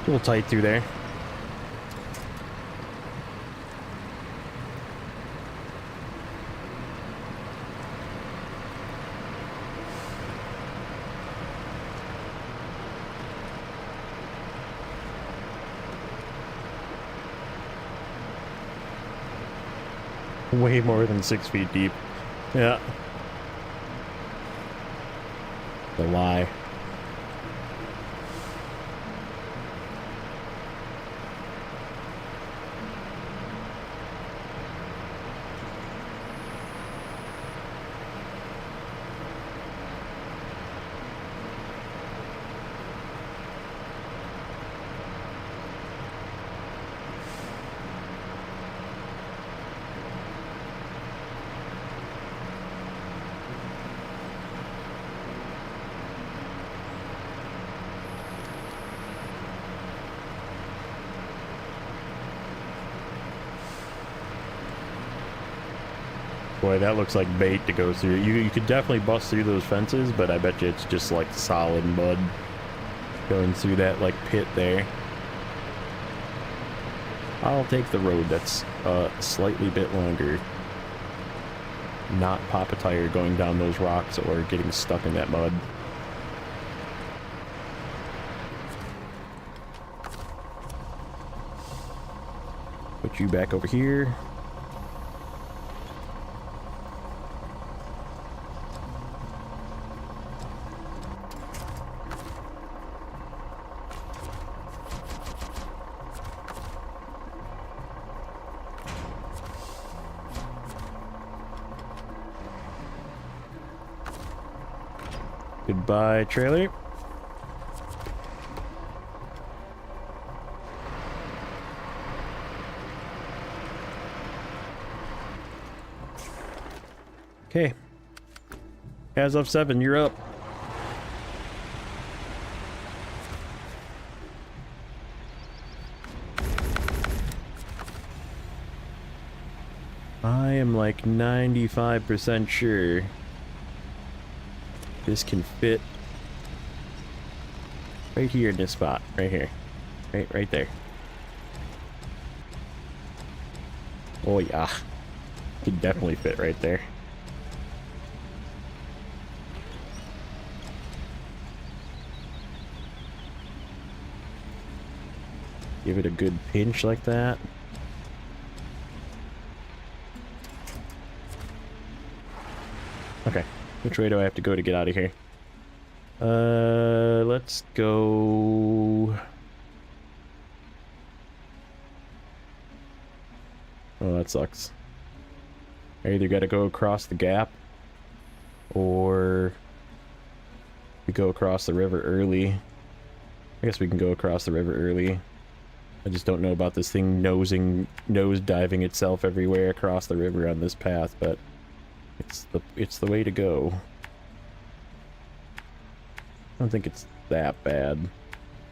A little tight through there. Way more than 6 feet deep. Yeah. The lie. Boy, that looks like bait to go through. You could definitely bust through those fences, but I bet you it's just like solid mud going through that like pit there. I'll take the road that's slightly bit longer. Not pop a tire going down those rocks or getting stuck in that mud. Put you back over here. Goodbye, trailer. Okay. As of 7, you're up. I am like 95% sure this can fit right here in this spot, right here, right there. Oh yeah, can definitely fit right there. Give it a good pinch like that. Okay. Which way do I have to go to get out of here? Let's go... Oh, that sucks. I either gotta go across the gap, or we go across the river early. I guess we can go across the river early. I just don't know about this thing nose diving itself everywhere across the river on this path, but it's the way to go. I don't think it's that bad.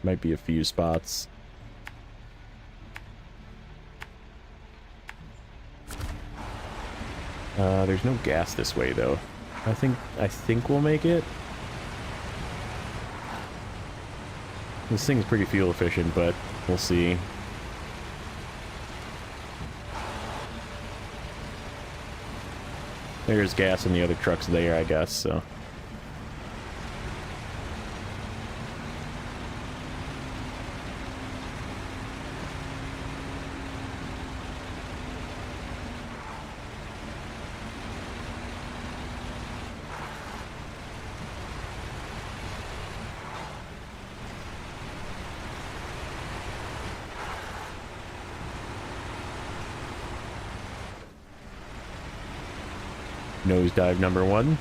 Might be a few spots. There's no gas this way though. I think we'll make it. This thing's pretty fuel efficient, but we'll see. There's gas in the other trucks there, I guess, so. Nosedive number 1.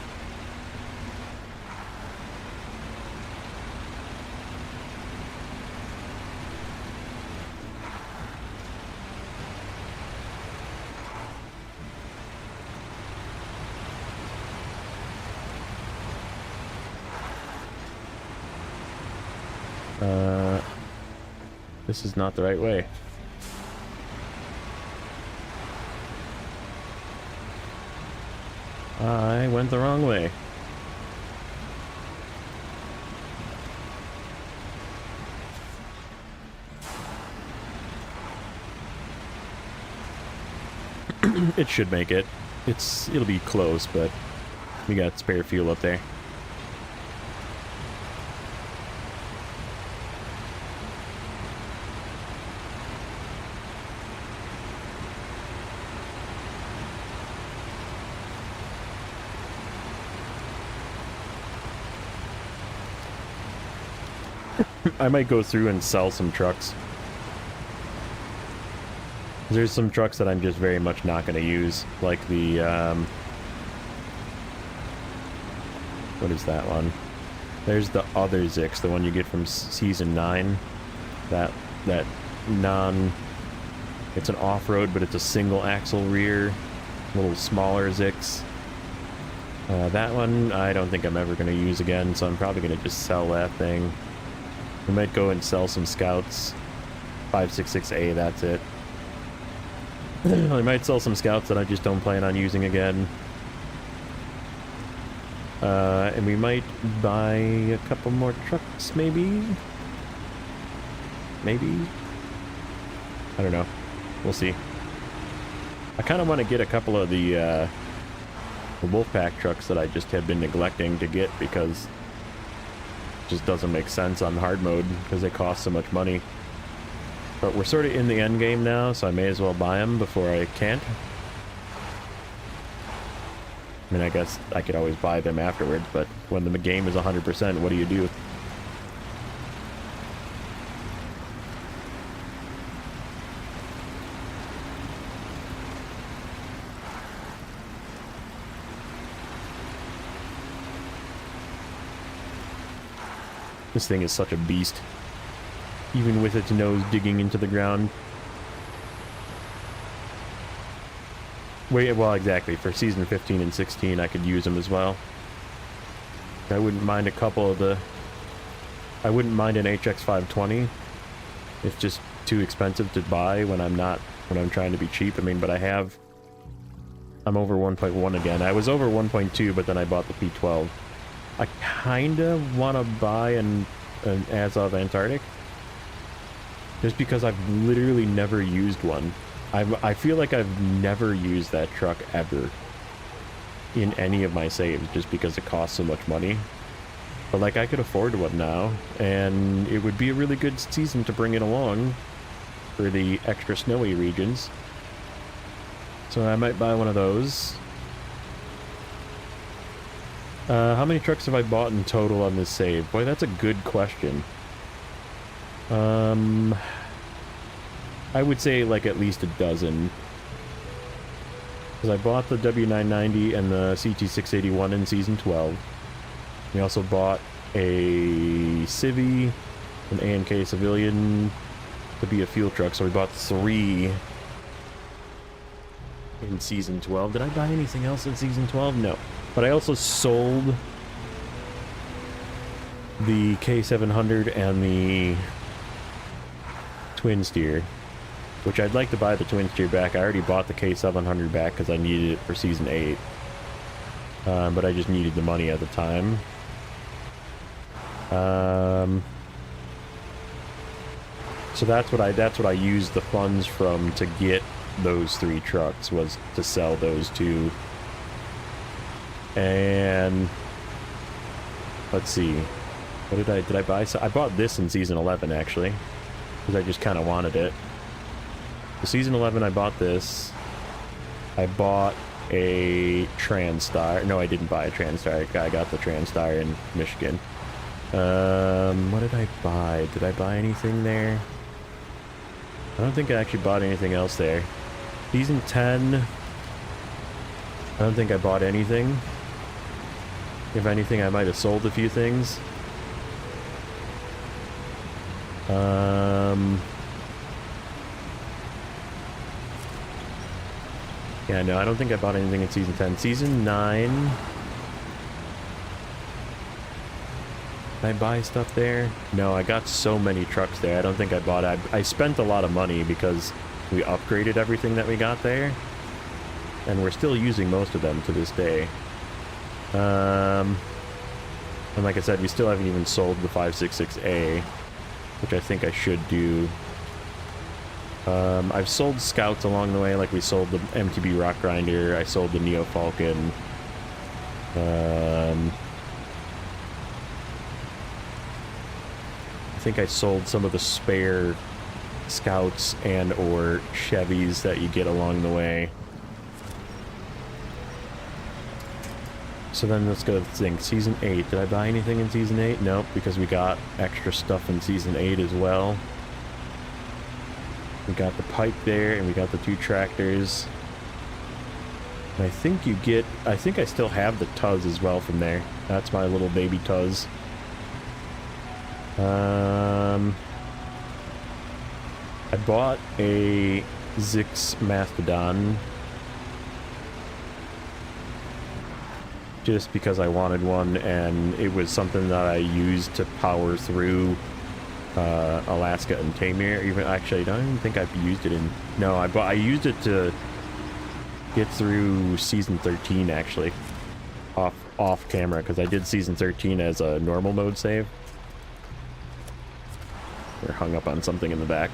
This is not the right way. I went the wrong way. It should make it. It'll be close, but we got spare fuel up there. I might go through and sell some trucks. There's some trucks that I'm just very much not going to use, like the, what is that one? There's the other Zix, the one you get from Season 9. That it's an off-road, but it's a single axle rear, a little smaller Zix. That one, I don't think I'm ever going to use again, so I'm probably going to just sell that thing. We might go and sell some Scouts. 566A, that's it. I might sell some Scouts that I just don't plan on using again. And we might buy a couple more trucks, maybe? Maybe? I don't know. We'll see. I kind of want to get a couple of the Wolfpack trucks that I just have been neglecting to get, because just doesn't make sense on hard mode because they cost so much money. But we're sort of in the end game now, so I may as well buy them before I can't. I mean, I guess I could always buy them afterwards, but when the game is 100%, what do you do? This thing is such a beast. Even with its nose digging into the ground. Wait, well, exactly. For Season 15 and 16, I could use them as well. I wouldn't mind a couple of the... I wouldn't mind an HX520. It's just too expensive to buy when I'm trying to be cheap. I mean, but I'm over 1.1 again. I was over 1.2, but then I bought the P12. I kinda want to buy an Azov Antarctic, just because I've literally never used one. I feel like I've never used that truck ever in any of my saves, just because it costs so much money. But like, I could afford one now, and it would be a really good season to bring it along for the extra snowy regions. So I might buy one of those. How many trucks have I bought in total on this save? Boy, that's a good question. I would say like at least a dozen. Because I bought the W990 and the CT681 in Season 12. We also bought a Civi, an A&K Civilian to be a fuel truck, so we bought 3 in Season 12. Did I buy anything else in Season 12? No. But I also sold the K700 and the Twin Steer, which I'd like to buy the Twin Steer back. I already bought the K700 back because I needed it for Season 8. But I just needed the money at the time. So that's what I used the funds from to get those 3 trucks, was to sell those 2. And let's see, what did I buy? So I bought this in Season 11 actually, because I just kind of wanted it. So Season 11 I bought this. I bought a Transtar. No, I didn't buy a Transtar. I got the Transtar in Michigan. What did I buy? Did I buy anything there? I don't think I actually bought anything else there. Season 10, I don't think I bought anything. If anything, I might have sold a few things. Yeah, no, I don't think I bought anything in Season 10. Season 9... Did I buy stuff there? No, I got so many trucks there. I don't think I bought... I spent a lot of money because we upgraded everything that we got there. And we're still using most of them to this day. And like I said, we still haven't even sold the 566A, which I think I should do. I've sold Scouts along the way, like we sold the MTB Rock Grinder, I sold the Neo Falcon. I think I sold some of the spare Scouts and or Chevys that you get along the way. So then let's go think. Season 8. Did I buy anything in Season 8? Nope, because we got extra stuff in Season 8 as well. We got the pipe there, and we got the 2 tractors. And I think you get... I think I still have the Tuz as well from there. That's my little baby Tuz. I bought a Zix Mastodon just because I wanted one, and it was something that I used to power through Alaska and Tamir. Even actually, I don't even think I've used it in... No, I used it to get through Season 13 actually, off camera, because I did Season 13 as a normal mode save. We're hung up on something in the back.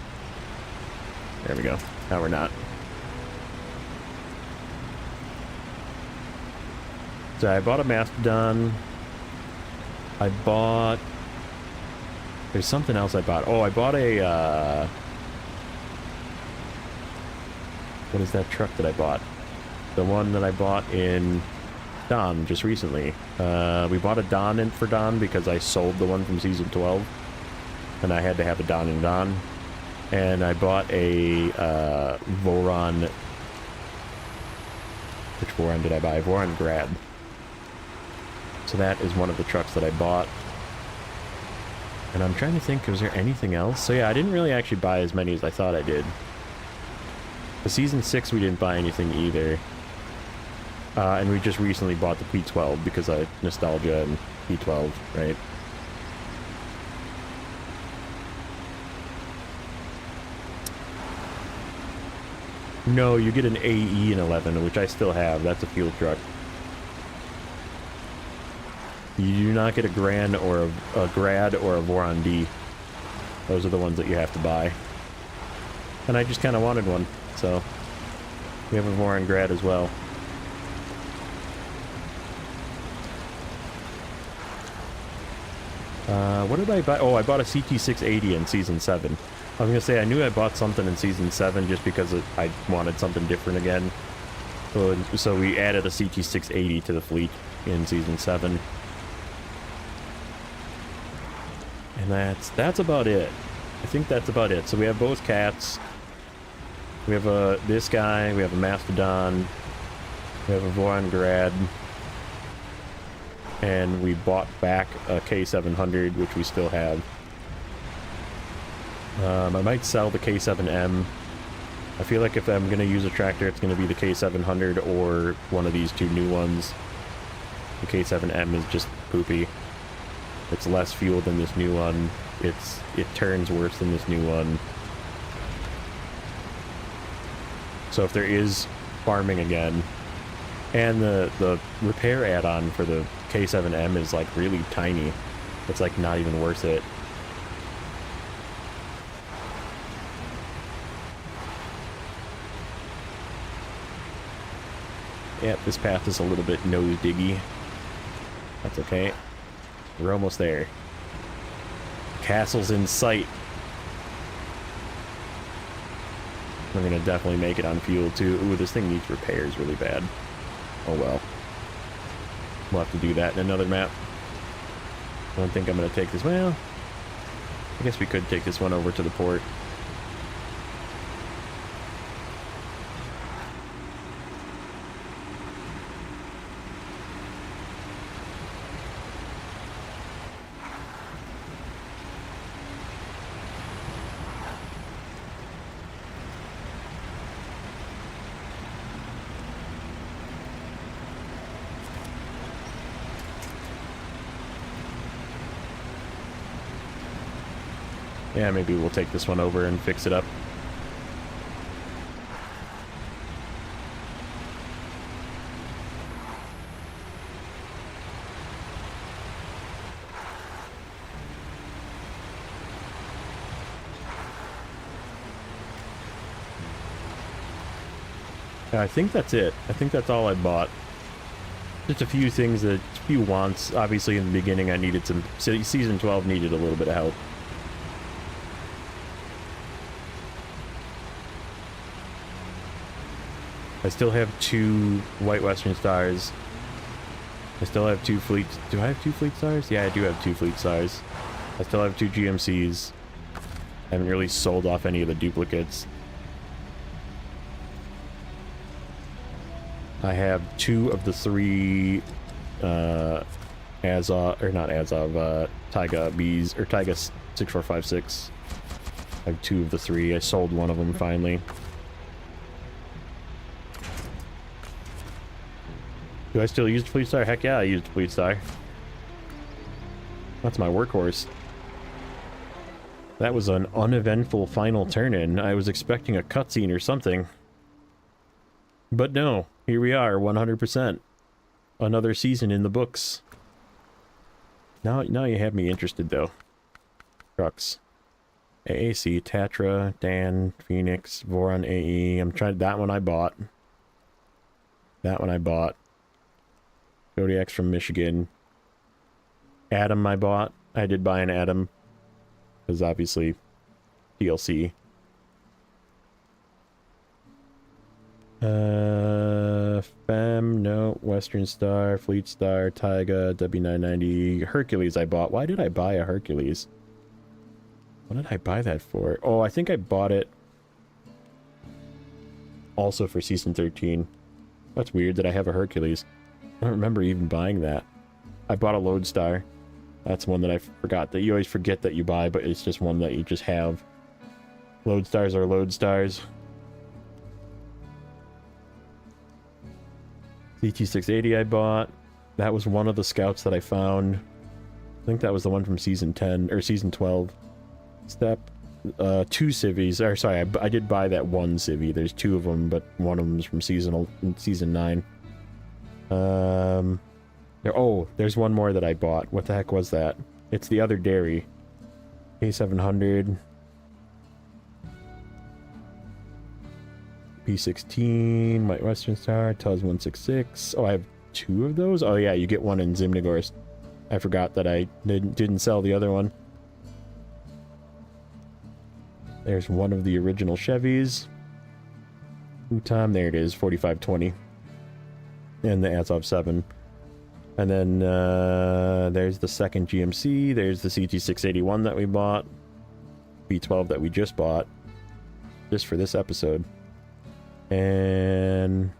There we go. Now we're not. So I bought a Mastodon. I bought... There's something else I bought. Oh, I bought a... What is that truck that I bought? The one that I bought in Don just recently. We bought a Don in for Don because I sold the one from Season 12. And I had to have a Don and Don. And I bought a Voron... Which Voron did I buy? Voron Grad. So that is one of the trucks that I bought. And I'm trying to think, was there anything else? So yeah, I didn't really actually buy as many as I thought I did. For Season 6, we didn't buy anything either. And we just recently bought the P12 because of nostalgia and P12, right? No, you get an AE in 11, which I still have. That's a fuel truck. You do not get a Grand or a Grad or a Voron D. Those are the ones that you have to buy. And I just kind of wanted one, so we have a Voron Grad as well. What did I buy? Oh, I bought a CT680 in Season 7. I was going to say, I knew I bought something in Season 7 just because I wanted something different again. So we added a CT680 to the fleet. in Season 7. And that's about it. I think that's about it. So we have both cats. We have this guy, we have a Mastodon, we have a Voron Grad, and we bought back a K700, which we still have. I might sell the K7M. I feel like if I'm going to use a tractor, it's going to be the K700 or one of these two new ones. The K7M is just poopy. It's less fuel than this new one. It turns worse than this new one. So if there is farming again, and the repair add-on for the K7M is like really tiny, it's like not even worth it. Yep, this path is a little bit nose diggy. That's okay. We're almost there. Castle's in sight. We're gonna definitely make it on fuel too. Ooh, this thing needs repairs really bad. Oh well. We'll have to do that in another map. I don't think I'm gonna take this. Well, I guess we could take this one over to the port. Yeah, maybe we'll take this one over and fix it up. Yeah, I think that's it. I think that's all I bought. Just a few things, a few wants. Obviously, in the beginning, I needed some... Season 12 needed a little bit of help. I still have 2 White Western Stars. I still have 2 fleets. Do I have 2 fleet stars? Yeah, I do have 2 fleet stars. I still have 2 GMCs. I haven't really sold off any of the duplicates. I have 2 of the 3 Azov, or not Azov, Taiga Bs, or Taiga 6456. I have 2 of the 3. I sold one of them finally. Do I still use the Fleet Star? Heck yeah, I used the Fleet Star. That's my workhorse. That was an uneventful final turn-in. I was expecting a cutscene or something. But no, here we are, 100%. Another season in the books. Now you have me interested, though. Trucks. AAC, Tatra, Dan, Phoenix, Voron AE. I'm trying... That one I bought. That one I bought. Kodiak's from Michigan. Adam I bought. I did buy an Adam. Because obviously, DLC. Fem, no. Western Star, Fleet Star, Taiga, W990. Hercules I bought. Why did I buy a Hercules? What did I buy that for? Oh, I think I bought it also for Season 13. That's weird that I have a Hercules. I don't remember even buying that. I bought a Lodestar. That's one that I forgot that you always forget that you buy, but it's just one that you just have. Lodestars are Lodestars. CT680 I bought. That was one of the scouts that I found. I think that was the one from Season 10, or Season 12. Step. 2 civvies. Or sorry, I did buy that 1 civvy. There's 2 of them, but one of them is from Season 9. Oh, there's one more that I bought. What the heck was that? It's the other dairy. K700. P16, White Western Star, Tuz 166. Oh, I have 2 of those? Oh yeah, you get one in Zimnigorsk. I forgot that I didn't sell the other one. There's one of the original Chevys. Utam, there it is, 4520. And the Azov 7. And then there's the second GMC. There's the CT681 that we bought. B12 that we just bought. Just for this episode. And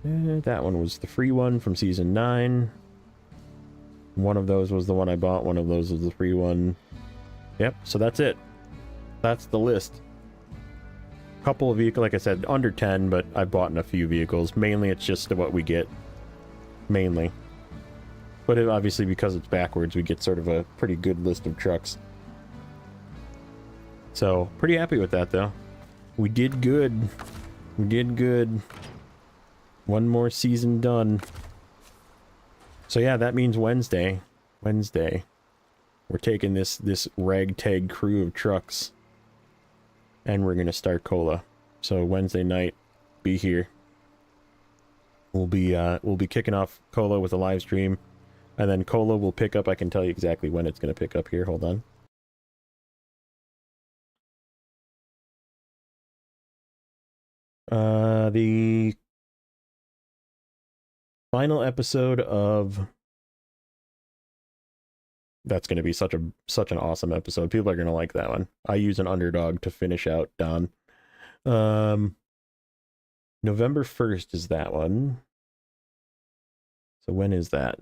that one was the free one from Season 9. One of those was the one I bought. One of those was the free one. Yep, so that's it. That's the list. Couple of vehicles, like I said, under 10, but I've bought in a few vehicles. Mainly it's just what we get. Mainly. But obviously because it's backwards, we get sort of a pretty good list of trucks. So, pretty happy with that, though. We did good. We did good. One more season done. So yeah, that means Wednesday. Wednesday. We're taking this ragtag crew of trucks. And we're gonna start Cola. So Wednesday night, be here. We'll be kicking off Cola with a live stream. And then Cola will pick up. I can tell you exactly when it's gonna pick up here. Hold on. The final episode of that's going to be such an awesome episode. People are going to like that one. I use an underdog to finish out Don. November 1st is that one. So when is that?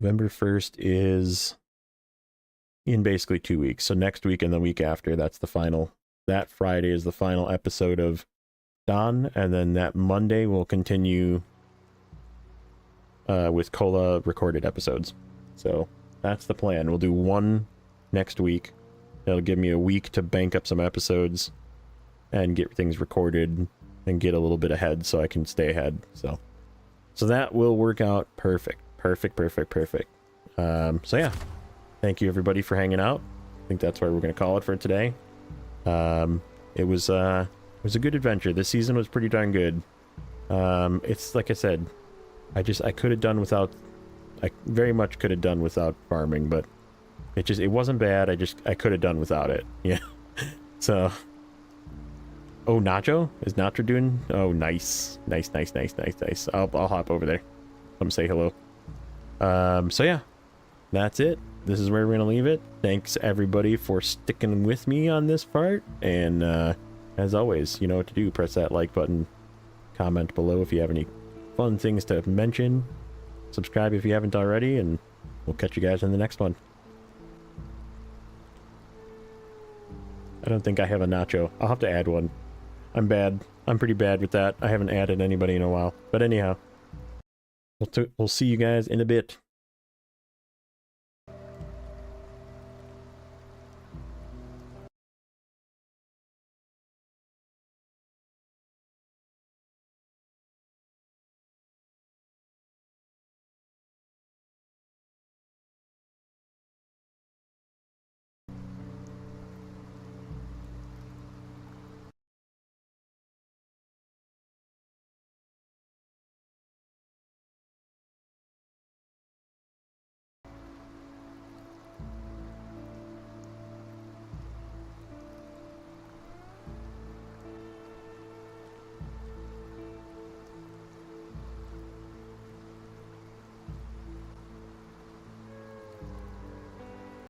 November 1st is in basically 2 weeks. So next week and the week after, that's the final. That Friday is the final episode of Don, and then that Monday we'll continue with Cola recorded episodes. So that's the plan. We'll do one next week. It'll give me a week to bank up some episodes and get things recorded and get a little bit ahead so I can stay ahead. So that will work out perfect. Perfect. So yeah, thank you everybody for hanging out. I think that's where we're going to call it for today. It was a good adventure. This season was pretty darn good. It's like I said, I could have done without, I very much could have done without farming, but it wasn't bad. I could have done without it. Yeah. So, oh, Nacho? Is Nacho doing? Oh, nice. I'll hop over there. Come say hello. So yeah, that's it. This is where we're gonna leave it. Thanks everybody for sticking with me on this part, and as always, you know what to do. Press that like button, comment below if you have any fun things to mention, subscribe if you haven't already, and we'll catch you guys in the next one. I don't think I have a Nacho. I'll have to add one. I'm bad. I'm pretty bad with that. I haven't added anybody in a while. But anyhow, we'll see you guys in a bit.